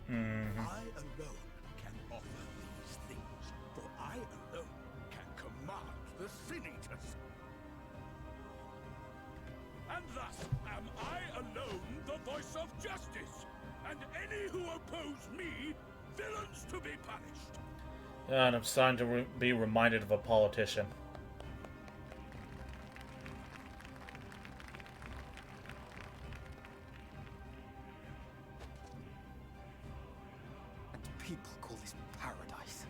I alone can offer these things, for I alone can command the Sin Eaters. And thus am I alone the voice of justice, and any who oppose me, villains to be punished. And I'm starting to be reminded of a politician. And people call this paradise.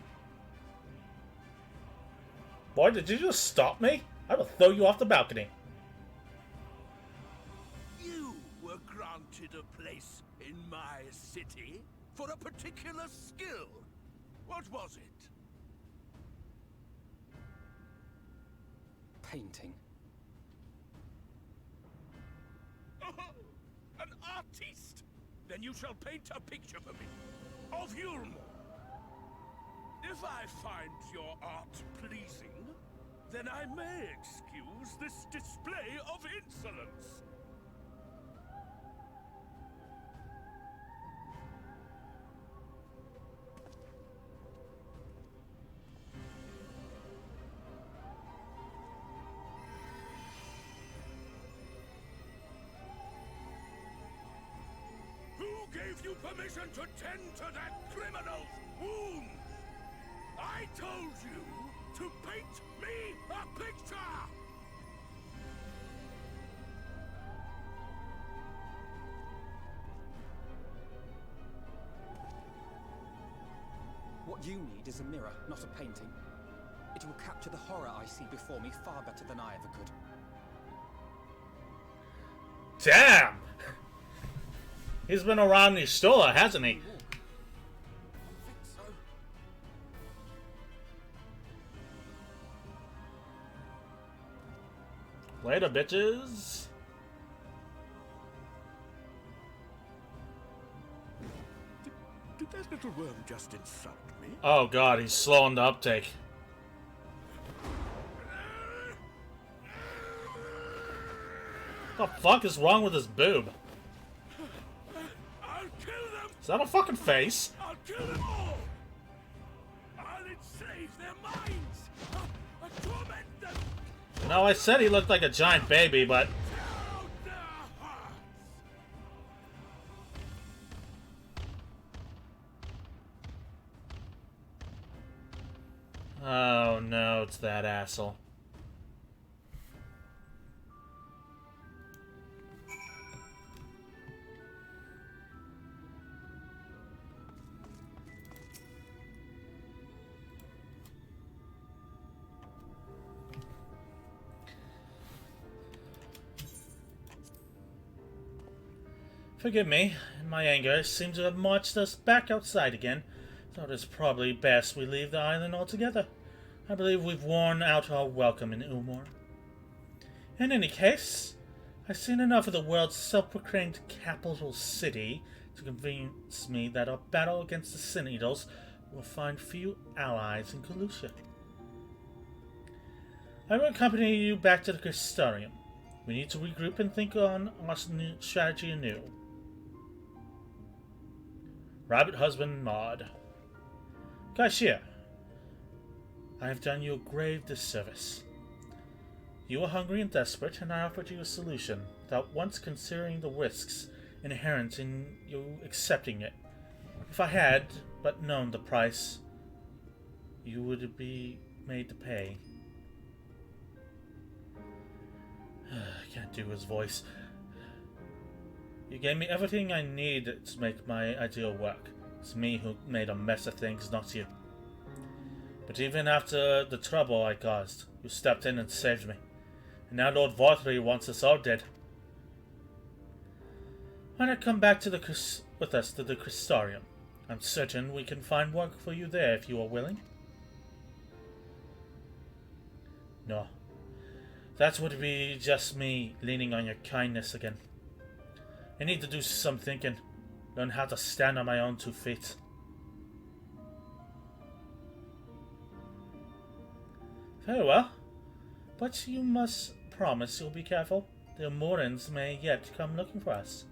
Boy, did you just stop me? I will throw you off the balcony. You were granted a place in my city for a particular skill. What was it? Painting. An artiste! Then you shall paint a picture for me of Yulmore. If I find your art pleasing, then I may excuse this display of insolence. Who gave you permission to tend to that criminal's wound? I told you to paint me a picture! What you need is a mirror, not a painting. It will capture the horror I see before me far better than I ever could. Damn! He's been around the store, hasn't he? Later, bitches. Did that little worm just insult me? Oh god, he's slowing the uptake. What the fuck is wrong with his boob? I'll kill them! Is that a fucking face? I'll kill them all! I'll enslave their minds! I'll torment them! No, I said he looked like a giant baby, but... Oh no, it's that asshole. Forgive me, in my anger, seem to have marched us back outside again. Thought it's probably best we leave the island altogether. I believe we've worn out our welcome in Ulmore. In any case, I've seen enough of the world's self-proclaimed capital city to convince me that our battle against the Sin Eaters will find few allies in Calusia. I will accompany you back to the Crystarium. We need to regroup and think on our new strategy anew. Rabbit Husband Maud. Cashier, I have done you a grave disservice. You were hungry and desperate, and I offered you a solution, without once considering the risks inherent in you accepting it. If I had but known the price you would be made to pay. I can't do his voice. You gave me everything I needed to make my ideal work. It's me who made a mess of things, not you. But even after the trouble I caused, you stepped in and saved me. And now Lord Vorthree wants us all dead. Why not come back to with us to the Crystarium? I'm certain we can find work for you there if you are willing. No. That would be just me leaning on your kindness again. I need to do some thinking. Learn how to stand on my own 2 feet. Very well. But you must promise you'll be careful. The Morans may yet come looking for us.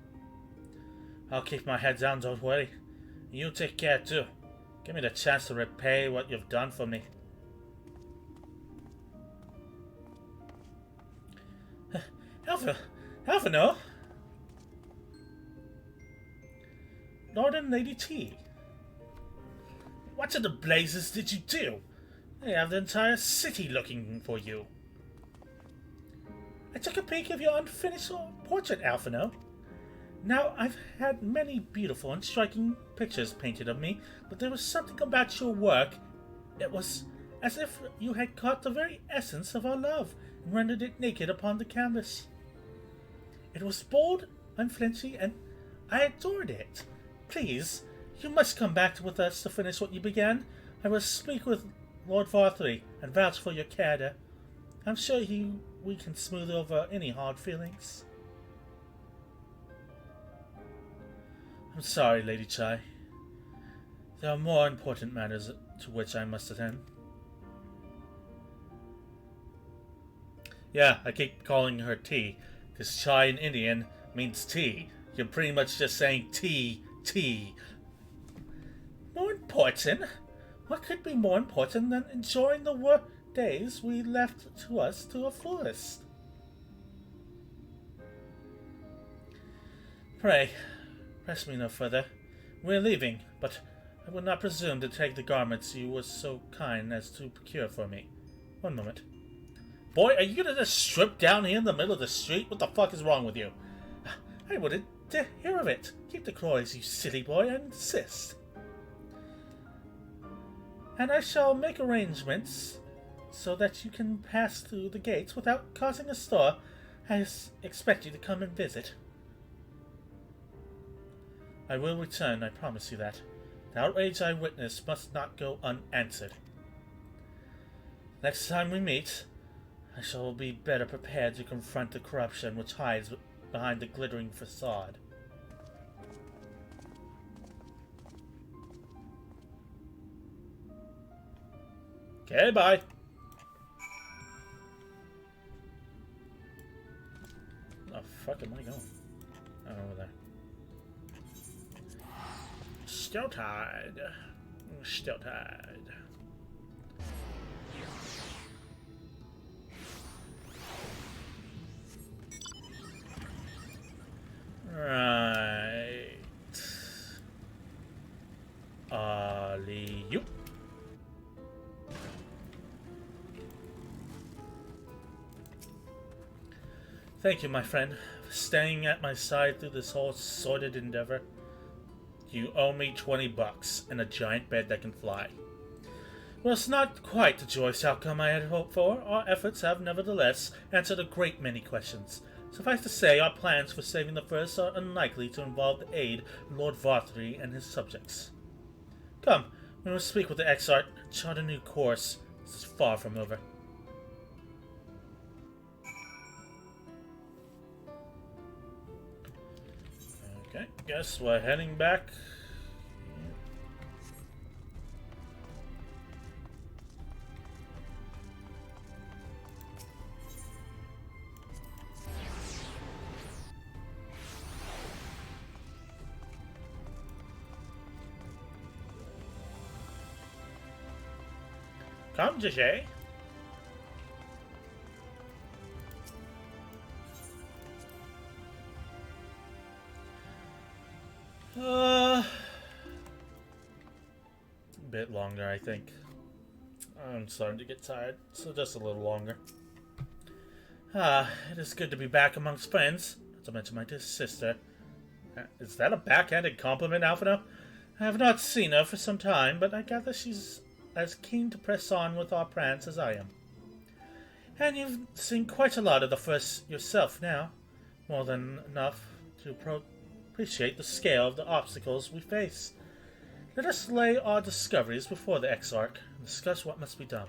I'll keep my head down, don't worry. You take care too. Give me the chance to repay what you've done for me. Alphino? Lord and Lady T. What in the blazes did you do? They have the entire city looking for you. I took a peek of your unfinished portrait, Alphino. Now, I've had many beautiful and striking pictures painted of me, but there was something about your work. It was as if you had caught the very essence of our love and rendered it naked upon the canvas. It was bold, unflinching, and I adored it. Please, you must come back with us to finish what you began. I will speak with Lord Varthree and vouch for your character. I'm sure we can smooth over any hard feelings. I'm sorry, Lady Chai. There are more important matters to which I must attend. Yeah, I keep calling her T, because Chai in Indian means tea. You're pretty much just saying tea, tea. More important? What could be more important than enjoying the work days we left to us to a fullest? Pray, press me no further. We're leaving, but I would not presume to take the garments you were so kind as to procure for me. One moment. Boy, are you gonna just strip down here in the middle of the street? What the fuck is wrong with you? I wouldn't dare hear of it. Keep the clothes, you silly boy, I insist. And I shall make arrangements so that you can pass through the gates without causing a stir. I expect you to come and visit. I will return, I promise you that. The outrage I witnessed must not go unanswered. Next time we meet, I shall be better prepared to confront the corruption which hides behind the glittering facade. Okay, bye. Where the fuck am I going? Oh, over there. Still tied. Still tied. Right. Alley-oop. Thank you, my friend, for staying at my side through this whole sordid endeavor. You owe me $20 and a giant bed that can fly. Well, it's not quite the joyous outcome I had hoped for. Our efforts have nevertheless answered a great many questions. Suffice to say, our plans for saving the first are unlikely to involve the aid of Lord Varthree and his subjects. Come, we will speak with the Exarch and chart a new course. This is far from over. Okay, guess we're heading back. Come, Jay. A bit longer, I think. I'm starting to get tired, so just a little longer. It is good to be back amongst friends, not to mention my dear sister. Is that a backhanded compliment, Alphino? I have not seen her for some time, but I gather she's as keen to press on with our plans as I am. And you've seen quite a lot of the first yourself now. More than enough to appreciate the scale of the obstacles we face. Let us lay our discoveries before the Exarch and discuss what must be done.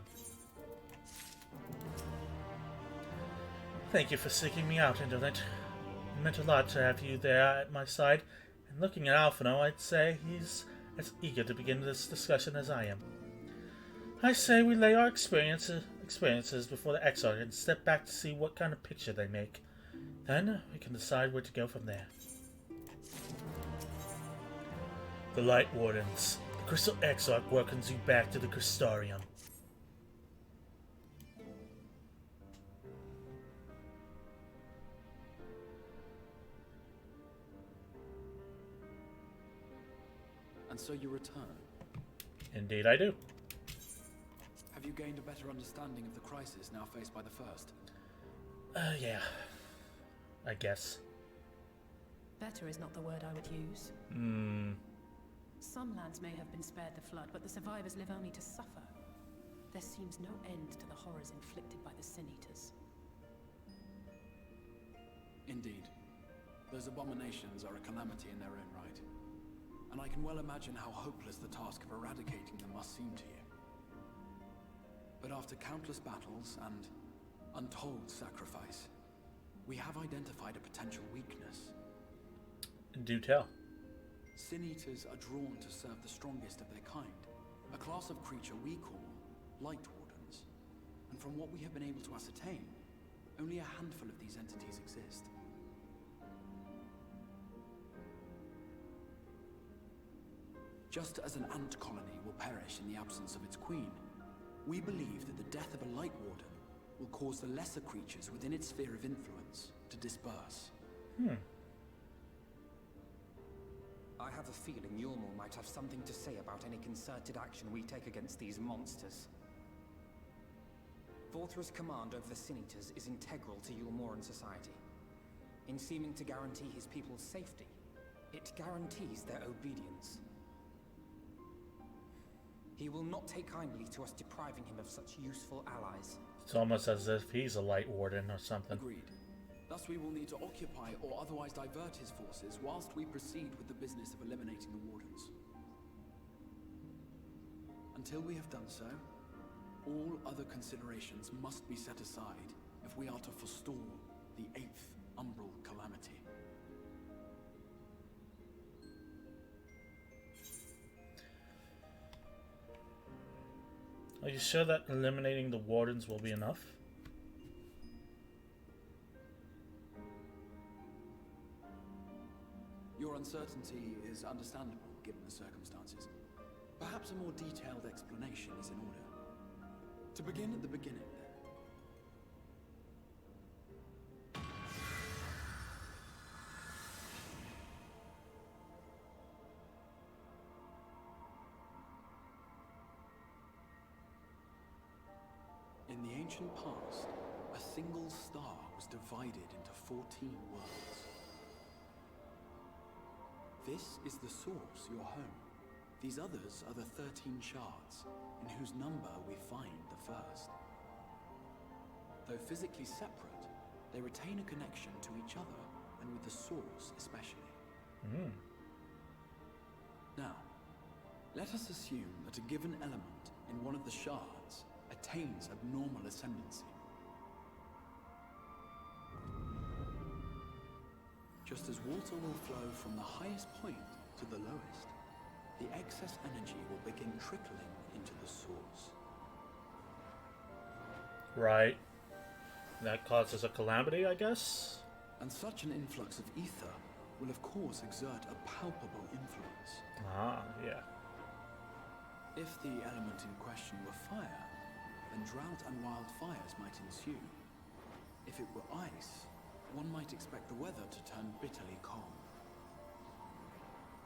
Thank you for seeking me out, Internet. It meant a lot to have you there at my side, and looking at Alphino, I'd say he's as eager to begin this discussion as I am. I say we lay our experiences before the Exarch and step back to see what kind of picture they make. Then we can decide where to go from there. The Light Wardens. The Crystal Exarch welcomes you back to the Crystarium. And so you return? Indeed I do. Have you gained a better understanding of the crisis now faced by the First? Yeah. I guess. Better is not the word I would use. Some lands may have been spared the flood, but the survivors live only to suffer. there seems no end to the horrors inflicted by the Sin Eaters. Indeed. Those abominations are a calamity in their own right. And I can well imagine how hopeless the task of eradicating them must seem to you. But after countless battles and untold sacrifice, we have identified a potential weakness. Do tell. Sin Eaters are drawn to serve the strongest of their kind, a class of creature we call Light Wardens. And from what we have been able to ascertain, only a handful of these entities exist. Just as an ant colony will perish in the absence of its queen, we believe that the death of a Light Warden will cause the lesser creatures within its sphere of influence to disperse. I have a feeling Yormul might have something to say about any concerted action we take against these monsters. Vorthra's command over the Sin Eaters is integral to Yulmoran society. In seeming to guarantee his people's safety, it guarantees their obedience. He will not take kindly to us depriving him of such useful allies. It's almost as if he's a Light Warden or something. Agreed. Thus we will need to occupy or otherwise divert his forces whilst we proceed with the business of eliminating the Wardens. Until we have done so, all other considerations must be set aside if we are to forestall the 8th Umbral Calamity. Are you sure that eliminating the Wardens will be enough? Your uncertainty is understandable, given the circumstances. Perhaps a more detailed explanation is in order. To begin at the beginning, then. In the ancient past, a single star was divided into 14 worlds. This is the source, your home. These others are the 13 shards, in whose number we find the first. Though physically separate, they retain a connection to each other, and with the source especially. Now, let us assume that a given element in one of the shards attains abnormal ascendancy. Just as water will flow from the highest point to the lowest, the excess energy will begin trickling into the source. Right. That causes a calamity, I guess? And such an influx of ether will of course exert a palpable influence. Ah, yeah. If the element in question were fire, then drought and wildfires might ensue. If it were ice, one might expect the weather to turn bitterly cold.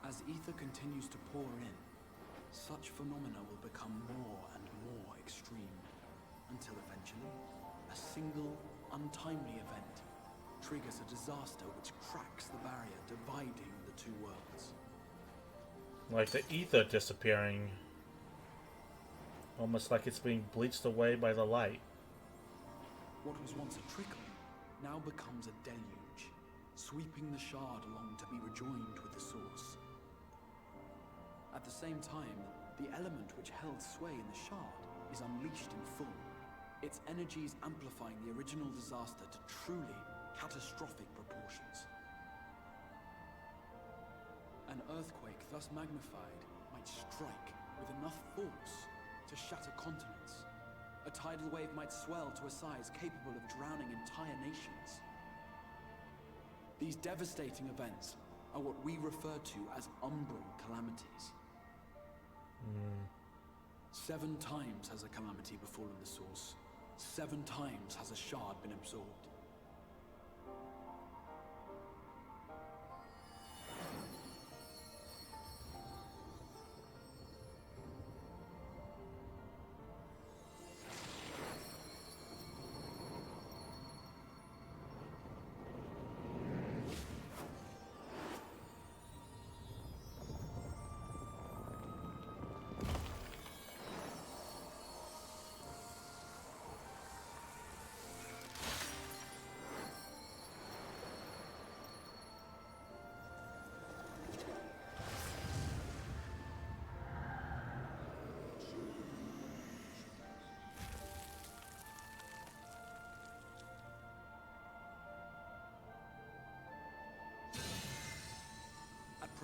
As ether continues to pour in, such phenomena will become more and more extreme, until eventually, a single, untimely event triggers a disaster which cracks the barrier dividing the two worlds. Like the ether disappearing. Almost like it's being bleached away by the light. What was once a trickle now becomes a deluge, sweeping the shard along to be rejoined with the source. At the same time, the element which held sway in the shard is unleashed in full, its energies amplifying the original disaster to truly catastrophic proportions. An earthquake thus magnified might strike with enough force to shatter continents. A tidal wave might swell to a size capable of drowning entire nations. These devastating events are what we refer to as umbral calamities. 7 times has a calamity befallen the source. 7 times has a shard been absorbed.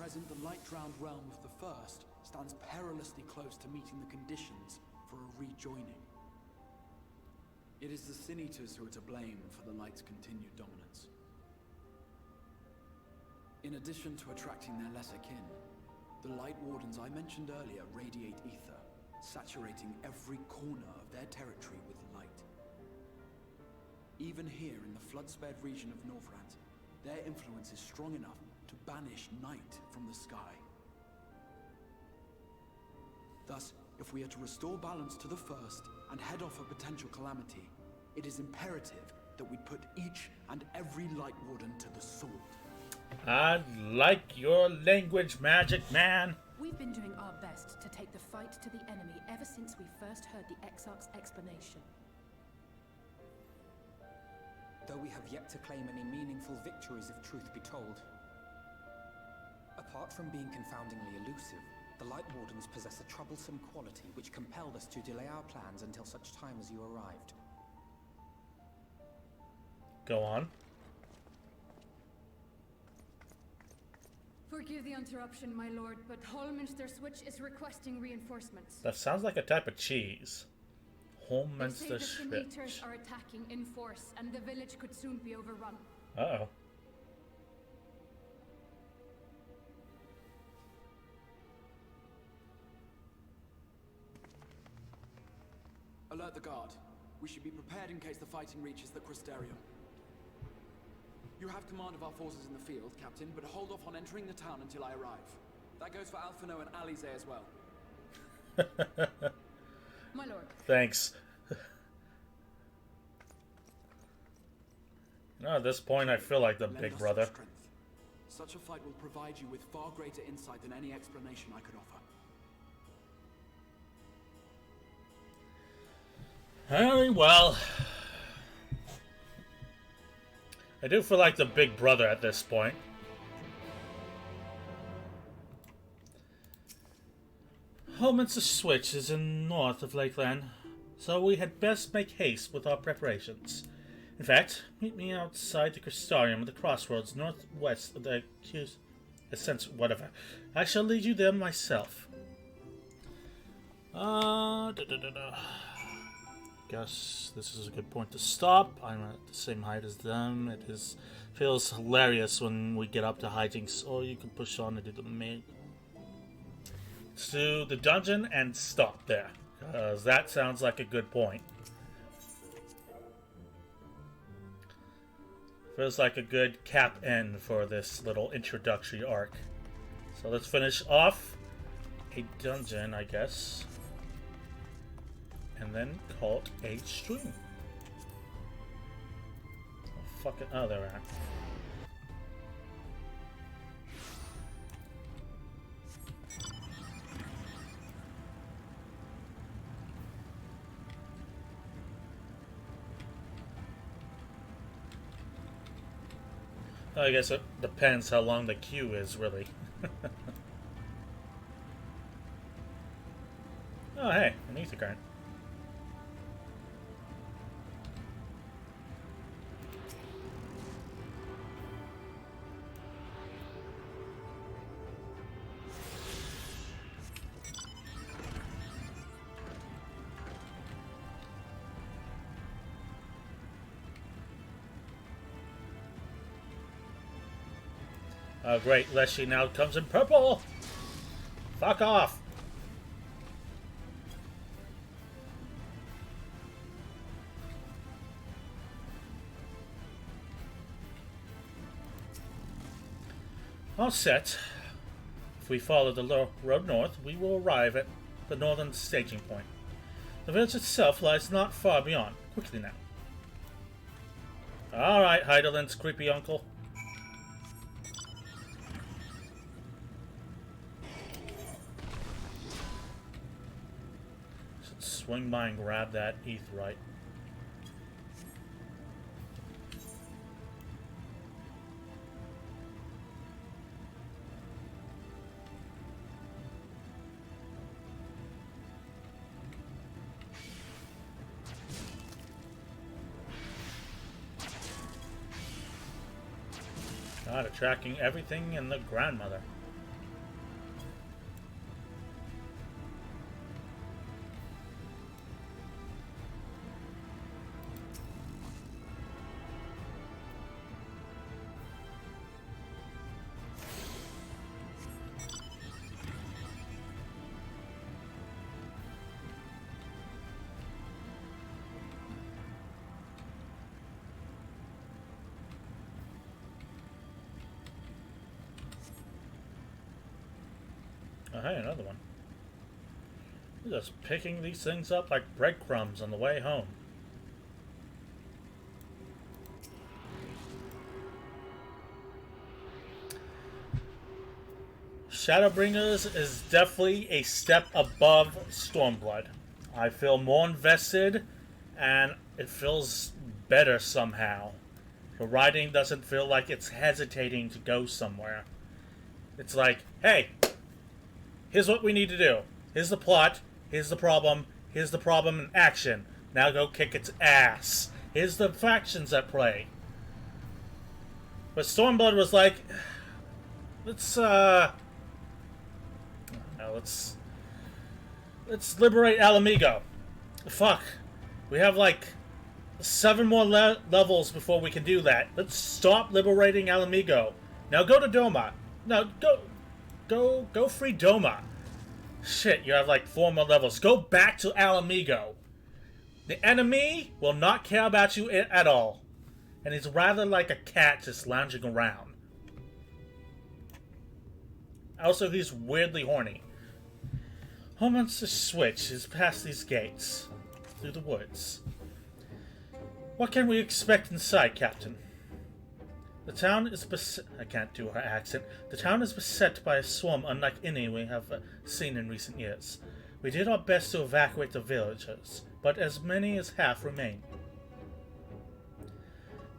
present, the light-drowned realm of the First stands perilously close to meeting the conditions for a rejoining. It is the Sin Eaters who are to blame for the Light's continued dominance. In addition to attracting their lesser kin, the Light Wardens I mentioned earlier radiate ether, saturating every corner of their territory with light. Even here in the flood-spared region of Northrant, their influence is strong enough to banish night from the sky. Thus, if we are to restore balance to the First and head off a potential calamity, it is imperative that we put each and every Light Warden to the sword. I like your language, Magic Man. We've been doing our best to take the fight to the enemy ever since we first heard the Exarch's explanation. Though we have yet to claim any meaningful victories if truth be told. Apart from being confoundingly elusive, the Light Wardens possess a troublesome quality which compelled us to delay our plans until such time as you arrived. Go on. Forgive the interruption, my lord, but Hallminster Switch is requesting reinforcements. That sounds like a type of cheese. They say Hallminster the Sin Eaters Switch. are attacking in force, and the village could soon be overrun. Uh-oh. Alert the guard. We should be prepared in case the fighting reaches the Crystarium. You have command of our forces in the field, Captain, but hold off on entering the town until I arrive. That goes for Alphino and Alize as well. My lord. Thanks. At this point, I feel like the Lend big us brother. your strength. Such a fight will provide you with far greater insight than any explanation I could offer. Very well. I do feel like the big brother at this point. Hallminster Switch is in north of Lakeland, so we had best make haste with our preparations. In fact, meet me outside the Crystarium at the crossroads northwest of the Ascent, whatever. I shall lead you there myself. Guess this is a good point to stop. I'm at the same height as them. Feels hilarious when we get up to hijinks, or you can push on and do the main. To the dungeon and stop there, because that sounds like a good point. Feels like a good cap end for this little introductory arc. So let's finish off a dungeon, I guess. And then call it a stream. Oh, fuck it. Oh, there we are. I guess it depends how long the queue is, really. Oh, hey, an ether current. Oh great, Leshy now comes in purple! Fuck off! All set. If we follow the road north, we will arrive at the northern staging point. The village itself lies not far beyond. Quickly now. Alright, Heidelin's creepy uncle. Swing by and grab that aetheryte. God, attracting everything in the grandmother. hey, another one. We're just picking these things up like breadcrumbs on the way home. Shadowbringers is definitely a step above Stormblood. I feel more invested, and it feels better somehow. The writing doesn't feel like it's hesitating to go somewhere. It's like, hey, here's what we need to do. Here's the plot. Here's the problem in action. Now go kick its ass. Here's the factions at play. But Stormblood was like, let's liberate Alamigo. Fuck. We have like 7 more levels before we can do that. Let's stop liberating Alamigo. Now go to Doma. No, go free Doma. Shit, you have like 4 more levels. Go back to Alamigo. The enemy will not care about you at all. And he's rather like a cat just lounging around. Also, he's weirdly horny. Once the switch is past these gates, through the woods. What can we expect inside, Captain? The town is I can't do her accent. The town is beset by a swarm unlike any we have seen in recent years. We did our best to evacuate the villagers, but as many as half remain.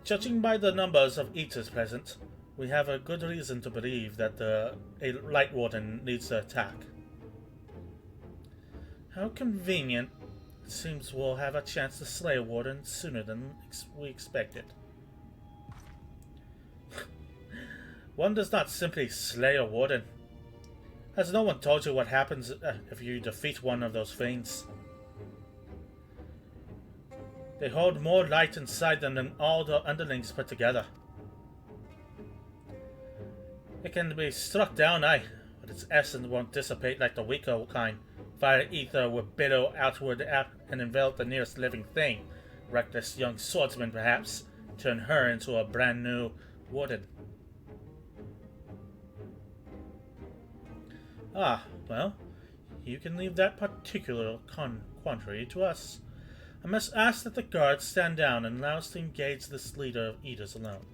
Judging by the numbers of eaters present, we have a good reason to believe that a Light Warden leads the attack. How convenient. It seems we'll have a chance to slay a Warden sooner than we expected. One does not simply slay a Warden. Has no one told you what happens if you defeat one of those fiends? They hold more light inside them than all the underlings put together. It can be struck down, aye, but its essence won't dissipate like the weaker kind. Fire ether will billow outward and envelop the nearest living thing. Reckless young swordsman, perhaps, turn her into a brand new warden. Ah, well, you can leave that particular quandary to us. I must ask that the guards stand down and allow us to engage this leader of eaters alone.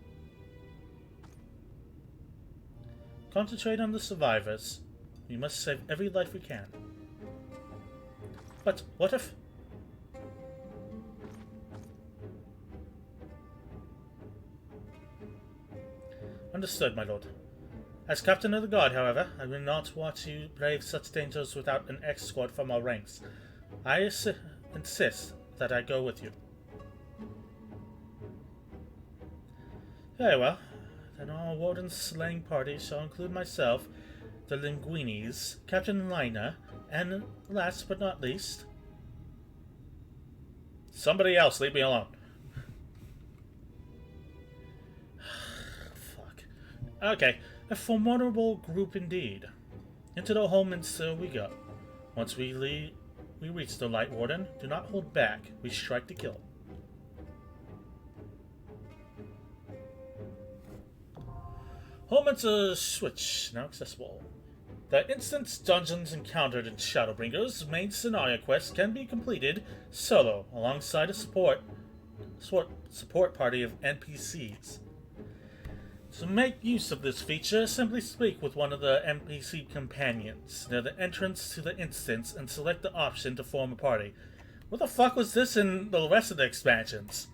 Concentrate on the survivors. We must save every life we can. But what if... Understood, my lord. As captain of the guard, however, I will not watch you brave such dangers without an escort from our ranks. I insist that I go with you. Very well. Then our warden's slaying party shall include myself, the Linguinis, Captain Lina, and last but not least... Somebody else, leave me alone. Fuck. Okay, a formidable group indeed. Into the Holminster we go. Once we reach the Light Warden, do not hold back. We strike to kill. Holminster switch now accessible. The instance dungeons encountered in Shadowbringers' main scenario quest can be completed solo, alongside a support party of NPCs. To make use of this feature, simply speak with one of the NPC companions near the entrance to the instance and select the option to form a party. What the fuck was this in the rest of the expansions?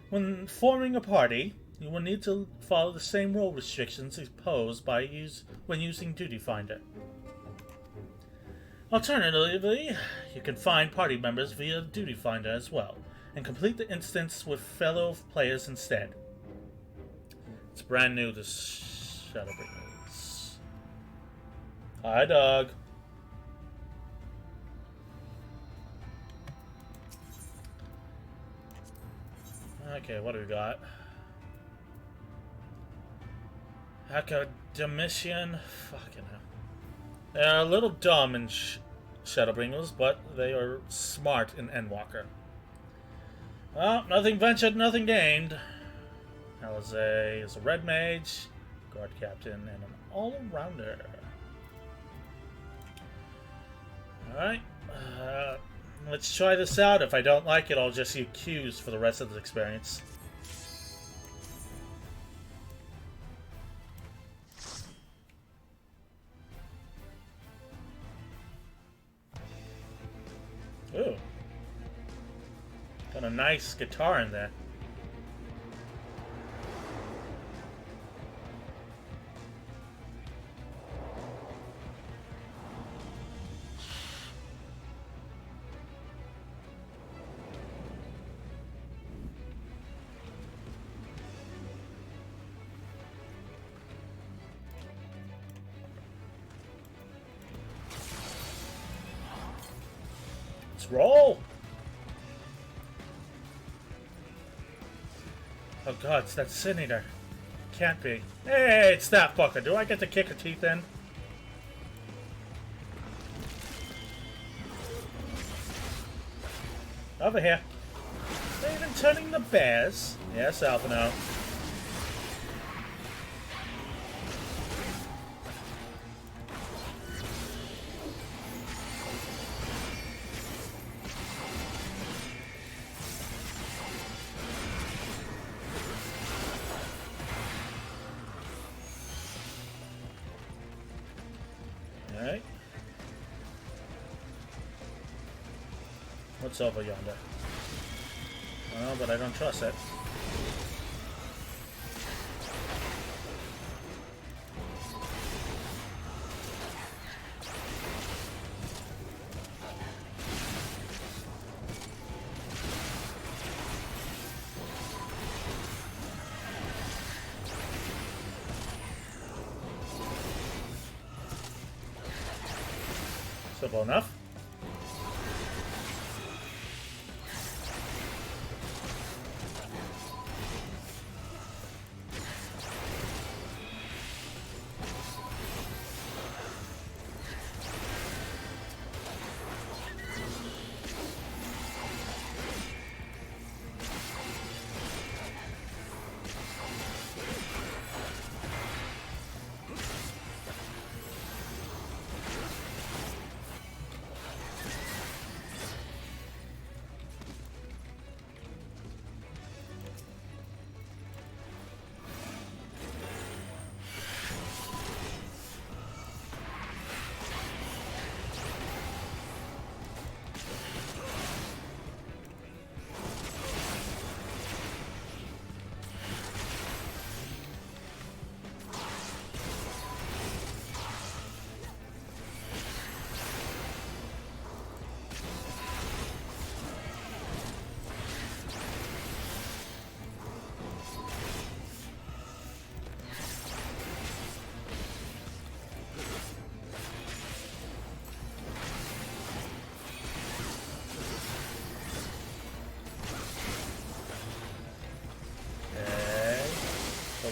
When forming a party, you will need to follow the same role restrictions imposed when using Duty Finder. Alternatively, you can find party members via Duty Finder as well, and complete the instance with fellow players instead. It's brand new, this Shadowbringers. Hi, dog. Okay, what do we got? Academician? Fucking hell. They're a little dumb in Shadowbringers, but they are smart in Endwalker. Well, nothing ventured, nothing gained. Alizé is a red mage, guard captain, and an all-rounder. Alright. Let's try this out. If I don't like it, I'll just use cues for the rest of the experience. Ooh. Got a nice guitar in there. Roll! Oh god, it's that Sin Eater. Can't be. Hey, it's that fucker. Do I get to kick her teeth in? Over here. They're even turning the bears. Yes, Alphino. Alright. What's over yonder? Oh, but I don't trust it. Simple enough.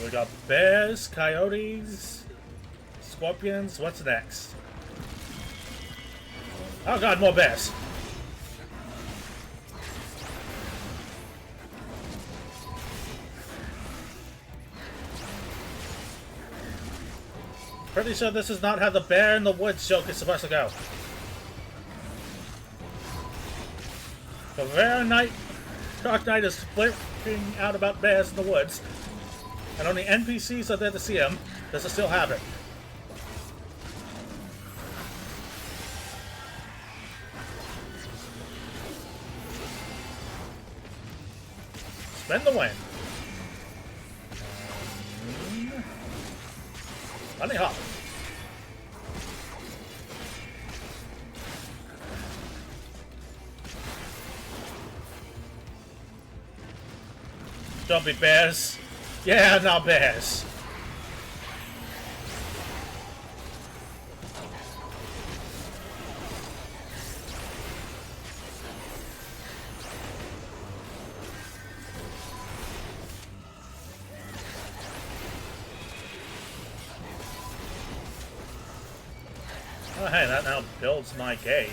We got bears, coyotes, scorpions. What's next? Oh god, more bears. Pretty sure this is not how the bear in the woods joke is supposed to go. The very night Dark Knight is flipping out about bears in the woods. And only NPCs are there to see him. Does it still have it? Spend the win. Bunny hop. Don't be bears. Yeah, now bears. Oh, hey, that now builds my gauge.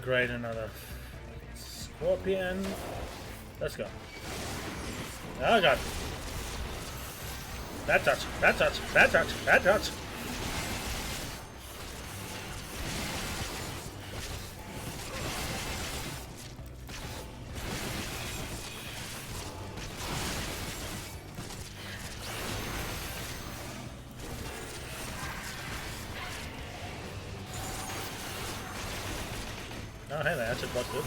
great, another scorpion. Let's go. Oh god. Bad touch, bad touch, bad touch, bad touch. Oh, hey, that should work good.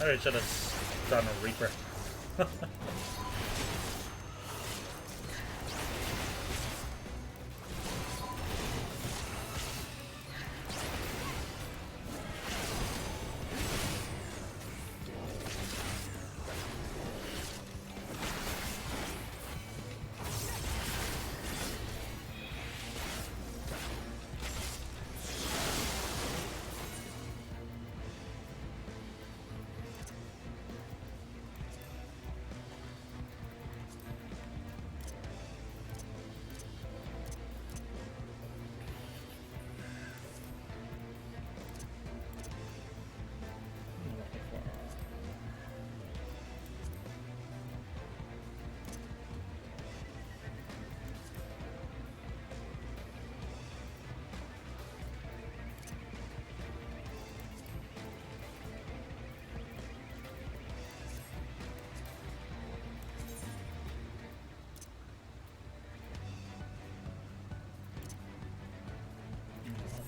I should have done a Reaper.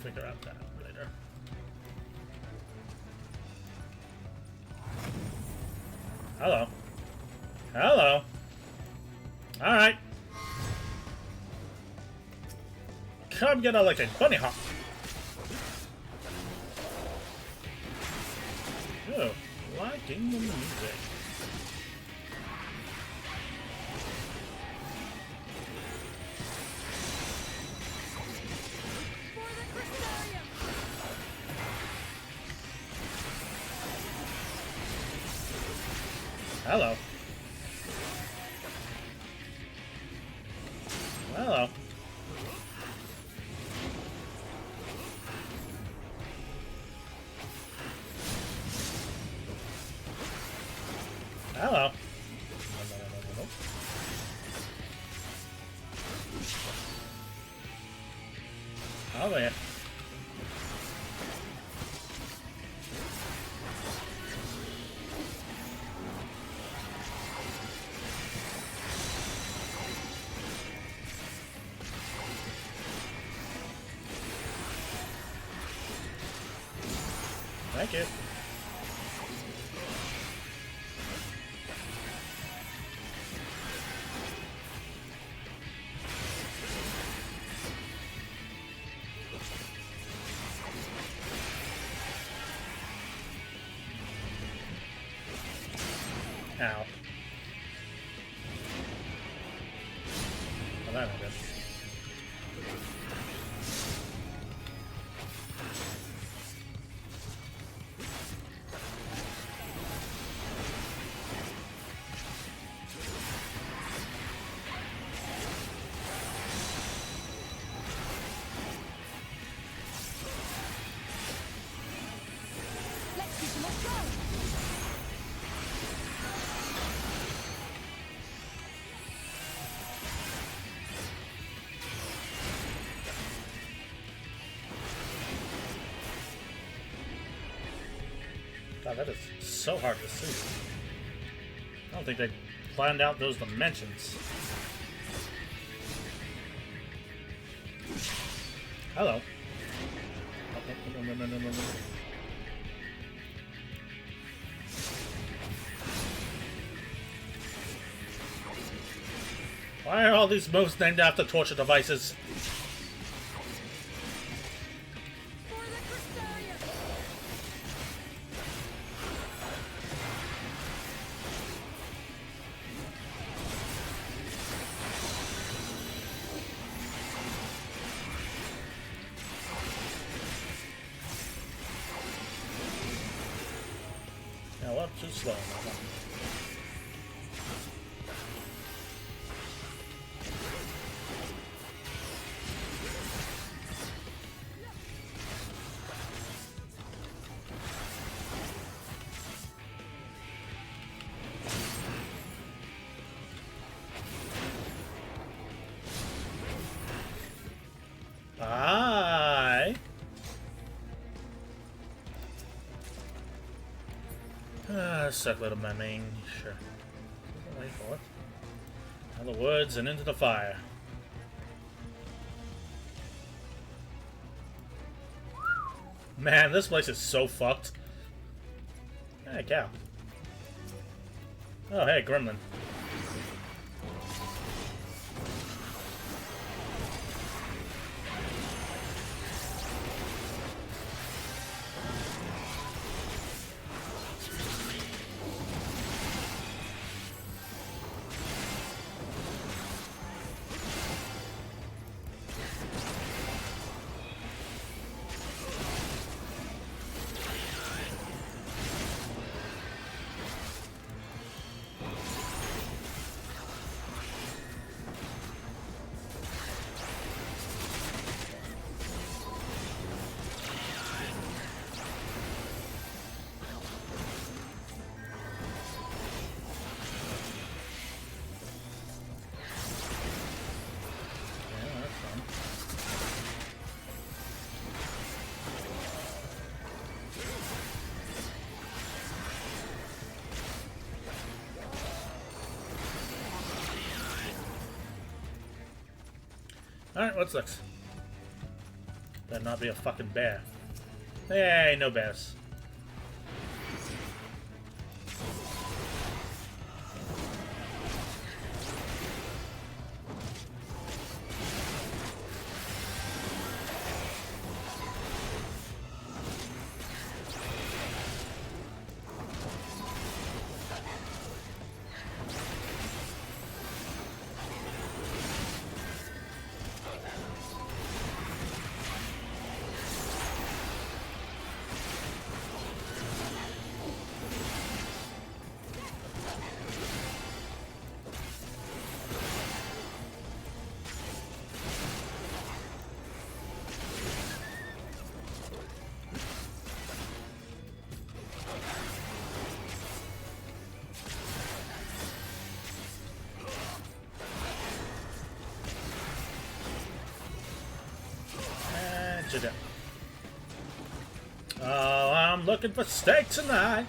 Figure out that later. Hello. Hello. Alright. Come get a licking. Bunny hop. Oh, liking the music. Hello. Hello. Hello. Oh yeah. Thank you. Ow. Well, that ain't good. God, that is so hard to see. I don't think they planned out those dimensions. Hello. No. Why are all these moves named after torture devices? For the slow on that one. Circlet of my main, sure. Wait for it. Out of the woods and into the fire. Man, this place is so fucked. Hey, cow. Oh, hey, gremlin. Alright, what's next? Better not be a fucking bear. Hey, no bears. Oh, I'm looking for steak tonight.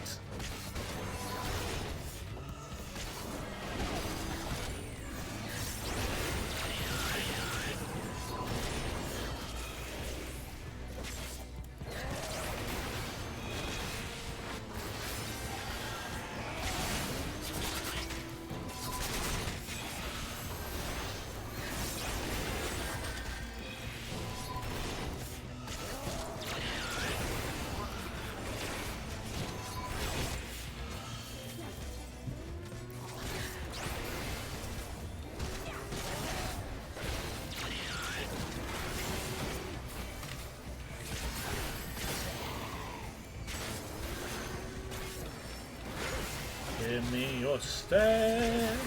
Give me your steak.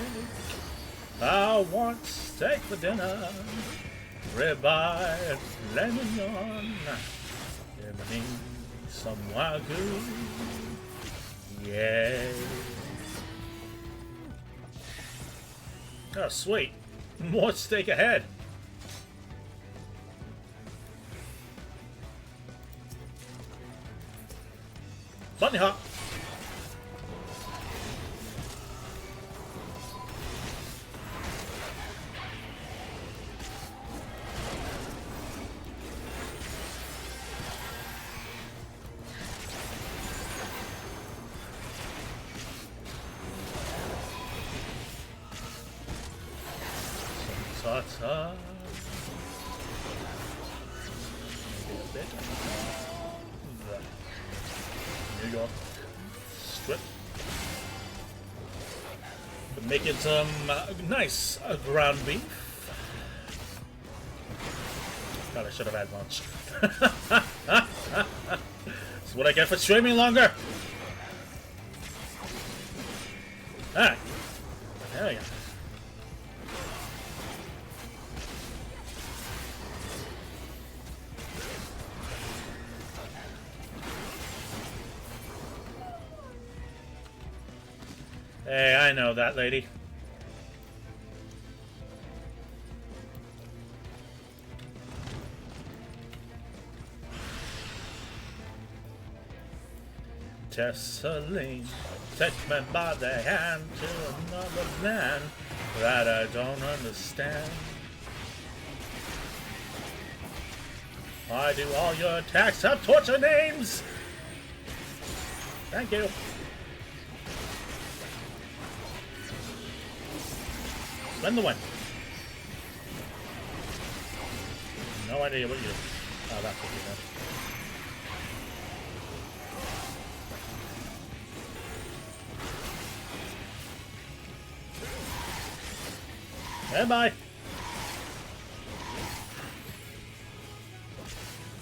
I want steak for dinner. Ribeye, filet mignon. Give me some wagyu. Yay. Oh, sweet. More steak ahead. Bunny hop. Ta-ta. Maybe a bit. New York strip. But making some nice ground beef. God, I should have had lunch. That's what I get for streaming longer. Ah! There we go. Hey, I know that lady. Tessaline, take me by the hand to another land that I don't understand. Why do all your attacks have torture names? Thank you. Spend the win. No idea what you do. Oh, that's what you did. Bye.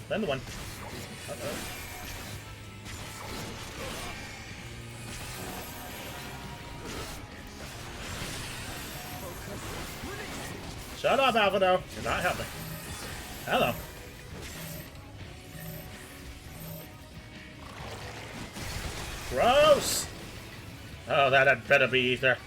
Then the one. Uh-oh. Shut up, Alvaro. You're not helping. Hello. Gross! Oh, that had better be ether.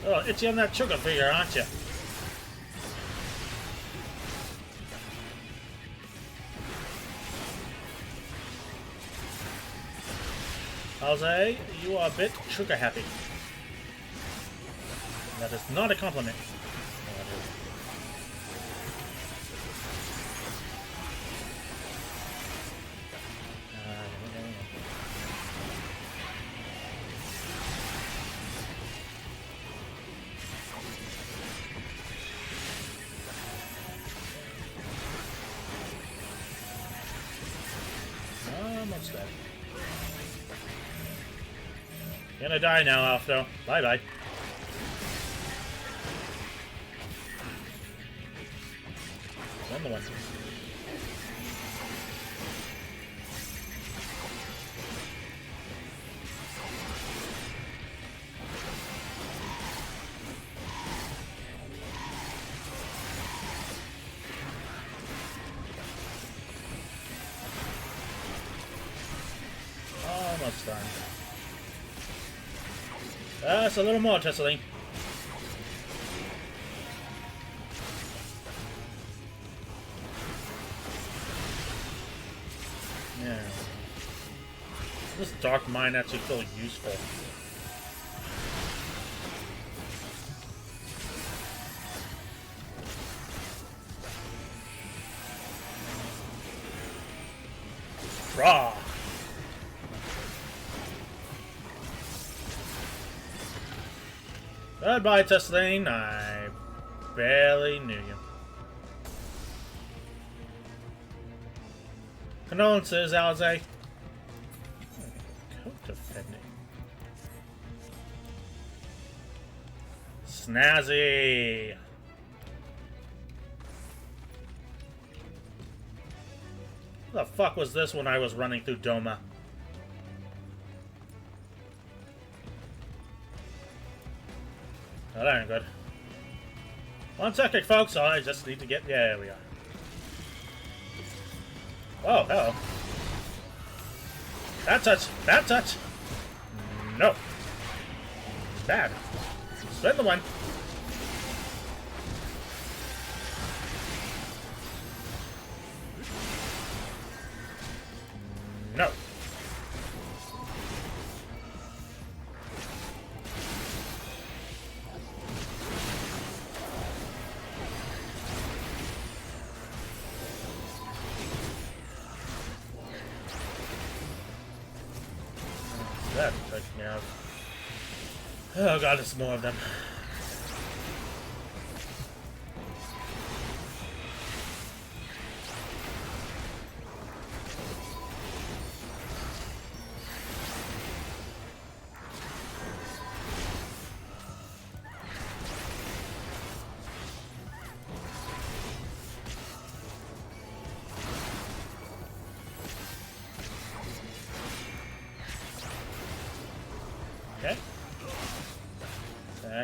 Oh, itchy on that sugar figure, aren't you? Jose, you are a bit sugar happy. That is not a compliment. Almost dead. Gonna die now, Alfredo. Bye bye. One the one. Almost done. That's a little more, Tessaline. Yeah. This dark mind actually feel useful. Draw. Goodbye, Tessaline. I barely knew you. Condolences, Alize. Coat defending. Snazzy. What the fuck was this when I was running through Doma? Oh, that ain't good. One second, folks. I just need to get... Yeah, there we are. Oh, hello. Bad touch. Bad touch. No. Bad. Spin the one. No. That took me out. Oh god, there's more of them.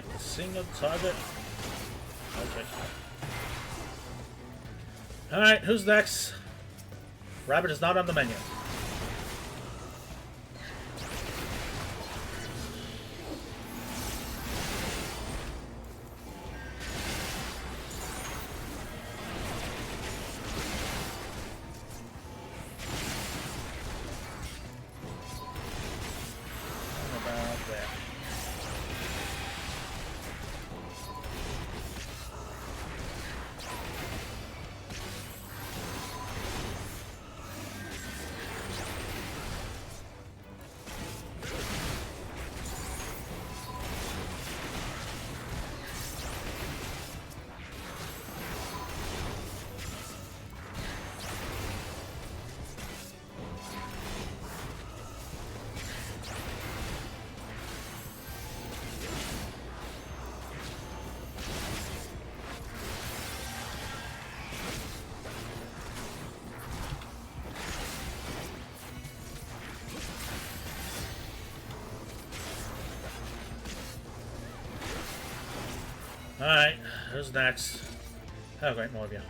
select a single target. Okay. Alright, who's next? Rabbit is not on the menu. Alright, who's next? Oh great, more of you.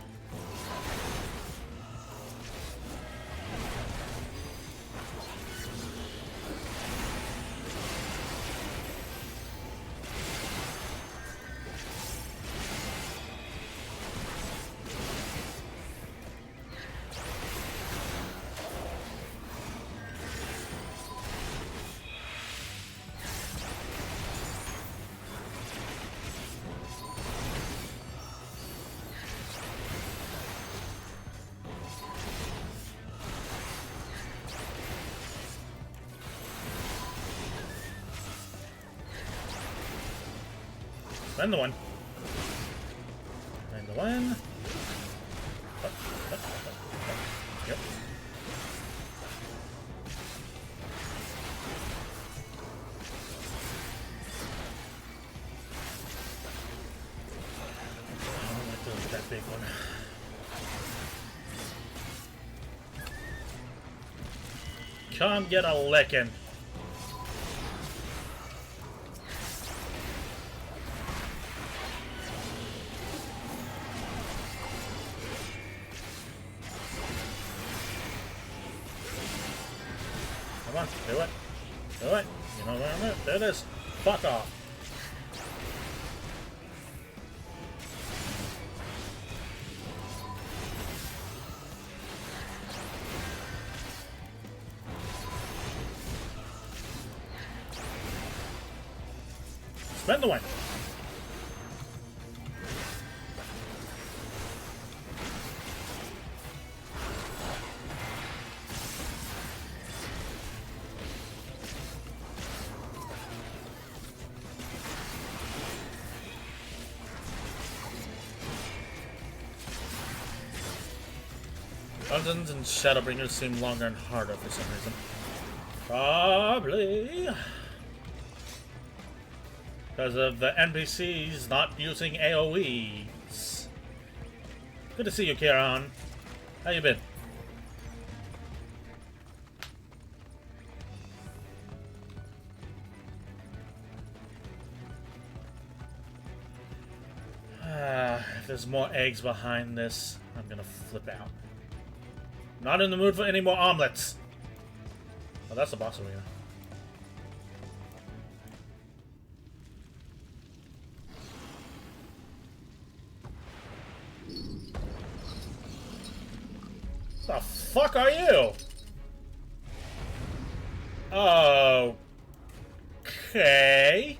Spend the one. Spend the one. Yep. I don't like that big one. Come get a licking. Come on, do it. Do it. You know where I'm at. There it is. Fuck off. Spend the win. Dungeons and Shadowbringers seem longer and harder for some reason. Probably because of the NPCs not using AoEs. Good to see you, Kieran. How you been? If there's more eggs behind this, I'm gonna flip out. Not in the mood for any more omelets. Oh, that's the boss arena. The fuck are you? Okay.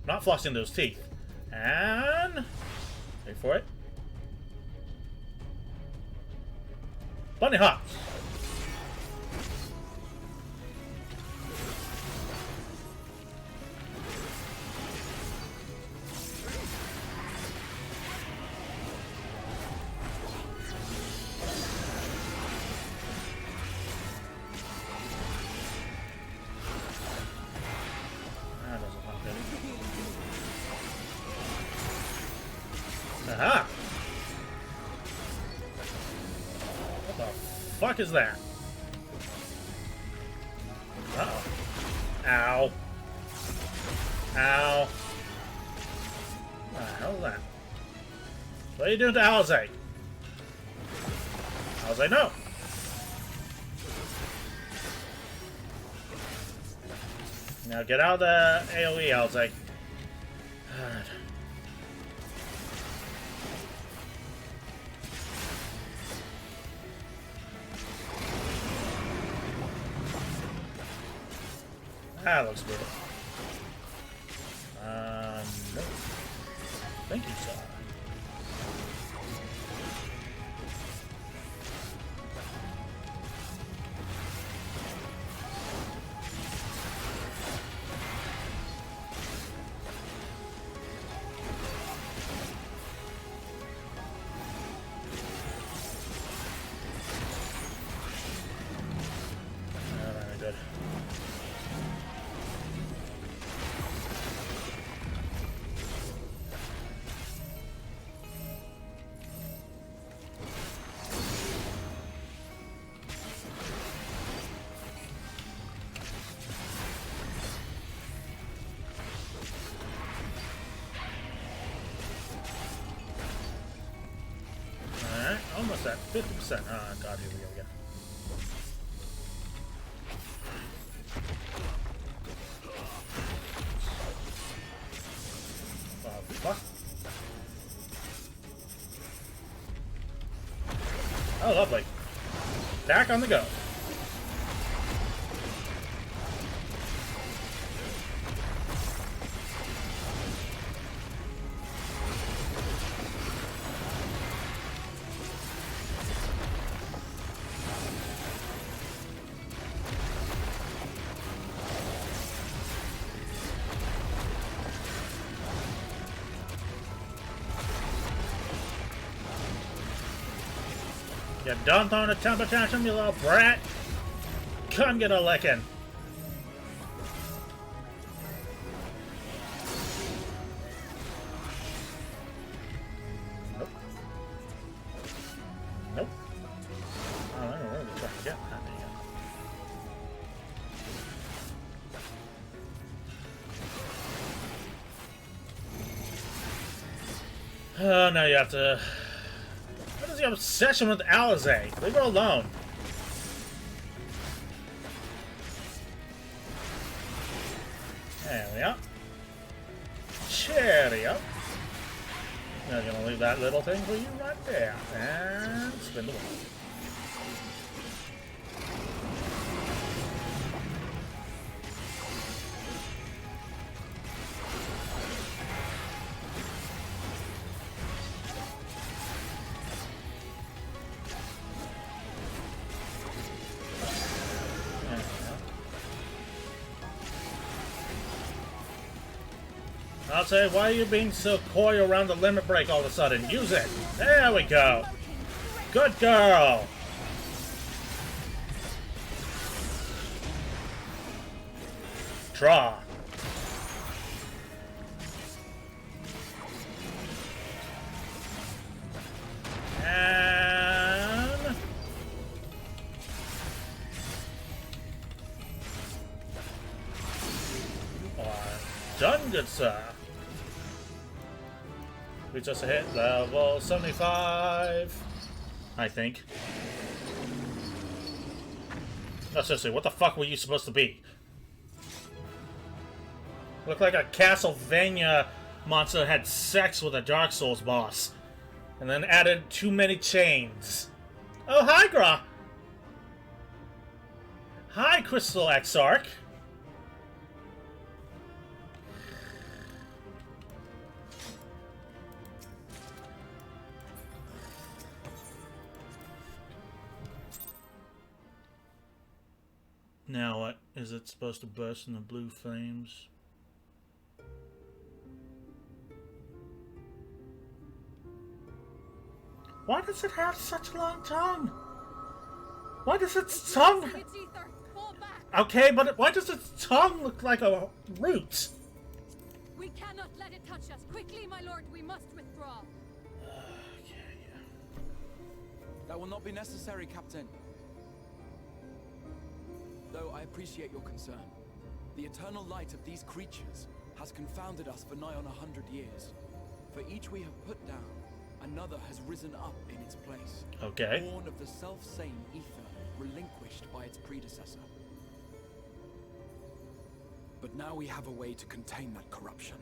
Not flossing those teeth. And wait for it. Bunny hops. Aha! What the fuck is that? Ow. Ow. What the hell is that? What are you doing to Alize? Alize, no! Now get out of the AoE, Alize. God. That looks good. No. Thank you, sir. Good. Alright, almost at 50%. Oh god, here we go again. Fuck. Oh, lovely. Back on the go. You done throwing a temper tantrum, you little brat? Come get a licking. Nope. Nope. Oh, I don't know where we're trying to get that yet. Oh, now you have to... What is the obsession with Alize? Leave her alone. There we are. Cheerio. Now I'm gonna leave that little thing for you right there. And spin the wheel. I'll say, why are you being so coy around the limit break all of a sudden? Use it! There we go! Good girl! Draw. And... you are done, good sir. We just hit level 75, I think. No, seriously, what the fuck were you supposed to be? Looked like a Castlevania monster had sex with a Dark Souls boss. And then added too many chains. Oh, hi, Gra! Hi, Crystal Exarch. Now what? Is it supposed to burst into blue flames? Why does it have such a long tongue? Why does its tongue... Okay, but why does its tongue look like a root? We cannot let it touch us. Quickly, my lord, we must withdraw. That will not be necessary, Captain. Though I appreciate your concern. The eternal light of these creatures has confounded us for nigh on 100 years. For each we have put down, another has risen up in its place. Okay. Born of the self-same ether, relinquished by its predecessor. But now we have a way to contain that corruption.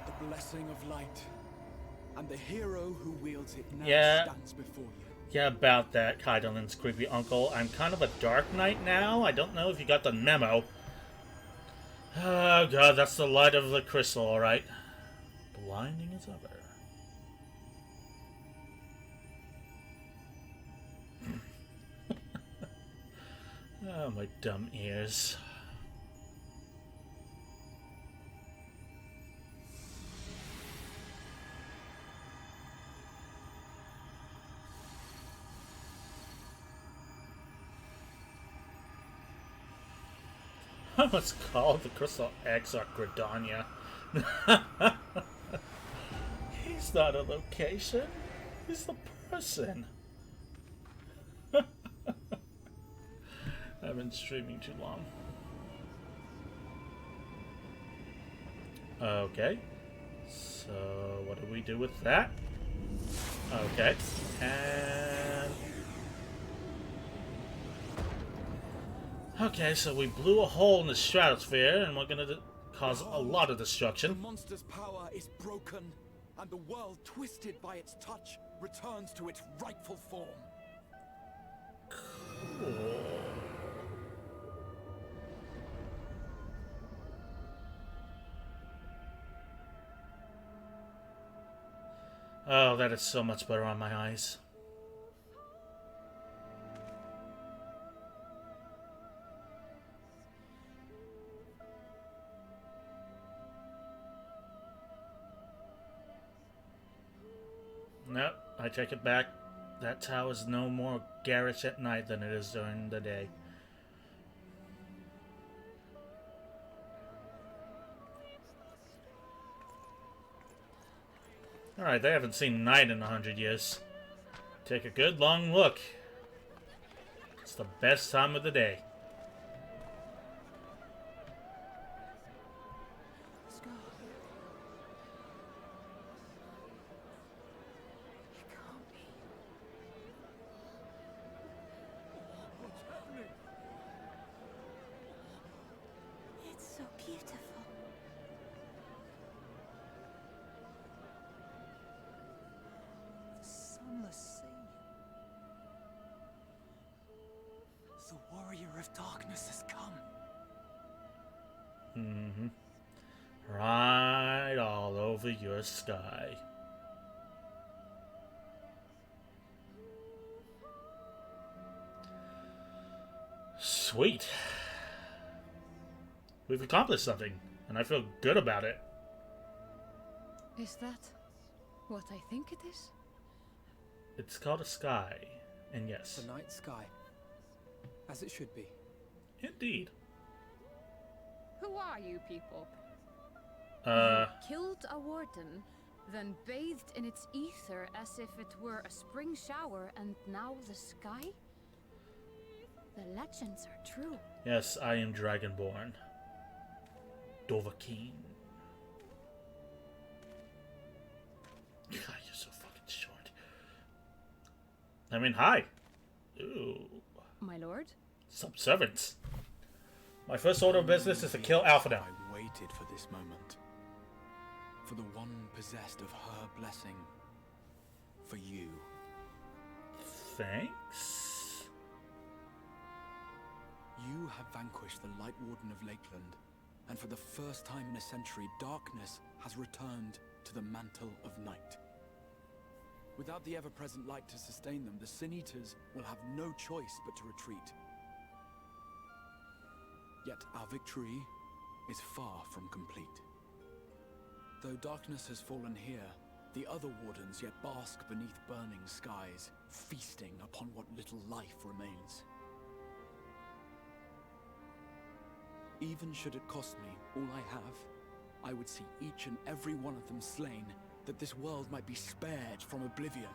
The blessing of light, and the hero who wields it now stands before you. Yeah, about that, Kaidolin's creepy uncle. I'm kind of a dark knight now. I don't know if you got the memo. Oh god, that's the light of the crystal, alright. Blinding as ever. Oh, my dumb ears. It's called the Crystal Eggs are Gridania. He's not a location. He's the person. I've been streaming too long. Okay. So, what do we do with that? Okay. And... okay, so we blew a hole in the stratosphere, and we're gonna cause a lot of destruction. The monster's power is broken, and the world, twisted by its touch, returns to its rightful form. Cool. Oh, that is so much better on my eyes. Nope, I take it back. That tower is no more garish at night than it is during the day. Alright, they haven't seen night in 100 years. Take a good long look. It's the best time of the day. It's so beautiful. The sunless sea. The warrior of darkness has come. Mm-hmm. Right all over your sky. Sweet. We've accomplished something, and I feel good about it. Is that what I think it is? It's called a sky, and yes. The night sky. As it should be. Indeed. Who are you people? Uh... You killed a warden, then bathed in its ether as if it were a spring shower, and now the sky? The legends are true. Yes, I am Dragonborn. Dovahkiin. God, you're so fucking short. I mean, hi. Ooh. My lord? Subservience. My first order of business is to kill Alpha now. I waited for this moment. For the one possessed of her blessing. For you. Thanks. You have vanquished the Light Warden of Lakeland, and for the first time in a century, darkness has returned to the mantle of night. Without the ever-present light to sustain them, the Sin Eaters will have no choice but to retreat. Yet our victory is far from complete. Though darkness has fallen here, the other wardens yet bask beneath burning skies, feasting upon what little life remains. Even should it cost me all I have, I would see each and every one of them slain, that this world might be spared from oblivion.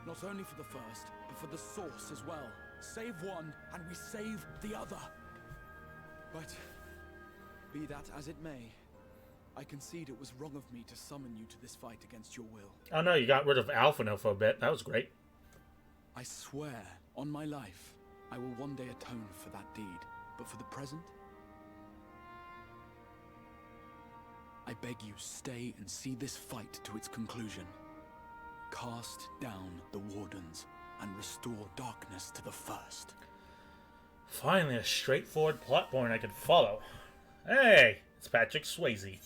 Not only for the first, but for the source as well. Save one, and we save the other. But, be that as it may, I concede it was wrong of me to summon you to this fight against your will. Oh no, you got rid of Alphino for a bit. That was great. I swear, on my life, I will one day atone for that deed. But for the present, I beg you, stay and see this fight to its conclusion. Cast down the Wardens and restore darkness to the first. Finally, a straightforward plot point I can follow. Hey, it's Patrick Swayze.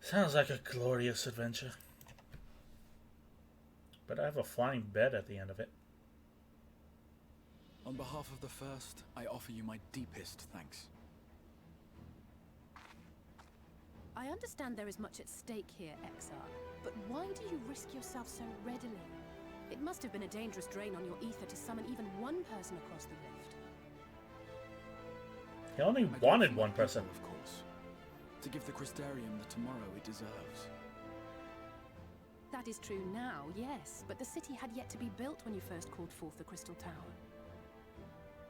Sounds like a glorious adventure. But I have a flying bed at the end of it. On behalf of the first, I offer you my deepest thanks. I understand there is much at stake here, Exarch, but why do you risk yourself so readily? It must have been a dangerous drain on your ether to summon even one person across the rift. He only wanted one person. Of course. To give the Crystarium the tomorrow it deserves. That is true now, yes, but the city had yet to be built when you first called forth the Crystal Tower.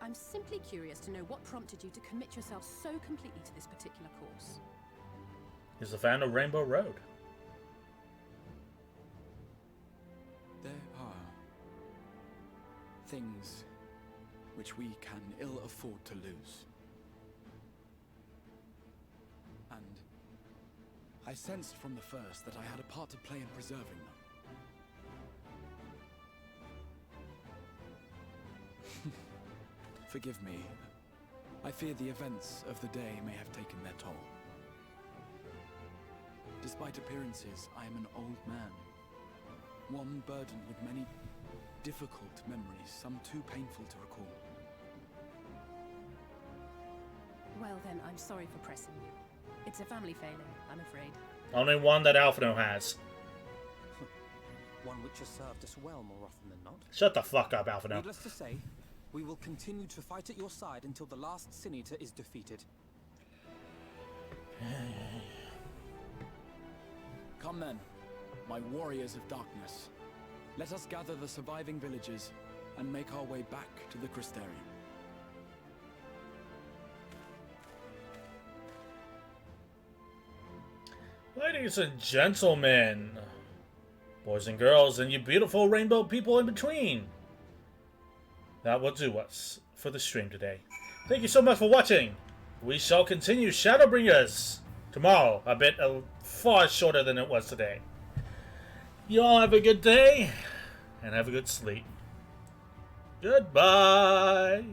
I'm simply curious to know what prompted you to commit yourself so completely to this particular course. He's a fan of Rainbow Road. There are things which we can ill afford to lose. And I sensed from the first that I had a part to play in preserving them. Forgive me. I fear the events of the day may have taken their toll. Despite appearances, I am an old man. One burdened with many difficult memories, some too painful to recall. Well then, I'm sorry for pressing you. It's a family failing, I'm afraid. Only one that Alphino has. One which has served us well more often than not. Shut the fuck up, Alphino. Needless to say, we will continue to fight at your side until the last Sin Eater is defeated. Come then, my warriors of darkness. Let us gather the surviving villagers and make our way back to the Crystarium. Ladies and gentlemen, boys and girls, and you beautiful rainbow people in between, that will do us for the stream today. Thank you so much for watching. We shall continue Shadowbringers tomorrow, a bit far shorter than it was today. You all have a good day, and have a good sleep. Goodbye.